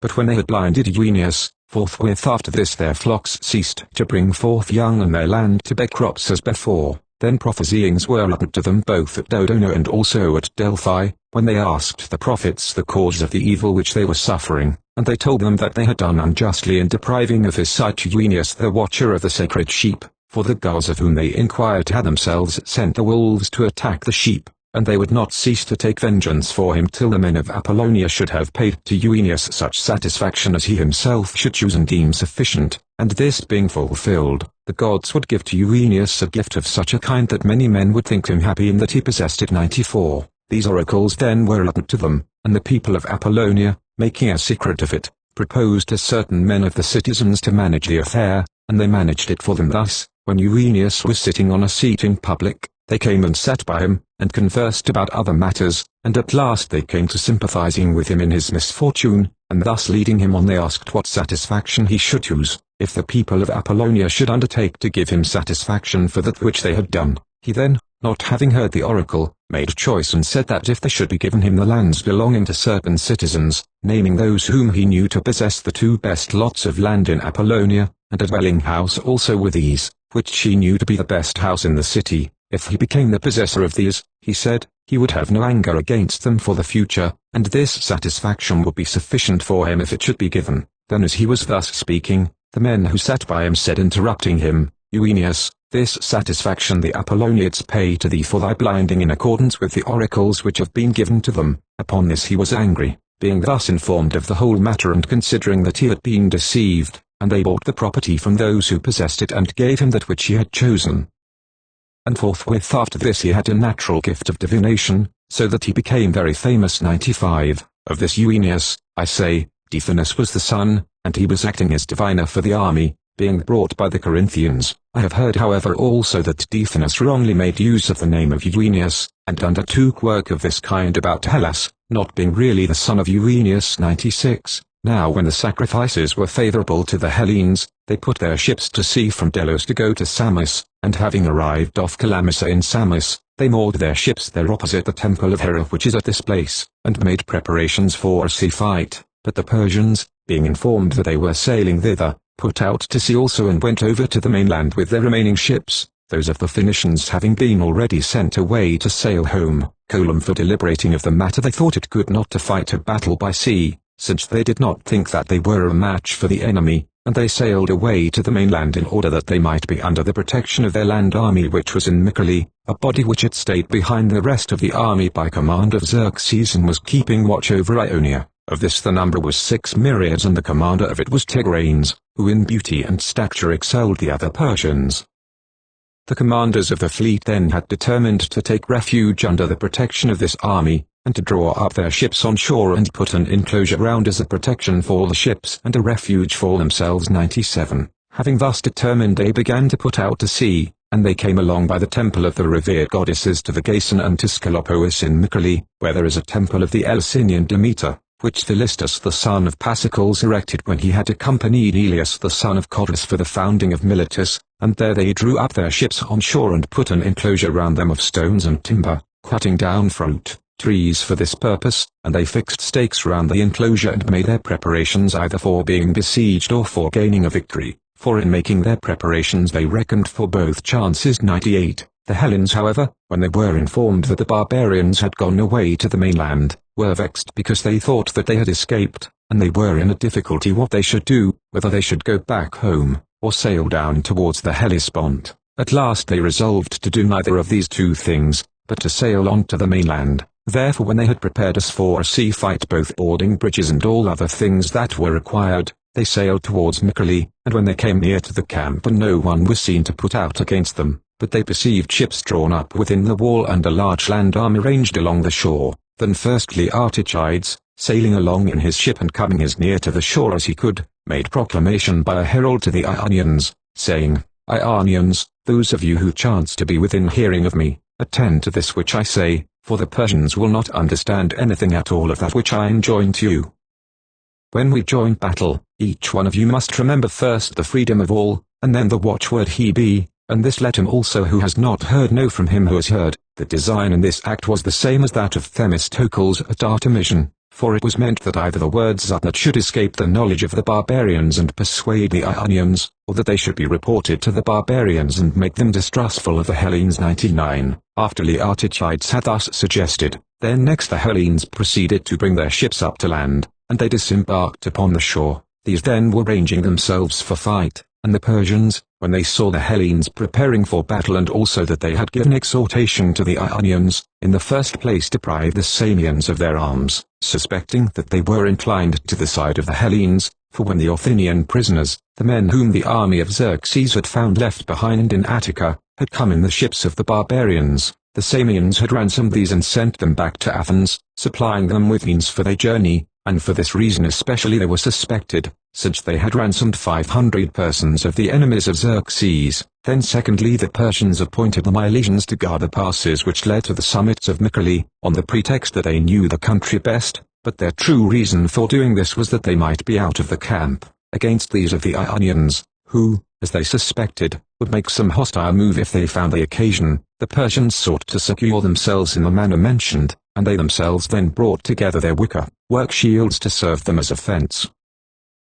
But when they had blinded Euenius, forthwith after this their flocks ceased to bring forth young and their land to bear crops as before. Then prophesyings were uttered to them both at Dodona and also at Delphi, when they asked the prophets the cause of the evil which they were suffering, and they told them that they had done unjustly in depriving of his sight Euenius the watcher of the sacred sheep, for the gods of whom they inquired had themselves sent the wolves to attack the sheep, and they would not cease to take vengeance for him till the men of Apollonia should have paid to Euenius such satisfaction as he himself should choose and deem sufficient, and this being fulfilled, the gods would give to Euenius a gift of such a kind that many men would think him happy in that he possessed it. 94. These oracles then were uttered to them, and the people of Apollonia, making a secret of it, proposed to certain men of the citizens to manage the affair, and they managed it for them thus: when Euenius was sitting on a seat in public, they came and sat by him, and conversed about other matters, and at last they came to sympathizing with him in his misfortune, and thus leading him on they asked what satisfaction he should choose, if the people of Apollonia should undertake to give him satisfaction for that which they had done. He then, not having heard the oracle, made choice and said that if there should be given him the lands belonging to certain citizens, naming those whom he knew to possess the 2 best lots of land in Apollonia, and a dwelling house also with these, which he knew to be the best house in the city, if he became the possessor of these, he said, he would have no anger against them for the future, and this satisfaction would be sufficient for him if it should be given. Then as he was thus speaking, the men who sat by him said, interrupting him, Euenius, this satisfaction the Apolloniads pay to thee for thy blinding in accordance with the oracles which have been given to them. Upon this he was angry, being thus informed of the whole matter and considering that he had been deceived, and they bought the property from those who possessed it and gave him that which he had chosen. And forthwith after this he had a natural gift of divination, so that he became very famous. 95. Of this Euenius, I say, Diphanus was the son, and he was acting as diviner for the army, being brought by the Corinthians. I have heard however also that Diphanus wrongly made use of the name of Euenius, and undertook work of this kind about Hellas, not being really the son of Euenius. 96. Now when the sacrifices were favorable to the Hellenes, they put their ships to sea from Delos to go to Samos, and having arrived off Calamissa in Samos, they moored their ships there opposite the temple of Hera which is at this place, and made preparations for a sea fight. But the Persians, being informed that they were sailing thither, put out to sea also and went over to the mainland with their remaining ships, those of the Phoenicians having been already sent away to sail home, for deliberating of the matter they thought it good not to fight a battle by sea, since they did not think that they were a match for the enemy, and they sailed away to the mainland in order that they might be under the protection of their land army which was in Mycale, a body which had stayed behind the rest of the army by command of Xerxes and was keeping watch over Ionia. Of this the number was 6 myriads, and the commander of it was Tigranes, who in beauty and stature excelled the other Persians. The commanders of the fleet then had determined to take refuge under the protection of this army, and to draw up their ships on shore and put an enclosure round as a protection for the ships and a refuge for themselves. 97. Having thus determined, they began to put out to sea, and they came along by the temple of the revered goddesses to the Gason and to Scelopois in Mycale, where there is a temple of the Eleusinian Demeter, which Philistus the son of Pasicles erected when he had accompanied Elias the son of Codrus for the founding of Miletus, and there they drew up their ships on shore and put an enclosure round them of stones and timber, cutting down fruit trees for this purpose, and they fixed stakes round the enclosure and made their preparations either for being besieged or for gaining a victory, for in making their preparations they reckoned for both chances. 98. The Hellenes, however, when they were informed that the barbarians had gone away to the mainland, were vexed because they thought that they had escaped, and they were in a difficulty what they should do, whether they should go back home, or sail down towards the Hellespont. At last they resolved to do neither of these two things, but to sail on to the mainland. Therefore when they had prepared us for a sea fight, both boarding bridges and all other things that were required, they sailed towards Mycale, and when they came near to the camp and no one was seen to put out against them, but they perceived ships drawn up within the wall and a large land army ranged along the shore. Then firstly Artichides, sailing along in his ship and coming as near to the shore as he could, made proclamation by a herald to the Ionians, saying, Ionians, those of you who chance to be within hearing of me, attend to this which I say, for the Persians will not understand anything at all of that which I enjoin to you. When we join battle, each one of you must remember first the freedom of all, and then the watchword he be, and this let him also who has not heard know from him who has heard. The design in this act was the same as that of Themistocles at Artemision, for it was meant that either the words Zutnot should escape the knowledge of the barbarians and persuade the Ionians, or that they should be reported to the barbarians and make them distrustful of the Hellenes. 99. After Leartychides had thus suggested, then next the Hellenes proceeded to bring their ships up to land, and they disembarked upon the shore. These then were ranging themselves for fight, and the Persians, when they saw the Hellenes preparing for battle and also that they had given exhortation to the Ionians, in the first place deprived the Samians of their arms, suspecting that they were inclined to the side of the Hellenes, for when the Athenian prisoners, the men whom the army of Xerxes had found left behind in Attica, had come in the ships of the barbarians, the Samians had ransomed these and sent them back to Athens, supplying them with means for their journey, and for this reason especially they were suspected, since they had ransomed 500 persons of the enemies of Xerxes. Then secondly the Persians appointed the Milesians to guard the passes which led to the summits of Mycale, on the pretext that they knew the country best, but their true reason for doing this was that they might be out of the camp, against these of the Ionians, who, as they suspected, would make some hostile move if they found the occasion. The Persians sought to secure themselves in the manner mentioned, and they themselves then brought together their work shields to serve them as a fence.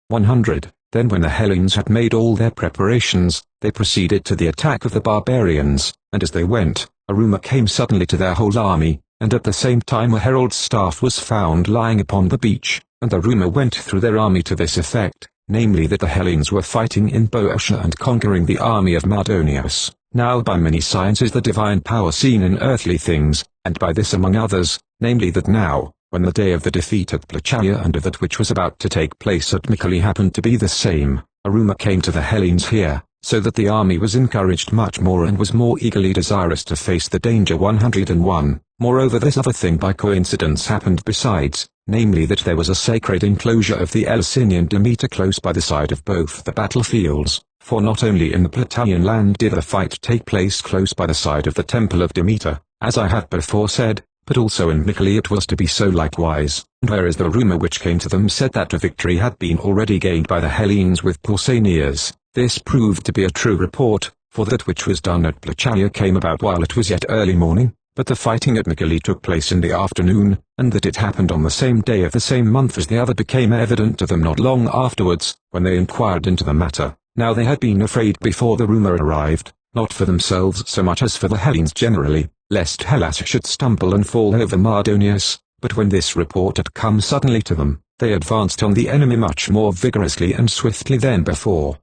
100. Then when the Hellenes had made all their preparations, they proceeded to the attack of the barbarians, and as they went, a rumor came suddenly to their whole army, and at the same time a herald's staff was found lying upon the beach, and the rumor went through their army to this effect, namely that the Hellenes were fighting in Boeotia and conquering the army of Mardonius. Now by many signs is the divine power seen in earthly things, and by this among others, namely that now, when the day of the defeat at Plachaia and of that which was about to take place at Mycale happened to be the same, a rumor came to the Hellenes here, so that the army was encouraged much more and was more eagerly desirous to face the danger. 101. Moreover this other thing by coincidence happened besides, namely that there was a sacred enclosure of the Eleusinian Demeter close by the side of both the battlefields, for not only in the Plataean land did the fight take place close by the side of the temple of Demeter, as I have before said, but also in Mycale it was to be so likewise, and whereas the rumor which came to them said that a victory had been already gained by the Hellenes with Pausanias, this proved to be a true report, for that which was done at Plachaia came about while it was yet early morning, but the fighting at Mycale took place in the afternoon, and that it happened on the same day of the same month as the other became evident to them not long afterwards, when they inquired into the matter. Now they had been afraid before the rumor arrived, not for themselves so much as for the Hellenes generally, lest Hellas should stumble and fall over Mardonius. But when this report had come suddenly to them, they advanced on the enemy much more vigorously and swiftly than before.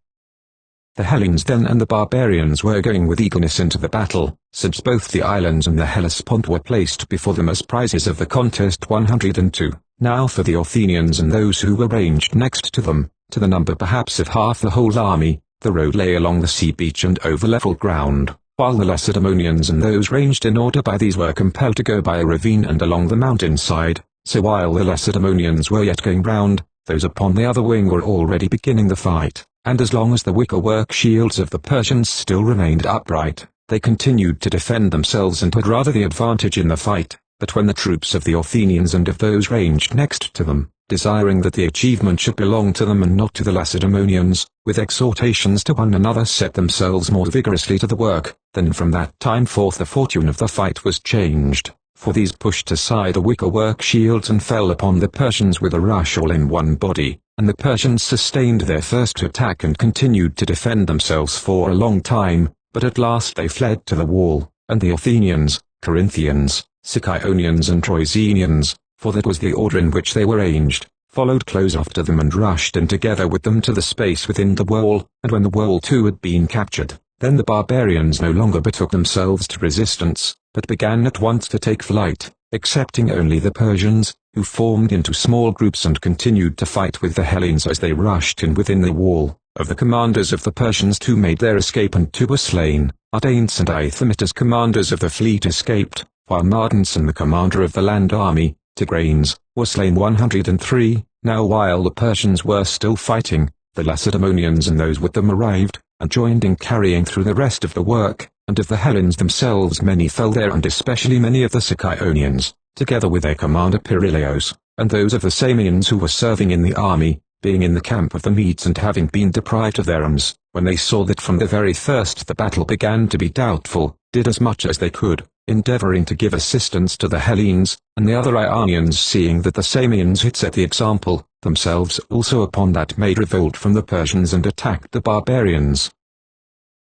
The Hellenes then and the barbarians were going with eagerness into the battle, since both the islands and the Hellespont were placed before them as prizes of the contest. 102. Now for the Athenians and those who were ranged next to them, to the number perhaps of half the whole army, the road lay along the sea beach and over level ground, while the Lacedaemonians and those ranged in order by these were compelled to go by a ravine and along the mountainside. So while the Lacedaemonians were yet going round, those upon the other wing were already beginning the fight, and as long as the wicker-work shields of the Persians still remained upright, they continued to defend themselves and had rather the advantage in the fight. But when the troops of the Athenians and of those ranged next to them, desiring that the achievement should belong to them and not to the Lacedaemonians, with exhortations to one another set themselves more vigorously to the work, then from that time forth the fortune of the fight was changed, for these pushed aside the wicker-work shields and fell upon the Persians with a rush all in one body, and the Persians sustained their first attack and continued to defend themselves for a long time, but at last they fled to the wall, and the Athenians, Corinthians, Sicyonians and Troezenians, for that was the order in which they were ranged, followed close after them and rushed in together with them to the space within the wall, and when the wall too had been captured, then the barbarians no longer betook themselves to resistance, but began at once to take flight, excepting only the Persians, who formed into small groups and continued to fight with the Hellenes as they rushed in within the wall. Of the commanders of the Persians 2 made their escape and 2 were slain. Ardaenes and Ithamitas commanders of the fleet escaped, while Mardons and the commander of the land army, Tigranes, were slain. 103. Now while the Persians were still fighting, the Lacedaemonians and those with them arrived, and joined in carrying through the rest of the work, and of the Hellenes themselves many fell there, and especially many of the Sicyonians, together with their commander Pyrrhilaos, and those of the Samians who were serving in the army, being in the camp of the Medes and having been deprived of their arms, when they saw that from the very first the battle began to be doubtful, did as much as they could, endeavoring to give assistance to the Hellenes, and the other Ionians seeing that the Samians had set the example, themselves also upon that made revolt from the Persians and attacked the barbarians.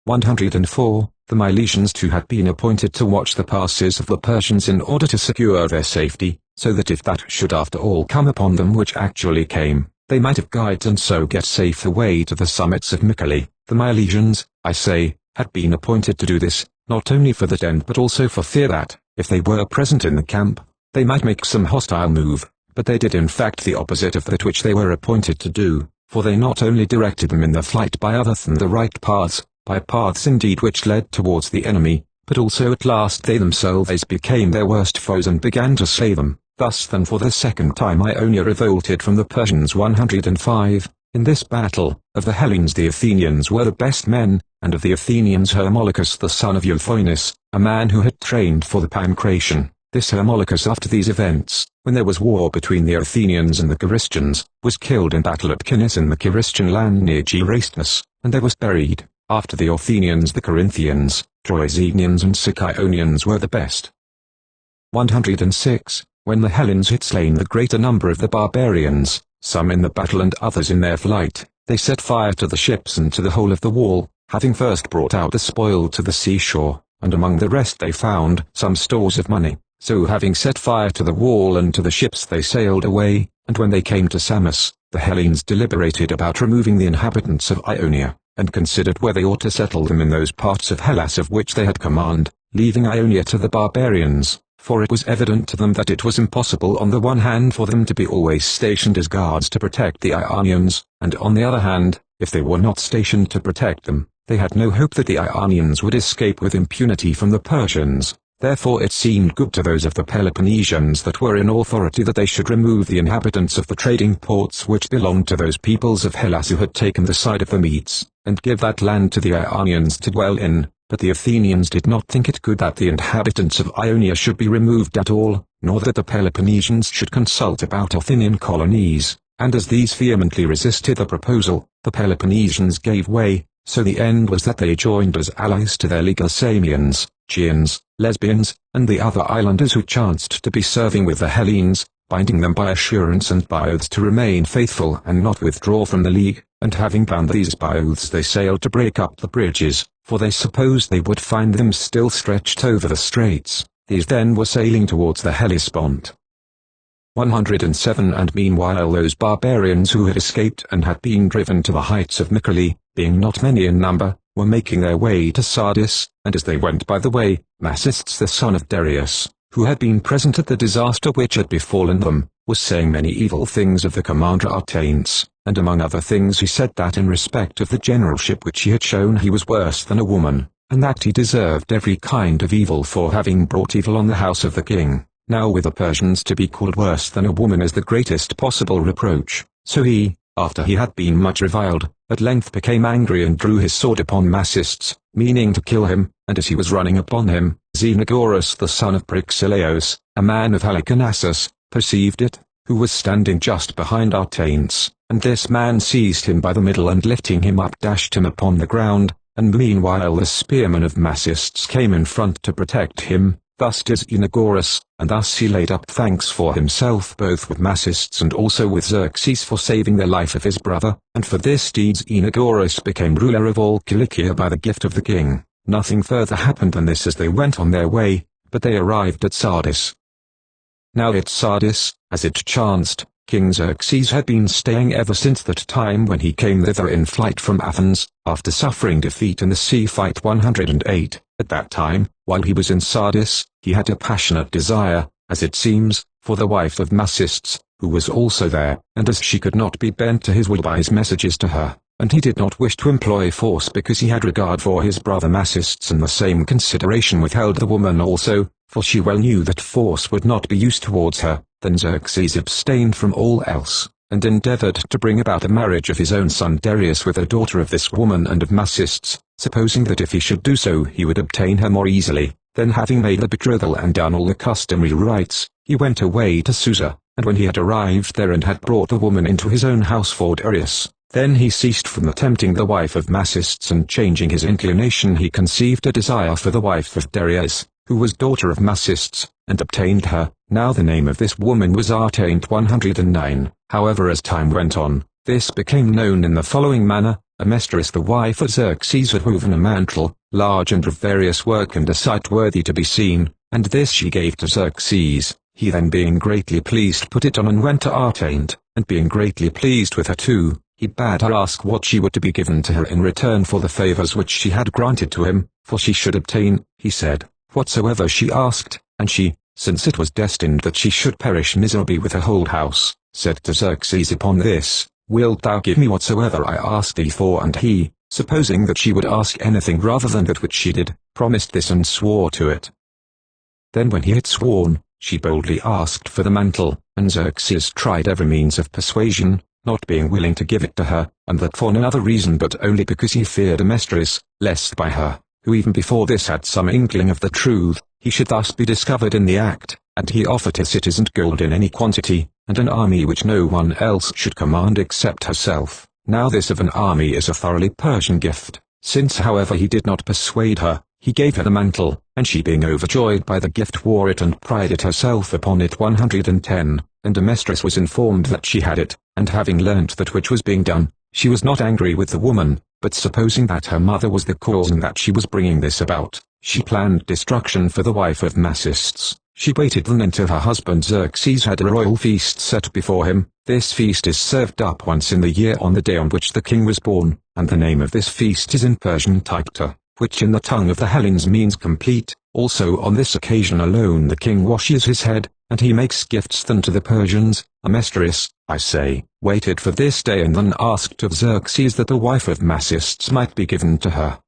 104. The Milesians too had been appointed to watch the passes of the Persians in order to secure their safety, so that if that should after all come upon them, which actually came, they might have guides and so get safe away to the summits of Mycale. The Milesians, I say, had been appointed to do this, not only for that end but also for fear that, if they were present in the camp, they might make some hostile move, but they did in fact the opposite of that which they were appointed to do, for they not only directed them in the flight by other than the right paths, by paths indeed which led towards the enemy, but also at last they themselves became their worst foes and began to slay them. Thus then for the second time Ionia revolted from the Persians. 105. In this battle, of the Hellenes the Athenians were the best men, and of the Athenians Hermolocus the son of Euphoinus, a man who had trained for the pancration. This Hermolocus after these events, when there was war between the Athenians and the Carystians, was killed in battle at Cinis in the Carystian land near Gerastus, and there was buried. After the Athenians the Corinthians, Troezenians and Sicyonians were the best. 106. When the Hellenes had slain the greater number of the barbarians, some in the battle and others in their flight, they set fire to the ships and to the whole of the wall, having first brought out the spoil to the seashore, and among the rest they found some stores of money. So having set fire to the wall and to the ships they sailed away, and when they came to Samos, the Hellenes deliberated about removing the inhabitants of Ionia, and considered whether they ought to settle them in those parts of Hellas of which they had command, leaving Ionia to the barbarians. For it was evident to them that it was impossible on the one hand for them to be always stationed as guards to protect the Ionians, and on the other hand, if they were not stationed to protect them, they had no hope that the Ionians would escape with impunity from the Persians. Therefore it seemed good to those of the Peloponnesians that were in authority that they should remove the inhabitants of the trading ports which belonged to those peoples of Hellas who had taken the side of the Medes, and give that land to the Ionians to dwell in. But the Athenians did not think it good that the inhabitants of Ionia should be removed at all, nor that the Peloponnesians should consult about Athenian colonies, and as these vehemently resisted the proposal, the Peloponnesians gave way, so the end was that they joined as allies to their league Samians, Chians, Lesbians, and the other islanders who chanced to be serving with the Hellenes, binding them by assurance and by oaths to remain faithful and not withdraw from the league, and having bound these by oaths they sailed to break up the bridges, for they supposed they would find them still stretched over the straits. These then were sailing towards the Hellespont. 107 And meanwhile those barbarians who had escaped and had been driven to the heights of Mycale, being not many in number, were making their way to Sardis, and as they went by the way, Masistes the son of Darius, who had been present at the disaster which had befallen them, was saying many evil things of the commander Artanes, and among other things he said that in respect of the generalship which he had shown he was worse than a woman, and that he deserved every kind of evil for having brought evil on the house of the king. Now with the Persians to be called worse than a woman is the greatest possible reproach. So he, after he had been much reviled, at length became angry and drew his sword upon Masistes, meaning to kill him, and as he was running upon him, Xenogoras the son of Praxiteles, a man of Halicarnassus, perceived it, who was standing just behind Artanes, and this man seized him by the middle and lifting him up dashed him upon the ground, and meanwhile the spearmen of Masistes came in front to protect him. Thus did Xenogoras, and thus he laid up thanks for himself both with Masistes and also with Xerxes for saving the life of his brother, and for this deed Xenogoras became ruler of all Cilicia by the gift of the king. Nothing further happened than this as they went on their way, but they arrived at Sardis. Now at Sardis, as it chanced, King Xerxes had been staying ever since that time when he came thither in flight from Athens, after suffering defeat in the sea fight 108. At that time, while he was in Sardis, he had a passionate desire, as it seems, for the wife of Masistes, who was also there, and as she could not be bent to his will by his messages to her, and he did not wish to employ force because he had regard for his brother Masistes, and the same consideration withheld the woman also, for she well knew that force would not be used towards her. Then Xerxes abstained from all else, and endeavored to bring about a marriage of his own son Darius with a daughter of this woman and of Masistes, supposing that if he should do so he would obtain her more easily. Then having made the betrothal and done all the customary rites, he went away to Susa, and when he had arrived there and had brought the woman into his own house for Darius, then he ceased from the tempting the wife of Masistes, and changing his inclination he conceived a desire for the wife of Darius, who was daughter of Masistes, and obtained her. Now the name of this woman was Artane 109. However as time went on, this became known in the following manner. Amestris the wife of Xerxes had woven a mantle, large and of various work and a sight worthy to be seen, and this she gave to Xerxes. He then being greatly pleased put it on and went to Artane, and being greatly pleased with her too, he bade her ask what she would to be given to her in return for the favors which she had granted to him, for she should obtain, he said, whatsoever she asked, and she, since it was destined that she should perish miserably with her whole house, said to Xerxes upon this, wilt thou give me whatsoever I ask thee for? And he, supposing that she would ask anything rather than that which she did, promised this and swore to it. Then when he had sworn, she boldly asked for the mantle, and Xerxes tried every means of persuasion, not being willing to give it to her, and that for no other reason but only because he feared Amestris, lest by her, who even before this had some inkling of the truth, he should thus be discovered in the act, and he offered her cities and gold in any quantity, and an army which no one else should command except herself. Now this of an army is a thoroughly Persian gift. Since however he did not persuade her, he gave her the mantle, and she being overjoyed by the gift wore it and prided herself upon it 110, and Amestris was informed that she had it, and having learnt that which was being done, she was not angry with the woman, but supposing that her mother was the cause and that she was bringing this about, she planned destruction for the wife of Masistes. She waited then until her husband Xerxes had a royal feast set before him. This feast is served up once in the year on the day on which the king was born, and the name of this feast is in Persian Tikta, which in the tongue of the Hellenes means complete. Also on this occasion alone the king washes his head, and he makes gifts then to the Persians. Amestris, I say, waited for this day and then asked of Xerxes that the wife of Masistes might be given to her.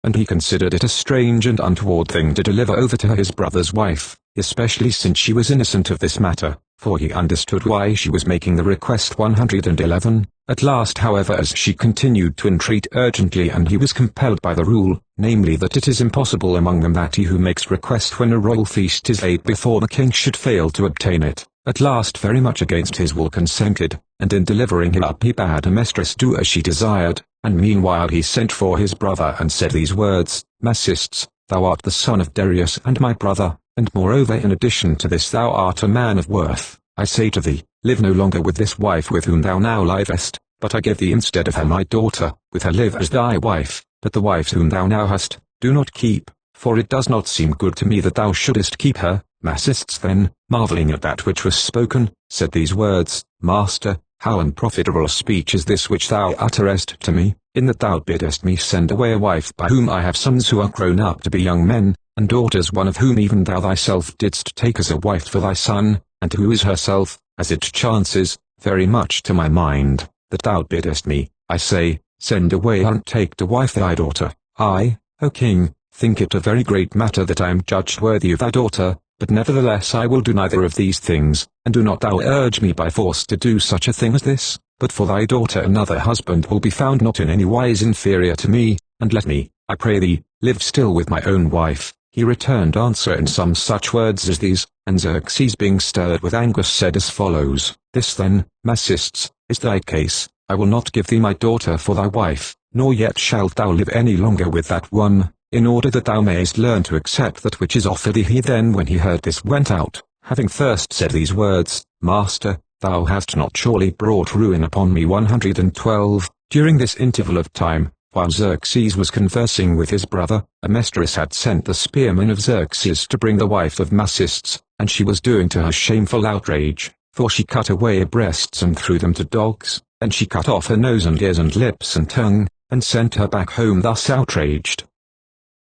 And he considered it a strange and untoward thing to deliver over to her his brother's wife, especially since she was innocent of this matter, for he understood why she was making the request 111. At last however as she continued to entreat urgently and he was compelled by the rule, namely that it is impossible among them that he who makes request when a royal feast is laid before the king should fail to obtain it, at last very much against his will consented, and in delivering him up he bade Amestris do as she desired, and meanwhile he sent for his brother and said these words, Masistes, thou art the son of Darius and my brother, and moreover in addition to this thou art a man of worth. I say to thee, live no longer with this wife with whom thou now livest, but I give thee instead of her my daughter, with her live as thy wife. but the wife whom thou now hast, do not keep, for it does not seem good to me that thou shouldest keep her. Macists then, marveling at that which was spoken, said these words, Master, how unprofitable a speech is this which thou utterest to me, in that thou biddest me send away a wife by whom I have sons who are grown up to be young men, and daughters one of whom even thou thyself didst take as a wife for thy son, and who is herself, as it chances, very much to my mind, that thou biddest me, I say, send away and take to wife thy daughter. I, O king, think it a very great matter that I am judged worthy of thy daughter, but nevertheless I will do neither of these things, and do not thou urge me by force to do such a thing as this, but for thy daughter another husband will be found not in any wise inferior to me, and let me, I pray thee, live still with my own wife. He returned answer in some such words as these, and Xerxes being stirred with anger said as follows, This then, Macists, is thy case, I will not give thee my daughter for thy wife, nor yet shalt thou live any longer with that one, in order that thou mayest learn to accept that which is offered thee. He then when he heard this went out, having first said these words, Master, thou hast not surely brought ruin upon me. 112. During this interval of time, while Xerxes was conversing with his brother, Amestris had sent the spearmen of Xerxes to bring the wife of Macists, and she was doing to her shameful outrage, for she cut away her breasts and threw them to dogs, and she cut off her nose and ears and lips and tongue, and sent her back home thus outraged.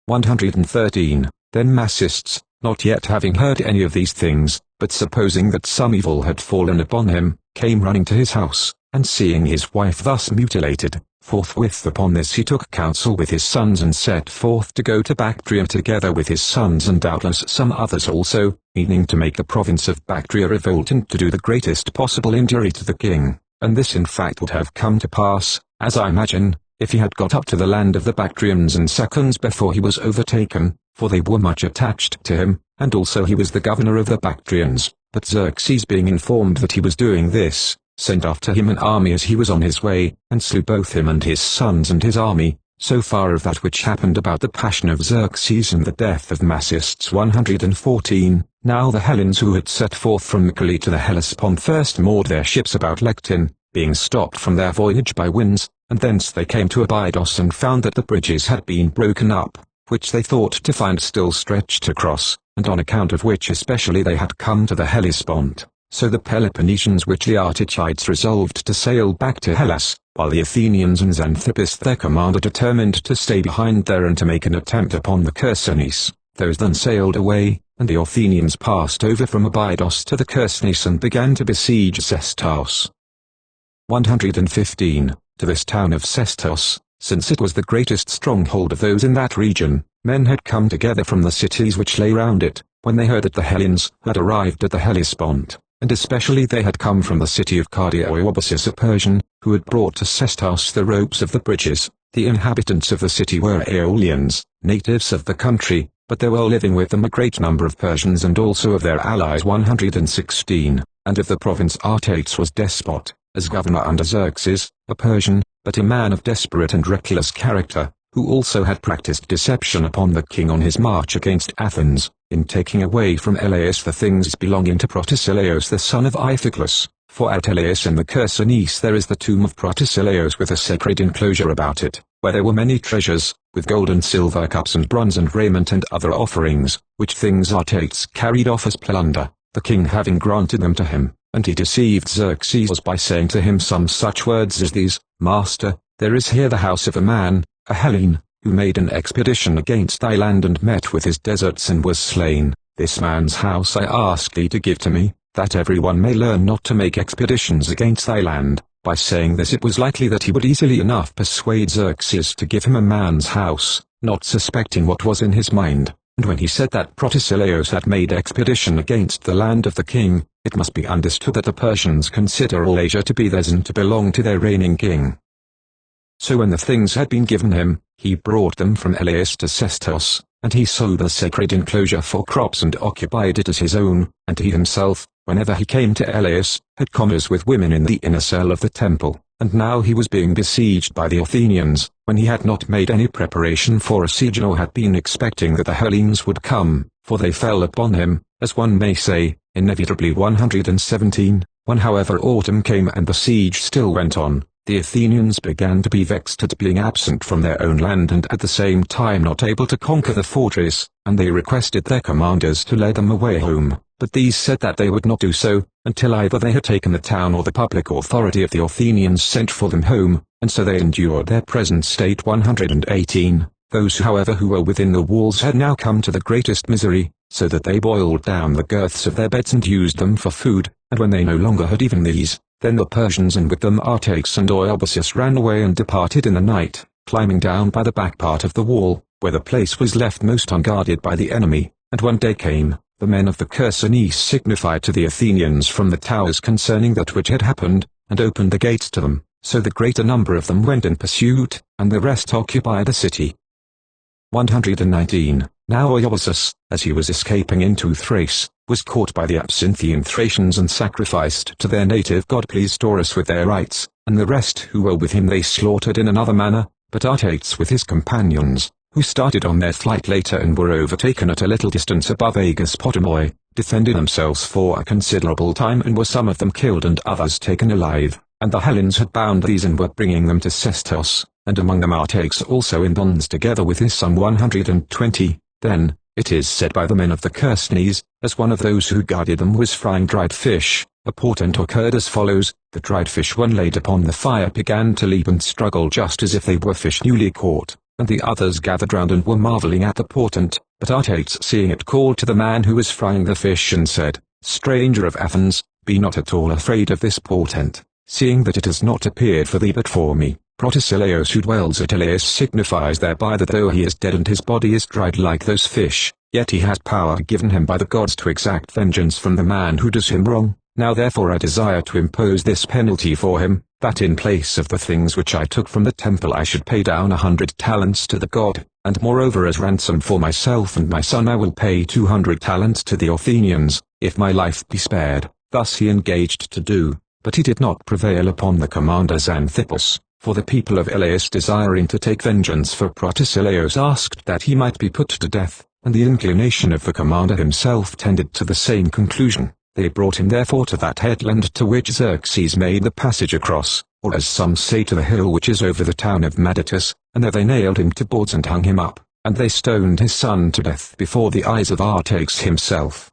113. Then Macists, not yet having heard any of these things, but supposing that some evil had fallen upon him, came running to his house, and seeing his wife thus mutilated, forthwith upon this he took counsel with his sons and set forth to go to Bactria together with his sons and doubtless some others also, meaning to make the province of Bactria revolt and to do the greatest possible injury to the king, and this in fact would have come to pass, as I imagine, if he had got up to the land of the Bactrians in seconds before he was overtaken, for they were much attached to him, and also he was the governor of the Bactrians. But Xerxes being informed that he was doing this, sent after him an army as he was on his way, and slew both him and his sons and his army. So far of that which happened about the passion of Xerxes and the death of Macists. 114. Now the Hellenes who had set forth from Mycale to the Hellespont first moored their ships about Lectin, being stopped from their voyage by winds, and thence they came to Abydos and found that the bridges had been broken up, which they thought to find still stretched across, and on account of which especially they had come to the Hellespont. So the Peloponnesians with the Artachides resolved to sail back to Hellas, while the Athenians and Xanthippus their commander determined to stay behind there and to make an attempt upon the Chersonese. Those then sailed away, and the Athenians passed over from Abydos to the Chersonese and began to besiege Sestos. 115. To this town of Sestos, since it was the greatest stronghold of those in that region, men had come together from the cities which lay round it, when they heard that the Hellenes had arrived at the Hellespont, and especially they had come from the city of Cardiaobasis a Persian, who had brought to Sestos the ropes of the bridges. The inhabitants of the city were Aeolians, natives of the country, but there were living with them a great number of Persians and also of their allies. 116. And of the province Artates was despot, as governor under Xerxes, a Persian, but a man of desperate and reckless character, who also had practiced deception upon the king on his march against Athens, in taking away from Eleus the things belonging to Protesilaus the son of Iphiclus. For at Eleus in the Chersonese there is the tomb of Protesilaus with a sacred enclosure about it, where there were many treasures, with gold and silver cups and bronze and raiment and other offerings, which things Artates carried off as plunder, the king having granted them to him. And he deceived Xerxes by saying to him some such words as these, Master, there is here the house of a man, a Hellene, who made an expedition against thy land and met with his deserts and was slain. This man's house I ask thee to give to me, that everyone may learn not to make expeditions against thy land. By saying this it was likely that he would easily enough persuade Xerxes to give him a man's house, not suspecting what was in his mind. And when he said that Protesilaus had made expedition against the land of the king, it must be understood that the Persians consider all Asia to be theirs and to belong to their reigning king. So when the things had been given him, he brought them from Eleus to Sestos, and he sold the sacred enclosure for crops and occupied it as his own, and he himself, whenever he came to Eleus, had commerce with women in the inner cell of the temple. And now he was being besieged by the Athenians, when he had not made any preparation for a siege nor had been expecting that the Hellenes would come, for they fell upon him, as one may say, inevitably. 117. When however autumn came and the siege still went on, the Athenians began to be vexed at being absent from their own land and at the same time not able to conquer the fortress, and they requested their commanders to lead them away home, but these said that they would not do so, until either they had taken the town or the public authority of the Athenians sent for them home, and so they endured their present state. 118. Those however who were within the walls had now come to the greatest misery, so that they boiled down the girths of their beds and used them for food, and when they no longer had even these, then the Persians and with them Artax and Oiabasus ran away and departed in the night, climbing down by the back part of the wall, where the place was left most unguarded by the enemy, and one day came, the men of the Chersonese signified to the Athenians from the towers concerning that which had happened, and opened the gates to them, so the greater number of them went in pursuit, and the rest occupied the city. 119. Now Oiabasus, as he was escaping into Thrace, was caught by the Absinthian Thracians and sacrificed to their native god Pleistorus with their rites, and the rest who were with him they slaughtered in another manner, but Artax with his companions, who started on their flight later and were overtaken at a little distance above Aegospotami, defended themselves for a considerable time and were some of them killed and others taken alive, and the Hellenes had bound these and were bringing them to Sestos, and among them Artax also in bonds together with his son. 120. Then, it is said by the men of the Chersonese, as one of those who guarded them was frying dried fish, a portent occurred as follows: the dried fish when laid upon the fire began to leap and struggle just as if they were fish newly caught, and the others gathered round and were marvelling at the portent, but Artax seeing it called to the man who was frying the fish and said, Stranger of Athens, be not at all afraid of this portent, seeing that it has not appeared for thee but for me. Protesilaus who dwells at Elaeus signifies thereby that though he is dead and his body is dried like those fish, yet he has power given him by the gods to exact vengeance from the man who does him wrong. Now therefore I desire to impose this penalty for him, that in place of the things which I took from the temple I should pay down 100 talents to the god, and moreover as ransom for myself and my son I will pay 200 talents to the Athenians, if my life be spared. Thus he engaged to do, but he did not prevail upon the commander Xanthippus. For the people of Elaeus desiring to take vengeance for Protesilaus asked that he might be put to death, and the inclination of the commander himself tended to the same conclusion. They brought him therefore to that headland to which Xerxes made the passage across, or as some say to the hill which is over the town of Madatus, and there they nailed him to boards and hung him up, and they stoned his son to death before the eyes of Artax himself.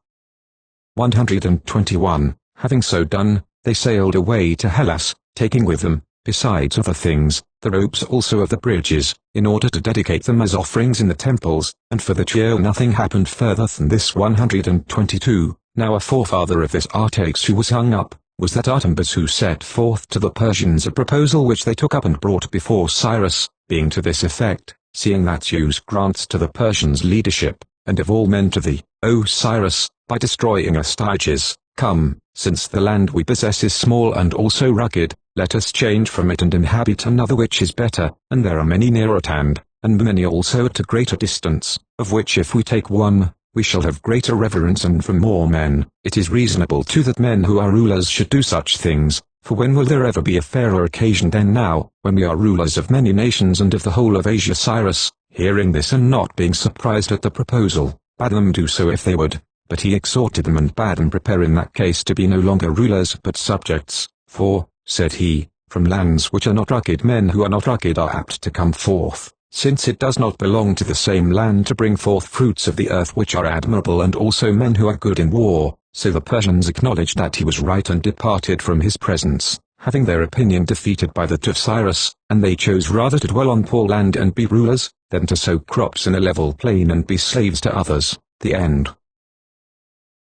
121. Having so done, they sailed away to Hellas, taking with them, besides other things, the ropes also of the bridges, in order to dedicate them as offerings in the temples, and for the year nothing happened further than this. 122. Now a forefather of this Artax who was hung up, was that Artembus who set forth to the Persians a proposal which they took up and brought before Cyrus, being to this effect, seeing that Zeus grants to the Persians leadership, and of all men to thee, O Cyrus, by destroying Astyages, come, since the land we possess is small and also rugged, let us change from it and inhabit another which is better, and there are many near at hand, and many also at a greater distance, of which if we take one, we shall have greater reverence and from more men. It is reasonable too that men who are rulers should do such things, for when will there ever be a fairer occasion than now, when we are rulers of many nations and of the whole of Asia? Cyrus, hearing this and not being surprised at the proposal, bade them do so if they would, but he exhorted them and bade them prepare in that case to be no longer rulers but subjects, for, said he, from lands which are not rugged men who are not rugged are apt to come forth, since it does not belong to the same land to bring forth fruits of the earth which are admirable and also men who are good in war. So the Persians acknowledged that he was right and departed from his presence, having their opinion defeated by that of Cyrus, and they chose rather to dwell on poor land and be rulers, than to sow crops in a level plain and be slaves to others. The end.